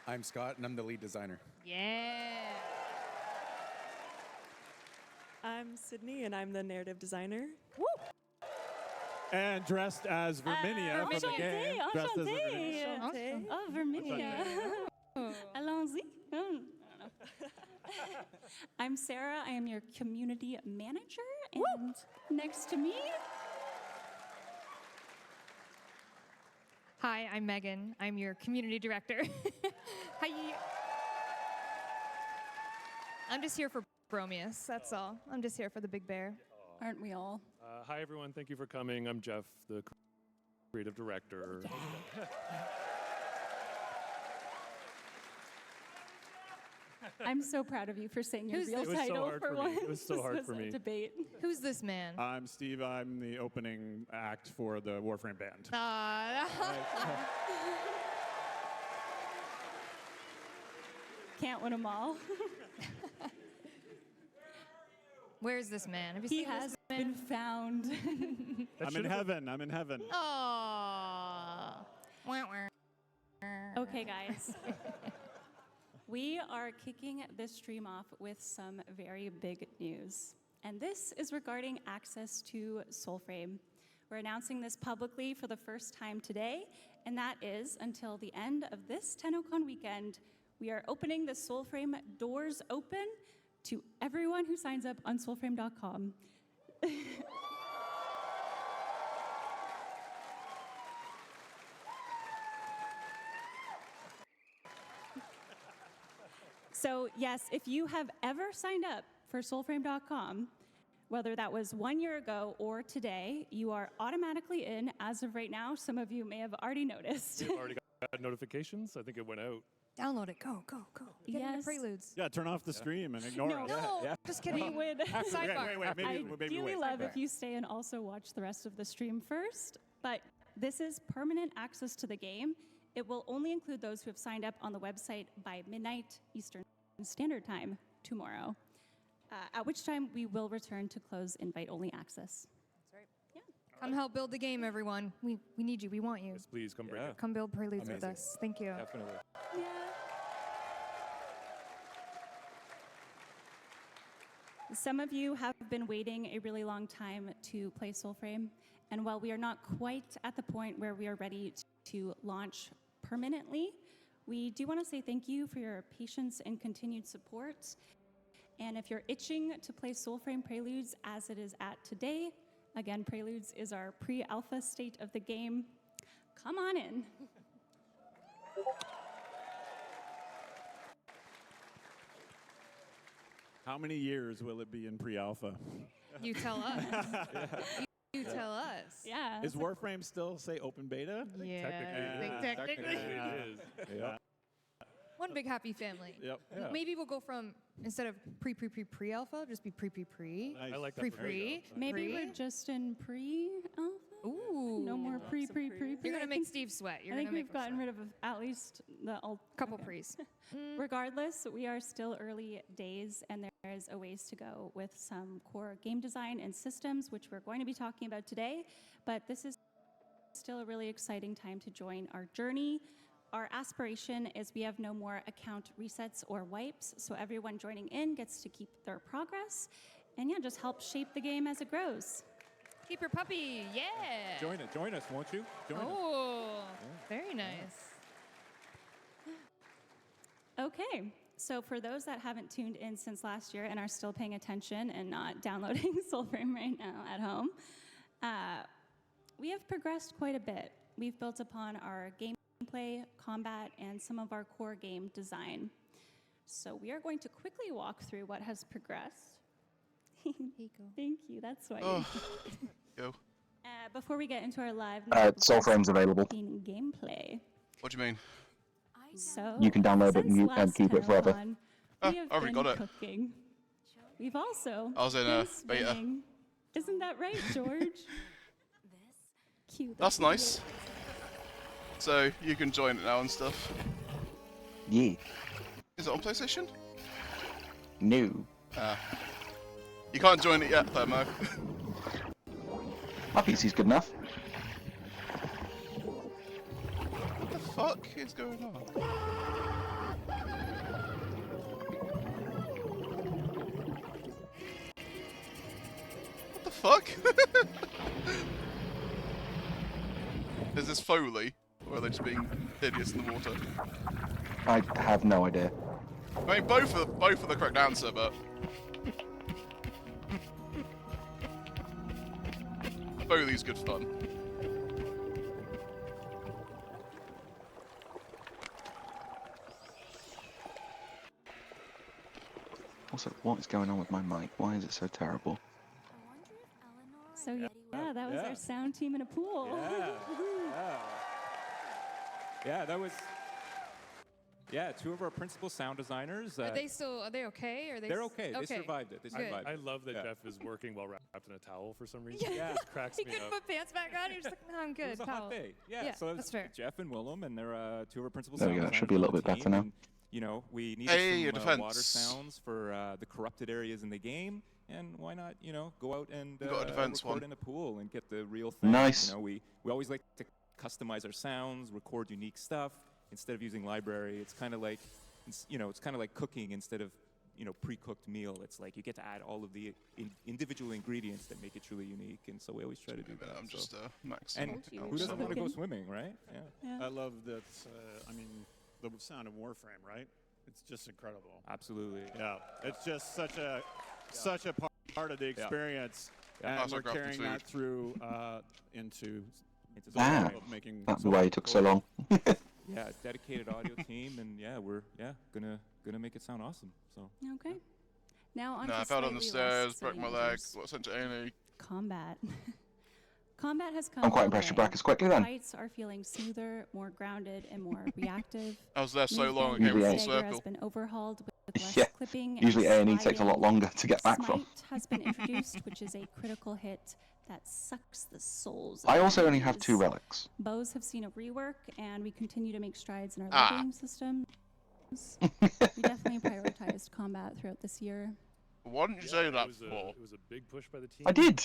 I'm Scott, and I'm the lead designer. Yeah. I'm Sydney, and I'm the narrative designer. And dressed as Verminia from the game. Dressed as Verminia. Enchanté. Oh, Verminia. Allons-y. I don't know. I'm Sarah. I am your community manager. And next to me, Hi, I'm Megan. I'm your community director. Hi. I'm just here for Bromius, that's all. I'm just here for the big bear. Aren't we all? Hi, everyone. Thank you for coming. I'm Jeff, the creative director. I'm so proud of you for saying your Who's real this? It was so title hard for for me. once. It was so This hard was for a me. debate. Who's this man? I'm Steve. I'm the opening act for the Warframe band. Can't win them all. Where's this man? Have you He seen has this man? been found. I'm in heaven. I'm in heaven. Aww. Okay, guys. We are kicking this stream off with some very big news. And this is regarding access to Soulframe. We're announcing this publicly for the first time today, and that is until the end of this TENNO CON weekend, we are opening the Soulframe doors open to everyone who signs up on soulframe.com. So yes, if you have ever signed up for soulframe.com, whether that was 1 year ago or today, you are automatically in as of right now. Some of you may have already noticed. We've already got notifications. I think it went out. Download it. Go, go, go. Get into Preludes. Yeah, turn off the stream and ignore us. No, just kidding. We would Wait, maybe ideally wait. love if you stay and also watch the rest of the stream first. But this is permanent access to the game. It will only include those who have signed up on the website by midnight Eastern Standard Time tomorrow, at which time we will return to close invite-only access. That's right. Yeah. Come help build the game, everyone. We need you. We want you. Yes, please come bring it. Come build Preludes with Amazing. us. Thank you. Definitely. Yeah. Some of you have been waiting a really long time to play Soulframe, and while we are not quite at the point where we are ready to launch permanently, we do want to say thank you for your patience and continued support. And if you're itching to play Soulframe Preludes as it is at today, again, Preludes is our pre-alpha state of the game, come on in. How many years will it be in pre-alpha? You tell us. You tell us. Yeah. Is Warframe still say open beta? Yeah, I think technically. it is. Yeah. One big happy family. Yep. Yeah. Maybe we'll go from, instead of pre-alpha, just be pre. Nice. I like that. Pre. Maybe we're just in pre-alpha? Ooh. No more pre. You're going to make Steve sweat. I think we've gotten rid of at least the couple pre's. Regardless, we are still early days, and there is a ways to go with some core game design and systems, which we're going to be talking about today. But this is still a really exciting time to join our journey. our aspiration is we have no more account resets or wipes, so everyone joining in gets to keep their progress, and yeah, just help shape the game as it grows. Keep your puppy, yeah. Join us, won't you? Join us. Oh, very nice. Okay, so for those that haven't tuned in since last year and are still paying attention and not downloading Soulframe right now at home, we have progressed quite a bit. We've built upon our gameplay, combat, and some of our core game design. So we are going to quickly walk through what has progressed. Thank you, that's why. Oh, go. Before we get into our live Soulframe's available. gameplay. What do you mean? So You can download it and keep it forever. TennoCon, Ah, we have I already been got it. cooking. We've also I was in been beta. spinning. Isn't that right, George? Cute. That's nice. So you can join it now and stuff. Yeah. Is it on PlayStation? No. You can't join it yet, Thermo. My PC's good enough. What the fuck is going on? What the fuck? Is this Foley? Or are they just being idiots in the water? I have no idea. I mean, both are the correct answer, but... Foley's good fun. Also, what is going on with my mic? Why is it so terrible? So yeah, that was our sound team in a pool. Yeah, that was. Yeah, two of our principal sound designers. Are they okay? Are they They're okay. They survived it. They survived it. I love that Jeff is working while wrapped in a towel for some reason. Yeah. It just cracks He me couldn't up. put pants back on. He was like, no, I'm good. It was a hot day. Yeah, so that's fair. Jeff and Willem, and they're two of our principal There we sound go. It designers. should be a little on bit the better team, now. and, you know, we needed Hey, some water defense. sounds for the corrupted areas in the game, and why not, you know, go out and got a defense record one. in a pool and get the real thing. Nice. You know, we always like to customize our sounds, record unique stuff instead of using library. It's kind of like, it's kind of like cooking instead of, pre-cooked meal. It's like you get to add all of the individual ingredients that make it truly unique, and so we always try to do that. I'm just maxing. And who doesn't want to go swimming, right? Yeah. I love that. I mean, the sound of Warframe, right? It's just incredible. Absolutely. Yeah, it's just such a part of the experience, and Also we're crafting carrying that food. through into Ah, of making. that's why it took so long. Yeah, dedicated audio team, and we're gonna make it sound awesome. So Okay. Now on No, to I fell down the slightly less stairs, broke my exciting leg, matters. got sent to A&E. Combat. Combat has come I'm quite a long impressed you way. back as quickly then. Fights are feeling smoother, more grounded, and more reactive. I was there so long, I Movement came in full Stagger has circle. been overhauled with less Yeah. clipping. Usually and A&E takes a lot sliding. longer to get back from. Smite has been introduced, which is a critical hit that sucks the souls. I of also only have enemies. 2 relics. Bows have seen a rework, and we continue to make strides in our Ah. leveling system. We definitely prioritized combat throughout this year. Why didn't you say that It before? was a big push by the team. I did.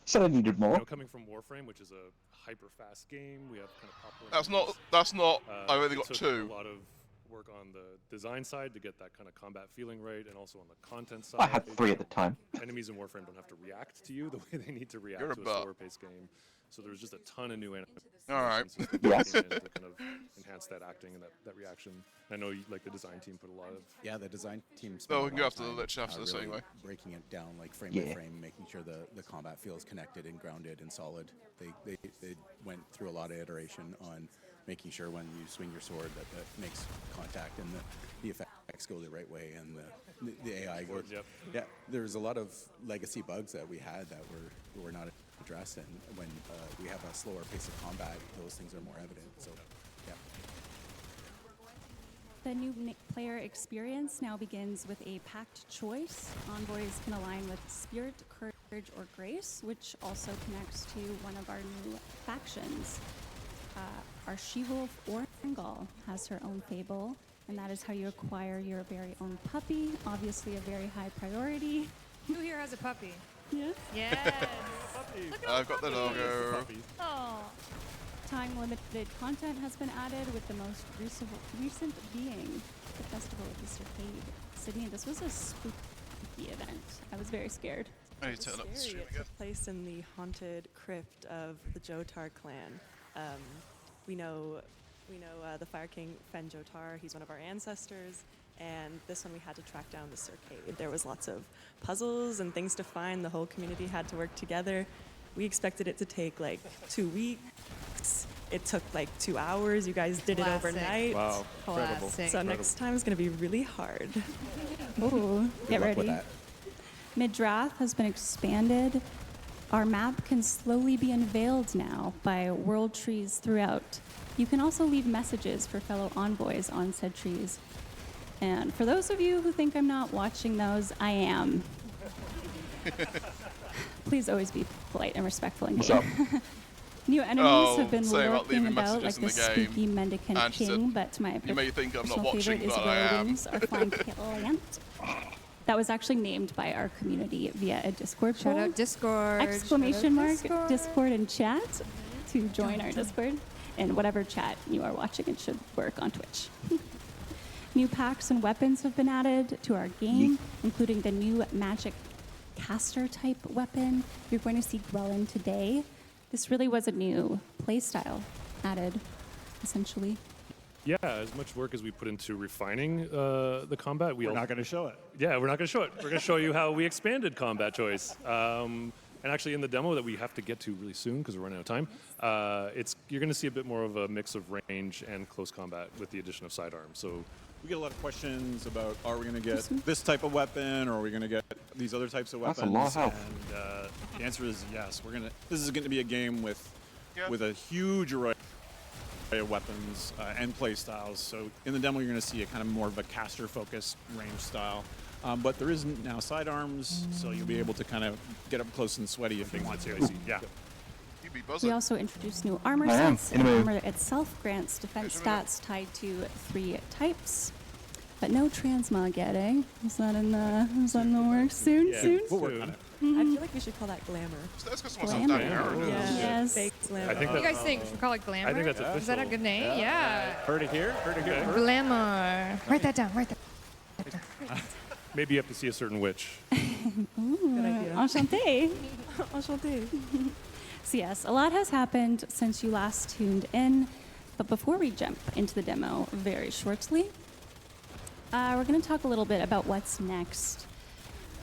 Said I needed more. Coming from Warframe, which is a hyper-fast game, we have kind of popcorn. That's not. I only it got took 2. A lot of work on the design side to get that kind of combat feeling right, and also on the content side. I had 3 at the time. Enemies in Warframe don't have to react to you the way they need to react You're a to a butt. slower-paced game. So there was just a ton of new enemies. Alright. Yes. To kind of enhance that acting and that reaction. I know like the design team put a lot of. Yeah, the design team. Oh, we spent a can go lot after of the time, lich after this really anyway. breaking it down like frame Yeah. by frame, making sure the combat feels connected and grounded and solid. They went through a lot of iteration on making sure when you swing your sword that makes contact and the effects go the right way and the AI goes. Yep. Yeah, there's a lot of legacy bugs that we had that were not addressed, and when we have a slower pace of combat, those things are more evident. So, yeah. The new player experience now begins with a packed choice. Envoys can align with Spirit, Courage, or Grace, which also connects to one of our new factions. Our she-wolf, Orengal, has her own fable, and that is how you acquire your very own puppy. Obviously a very high priority. Who here has a puppy? Yes. Yes. I've got the doggo. Oh. time-limited content has been added, with the most recent being the Festival of the Circade. Sydney, this was a spooky event. I was very scared. I need to turn up the stream It again. took place in the haunted crypt of the Jotar clan. We know the Fire King Fen Jotar. He's one of our ancestors. And this one we had to track down the Circade. There was lots of puzzles and things to find. The whole community had to work together. We expected it to take like 2 weeks. It took like 2 hours. You guys did it overnight. Wow, incredible. So next time is going to be really hard. Ooh, get luck with ready. that. Midrath has been expanded. Our map can slowly be unveiled now by world trees throughout. You can also leave messages for fellow envoys on said trees. And for those of you who think I'm not watching those, I am. Please always be polite and respectful in game. New enemies have been say about lurking leaving about, like messages the in the game. spooky mendicant Answer. king, but my You may think I'm not personal watching, favorite is but I am. Wildwings, our flying plant. That was actually named by our community via a Discord Shout poll. out Discord. Exclamation Shout out mark Discord in chat to join our Discord. And whatever chat you are watching, it should work on Twitch. New packs and weapons have been added to our game, including the new magic caster type weapon. You're going to see Gwellen today. This really was a new playstyle added, essentially. Yeah, as much work as we put into refining the combat, We're not going to show it. Yeah, we're not going to show it. We're going to show you how we expanded combat choice. And actually, in the demo that we have to get to really soon because we're running out of time, you're going to see a bit more of a mix of range and close combat with the addition of sidearms. So We get a lot of questions about, are we going to get this type of weapon, or are we going to get these other types of weapons? That's a lot of help. And the answer is yes. This is going to be a game with a huge array of weapons and play styles. So in the demo, you're going to see a kind of more of a caster-focused range style. But there is now sidearms, so you'll be able to kind of get up close and sweaty if you want to. Yeah. We also introduced new armor I am. sets, In a and move. armor itself grants defense stats tied to 3 types. But no transmog yet, eh? Is that in the works soon? Yeah, Soon? we'll work on it. I feel like we should call that glamour. Glamour. Yeah. Yes. Fake glamour. I think What do you guys think? Should we call it glamour? I think that's official. Is that a good name? Yeah. Heard it here? Heard it here? Glamour. Write that down. Write that down. Maybe you have to see a certain witch. Ooh, idea. Enchanté. Enchanté. So yes, a lot has happened since you last tuned in. But before we jump into the demo very shortly, we're going to talk a little bit about what's next.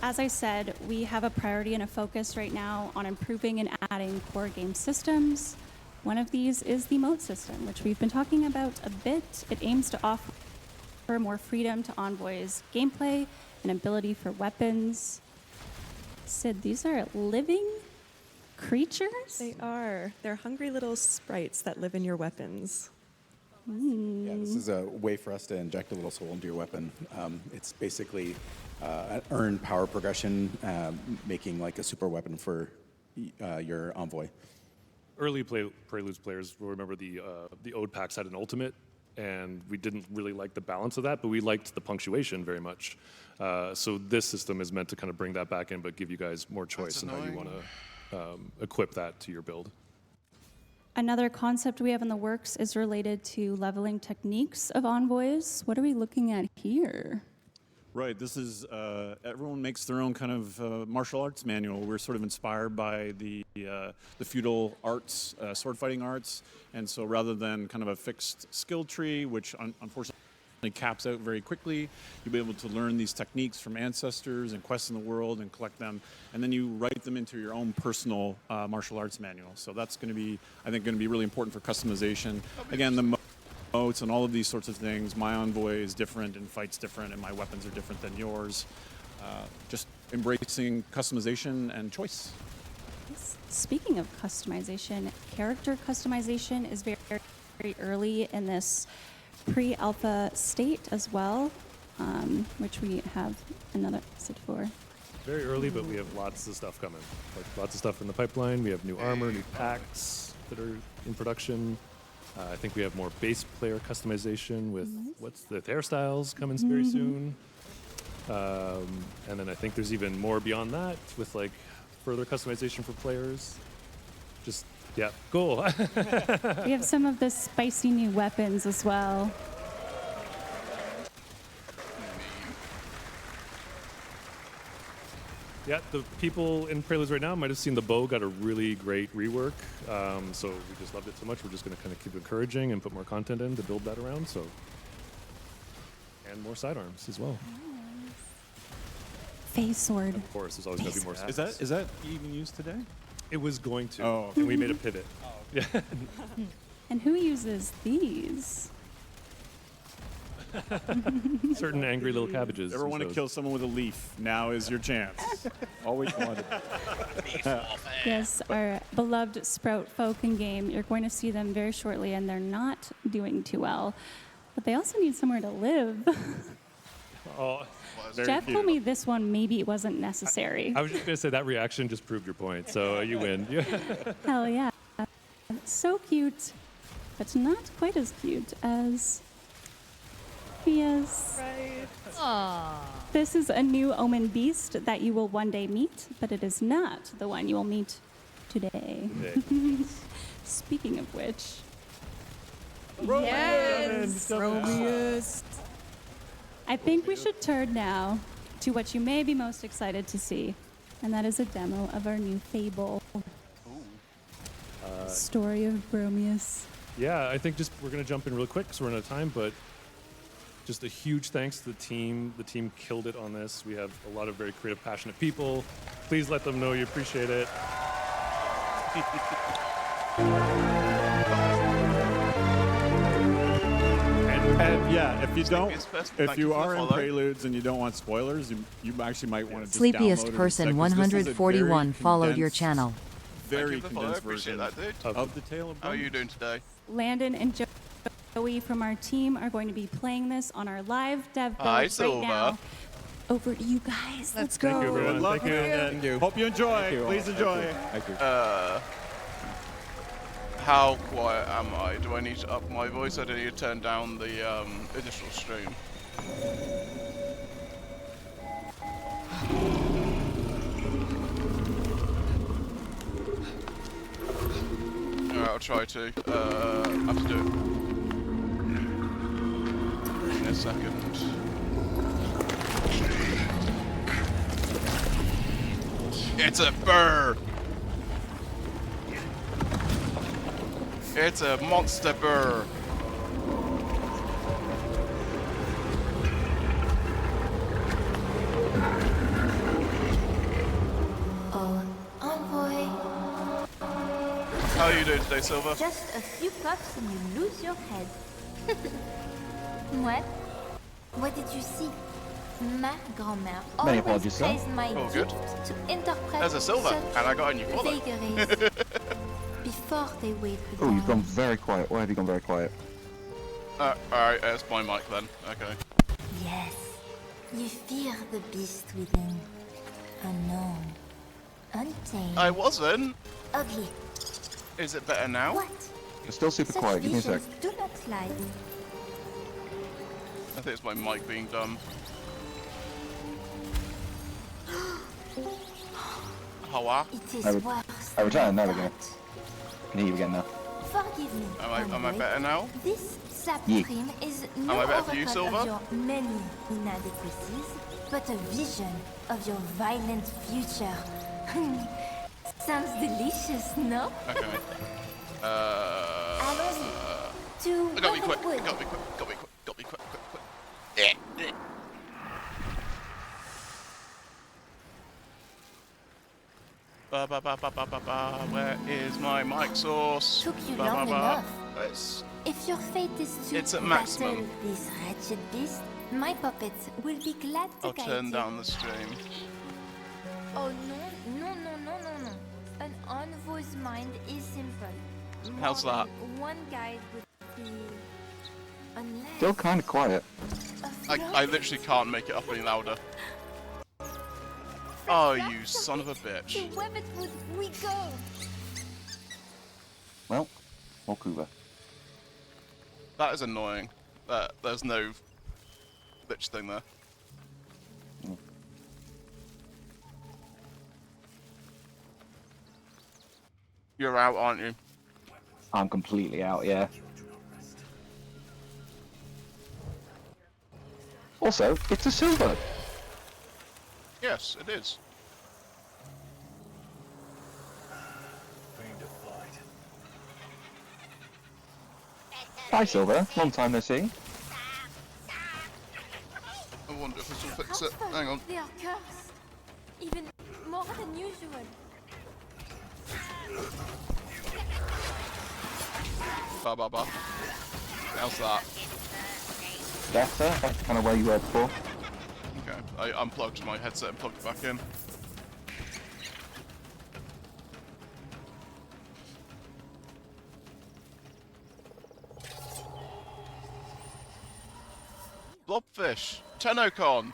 As I said, we have a priority and a focus right now on improving and adding core game systems. One of these is the mode system, which we've been talking about a bit. It aims to offer more freedom to Envoy's gameplay and ability for weapons. Sid, these are living creatures? They are. They're hungry little sprites that live in your weapons. Yeah, this is a way for us to inject a little soul into your weapon. It's basically an earned power progression, making like a super weapon for your envoy. Early Preludes players will remember the Ode packs had an ultimate, and we didn't really like the balance of that, but we liked the punctuation very much. So this system is meant to kind of bring that back in, but give you guys more choice in how you want to equip that to your build. Another concept we have in the works is related to leveling techniques of envoys. What are we looking at here? Right, this is, everyone makes their own kind of martial arts manual. We're sort of inspired by the feudal arts, sword fighting arts, and so rather than kind of a fixed skill tree, which unfortunately caps out very quickly, you'll be able to learn these techniques from ancestors and quests in the world and collect them, and then you write them into your own personal martial arts manual. So that's going to be, I think, going to be really important for customization. Again, the modes and all of these sorts of things. My envoy is different and fights different, and my weapons are different than yours. Just embracing customization and choice. Speaking of customization, character customization is very, very early in this pre-alpha state as well, which we have another sit for. Very early, but we have lots of stuff coming. Like lots of stuff in the pipeline. We have new armor, new packs that are in production. I think we have more base player customization with the hairstyles coming very soon. And then I think there's even more beyond that with like further customization for players. Just Yeah, cool. We have some of the spicy new weapons as well. Yeah, the people in Preludes right now might have seen the bow got a really great rework. So we just loved it so much. We're just going to kind of keep encouraging and put more content in to build that around. So, and more sidearms as well. Phase sword. Of course, there's always going to be more. Is that even used today? It was going to. Oh, and we made a pivot. Yeah. And who uses these? Certain angry little cabbages. Ever want to kill someone with a leaf? Now is your chance. Always wanted. Yes, our beloved Sprout folk in game. You're going to see them very shortly, and they're not doing too well. But they also need somewhere to live. Oh, Jeff told me this one maybe it wasn't necessary. I was just going to say that reaction just proved your point. So you win. Hell yeah. So cute, but not quite as cute as he is. Aww. This is a new Omen beast that you will one day meet, but it is not the one you will meet today. Speaking of which. Yes! Romeus. I think we should turn now to what you may be most excited to see, and that is a demo of our new Fable. Story of Bromius. Yeah, I think just we're going to jump in real quick because we're out of time, but just a huge thanks to the team. The team killed it on this. We have a lot of very creative, passionate people. Please let them know you appreciate it. And yeah, if you are in follow. Preludes and you don't want spoilers, you actually might want to just Sleepiest download it person instead, 'cause this is a 141 very followed your condensed- channel. Very Thank you for the follow, condensed appreciate version that, dude. of the Tale of How are you Bones. doing today? Landon and Joey from our team are going to be playing this on our live dev build Hi, right Silva. now. Over to you guys. Let's go. Thank you, everyone. Good Luck luck, man. and hope you enjoy. Please enjoy. Thank you. How quiet am I? Do I need to up my voice or do I need to turn down the initial stream? Alright, I'll try to. I have to do it in a second. It's a burr! It's a monster burr! Oh, envoy. How are you doing today, Silva? Just a few puffs and you lose your head. What? What did you see? Ma grand-mère Many always apologies, sir. praised my Oh, good. gift to interpret There's a Silva, such and I got a new follow. vagaries before they weigh her Oh, you've down. gone very quiet. Why have you gone very quiet? Alright, that's my mic then. Okay. Yes, you fear the beast within. Unknown. Untamed. I wasn't. Ugly. Is it better now? What? It's still super Such quiet. Give me a sec. visions do not lie. I think it's my mic being dumb. How It is I worse. I returned. There than we go. that. Can hear you again now. Forgive me. Am I envoy. better now? This sap Yeah. stream is Am no I better for you, overcut Silva? of your many inadequacies, but a vision of your violent future. Sounds delicious, no? Okay. Allons-y. To I gotta be quick. Wood. Gotta be quick. Gotta be quick. Gotta be quick. Quick. Quick. Ba ba ba ba ba ba ba. Where is my mic source? Took you Ba, ba, long ba. enough. It's If your fate is to It's at battle maximum. this wretched beast, my puppets will be glad to I'll guide turn you. down the stream. Oh no, no, no, no, no, no. An envoy's mind is simple. How's More that? than one guide would be unless Still kind of quiet. I literally can't make it up any louder. Oh, you son of a bitch. to where it would we go. Well, Vancouver. That is annoying. There's no glitch thing there. You're out, aren't you? I'm completely out, yeah. Also, it's a silver. Yes, it is. Hi, Silver. Long time no see. I wonder if this will fix it. Hang on. They are cursed. Even more than usual. Ba ba ba. How's that? Better? That's kind of where you were before. Okay, I unplugged my headset and plugged it back in. Blobfish! TENNO CON!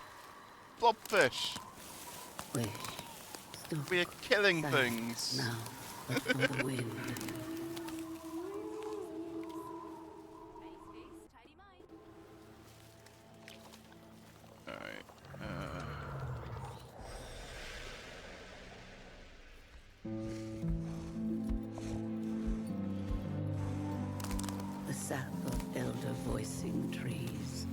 Blobfish! We are killing things! Alright, The sap of elder voicing trees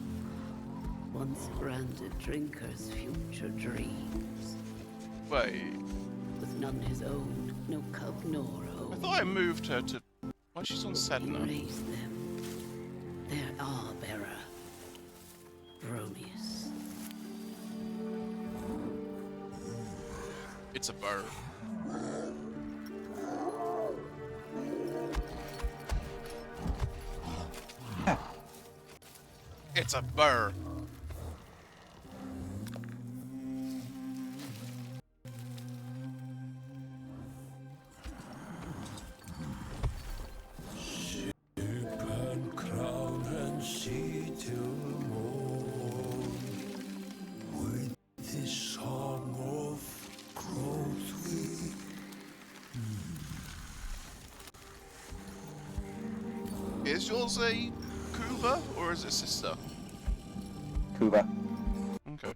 once granted drinkers future dreams. Wait. With none his own, no cub nor home. I thought I moved her to... Why she's on Sedna? Raise them, their bearer, Bromius. It's a bird. It's a burr. And crown and sea till morn with this song of growth we Is yours a Kuva or is it sister? Kuva. Okay.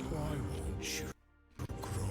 Why won't you grow?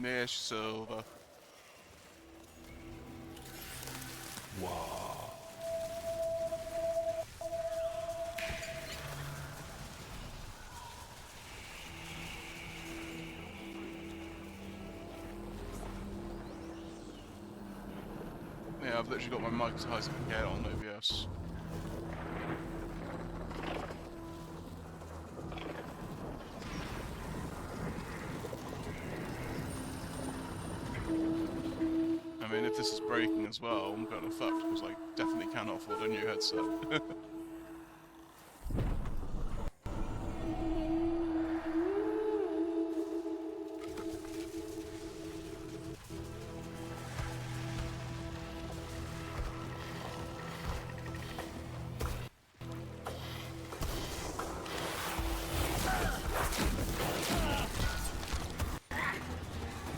Mish Silver. Wow. Yeah, I've literally got my mic as high as I can get on OBS. I mean, if this is breaking as well, I'm kind of fucked because I definitely cannot afford a new headset.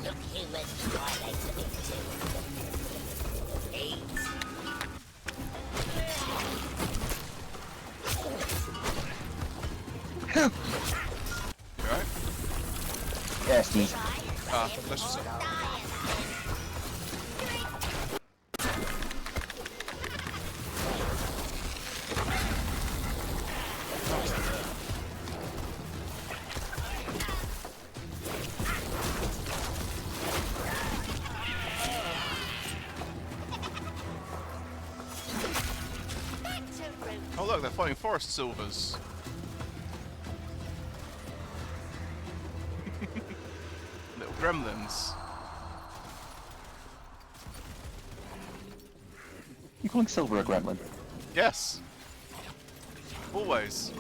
Look, human, twilight addicted. Eat. You alright? Yeah, Steve. Let's just... Oh look, they're fighting forest silvers. Little gremlins. You calling Silver a gremlin? Yes. Always.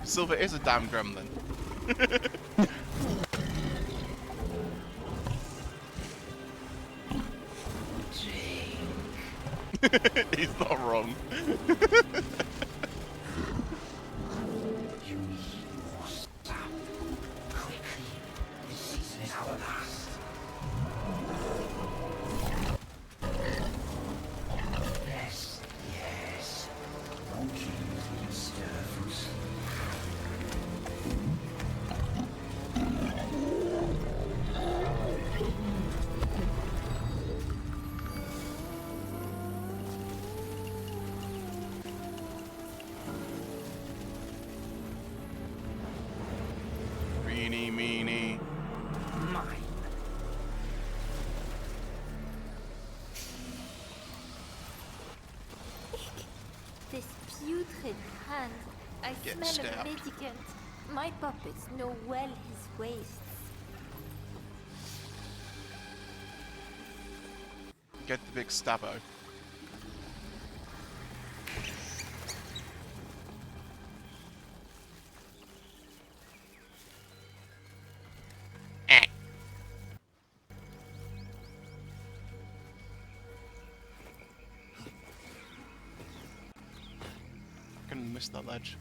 Silver is a damn gremlin. He's not wrong. You need more sap. Quickly. This season is our last. Yes, yes. Monkeys need stir from sleep. Meanie, meanie. Mine. This putrid hand. I Get smell stabbed. a medicant. My puppets know well his wastes. Get the big stabbo. I couldn't miss that ledge.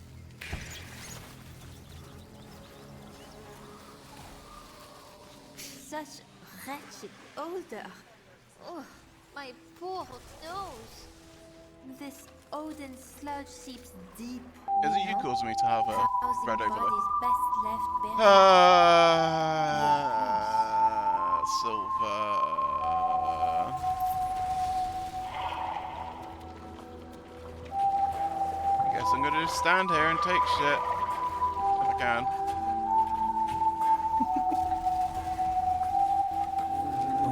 Such wretched odor. Oh, my poor nose. This Odin sludge seeps deep. Is it you causing me to have a Housing red overlay? bodies best left buried. Silver. I guess I'm gonna just stand here and take shit. If I can.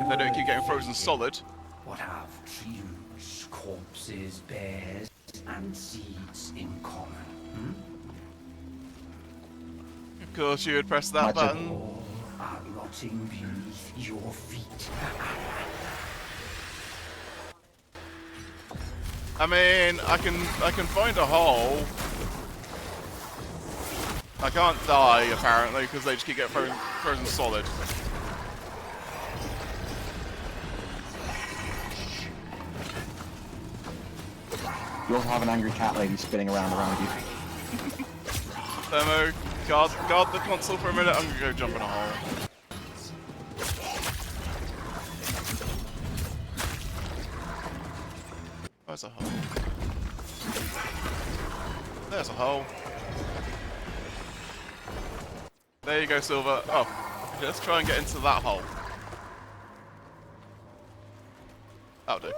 If I don't keep getting frozen solid. What have trees, corpses, bears, and seeds in common? Of course you would press that button. All are rotting beneath your feet. I mean, I can find a hole. I can't die apparently because they just keep getting frozen solid. You also have an angry cat lady spinning around you. Thermo, guard the console for a minute. I'm gonna go jump in a hole. Where's a hole? There's a hole. There you go, Silver. Oh, let's try and get into that hole. That'll do.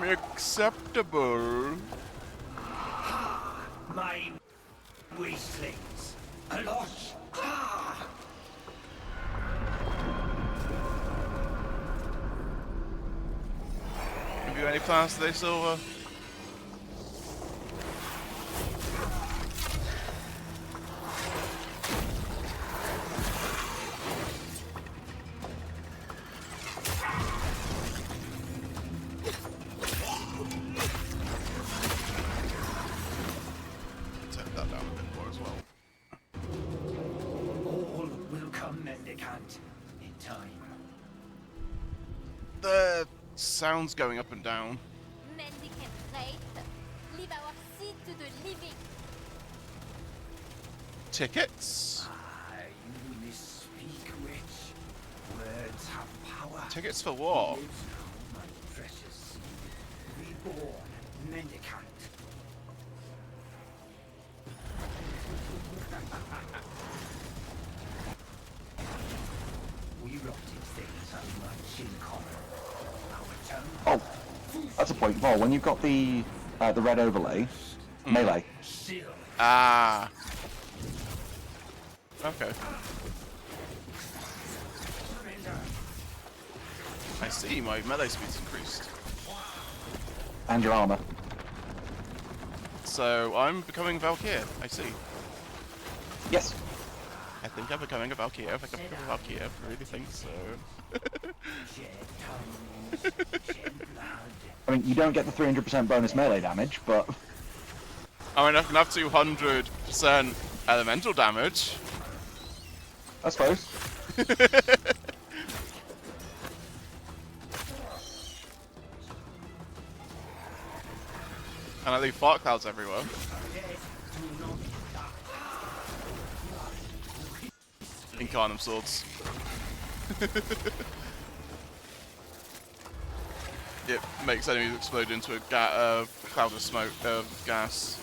Acceptable. My wastelings. Alosh. Have you any plans today, Silver? Take that down a bit more as well. All will come, Mendicant, in time. The sound's going up and down. Mendicant right. Leave our seed to the living. Tickets? You misspeak, witch. Words have power. Tickets for what? Lives now, my precious seed. Reborn Mendicant. We rotted things have much in common. Our tongue. Oh, that's a point. Well, when you've got the red overlay, melee. Ah. Okay. I see, my melee speed's increased. And your armor. So I'm becoming Valkyr. I see. Yes. I think I'm becoming a Valkyr. I think I'm becoming a Valkyr. I really think so. I mean, you don't get the 300% bonus melee damage, but... I mean, I can have 200% elemental damage. I suppose. And I leave fart clouds everywhere. Incarnate swords. It makes enemies explode into a cloud of smoke, gas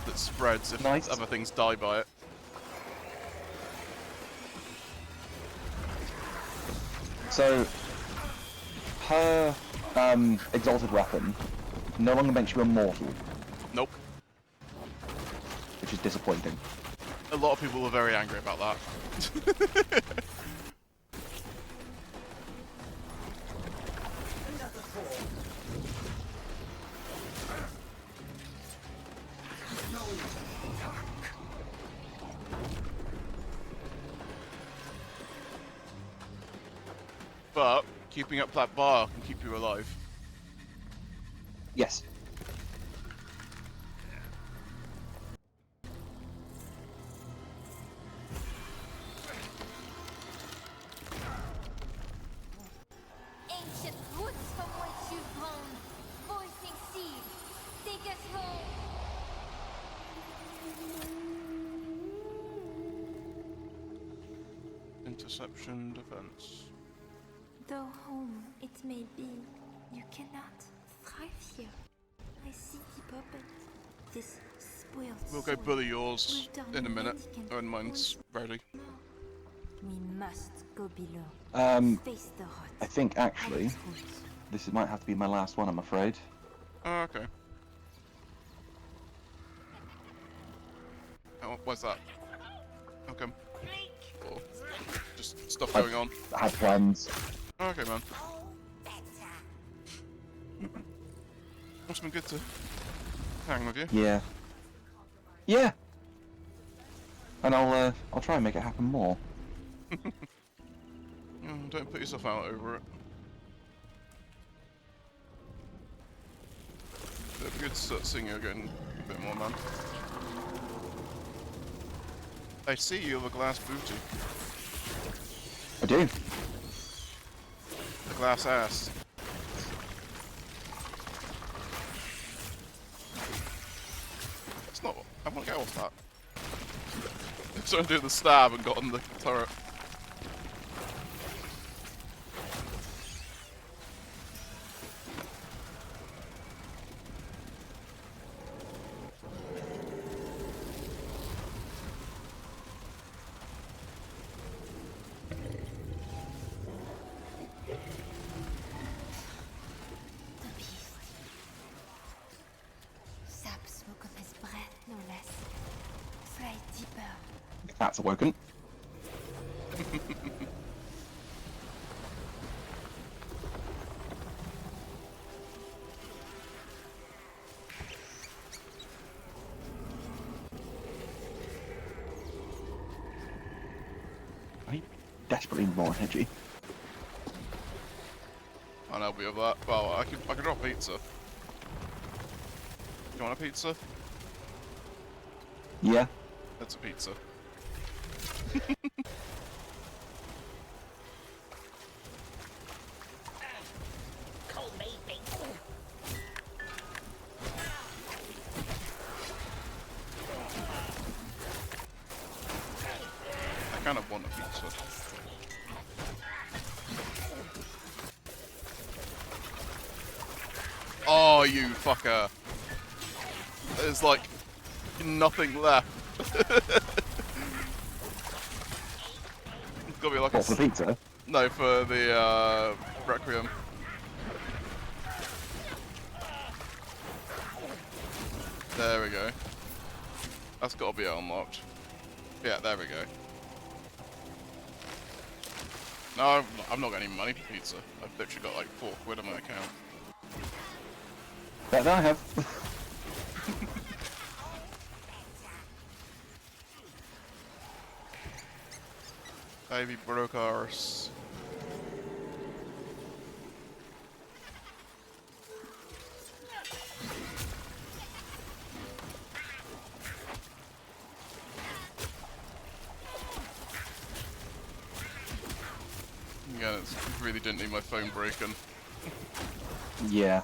that spreads if other things die by it. So, her exalted weapon no longer makes you immortal. Nope. Which is disappointing. A lot of people were very angry about that. But keeping up that bar can keep you alive. Yes. Ancient roots from which you've grown, voicing seed, take us home. Interception defense. Though home it may be, you cannot thrive here. I see the puppet. This spoiled We'll go soul bully yours will turn in a minute mendicant when mine's ready. We must go below. Face the rot. I think actually, this might have to be my last one, I'm afraid. Oh, okay. Oh, what's that? Okay. Oh, just stuff going on. I had plans. Okay, man. Must have been good to hang with you. Yeah. Yeah. And I'll try and make it happen more. Don't put yourself out over it. It'd be good to start seeing you again a bit more, man. I see you have a glass booty. I do. A glass ass. It's not. I want to get off that. So I'm doing the stab and got on the turret. Sap smoke on his breath, no less. Fly deeper. That's awoken. I desperately need more energy. I'll help you with that. Well, I could drop pizza. You want a pizza? Yeah. That's a pizza. I kind of want a pizza. Oh, you fucker. There's like nothing left. It's gotta be like What, for the pizza? No, for the Requiem. There we go. That's gotta be unlocked. Yeah, there we go. No, I've not got any money for pizza. I've literally got like 4 quid on my account. That I have. Baby broke arse. Yeah, it's really didn't need my phone breaking. Yeah.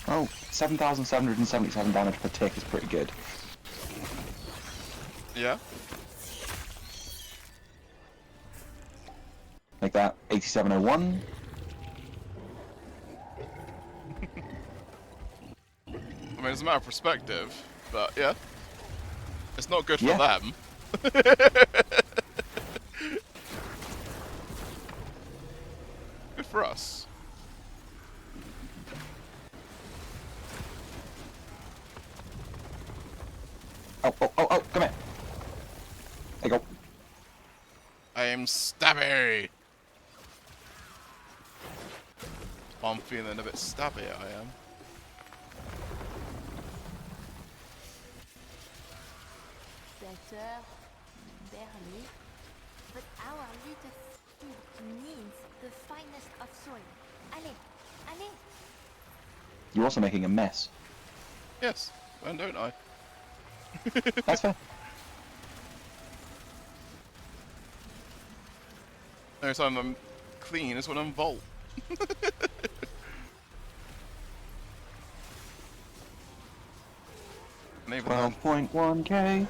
Oh, 7,777 damage per tick is pretty good. Yeah? Like that, 8701. I mean, it's a matter of perspective, but yeah. It's not good for Yeah. them. Good for us. Oh, come here. There you go. I am stabby! I'm feeling a bit stabby, I am. Better, barely. But our little food needs the finest of soil. Allez, allez. You're also making a mess. Yes, when don't I? That's fair. The only time I'm clean is when I'm Volt. And even then, 12.1k.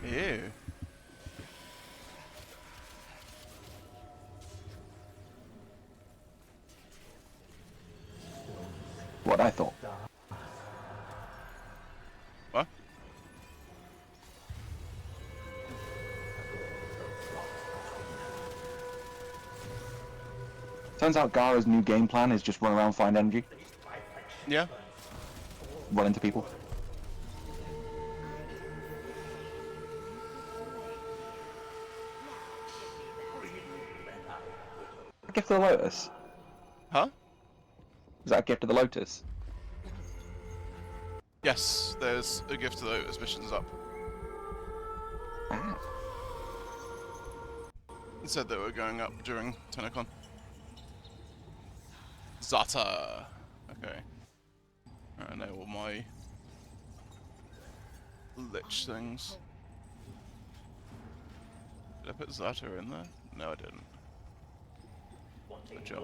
ew. What I thought. What? Turns out Gara's new game plan is just run around, find energy, Yeah? run into people. Gift of the Lotus. Huh? Is that a gift of the Lotus? Yes, there's a gift to the Lotus missions up. Ah. It said they were going up during TENNO CON. Zata! Okay. I know all my lich things. Did I put Zata in there? No, I didn't. Good job.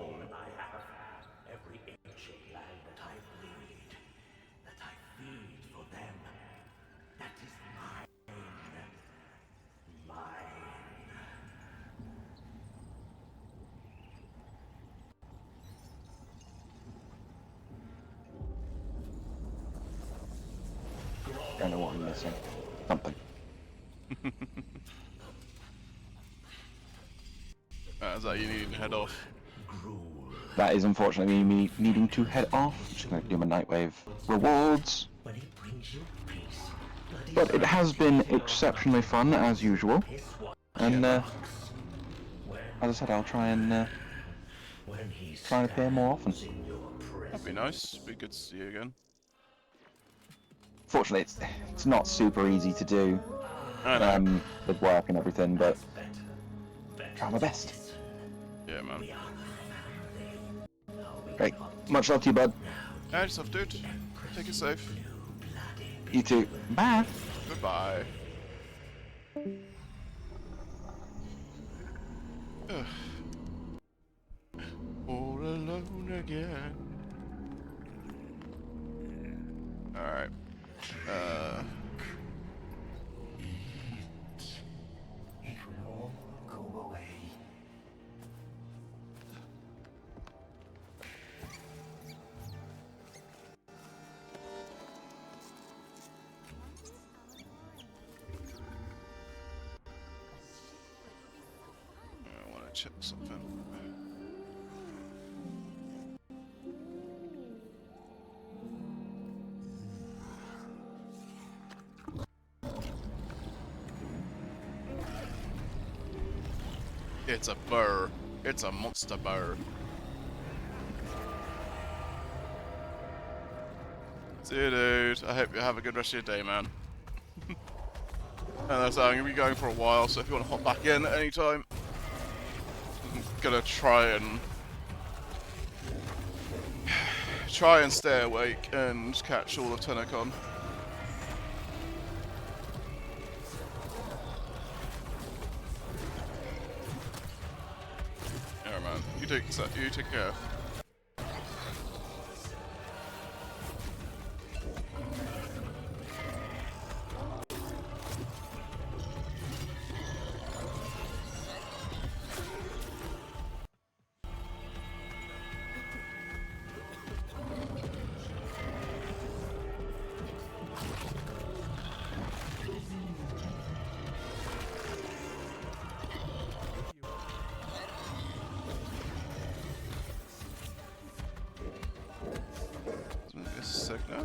Every ancient land that I bleed, that I feed for them, that is mine. Mine. Don't know what I'm missing. Something. Is that you need to head off? That is unfortunately me needing to head off. Just gonna do my Nightwave rewards. But it has been exceptionally fun as usual. And as I said, I'll try and appear more often. That'd be nice. Be good to see you again. Fortunately, it's not super easy to do I know. with work and everything, but try my best. Yeah, man. Great. Much love to you, bud. Yeah, yourself, dude. Take it safe. You too. Bye. Goodbye. Ugh. For a alone again. Alright. It will all go away. I want to check something. It's a burr. It's a monster burr. See you, dude. I hope you have a good rest of your day, man. And that's I'm gonna be going for a while, so if you want to hop back in at any time, I'm gonna try and stay awake and catch all of TENNO CON. Yeah, man. You take care. Is this sick now?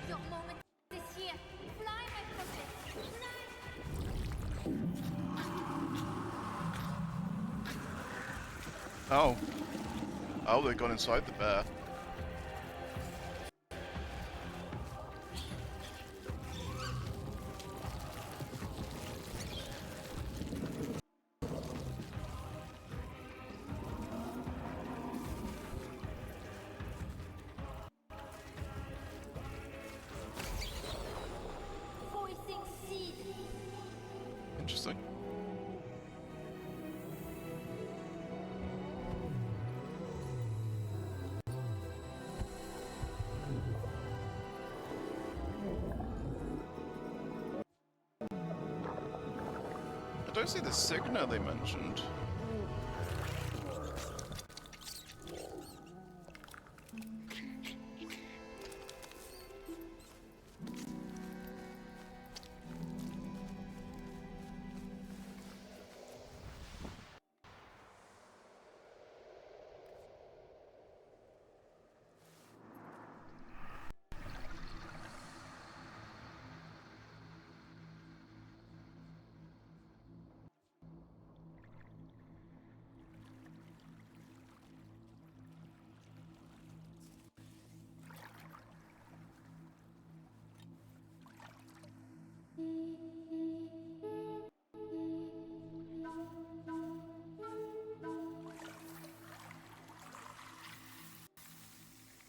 Your moment is here. Fly, my prophet. Fly. Oh. Oh, they've gone inside the bear. Voicing seed. Interesting. I don't see the signal they mentioned.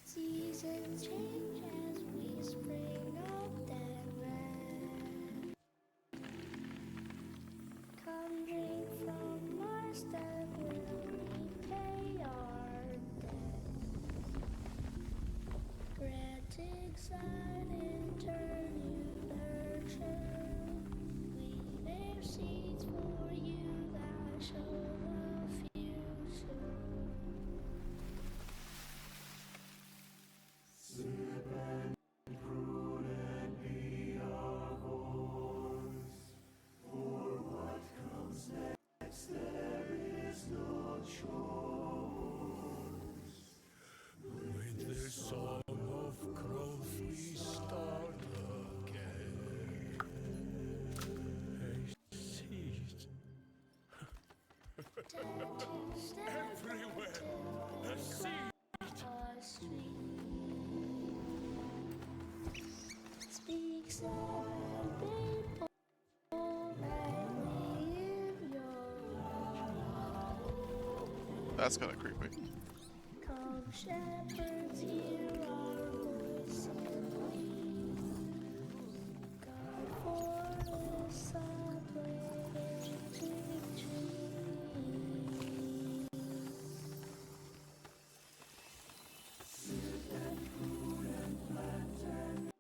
Seasons change as we spring up the land. coming from Mars that will repay our debt. Granting sign and turn you nurture. We bear seeds for you that show a future. Sip and prudent be our voice. For what comes next, there is no choice. With the song of growth we start again. A seed. Everywhere, a seed. Speak sad people, and leave your That's kind of creepy. come shepherds, hear our voice and lead. God for us, uplifting trees. Sip and prudent plant and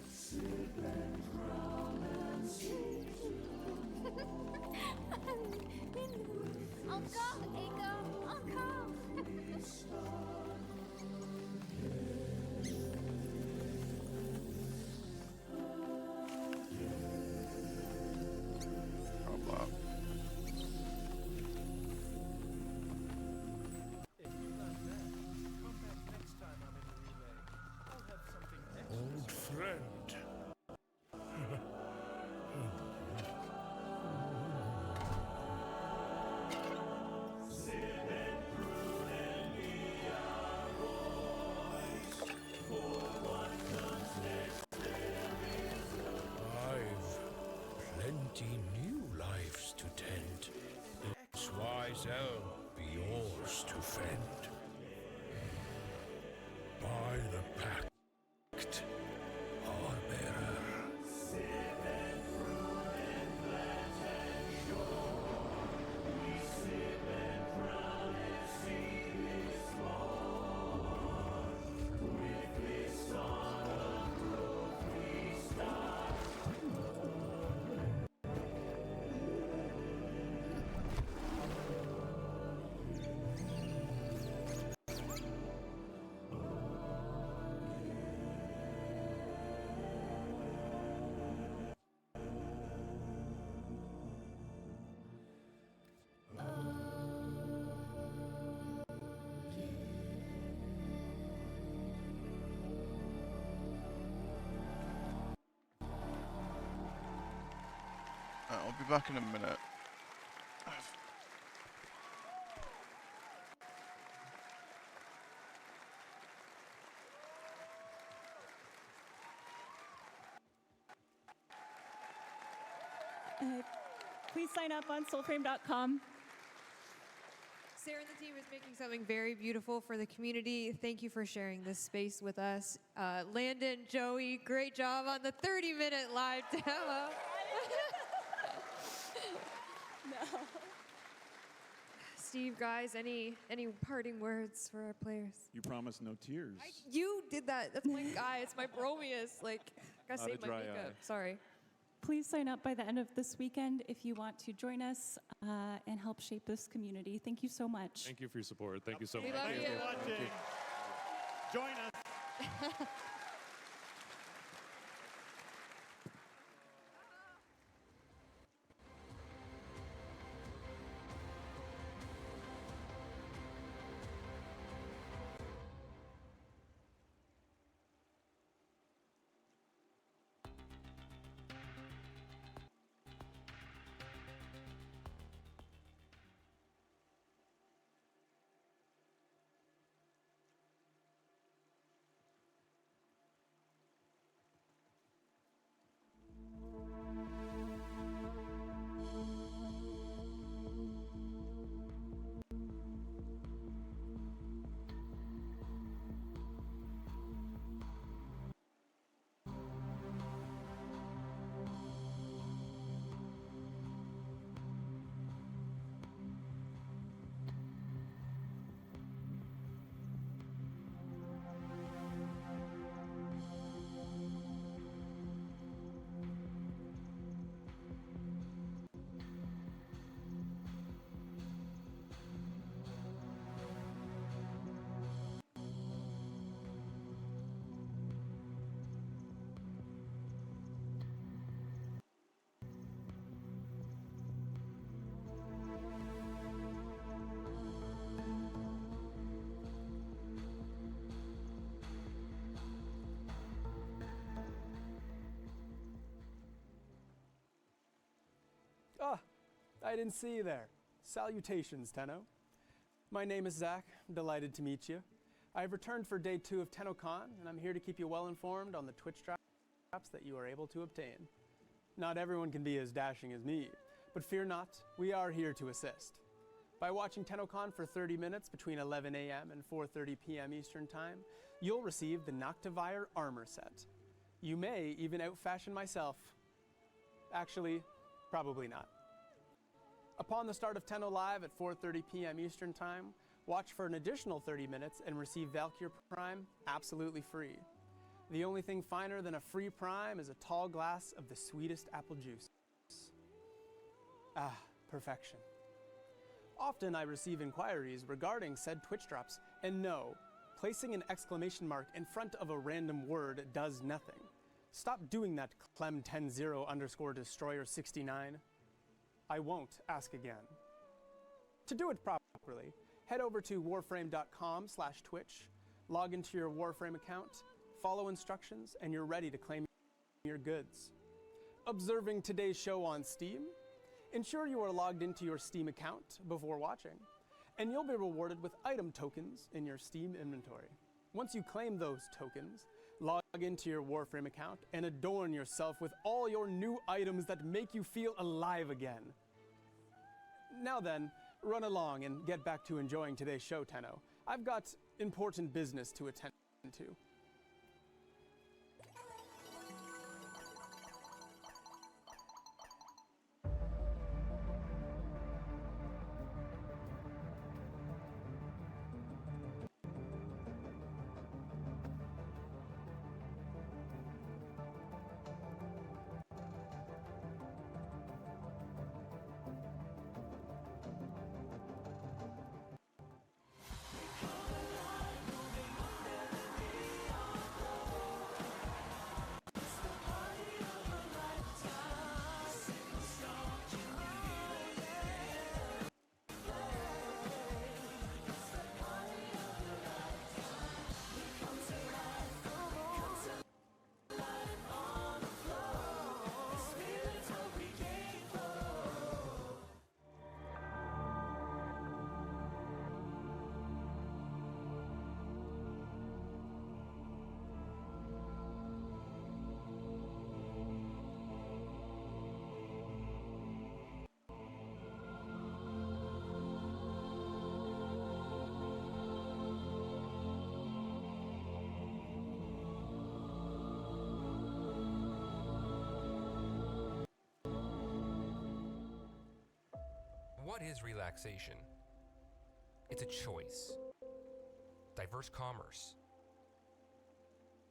sip and crown and seed. Encore, Ego, encore. Old friend. I've plenty new lives to tend. This wise elm be yours to fend. By the pact, our bearer. I'll be back in a minute. Please sign up on soulframe.com. Sarah and the team is making something very beautiful for the community. Thank you for sharing this space with us. Landon, Joey, great job on the 30-minute live demo. No. Steve, guys, any parting words for our players? You promised no tears. You did that. That's my guy. It's my bromius. Like, gotta Not a save my dry makeup. eye. Sorry. Please sign up by the end of this weekend if you want to join us and help shape this community. Thank you so much. Thank you for your support. Thank you so We much. love Thank you. Thank you. Join us. Ah, I didn't see you there. Salutations, Tenno. My name is Zach. I'm delighted to meet you. I've returned for day 2 of TENNO CON, and I'm here to keep you well informed on the Twitch drops that you are able to obtain. Not everyone can be as dashing as me, but fear not, we are here to assist. By watching TENNO CON for 30 minutes between 11 a.m. and 4:30 p.m. Eastern Time, you'll receive the Noctivire armor set. You may even outfashion myself. Actually, probably not. Upon the start of TENNO Live at 4:30 p.m. Eastern Time, watch for an additional 30 minutes and receive Valkyr Prime absolutely free. The only thing finer than a free Prime is a tall glass of the sweetest apple juice. Ah, perfection. Often I receive inquiries regarding said Twitch drops, and no, placing an exclamation mark in front of a random word does nothing. Stop doing that, Clem10_Destroyer69. I won't ask again. To do it properly, head over to warframe.com/Twitch, log into your Warframe account, follow instructions, and you're ready to claim your goods. Observing today's show on Steam? Ensure you are logged into your Steam account before watching, and you'll be rewarded with item tokens in your Steam inventory. Once you claim those tokens, log into your Warframe account and adorn yourself with all your new items that make you feel alive again. Now then, run along and get back to enjoying today's show, Tenno. I've got important business to attend to. What is relaxation? It's a choice. Diverse commerce.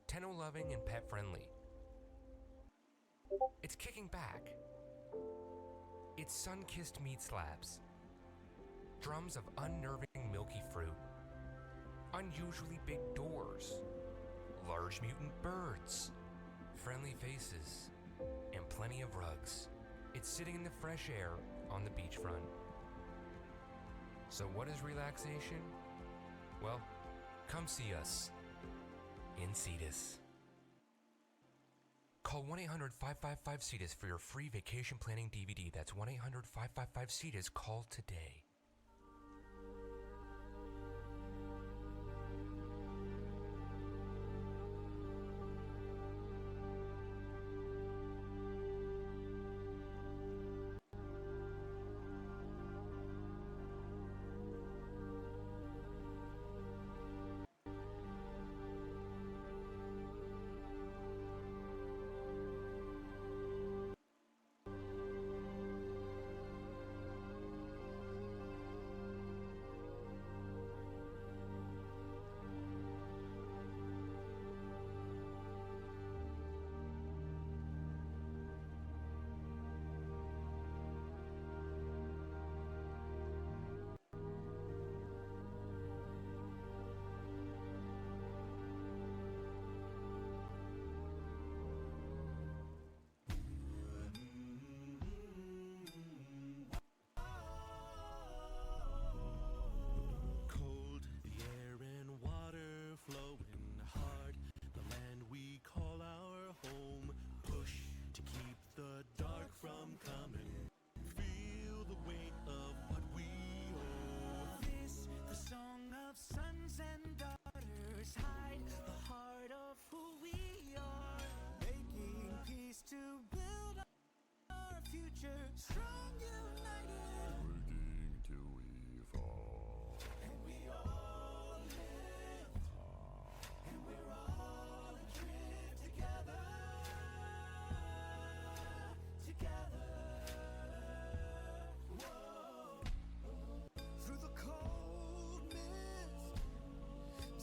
Tenno loving and pet friendly. It's kicking back. It's sun-kissed meat slabs. Drums of unnerving milky fruit. Unusually big doors. Large mutant birds. Friendly faces. And plenty of rugs. It's sitting in the fresh air on the beachfront. So what is relaxation? Well, come see us in Cetus. Call 1-800-555-CETUS for your free vacation planning DVD. That's 1-800-555-CETUS. Call today. strong united, Waiting till we fall. and we all live, and we're all adrift together, together. Whoa. Through the cold mist,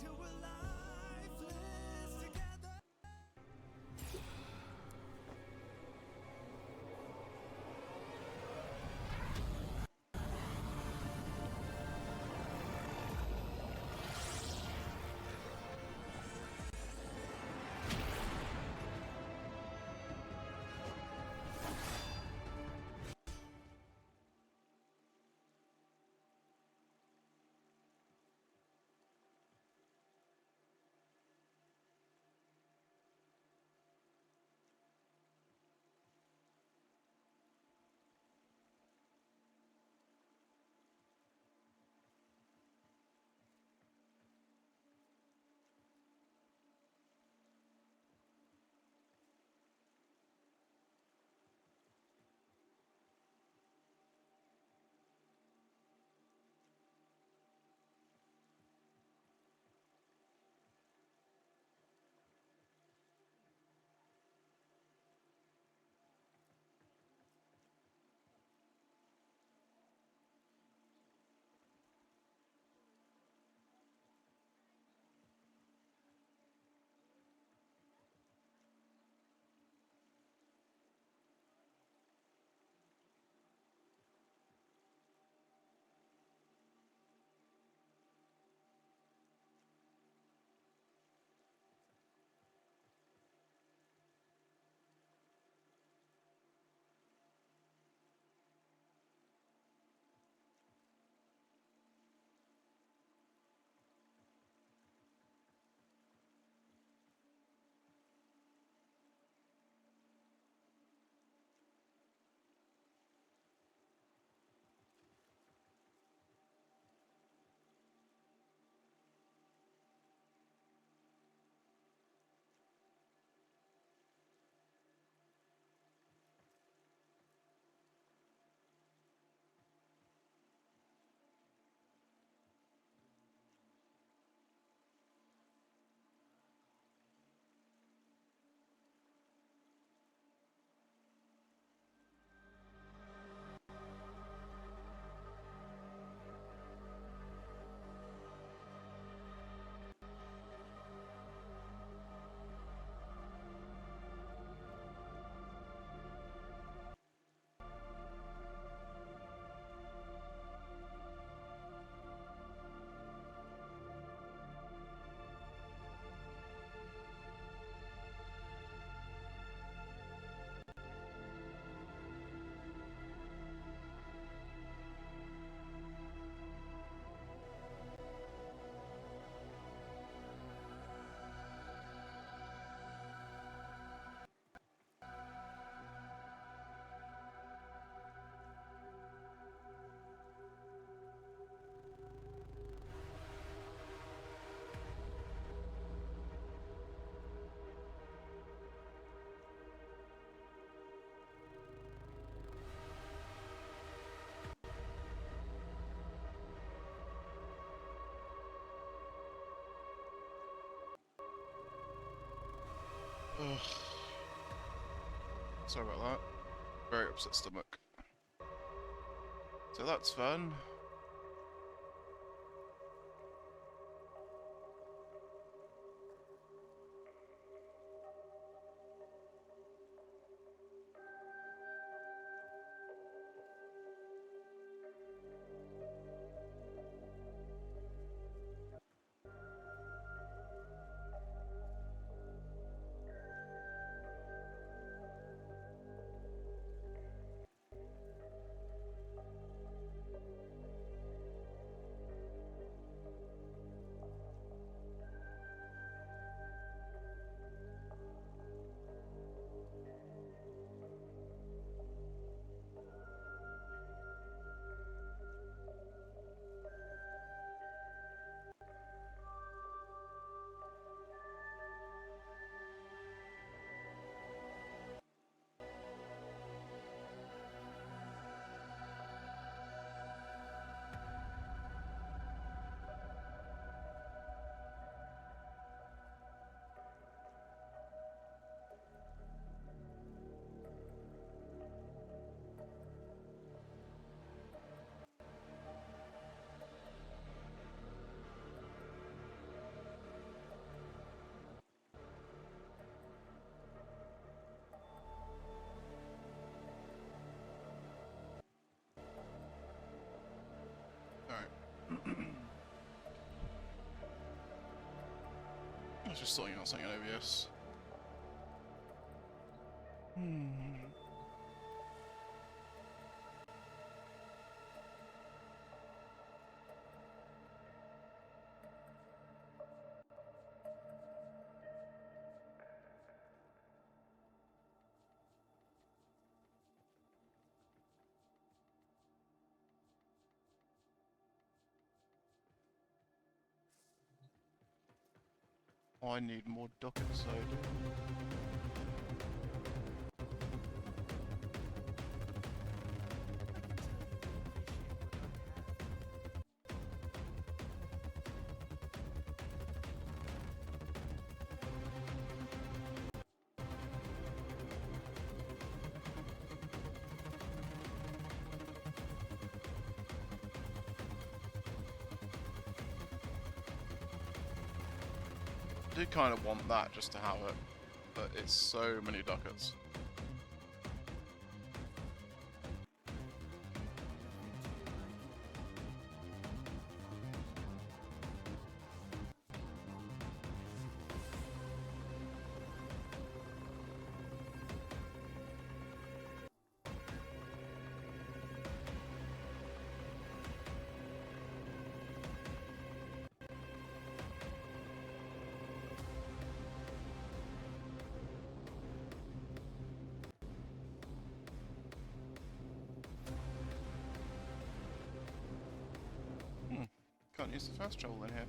till we're lifeless together. Ugh. Sorry about that. Very upset stomach. So that's fun. just thought you're not saying OBS. I need more ducats, so. I do kind of want that just to have it, but it's so many ducats. Can't use the fast travel in here.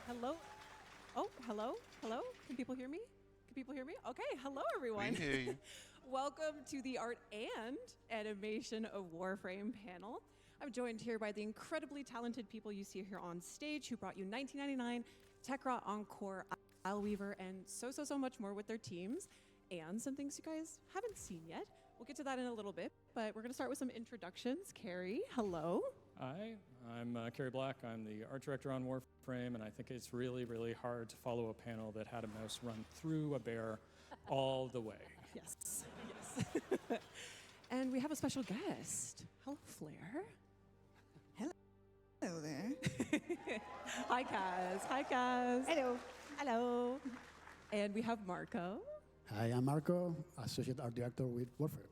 Hello. Oh, hello. Hello. Can people hear me? Can people hear me? Okay. Hello, everyone. We hear you. Welcome to the Art and Animation of Warframe panel. I'm joined here by the incredibly talented people you see here on stage who brought you 1999, Tekra, Encore, Isleweaver, and so much more with their teams, and some things you guys haven't seen yet. We'll get to that in a little bit, but we're going to start with some introductions. Carrie, hello. Hi, I'm Carrie Black. I'm the art director on Warframe, and I think it's really, really hard to follow a panel that had a mouse run through a bear all the way. Yes, yes. And we have a special guest. Hello, Flair. Hello there. Hi, Kaz. Hi, Kaz. Hello. Hello. And we have Marco. Hi, I'm Marco, Associate Art Director with Warfare.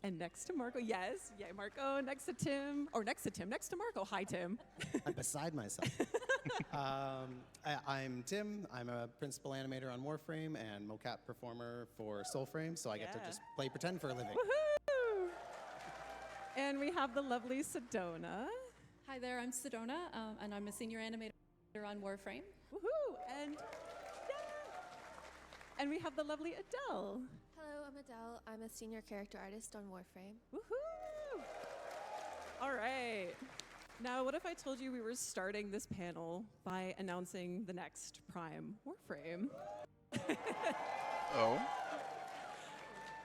And next to Marco, yes, yeah, Marco, next to Tim, next to Marco. Hi, Tim. I'm beside myself. I'm Tim. I'm a principal animator on Warframe and mocap performer for Soulframe, so I get to just play pretend for a living. Woohoo! And we have the lovely Sedona. Hi there, I'm Sedona, and I'm a senior animator on Warframe. Woohoo! And we have the lovely Adele. Hello, I'm Adele. I'm a senior character artist on Warframe. Woohoo! All right. Now, what if I told you we were starting this panel by announcing the next Prime Warframe? Oh?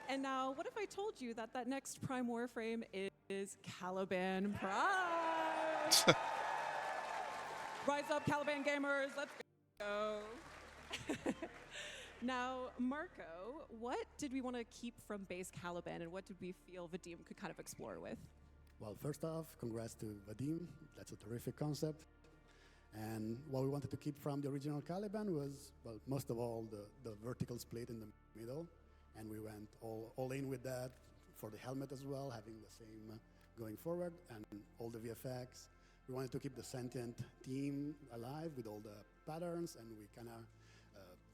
And now, what if I told you that that next Prime Warframe is Caliban Prime? Rise up, Caliban gamers, let's go. Now, Marco, what did we want to keep from base Caliban, and what did we feel Vadim could kind of explore with? Well, first off, congrats to Vadim. That's a terrific concept. And what we wanted to keep from the original Caliban was, well, most of all, the vertical split in the middle. And we went all in with that for the helmet as well, having the same going forward, and all the VFX. We wanted to keep the sentient team alive with all the patterns, and we kind of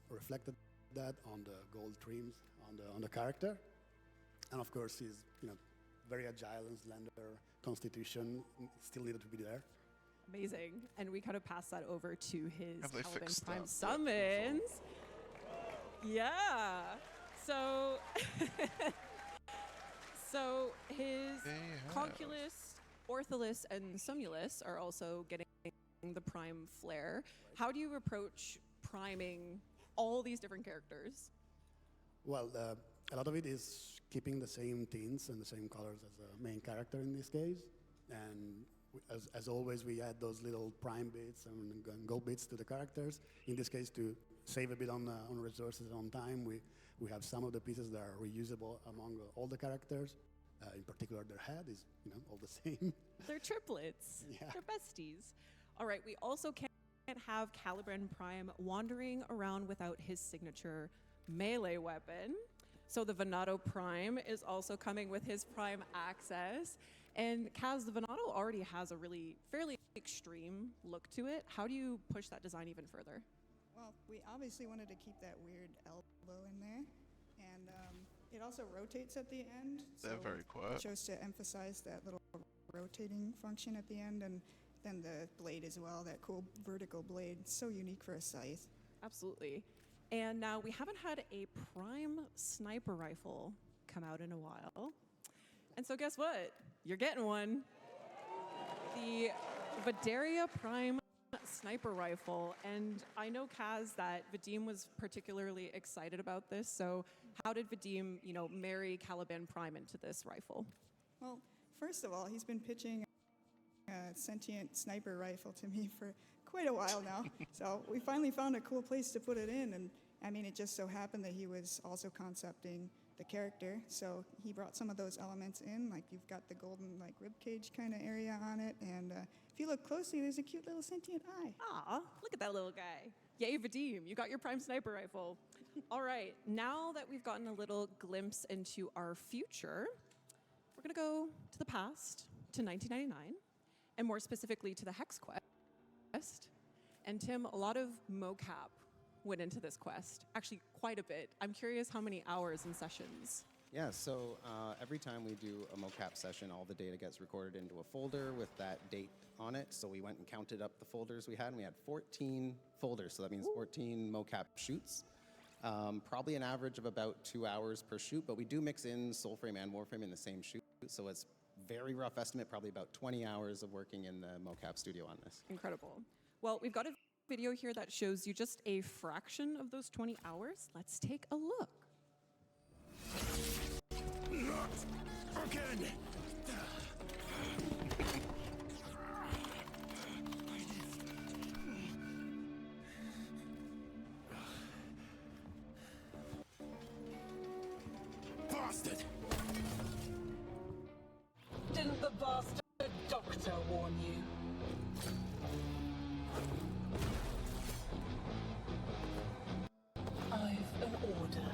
reflected that on the gold trims on the character. And of course, he's very agile and slender constitution still needed to be there. Amazing. And we kind of pass that over to his Have they Caliban fixed Prime that? summons. Yeah. So, so his Conculus, Ortholus, and Sumulus are also getting the Prime Flare. How do you approach priming all these different characters? Well, a lot of it is keeping the same tints and the same colors as the main character in this case. And as always, we add those little prime bits and gold bits to the characters. In this case, to save a bit on resources and on time, we have some of the pieces that are reusable among all the characters. In particular, their head is all the same. They're triplets. Yeah. They're besties. All right, we also can't have Caliban Prime wandering around without his signature melee weapon. So the Venato Prime is also coming with his Prime Access. And Kaz, the Venato already has a really fairly extreme look to it. How do you push that design even further? Well, we obviously wanted to keep that weird elbow in there. And it also rotates at the end. They're very quiet. It chose to emphasize that little rotating function at the end. And then the blade as well, that cool vertical blade. So unique for a scythe. Absolutely. And now we haven't had a Prime sniper rifle come out in a while. And so guess what? You're getting one. The Vidaria Prime sniper rifle. And I know, Kaz, that Vadim was particularly excited about this. So how did Vadim, marry Caliban Prime into this rifle? Well, first of all, he's been pitching a sentient sniper rifle to me for quite a while now. So we finally found a cool place to put it in. And I mean, it just so happened that he was also concepting the character. So he brought some of those elements in, like you've got the golden rib cage kind of area on it. And if you look closely, there's a cute little sentient eye. Aw, look at that little guy. Yay, Vadim, you got your Prime sniper rifle. All right, now that we've gotten a little glimpse into our future, we're gonna go to the past, to 1999, and more specifically to the Hex Quest. And Tim, a lot of mocap went into this quest, actually quite a bit. I'm curious how many hours and sessions. Yeah, so every time we do a mocap session, all the data gets recorded into a folder with that date on it. So we went and counted up the folders we had, and we had 14 folders. So that means 14 mocap shoots. Probably an average of about 2 hours per shoot, but we do mix in Soulframe and Warframe in the same shoot. So it's very rough estimate, probably about 20 hours of working in the mocap studio on this. Incredible. Well, we've got a video here that shows you just a fraction of those 20 hours. Let's take a look. Not again! Bastard! Didn't the bastard doctor warn you? I've an order.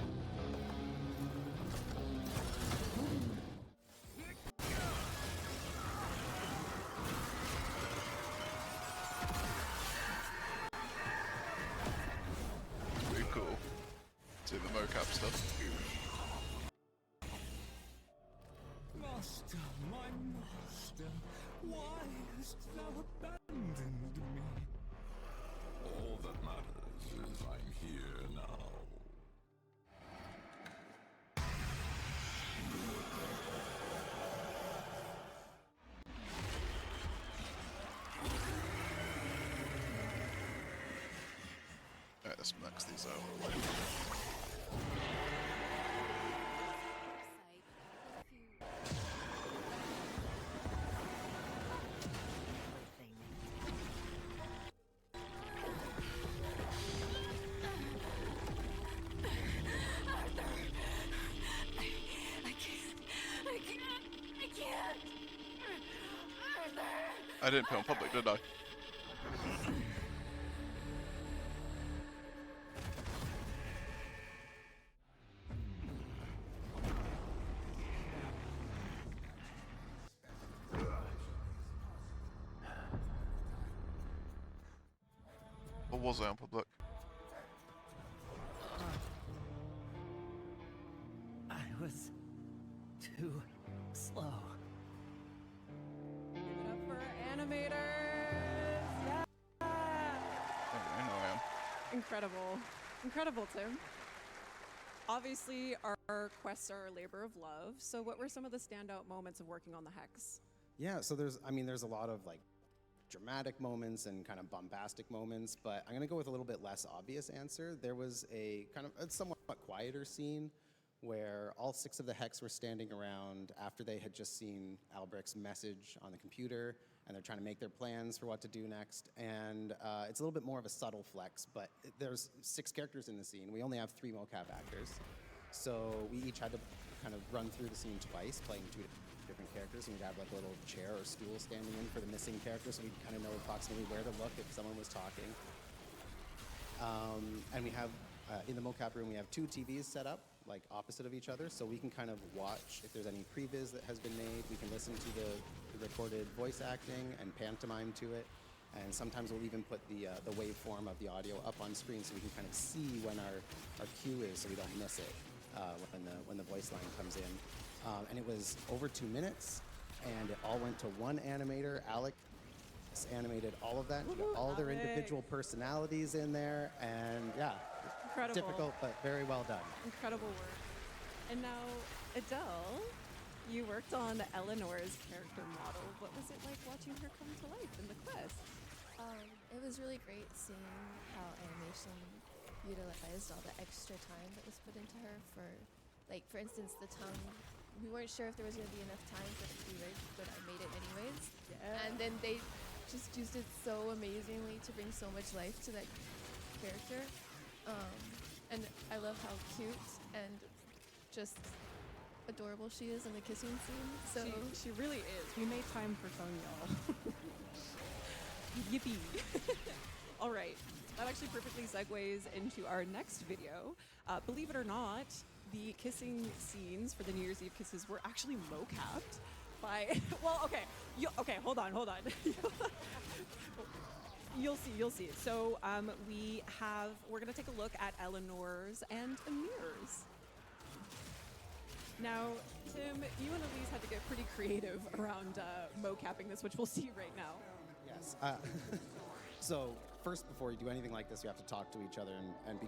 Pretty cool. See the mocap stuff. Master, my master, why hast thou abandoned me? All that matters is I'm here now. Alright, let's max these out. I didn't put on public, did I? Or was I on public? I was too slow. Incredible. Incredible, Tim. Obviously, our quests are a labor of love. So what were some of the standout moments of working on the Hex? Yeah, so there's a lot of like dramatic moments and kind of bombastic moments, but I'm gonna go with a little bit less obvious answer. There was a kind of a somewhat quieter scene where all 6 of the Hex were standing around after they had just seen Albrecht's message on the computer, and they're trying to make their plans for what to do next. And it's a little bit more of a subtle flex, but there's 6 characters in the scene. We only have 3 mocap actors, so we each had to kind of run through the scene twice, playing 2 different characters, and we'd have like a little chair or stool standing in for the missing character, so we'd kind of know approximately where to look if someone was talking. And we have, in the mocap room, we have 2 TVs set up, like opposite of each other, so we can kind of watch if there's any previs that has been made. We can listen to the recorded voice acting and pantomime to it, and sometimes we'll even put the waveform of the audio up on screen so we can kind of see when our cue is, so we don't miss it when the voice line comes in. And it was over 2 minutes, and it all went to one animator. Alex animated all of that. She got all their individual personalities in there, and yeah, Incredible. difficult but very well done. Incredible work. And now, Adele, you worked on Eleanor's character model. What was it like watching her come to life in the quest? It was really great seeing how animation utilized all the extra time that was put into her for, like, for instance, the tongue. We weren't sure if there was going to be enough time for it to be rigged, but I made it anyways. Yeah. And then they just used it so amazingly to bring so much life to that character. And I love how cute and just adorable she is in the kissing scene. So She really is. We made time for phone, y'all. Yippee. All right. That actually perfectly segues into our next video. Believe it or not, the kissing scenes for the New Year's Eve kisses were actually mocapped by, well, okay. Hold on. You'll see. So we're gonna take a look at Eleanor's and Amir's. Now, Tim, you and Elise had to get pretty creative around mocapping this, which we'll see right now. Yes. So first, before you do anything like this, you have to talk to each other and be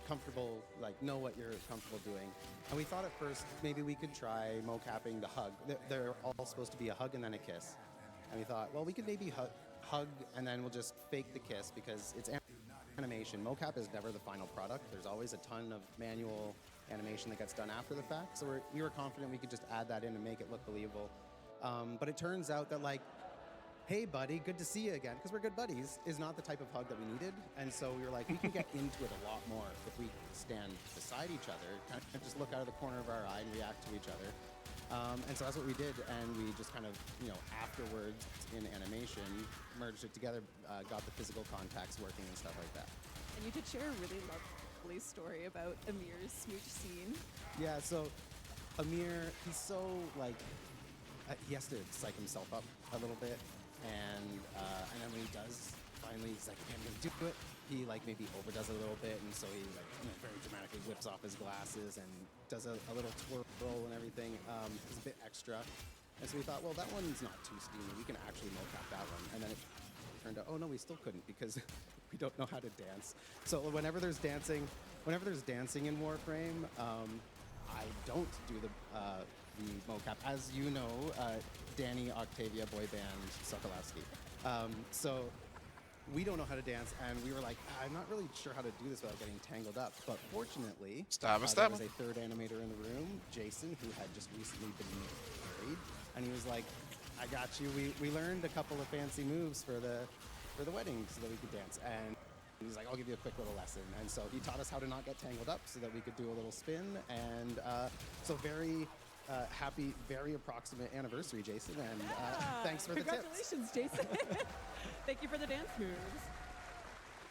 comfortable, like know what you're comfortable doing. And we thought at first maybe we could try mocapping the hug. They're all supposed to be a hug and then a kiss. And we thought, well, we could maybe hug and then we'll just fake the kiss because it's animation. Mocap is never the final product. There's always a ton of manual animation that gets done after the fact. So we were confident we could just add that in and make it look believable. But it turns out that, like, hey buddy, good to see you again, because we're good buddies, is not the type of hug that we needed. And so we were like, we can get into it a lot more if we stand beside each other, kind of just look out of the corner of our eye and react to each other. And so that's what we did, and we just kind of, afterwards in animation, merged it together, got the physical contacts working and stuff like that. And you did share a really lovely story about Amir's smooch scene. Yeah, so Amir, he's so, like, he has to psych himself up a little bit. And then when he does, finally, he's like, okay, I'm gonna do it. He maybe overdoes it a little bit, and so he very dramatically whips off his glasses and does a little twirl and everything. It's a bit extra. And so we thought, well, that one's not too steamy. We can actually mocap that one. And then it turned out, oh no, we still couldn't because we don't know how to dance. So whenever there's dancing in Warframe, I don't do the mocap. As you know, Danny Octavia boy band Sokolowski. So we don't know how to dance, and we were like, I'm not really sure how to do this without getting tangled up. But fortunately, there was a third animator in the room, Jason, who had just recently been married, and he was like, I got you. We learned a couple of fancy moves for the wedding so that we could dance. And he's like, I'll give you a quick little lesson. And so he taught us how to not get tangled up so that we could do a little spin. And so very happy, very approximate anniversary, Jason. And thanks for the tips. Congratulations, Jason. Thank you for the dance moves.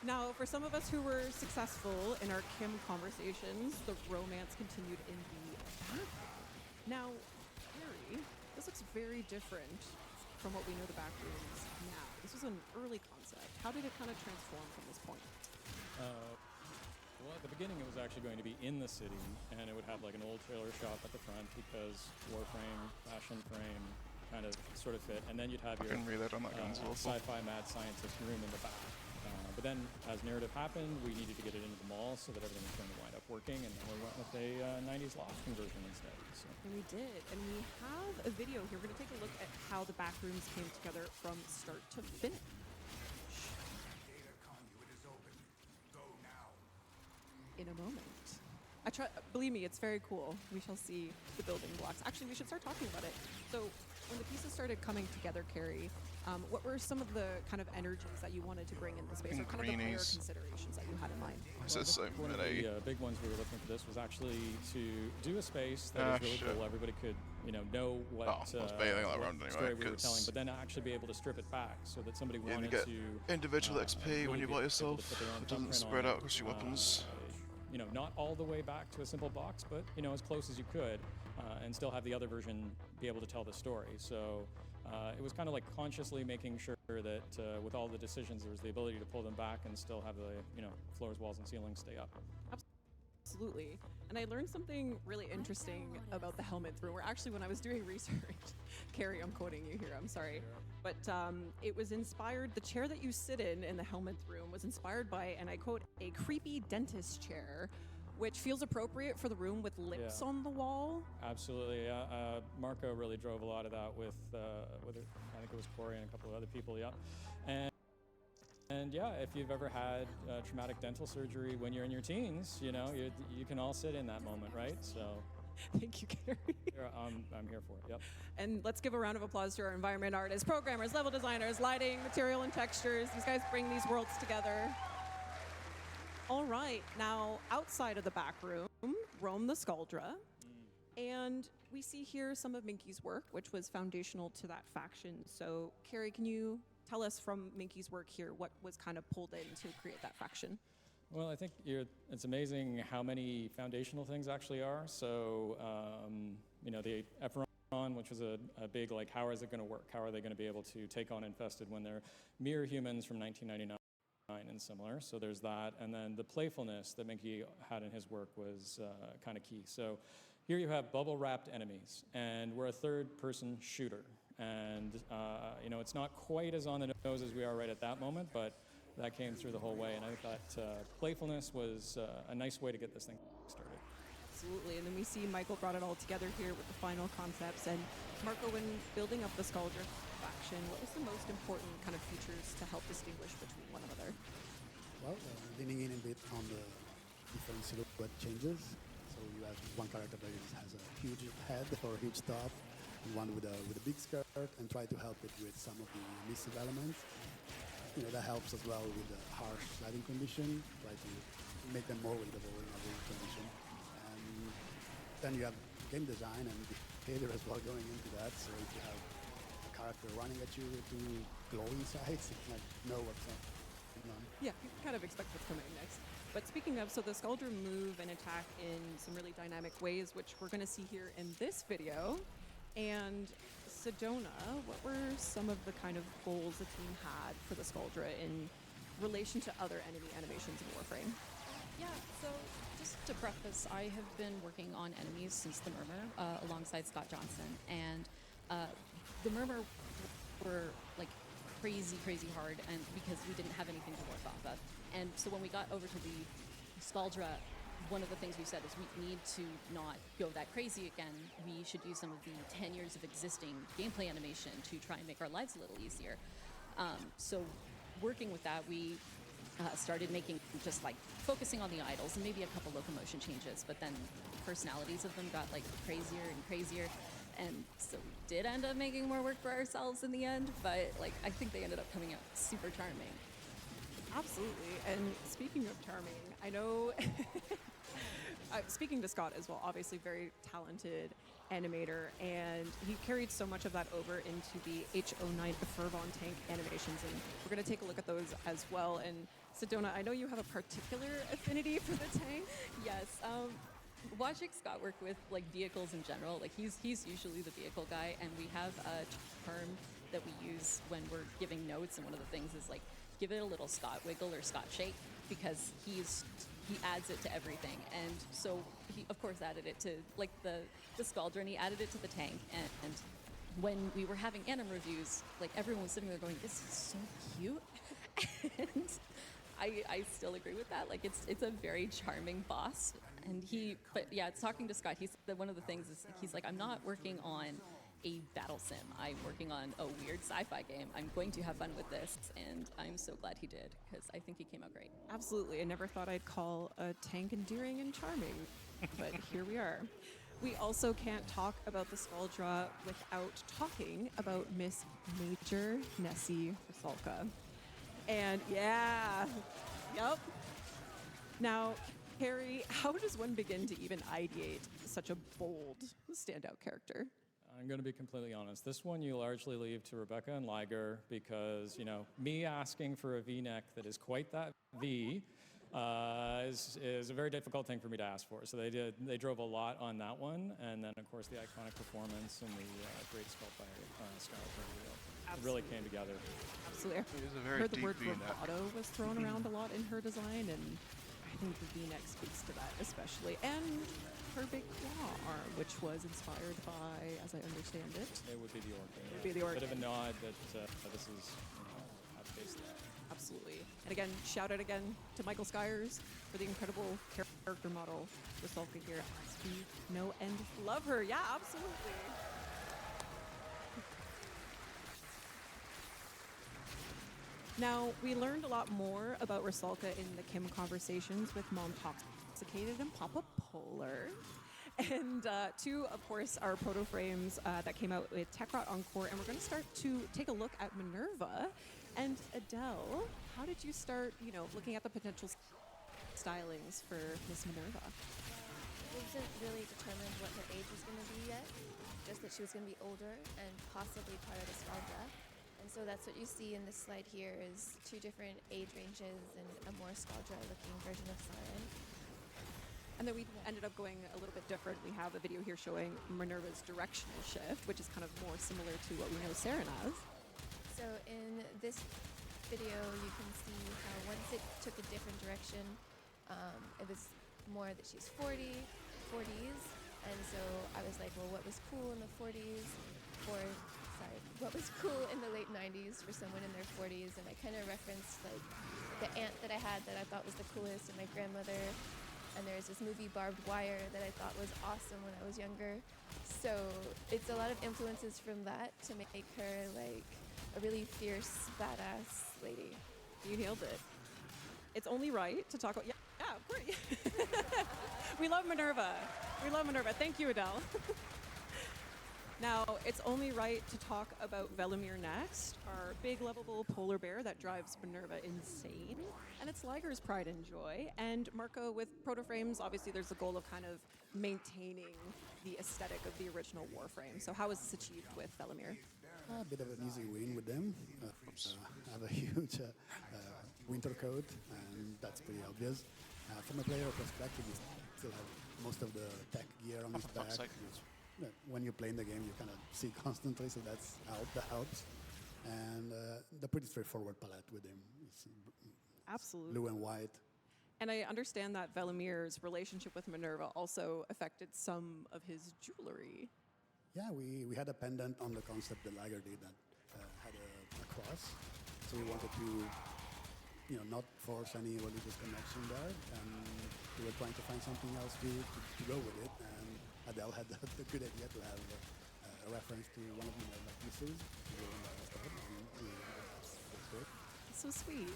Now, for some of us who were successful in our Kim conversations, the romance continued in the background. Now, Harry, this looks very different from what we know the back rooms now. This was an early concept. How did it kind of transform from this point? Well, at the beginning, it was actually going to be in the city, and it would have like an old trailer shop at the front because Warframe, fashion frame, kind of sort of fit. And then you'd have your read that on that console. sci-fi mad scientist room in the back. But but then, as narrative happened, we needed to get it into the mall so that everything was going to wind up working, and then we went with a 90s loft conversion instead. So. And we did, and we have a video here. We're going to take a look at how the back rooms came together from start to finish. Data conduit is open. Go now. In a moment. Believe me, it's very cool. We shall see the building blocks. Actually, we should start talking about it. So, when the pieces started coming together, Carrie, what were some of the kind of energies that you wanted to bring in the space, or kind of the prior considerations that you had in mind? One of the big ones we were looking for this was actually to do a space that is really cool. Everybody could, know what, I was bailing that around story anyway, we were telling, but then actually be able to strip it back so that somebody you wanted get to individual XP really when you be buy able yourself. to put their own It doesn't thumbprint spread on out it. across your weapons. Not all the way back to a simple box, but as close as you could, and still have the other version be able to tell the story. So it was kind of like consciously making sure that with all the decisions, there was the ability to pull them back and still have the floors, walls, and ceilings stay up. Absolutely. And I learned something really interesting about the helmet room. Actually, when I was doing research, Carrie, I'm quoting you here, I'm sorry. But it was inspired, the chair that you sit in the helmet room was inspired by, and I quote, a creepy dentist chair, which feels appropriate for the room with lips on the wall. Absolutely. Marco really drove a lot of that with I think it was Corey and a couple of other people, And yeah, if you've ever had traumatic dental surgery when you're in your teens, you can all sit in that moment, right? So, thank you, Carrie. I'm here for it. Yep. And let's give a round of applause to our environment artists, programmers, level designers, lighting, material, and textures. These guys bring these worlds together. All right, now outside of the back room, roam the Scaldra. And we see here some of Minky's work, which was foundational to that faction. So, Carrie, can you tell us from Minky's work here what was kind of pulled in to create that faction? Well, I think it's amazing how many foundational things actually are. So, the Ephron, which was a big, like, how is it going to work? How are they going to be able to take on Infested when they're mere humans from 1999 and similar? So there's that. And then the playfulness that Minky had in his work was kind of key. So here you have bubble-wrapped enemies, and we're a third-person shooter. And, it's not quite as on the nose as we are right at that moment, but that came through the whole way. And I thought playfulness was a nice way to get this thing started. Absolutely. And then we see Michael brought it all together here with the final concepts. And Marco, when building up the Scaldra faction, what was the most important kind of features to help distinguish between one another? Well, leaning in a bit on the different silhouette changes. So you have one character that has a huge head or a huge top, and one with a big skirt, and try to help it with some of the emissive elements. That helps as well with the harsh lighting condition, try to make them more readable in a real condition. And then you have game design and behavior as well going into that. So if you have a character running at you with two glowing sides, you can know what's going on. Yeah, you kind of expect what's coming next. But speaking of, so the Scaldra move and attack in some really dynamic ways, which we're going to see here in this video. And Sedona, what were some of the kind of goals the team had for the Scaldra in relation to other enemy animations in Warframe? Yeah, so just to preface, I have been working on enemies since the Murmur alongside Scott Johnson, and the Murmur were like crazy hard, and because we didn't have anything to work off of. And so when we got over to the Scaldra, one of the things we said is we need to not go that crazy again. We should use some of the 10 years of existing gameplay animation to try and make our lives a little easier. So working with that, we started making just like focusing on the idols and maybe a couple locomotion changes, but then the personalities of them got like crazier and crazier. And so we did end up making more work for ourselves in the end, but like I think they ended up coming out super charming. Absolutely. And speaking of charming, I know, speaking to Scott as well, obviously very talented animator, and he carried so much of that over into the H09 Fervon tank animations, and we're going to take a look at those as well. And Sedona, I know you have a particular affinity for the tank. Yes. Watching Scott work with like vehicles in general, like he's usually the vehicle guy, and we have a term that we use when we're giving notes, and one of the things is like give it a little Scott wiggle or Scott shake, because he adds it to everything. And so he of course added it to like the Scaldra, and he added it to the tank, and when we were having anim reviews, like everyone was sitting there going, this is so cute. And I still agree with that. Like it's a very charming boss, and but yeah, it's talking to Scott. He said one of the things is he's like, I'm not working on a battle sim. I'm working on a weird sci-fi game. I'm going to have fun with this, and I'm so glad he did because I think he came out great. Absolutely. I never thought I'd call a tank endearing and charming, but here we are. We also can't talk about the Skuldra without talking about Miss Major Nessie Rusalka. And yeah, yep. Now, Carrie, how does one begin to even ideate such a bold, standout character? I'm going to be completely honest. This one you largely leave to Rebecca and Liger because, you know, me asking for a V-neck that is quite that V is a very difficult thing for me to ask for. So they drove a lot on that one, and then of course the iconic performance and the great Skullfire style reveal. It really came together. Absolutely. It is a I very heard the deep word V-neck. bravado was thrown around a lot in her design, and I think the V-neck speaks to that especially. And her big claw arm, which was inspired by, as I understand it, It would be the Orca. It would be the Orca. Bit of a nod that this is outpaced that. absolutely. And again, shout out again to Michael Skyers for the incredible character model Rusalka here. We know and love her. Yeah, absolutely. Now, we learned a lot more about Rusalka in the Kim conversations with Mom Toxicated and Papa Polar. And two, of course, are proto frames that came out with Tekrot Encore. And we're going to start to take a look at Minerva. And Adele, how did you start, looking at the potential stylings for Miss Minerva? It wasn't really determined what her age was going to be yet, just that she was going to be older and possibly part of the Skuldra. And so that's what you see in this slide here is two different age ranges and a more Skuldra-looking version of Siren. And then we ended up going a little bit different. We have a video here showing Minerva's directional shift, which is kind of more similar to what we know Saren as. So in this video, you can see how once it took a different direction, it was more that she's 40s. And so I was like, well, what was cool in the 40s what was cool in the late 90s for someone in their 40s? And I kind of referenced like the aunt that I had that I thought was the coolest and my grandmother. And there's this movie Barbed Wire that I thought was awesome when I was younger. So it's a lot of influences from that to make her like a really fierce, badass lady. You nailed it. It's only right to talk about, yeah, great. We love Minerva. We love Minerva. Thank you, Adele. Now, it's only right to talk about Velimir next, our big lovable polar bear that drives Minerva insane. And it's Liger's pride and joy. And Marco, with proto-frames, obviously there's the goal of kind of maintaining the aesthetic of the original Warframe. So how is this achieved with Velimir? A bit of an easy win with them. I have a huge winter coat, and that's pretty obvious. From a player perspective, you still have most of the tech gear on his back. Which, when you're playing the game, you kind of see constantly, so that helps. And the pretty straightforward palette with him. It's Absolutely. Blue and white. And I understand that Velimir's relationship with Minerva also affected some of his jewelry. Yeah, we had a pendant on the concept that Liger did that had a cross. So we wanted to, not force any religious connection there. And we were trying to find something else to go with it. And Adele had the good idea to have a reference to one of my necklaces. So sweet.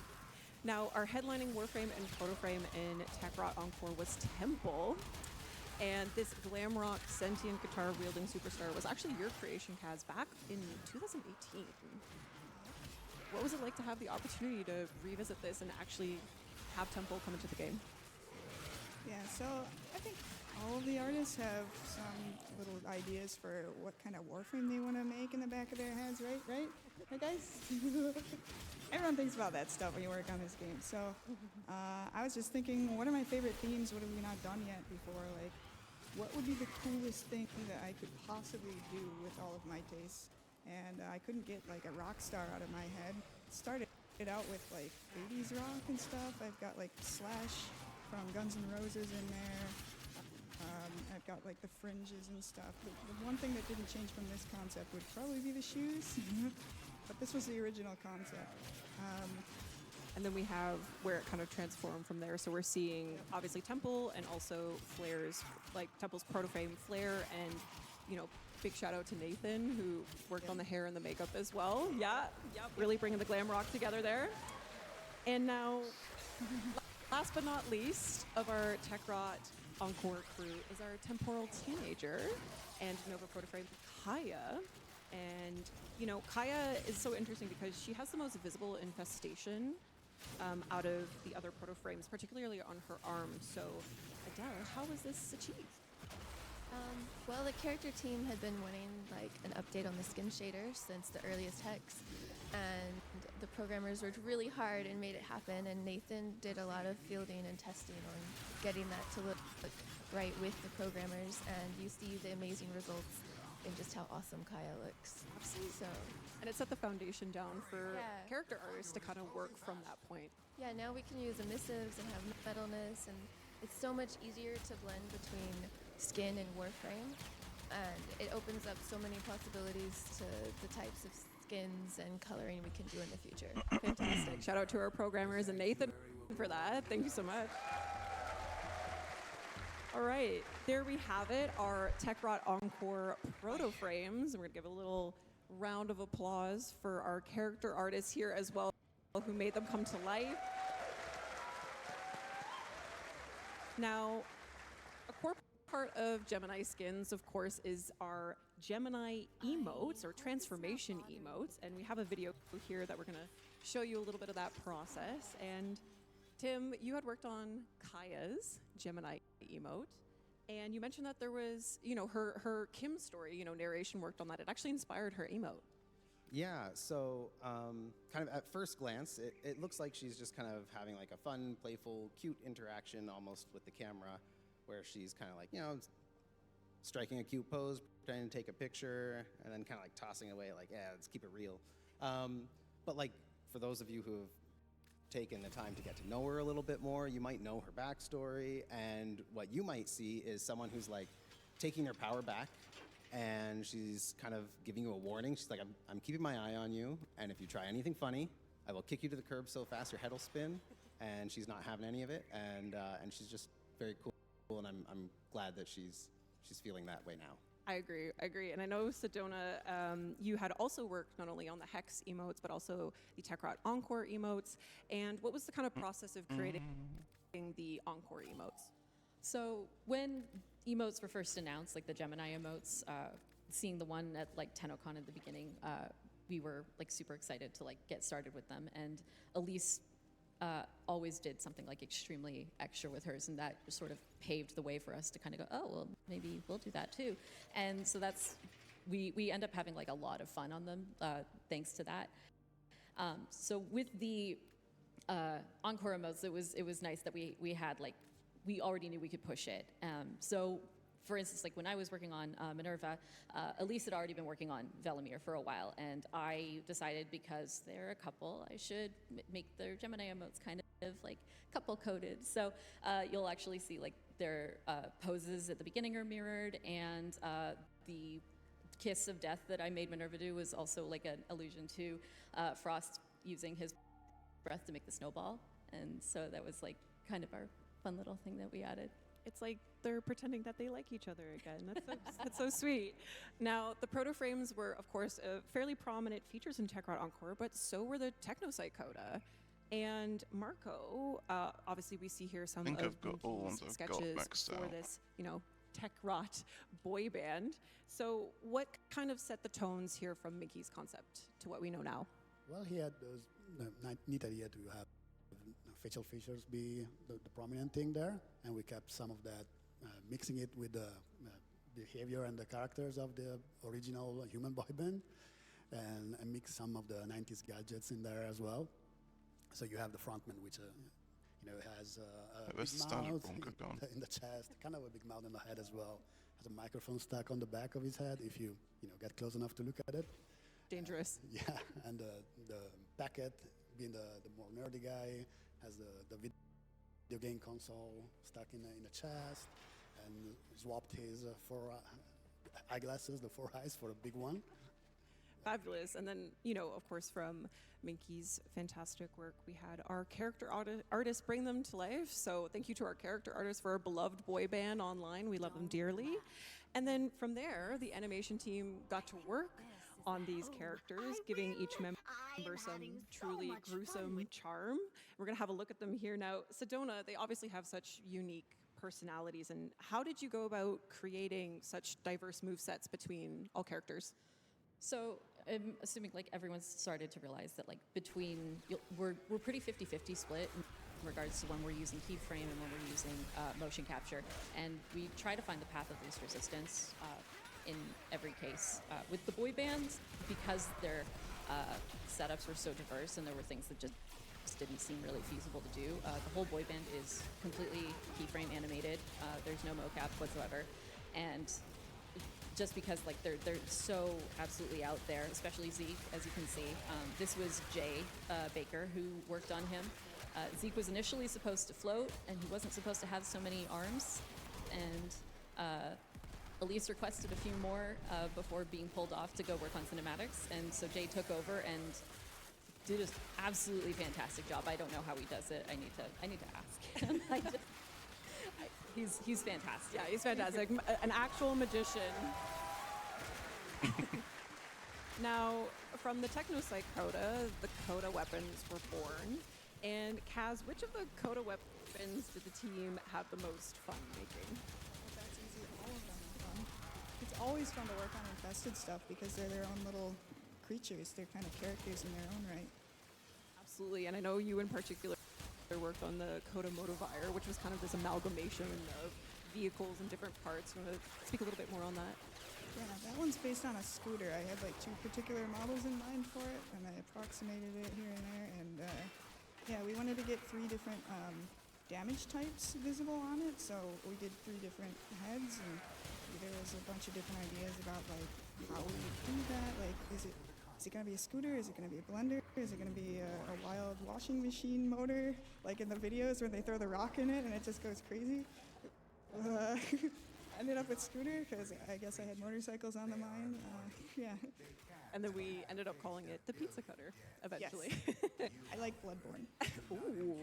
Now, our headlining Warframe and Protoframe in Tekrot Encore was Temple. And this glam rock sentient guitar wielding superstar was actually your creation, Kaz, back in 2018. What was it like to have the opportunity to revisit this and actually have Temple come into the game? Yeah, so I think all of the artists have some little ideas for what kind of Warframe they want to make in the back of their heads, right? Right, guys? Everyone thinks about that stuff when you work on this game. So I was just thinking, what are my favorite themes? What have we not done yet before? Like, what would be the coolest thing that I could possibly do with all of my tastes? And I couldn't get like a rock star out of my head. Started it out with like 80s rock and stuff. I've got like Slash from Guns N' Roses in there. I've got like the fringes and stuff. The one thing that didn't change from this concept would probably be the shoes. But this was the original concept. And then we have where it kind of transformed from there. So we're seeing obviously Temple and also Flair's, like Temple's proto frame Flair, and big shout out to Nathan who worked on the hair and the makeup as well. Yeah, really bringing the glam rock together there. And now, last but not least of our TechRot Encore crew is our temporal teenager and Nova proto frame Kaya. And Kaya is so interesting because she has the most visible infestation out of the other proto frames, particularly on her arm. So, Adele, how was this achieved? Well, the character team had been wanting like an update on the skin shader since the earliest hex, and the programmers worked really hard and made it happen. And Nathan did a lot of fielding and testing on getting that to look right with the programmers, and you see the amazing results in just how awesome Kaya looks. Absolutely. So, and it set the foundation down for character artists to kind of work from that point. Yeah, now we can use emissives and have metalness, and it's so much easier to blend between skin and warframe, and it opens up so many possibilities to the types of skins and coloring we can do in the future. Fantastic. Shout out to our programmers and Nathan for that. Thank you so much. All right, there we have it, our TechRot Encore proto frames. We're gonna give a little round of applause for our character artists here as well, who made them come to life. Now, a core part of Gemini skins, of course, is our Gemini emotes or transformation emotes, and we have a video here that we're gonna show you a little bit of that process. And Tim, you had worked on Kaya's Gemini emote, and you mentioned that there was, her Kim story, narration worked on that. It actually inspired her emote. Yeah, so kind of at first glance, it looks like she's just kind of having like a fun, playful, cute interaction almost with the camera, where she's kind of like, striking a cute pose, pretending to take a picture, and then kind of like tossing it away like, yeah, let's keep it real. But like, for those of you who have taken the time to get to know her a little bit more, you might know her backstory, and what you might see is someone who's like taking her power back, and she's kind of giving you a warning. She's like, I'm keeping my eye on you, and if you try anything funny, I will kick you to the curb so fast your head will spin. And she's not having any of it, and she's just very cool, and I'm glad that she's feeling that way now. I agree. And I know, Sedona, you had also worked not only on the Hex emotes, but also the TechRot Encore emotes. And what was the kind of process of creating the Encore emotes? So when emotes were first announced, like the Gemini emotes, seeing the one at like TENNO CON at the beginning, we were like super excited to like get started with them. And Elise always did something like extremely extra with hers, and that sort of paved the way for us to kind of go, oh, well, maybe we'll do that too. And so we end up having like a lot of fun on them thanks to that. So with the Encore emotes, it was nice that we had like, we already knew we could push it. So for instance, like when I was working on Minerva, Elise had already been working on Velimir for a while, and I decided because they're a couple, I should make their Gemini emotes kind of like couple coded. So you'll actually see like their poses at the beginning are mirrored, and the kiss of death that I made Minerva do was also like an allusion to Frost using his breath to make the snowball. And so that was like kind of our fun little thing that we added. It's like they're pretending that they like each other again. That's so sweet. Now, the proto frames were, of course, fairly prominent features in TechRot Encore, but so were the Technosite coda. And Marco, obviously we see here some of Mickey's sketches for this, TechRot boy band. So what kind of set the tones here from Mickey's concept to what we know now? Well, he had those neat idea to have facial features be the prominent thing there, and we kept some of that, mixing it with the behavior and the characters of the original human boy band, and mix some of the 90s gadgets in there as well. So you have the frontman, which has a big mouth in the chest, kind of a big mouth in the head as well. Has a microphone stuck on the back of his head if you get close enough to look at it. Dangerous. Yeah, and the Beckett, being the more nerdy guy, has the video game console stuck in the chest, and swapped his eyeglasses, the 4 eyes, for a big one. Fabulous. And then, you know, of course, from Minky's fantastic work, we had our character artists bring them to life. So thank you to our character artists for our beloved boy band online. We love them dearly. And then from there, the animation team got to work on these characters, giving each member some truly gruesome charm. We're going to have a look at them here now. Sedona, they obviously have such unique personalities. And how did you go about creating such diverse movesets between all characters? So I'm assuming like everyone's started to realize that like we're pretty 50-50 split in regards to when we're using keyframe and when we're using motion capture, and we try to find the path of least resistance in every case. With the boy bands, because their setups were so diverse and there were things that just didn't seem really feasible to do. The whole boy band is completely keyframe animated. There's no mocap whatsoever, and just because like they're so absolutely out there, especially Zeke, as you can see. This was Jay Baker who worked on him. Zeke was initially supposed to float, and he wasn't supposed to have so many arms, and Elise requested a few more before being pulled off to go work on cinematics, and so Jay took over and did an absolutely fantastic job. I don't know how he does it. I need to ask him. He's fantastic. Yeah, he's fantastic. An actual magician. Now, from the TechnoSite Coda, the Coda weapons were born. And Kaz, which of the Coda weapons did the team have the most fun making? Well, that's easy. All of them are fun. It's always fun to work on infested stuff because they're their own little creatures. They're kind of characters in their own right. Absolutely, and I know you in particular worked on the Coda Motivire, which was kind of this amalgamation of vehicles and different parts. You want to speak a little bit more on that? Yeah, that one's based on a scooter. I had like 2 particular models in mind for it, and I approximated it here and there. And yeah, we wanted to get 3 different damage types visible on it, so we did 3 different heads, and there was a bunch of different ideas about like how we would do that. Like, is it going to be a scooter? Is it going to be a blender? Is it going to be a wild washing machine motor, like in the videos when they throw the rock in it and it just goes crazy? Ended up with scooter because I guess I had motorcycles on the mind. Yeah. And then we ended up calling it the pizza cutter eventually. Yes. I like Bloodborne. Ooh.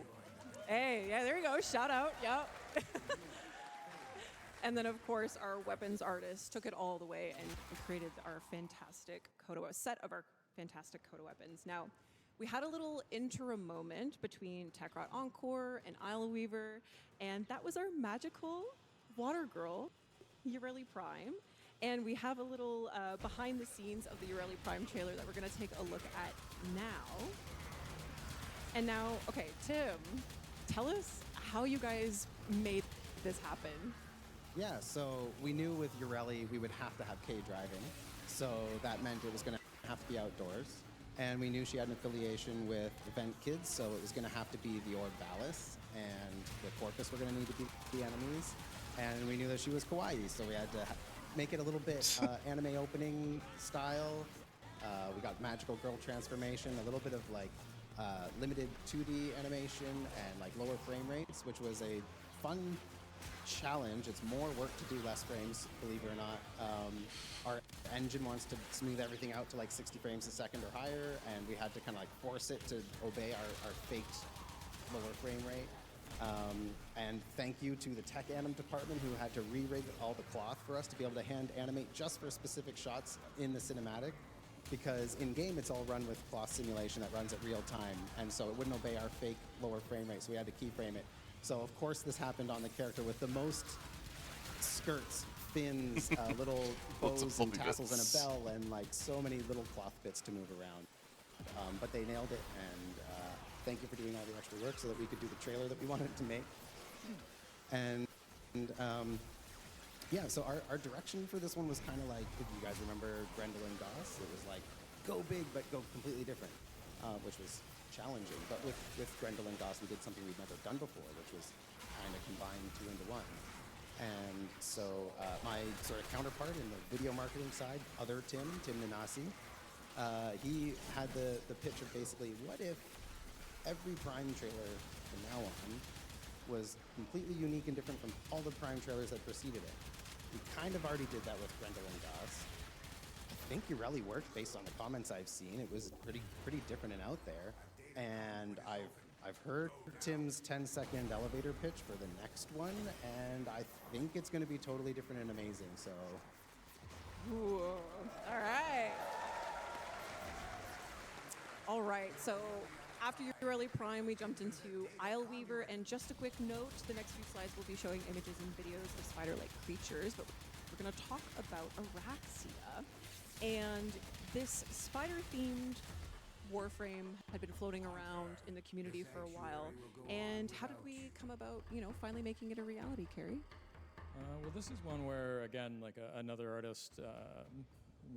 Hey, yeah, there you go. Shout out. Yep. And then, of course, our weapons artist took it all the way and created our fantastic set of our fantastic Coda weapons. Now, we had a little interim moment between Techrot Encore and Isle Weaver, and that was our magical water girl, Ureli Prime. And we have a little behind the scenes of the Ureli Prime trailer that we're going to take a look at now. And now, okay, Tim, tell us how you guys made this happen. Yeah, so we knew with Ureli we would have to have Kay driving, so that meant it was going to have to be outdoors. And we knew she had an affiliation with Event Kids, so it was going to have to be the Orb Valis, and the Corpus were going to need to be the enemies. And we knew that she was kawaii, so we had to make it a little bit anime opening style. We got magical girl transformation, a little bit of like limited 2D animation and like lower frame rates, which was a fun challenge. It's more work to do less frames, believe it or not. Our engine wants to smooth everything out to like 60 frames a second or higher, and we had to kind of like force it to obey our faked lower frame rate. And thank you to the tech anim department who had to re-rig all the cloth for us to be able to hand animate just for specific shots in the cinematic, because in game it's all run with cloth simulation that runs at real time, and so it wouldn't obey our fake lower frame rate, so we had to keyframe it. So of course this happened on the character with the most skirts, fins, little bows and tassels and a bell, and like so many little cloth bits to move around. But they nailed it, and thank you for doing all the extra work so that we could do the trailer that we wanted to make. And yeah, so our direction for this one was kind of like, if you guys remember Gwendolyn Goss, it was like, go big, but go completely different, which was challenging. But with Gwendolyn Goss, we did something we'd never done before, which was kind of combine 2 into 1. And so my sort of counterpart in the video marketing side, other Tim Nanasi, he had the pitch of basically, what if every Prime trailer from now on was completely unique and different from all the Prime trailers that preceded it? We kind of already did that with Gwendolyn Goss. I think Urelli worked based on the comments I've seen. It was pretty different and out there. And I've heard Tim's 10-second elevator pitch for the next one, and I think it's going to be totally different and amazing. So, Ooh. All right. All right, so after Urelli Prime, we jumped into Isleweaver, and just a quick note, the next few slides will be showing images and videos of spider-like creatures, but we're going to talk about Araxia. And this spider-themed Warframe had been floating around in the community for a while. And how did we come about, finally making it a reality, Carrie? Well, this is one where, again, like another artist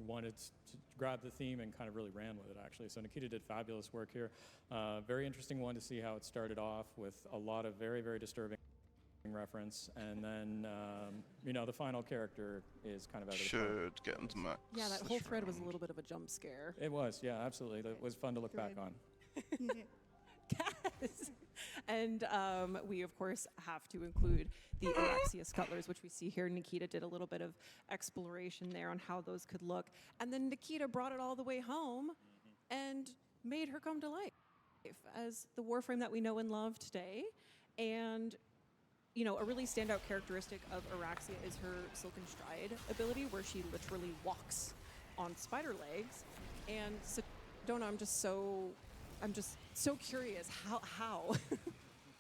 wanted to grab the theme and kind of really ran with it, actually. So Nikita did fabulous work here. Very interesting one to see how it started off with a lot of very, very disturbing reference, and then the final character is kind of out of the Should get into max. Yeah, that whole thread was a little bit of a jump scare. It was, yeah, absolutely. That was fun to look back on. Yes. And we, of course, have to include the Araxia scuttlers, which we see here. Nikita did a little bit of exploration there on how those could look. And then Nikita brought it all the way home and made her come to life as the Warframe that we know and love today. And a really standout characteristic of Araxia is her Silken Stride ability, where she literally walks on spider legs. And Sedona, I'm just so curious, how?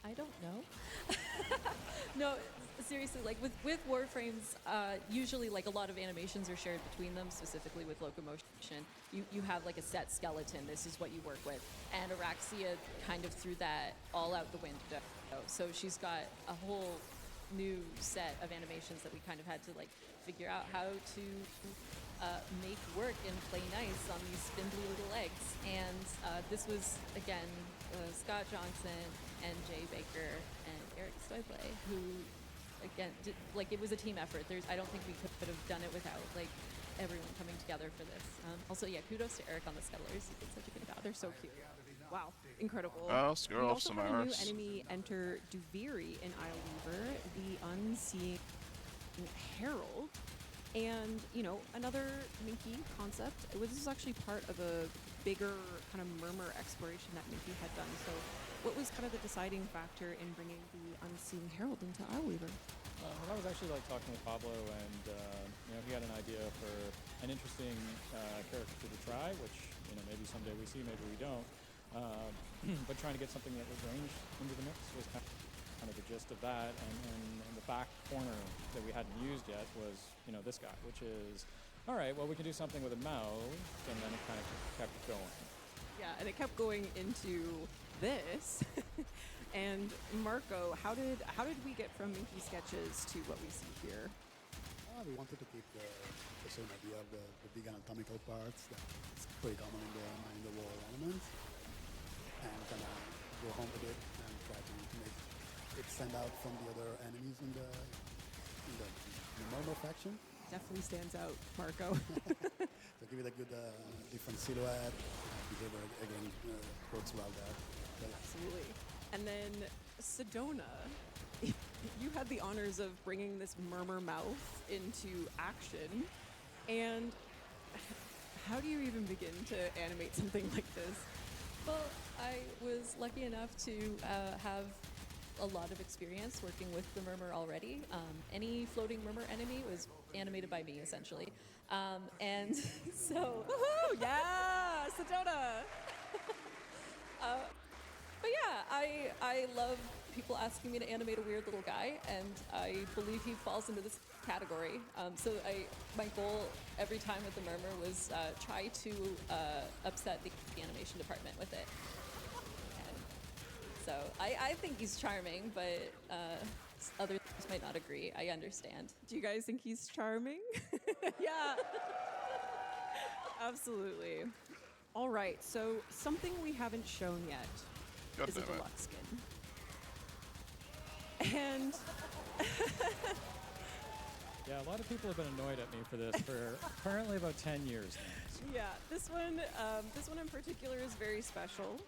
I don't know. No, seriously, like with Warframes, usually like a lot of animations are shared between them, specifically with locomotion. You have like a set skeleton, this is what you work with. And Araxia kind of threw that all out the window. So she's got a whole new set of animations that we kind of had to like figure out how to make work and play nice on these spindly little legs. And this was, again, Scott Johnson and Jay Baker and Eric Stoible, who, again, it was a team effort. I don't think we could have done it without, everyone coming together for this. Also, yeah, kudos to Eric on the scuttlers. He did such a good job. They're so cute. Wow, incredible. Oh, screw we off also some had a new arrows. enemy enter Duviri in Isleweaver, the Unseeing Herald. And, another Minky concept. This is actually part of a bigger kind of murmur exploration that Minky had done. So what was kind of the deciding factor in bringing the Unseen Herald into Isleweaver? Well, I was actually talking with Pablo, and he had an idea for an interesting character to try, which maybe someday we see, maybe we don't. But trying to get something that was ranged into the mix was kind of the gist of that. And the back corner that we hadn't used yet was this guy, which is, all right, well, we can do something with a mouth, and then it kind of kept going. Yeah, and it kept going into this. And Marco, how did we get from Minky sketches to what we see here? We wanted to keep the same idea of the big anatomical parts that's pretty common in the wall elements, and kind of go home with it and try to make it stand out from the other enemies in the Murmur faction. Definitely stands out, Marco. So give it a good different silhouette. Behavior again works well there. Absolutely. And then Sedona, you had the honors of bringing this murmur mouth into action. And how do you even begin to animate something like this? Well, I was lucky enough to have a lot of experience working with the Murmur already. Any floating Murmur enemy was animated by me, essentially. And so... Woohoo! Yeah! Sedona! But yeah, I love people asking me to animate a weird little guy, and I believe he falls into this category. So my goal every time with the Murmur was try to upset the animation department with it. And so I think he's charming, but others might not agree. I understand. Do you guys think he's charming? Yeah. Absolutely. All right, so something we haven't shown yet is a deluxe skin. And yeah, a lot of people have been annoyed at me for this for apparently about 10 years now. yeah, this one in particular is very special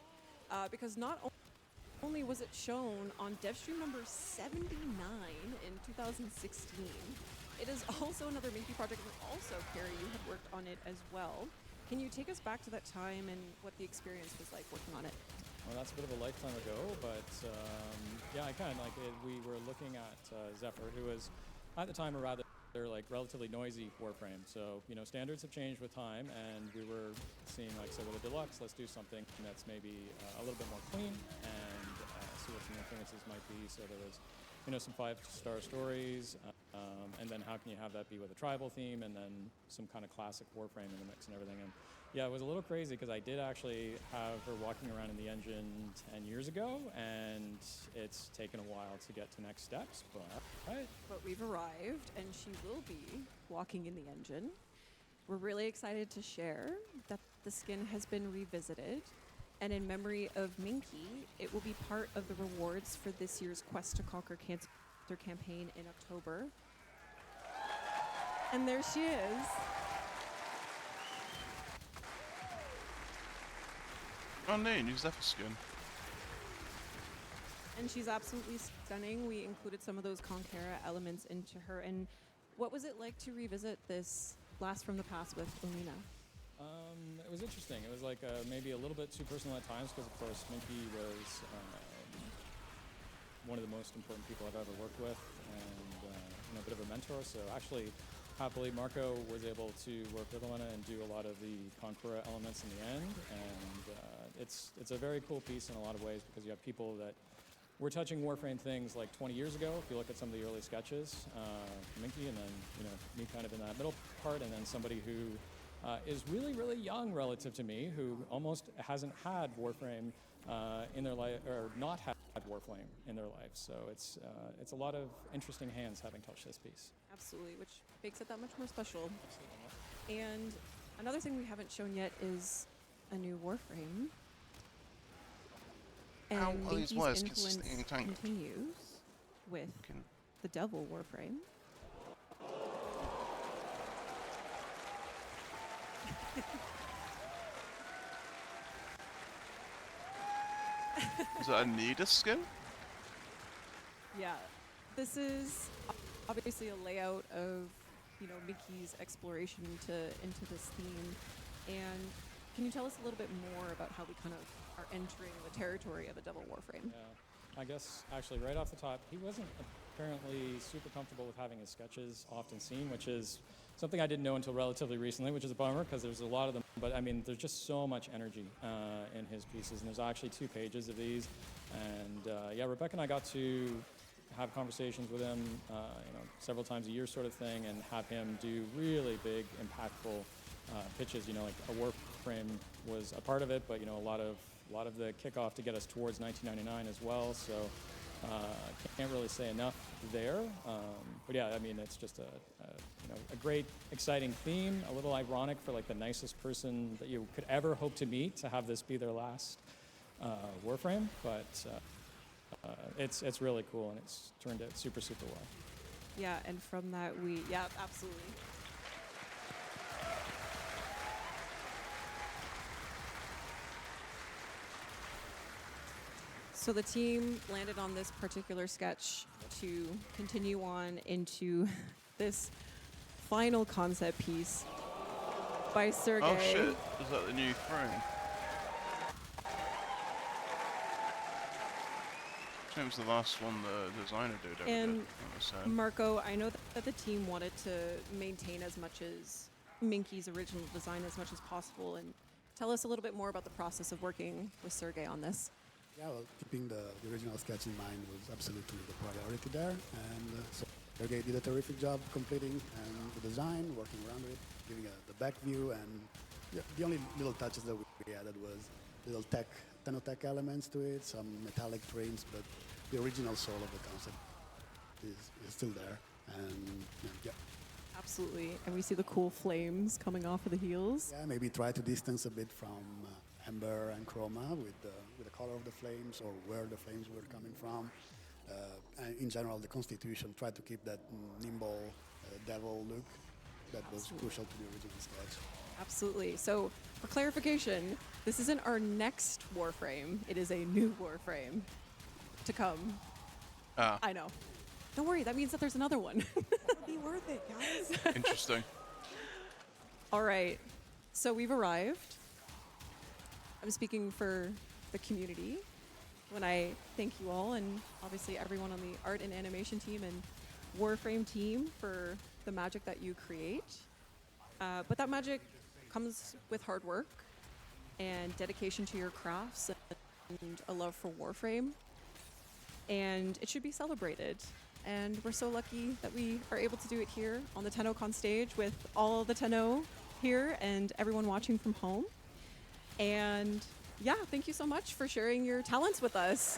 because not only was it shown on DevStream number 79 in 2016, it is also another Minky project, and also, Carrie, you had worked on it as well. Can you take us back to that time and what the experience was like working on it? Well, that's a bit of a lifetime ago, but yeah, I kind of like it. We were looking at Zephyr, who was at the time a rather relatively noisy Warframe. So standards have changed with time, and we were seeing so with a deluxe, let's do something that's maybe a little bit more clean and see what some influences might be. So there was some 5-star stories, and then how can you have that be with a tribal theme, and then some kind of classic Warframe in the mix and everything. And yeah, it was a little crazy because I did actually have her walking around in the engine 10 years ago, and it's taken a while to get to next steps, But we've arrived, and she will be walking in the engine. We're really excited to share that the skin has been revisited, and in memory of Minky, it will be part of the rewards for this year's Quest to Conquer Cancer campaign in October. And there she is. Oh, neat, new Zephyr skin. And she's absolutely stunning. We included some of those Conquera elements into her. And what was it like to revisit this Blast from the Past with Olina? It was interesting. It was maybe a little bit too personal at times because, of course, Minky was one of the most important people I've ever worked with, and a bit of a mentor. So actually, happily, Marco was able to work with Elena and do a lot of the Conquera elements in the end. And it's a very cool piece in a lot of ways because you have people that were touching Warframe things 20 years ago. If you look at some of the early sketches, Minky, and then me kind of in that middle part, and then somebody who is really, really young relative to me, who almost hasn't had Warframe in their life, or not had Warframe in their life. So it's a lot of interesting hands having touched this piece. Absolutely, which makes it that much more special. And another thing we haven't shown yet is a new Warframe. And How are these wires Minky's influence consistently entangled? continues with the Devil Warframe. Is that a Nida skin? Yeah, this is obviously a layout of Minky's exploration into this theme. And can you tell us a little bit more about how we kind of are entering the territory of a Devil Warframe? Yeah, I guess actually right off the top, he wasn't apparently super comfortable with having his sketches often seen, which is something I didn't know until relatively recently, which is a bummer because there's a lot of them. But I mean, there's just so much energy in his pieces, and there's actually 2 pages of these. And yeah, Rebecca and I got to have conversations with him, several times a year sort of thing, and have him do really big, impactful pitches. A Warframe was a part of it, but a lot of the kickoff to get us towards 1999 as well. So can't really say enough there. But yeah, I mean, it's just a great, exciting theme. A little ironic for the nicest person that you could ever hope to meet to have this be their last Warframe, but it's really cool, and it's turned out super, super well. Yeah, and from that absolutely. So the team landed on this particular sketch to continue on into this final concept piece by Sergey. Oh shit, is that the new frame? It was the last one the designer did. And Marco, I know that the team wanted to maintain as much as Minky's original design as much as possible, and tell us a little bit more about the process of working with Sergey on this. Yeah, well, keeping the original sketch in mind was absolutely the priority there, and so Sergey did a terrific job completing the design, working around it, giving the back view, and the only little touches that we added was little TENNO elements to it, some metallic trims, but the original soul of the concept is still there, and yeah. Absolutely, and we see the cool flames coming off of the heels. Yeah, maybe try to distance a bit from Ember and Chroma with the color of the flames or where the flames were coming from. And in general, the Constitution tried to keep that nimble devil look that was crucial to the original sketch. Absolutely. So, for clarification, this isn't our next Warframe. It is a new Warframe to come. I know. Don't worry, that means that there's another one. be worth it, guys. Interesting. All right, so we've arrived. I'm speaking for the community when I thank you all, and obviously everyone on the art and animation team and Warframe team for the magic that you create. But that magic comes with hard work and dedication to your crafts and a love for Warframe. And it should be celebrated. And we're so lucky that we are able to do it here on the TENNO CON stage with all the Tenno here and everyone watching from home. And yeah, thank you so much for sharing your talents with us.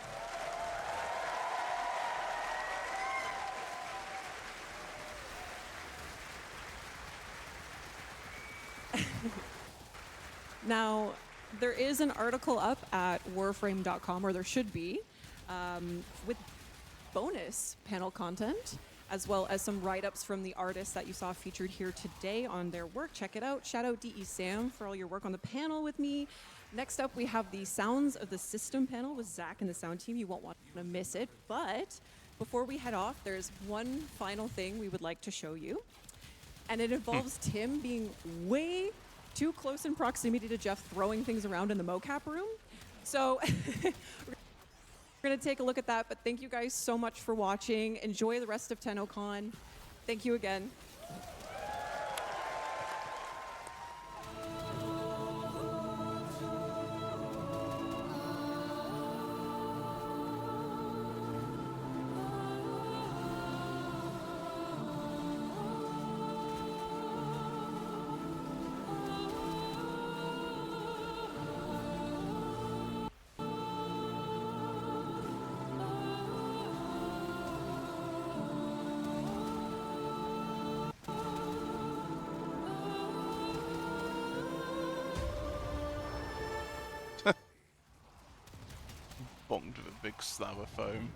Now, there is an article up at warframe.com, or there should be, with bonus panel content, as well as some write-ups from the artists that you saw featured here today on their work. Check it out. Shout out DE Sam for all your work on the panel with me. Next up, we have the Sounds of the System panel with Zach and the sound team. You won't want to miss it. But before we head off, there's one final thing we would like to show you. And it involves Tim being way too close in proximity to Jeff throwing things around in the mocap room. So we're going to take a look at that. But thank you guys so much for watching. Enjoy the rest of TENNO CON. Thank you again. Bonked with a big slab of foam.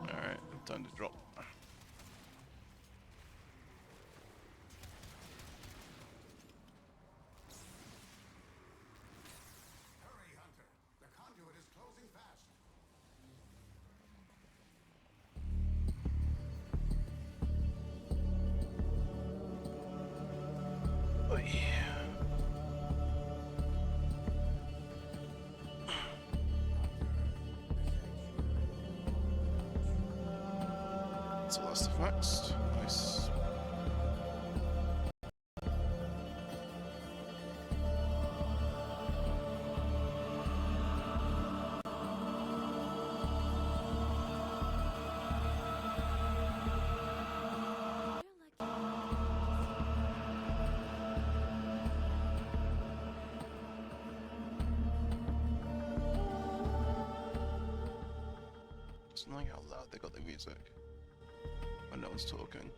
Alright, time to drop. Oh yeah. So that's the facts. Nice. It's annoying how loud they got the music when no one's talking.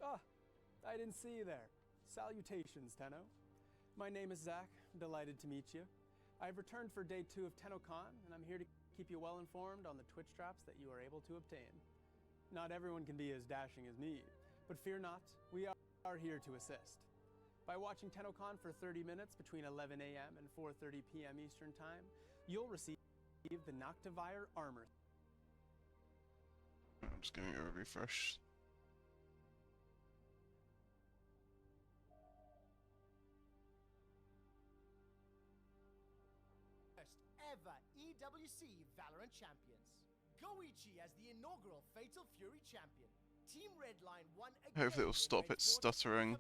Ah, I didn't see you there. Salutations, Tenno. My name is Zach. Delighted to meet you. I've returned for day 2 of TENNO CON, and I'm here to keep you well informed on the Twitch traps that you are able to obtain. Not everyone can be as dashing as me, but fear not, we are here to assist. By watching TENNO CON for 30 minutes between 11 a.m. and 4:30 p.m. Eastern Time, you'll receive the Noctivire armor. I'm just giving it a refresh. Ever EWC Valorant champions. Goichi as the inaugural Fatal Fury champion. Team Redline won again. Hopefully it'll stop it stuttering.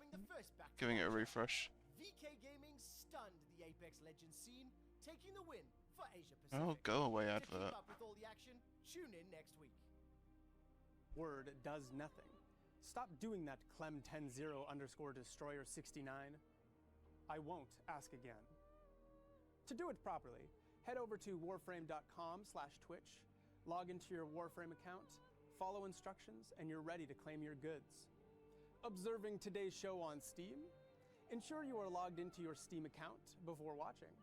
Giving it a refresh. VK Gaming stunned the Apex Legends scene, taking the win for Asia Pacific. Oh, go away, To advert. keep up with all the action, tune in next week. Word does nothing. Stop doing that Clem100_destroyer69. I won't ask again. To do it properly, head over to warframe.com/twitch, log into your Warframe account, follow instructions, and you're ready to claim your goods. Observing today's show on Steam? Ensure you are logged into your Steam account before watching.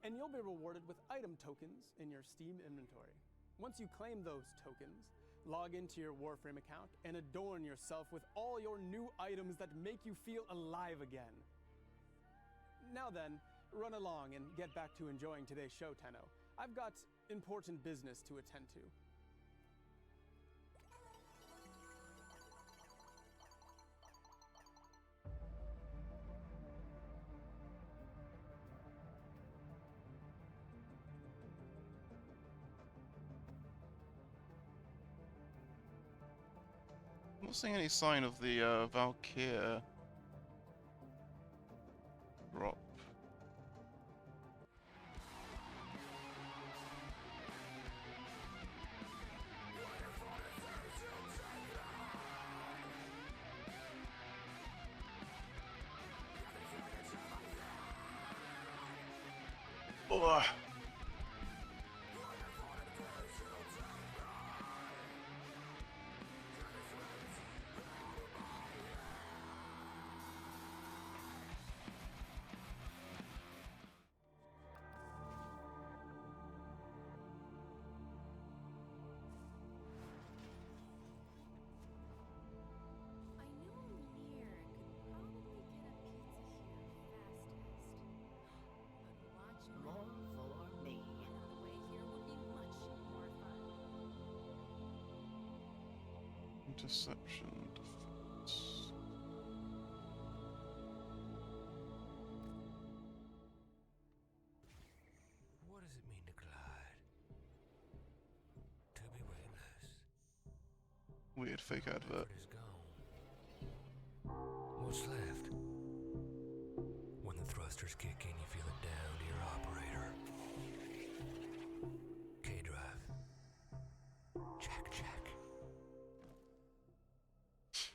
and you'll be rewarded with item tokens in your Steam inventory. Once you claim those tokens, log into your Warframe account and adorn yourself with all your new items that make you feel alive again. Now then, run along and get back to enjoying today's show, Tenno. I've got important business to attend to. I'm not seeing any sign of the Valkyr drop. Oh. Interception defense. What does it mean to glide? To be weightless. Weird fake advert. Is gone. What's left? When the thrusters kick in, you feel it down to your operator. K-drive. Check, check. Keep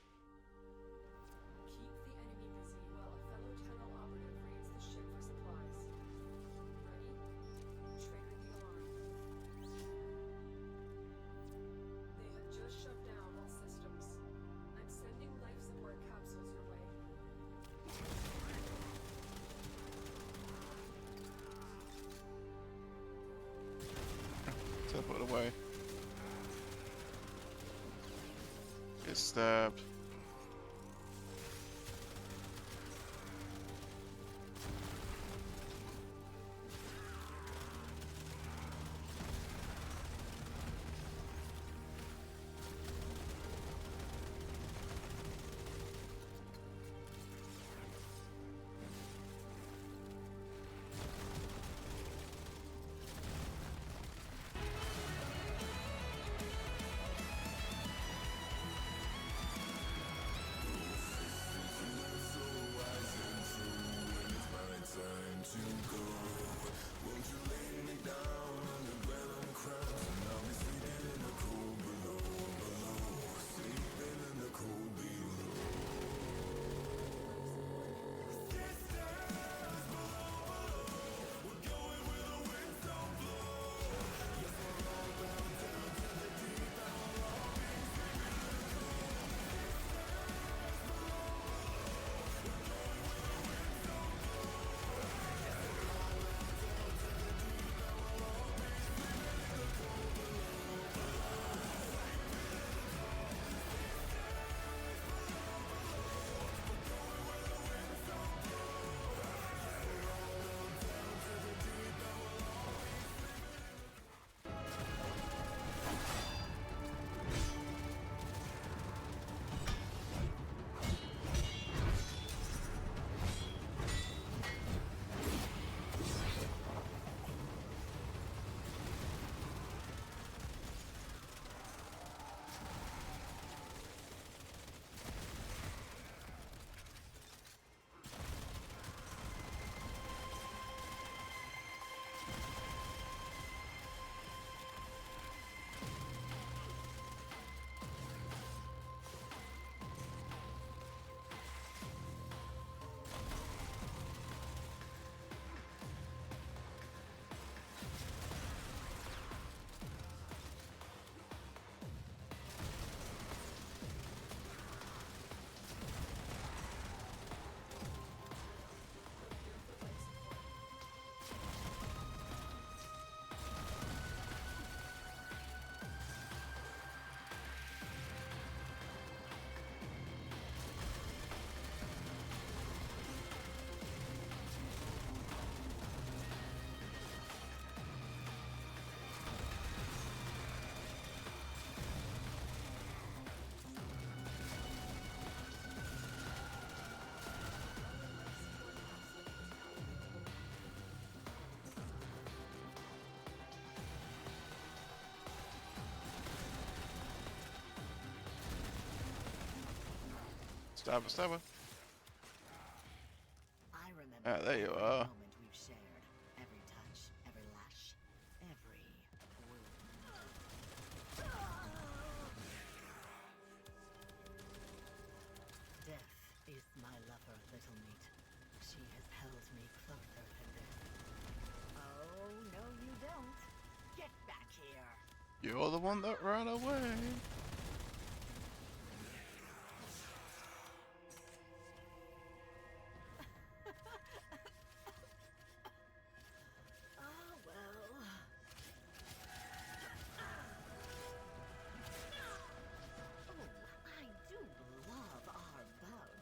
the enemy busy while a fellow Tenno operative raids the ship for supplies. Ready? Trigger the alarm. They have just shut down all systems. I'm sending life support capsules your way. Teleport away. Get stabbed. Stab her, stab her. I remember Ah, there you every are. moment we've shared, every touch, every lash, every wound. Death is my lover, little meat. She has held me closer than this. Oh, no you don't. Get back here. You're the one that ran away. Ah, well. Oh, I do love our both.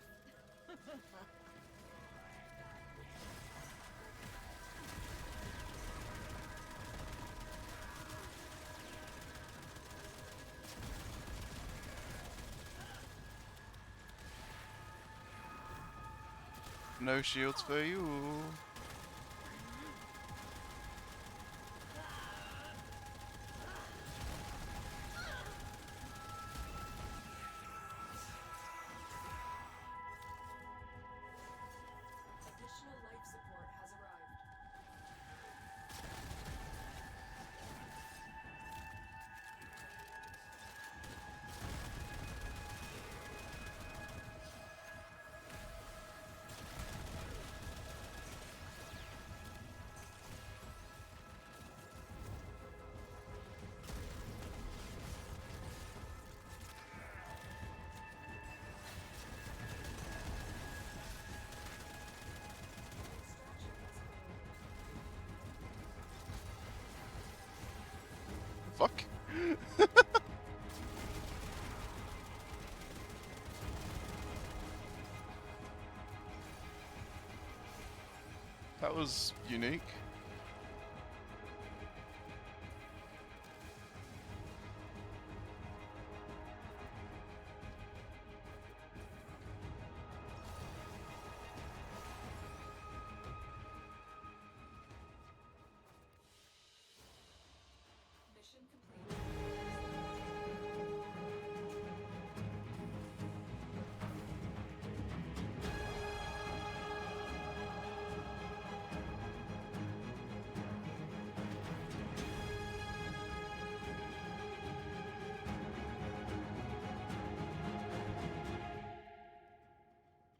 No shields for you. Additional life support has arrived. Fuck. That was unique. Mission complete.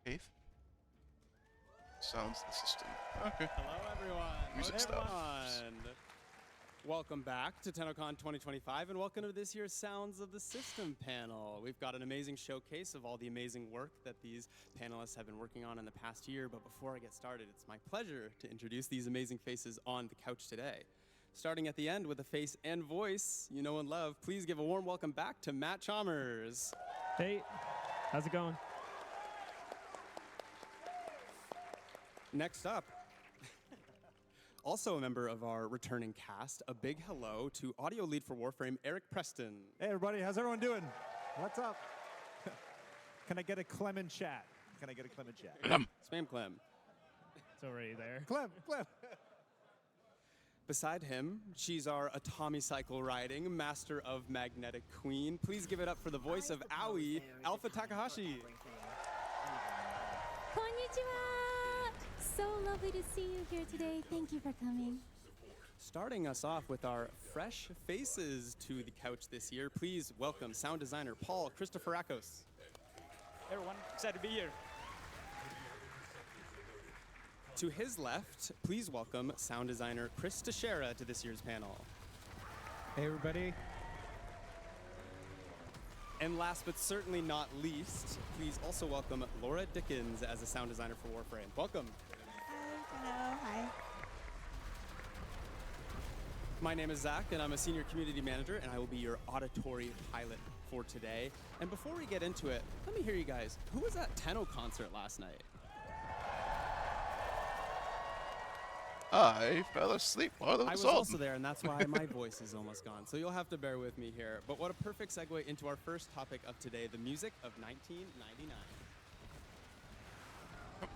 Eighth? Sounds the system. Okay. Hello, everyone. Music Hey, stuff. everyone. Welcome back to TENNO CON 2025, and welcome to this year's Sounds of the System panel. We've got an amazing showcase of all the amazing work that these panelists have been working on in the past year, but before I get started, it's my pleasure to introduce these amazing faces on the couch today. Starting at the end with a face and voice you know and love, please give a warm welcome back to Matt Chalmers. Hey, how's it going? Next up, also a member of our returning cast, a big hello to audio lead for Warframe, Eric Preston. Hey, everybody. How's everyone doing? What's up? Can I get a Clem in chat? Can I get a Clem in chat? Spam Clem. It's already there. Clem. Beside him, she's our Atomi Cycle riding master of Magnetic Queen. Please give it up for the voice of Aoi, Alpha Takahashi. Konnichiwa! So lovely to see you here today. Thank you for coming. Starting us off with our fresh faces to the couch this year, please welcome sound designer Paul Christoforakos. Hey, everyone. Excited to be here. To his left, please welcome sound designer Chris Teixeira to this year's panel. Hey, everybody. And last but certainly not least, please also welcome Laura Dickens as a sound designer for Warframe. Welcome. Hello, hi. My name is Zach, and I'm a senior community manager, and I will be your auditory pilot for today. And before we get into it, let me hear you guys. Who was at TENNO concert last night? I fell asleep while I was also there, and that's why my voice is almost gone. So you'll have to bear with me here. But what a perfect segue into our first topic of today, the music of 1999.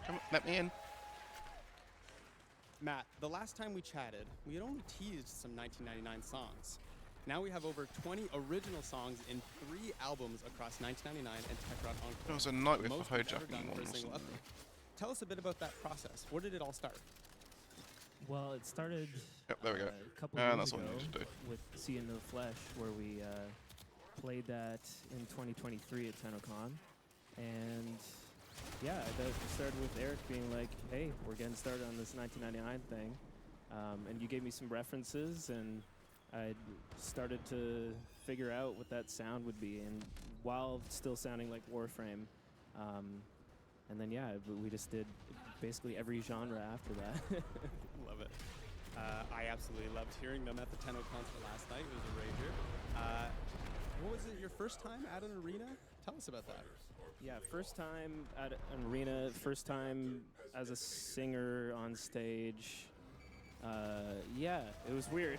Come on, let me in. Matt, the last time we chatted, we had only teased some 1999 songs. Now we have over 20 original songs in 3 albums across 1999 and Tech Rock Encore. It was a nightmare Most for we've ever hijacking done one, for a single wasn't it? update. Tell us a bit about that process. Where did it all start? Well, it started Yep, there we go. a couple And years that's what ago we need to do. with Seeing the Flesh, where we played that in 2023 at TENNO CON. And yeah, it started with Eric being like, hey, we're getting started on this 1999 thing. And you gave me some references, and I started to figure out what that sound would be, and while still sounding like Warframe. And then, yeah, we just did basically every genre after that. Love it. I absolutely loved hearing them at the TENNO concert last night. It was a rager. What was it, your first time at an arena? Tell us about that. Yeah, first time at an arena, first time as a singer on stage. Yeah, it was weird.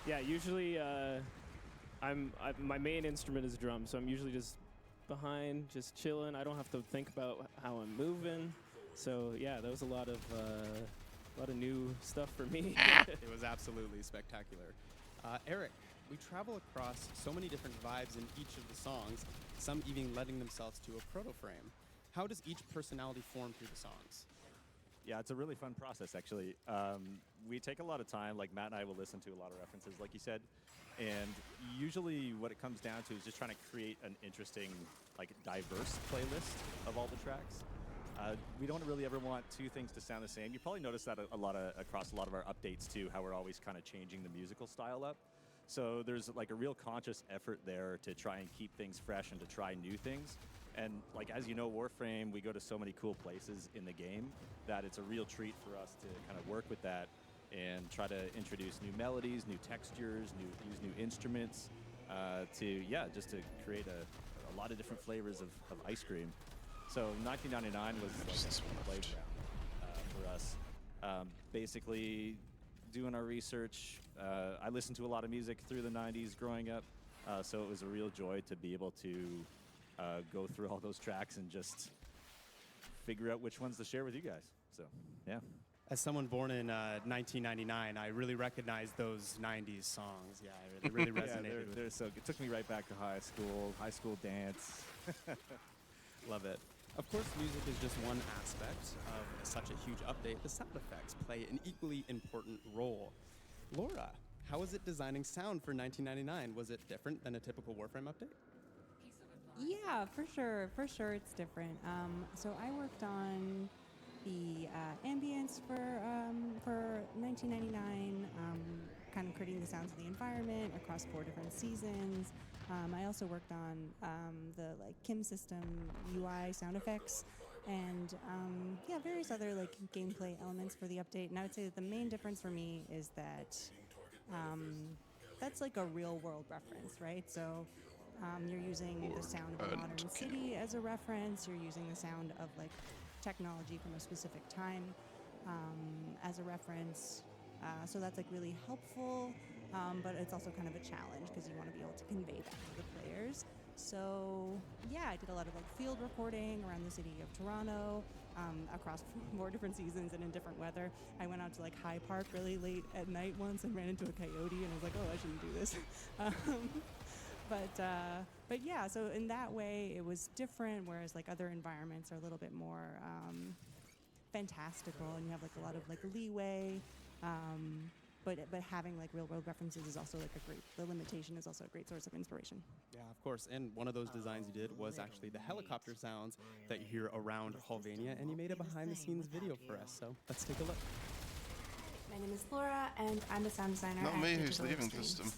Yeah, usually my main instrument is drums, so I'm usually just behind, just chilling. I don't have to think about how I'm moving. So yeah, that was a lot of new stuff for me. It was absolutely spectacular. Eric, we travel across so many different vibes in each of the songs, some even lending themselves to a proto frame. How does each personality form through the songs? Yeah, it's a really fun process, actually. We take a lot of time, like Matt and I will listen to a lot of references, like you said, and usually what it comes down to is just trying to create an interesting, like, diverse playlist of all the tracks. We don't really ever want two things to sound the same. You probably notice that across a lot of our updates too, how we're always kind of changing the musical style up. So there's like a real conscious effort there to try and keep things fresh and to try new things. And like, as you know, Warframe, we go to so many cool places in the game that it's a real treat for us to kind of work with that and try to introduce new melodies, new textures, use new instruments just to create a lot of different flavors of ice cream. So 1999 was like a playground for us. Basically, doing our research, I listened to a lot of music through the 90s growing up, so it was a real joy to be able to go through all those tracks and just figure out which ones to share with you guys. So, yeah. As someone born in 1999, I really recognize those 90s songs. Yeah, they really resonated with me. So it took me right back to high school dance. Love it. Of course, music is just one aspect of such a huge update. The sound effects play an equally important role. Laura, how was it designing sound for 1999? Was it different than a typical Warframe update? Yeah, for sure it's different. So I worked on the ambience for 1999, kind of creating the sounds of the environment across 4 different seasons. I also worked on the Kim system UI sound effects and various other gameplay elements for the update. And I would say that the main difference for me is that that's a real world reference, right? So you're using the sound of a modern city as a reference. You're using the sound of technology from a specific time as a reference. So that's really helpful. But it's also kind of a challenge because you want to be able to convey that to the players. So yeah, I did a lot of field recording around the city of Toronto, across 4 different seasons and in different weather. I went out to High Park really late at night once and ran into a coyote and I was like, oh, I shouldn't do this. But yeah, so in that way it was different, whereas other environments are a little bit more fantastical and you have a lot of leeway. But having real world references is also the limitation is also a great source of inspiration. Yeah, of course. And one of those designs you did was actually the helicopter sounds that you hear around Holvania, and you made a behind the scenes video for us. So let's take a look. My name is Laura, and I'm a sound designer Not at me, who's Digital leaving Extremes. system.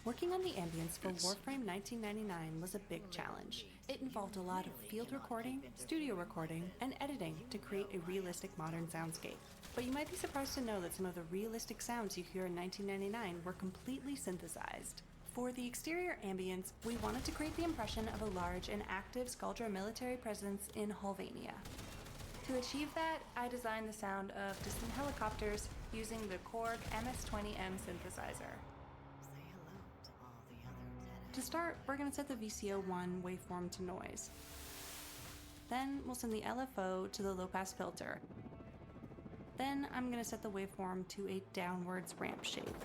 Working on the ambience for Warframe 1999 was a big challenge. It involved a lot of field recording, studio recording, and editing to create a realistic modern soundscape. But you might be surprised to know that some of the realistic sounds you hear in 1999 were completely synthesized. For the exterior ambience, we wanted to create the impression of a large and active Skuldra military presence in Holvania. To achieve that, I designed the sound of distant helicopters using the Korg MS-20M synthesizer. To start, we're going to set the VCO1 waveform to noise. Then we'll send the LFO to the low-pass filter. Then I'm going to set the waveform to a downwards ramp shape.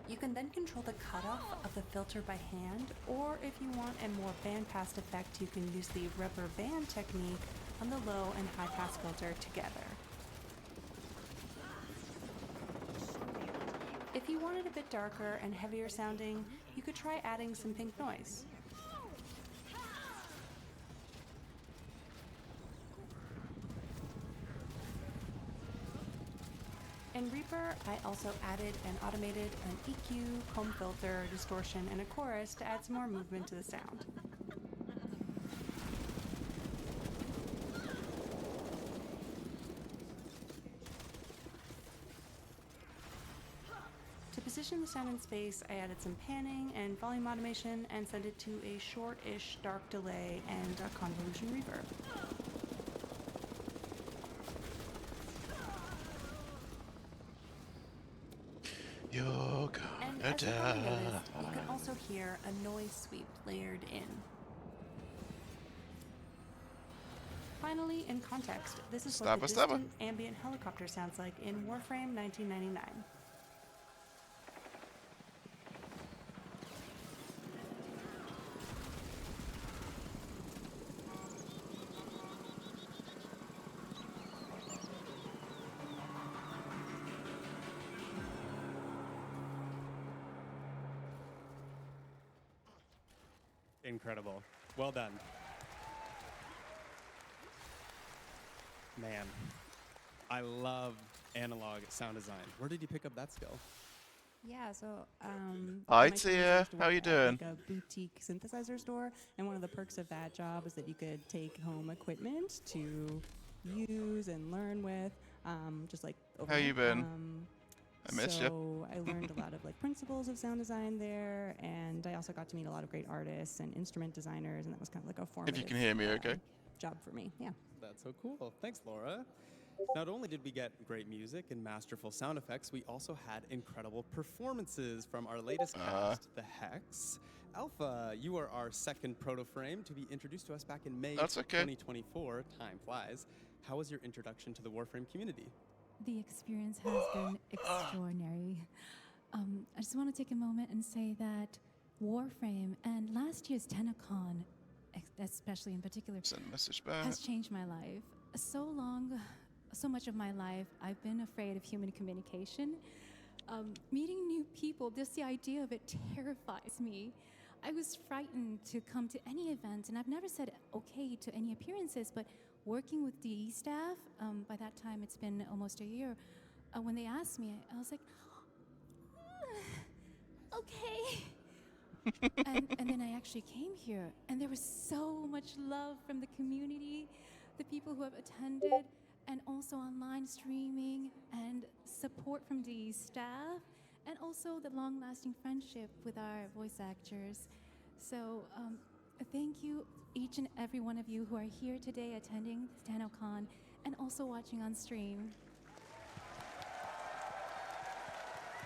You can then control the cutoff of the filter by hand, or if you want a more bandpass effect, you can use the rubber band technique on the low and high pass filter together. If you want it a bit darker and heavier sounding, you could try adding some pink noise. In Reaper, I also added and automated an EQ, comb filter, distortion, and a chorus to add some more movement to the sound. To position the sound in space, I added some panning and volume automation and set it to a short-ish dark delay and a convolution reverb. You're And gonna as you probably noticed, die. you can also hear a noise sweep layered in. Finally, in context, this is what the distant ambient helicopter sounds like in Warframe 1999. Incredible. Well done. Man, I love analog sound design. Where did you pick up that skill? Yeah, so Hi, my team Tia. used to How work you at, doing? like a boutique synthesizer store, and one of the perks of that job is that you could take home equipment to use and learn with, just like How you overnight. been? I missed you. So I learned a lot of like principles of sound design there, and I also got to meet a lot of great artists and instrument designers, and that was kind of like a formative. If you can hear me, okay. Job for me, yeah. That's so cool. Thanks, Laura. Not only did we get great music and masterful sound effects, we also had incredible performances from our latest cast, the Hex. Alpha, you are our second proto frame to be introduced to us back in May That's okay. 2024. Time flies. How was your introduction to the Warframe community? The experience has been extraordinary. I just want to take a moment and say that Warframe and last year's TENNO CON, especially in particular, Send a message back. has changed my life. So much of my life, I've been afraid of human communication. Meeting new people, just the idea of it terrifies me. I was frightened to come to any event, and I've never said okay to any appearances, but working with DE staff, by that time it's been almost a year, when they asked me, I was like, okay. and then I actually came here, and there was so much love from the community, the people who have attended, and also online streaming, and support from DE staff, and also the long-lasting friendship with our voice actors. So thank you, each and every one of you who are here today attending TENNO CON and also watching on stream.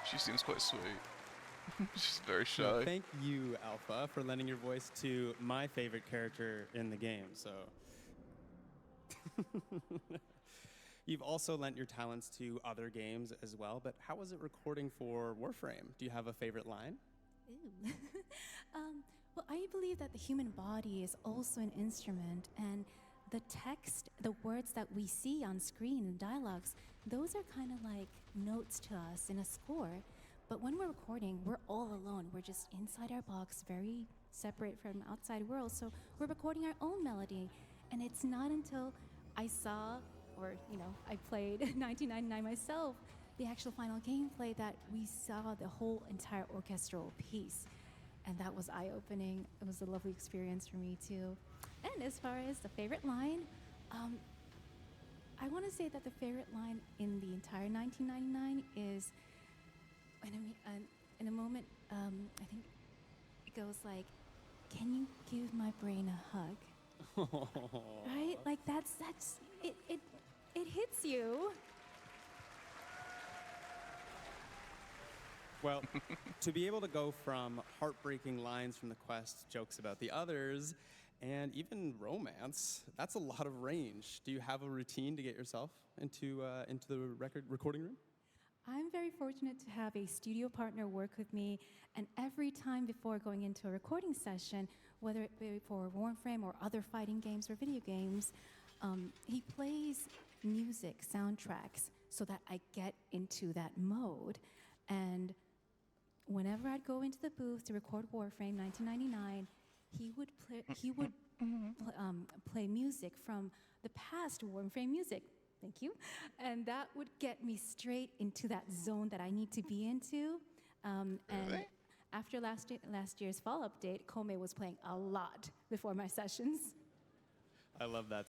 She seems quite sweet. She's very shy. No, thank you, Alpha, for lending your voice to my favorite character in the game. So, you've also lent your talents to other games as well. But how was it recording for Warframe? Do you have a favorite line? Ooh. Well, I believe that the human body is also an instrument, and the text, the words that we see on screen and dialogues, those are kind of like notes to us in a score. But when we're recording, we're all alone. We're just inside our box, very separate from outside world. So we're recording our own melody. And it's not until I saw, or I played 1999 myself, the actual final gameplay, that we saw the whole entire orchestral piece. And that was eye-opening. It was a lovely experience for me too. And as far as the favorite line, I want to say that the favorite line in the entire 1999 is, in a moment, I think it goes like, "Can you give my brain a hug?" Right? Like that's it hits you. Well, to be able to go from heartbreaking lines from the quest, jokes about the others, and even romance. That's a lot of range. Do you have a routine to get yourself into the recording room? I'm very fortunate to have a studio partner work with me, and every time before going into a recording session, whether it be for Warframe or other fighting games or video games, he plays music, soundtracks, so that I get into that mode. And whenever I'd go into the booth to record Warframe 1999, he would play music from the past Warframe music. Thank you. And that would get me straight into that zone that I need to be into. And after last year's fall update, Kome was playing a lot before my sessions. I love that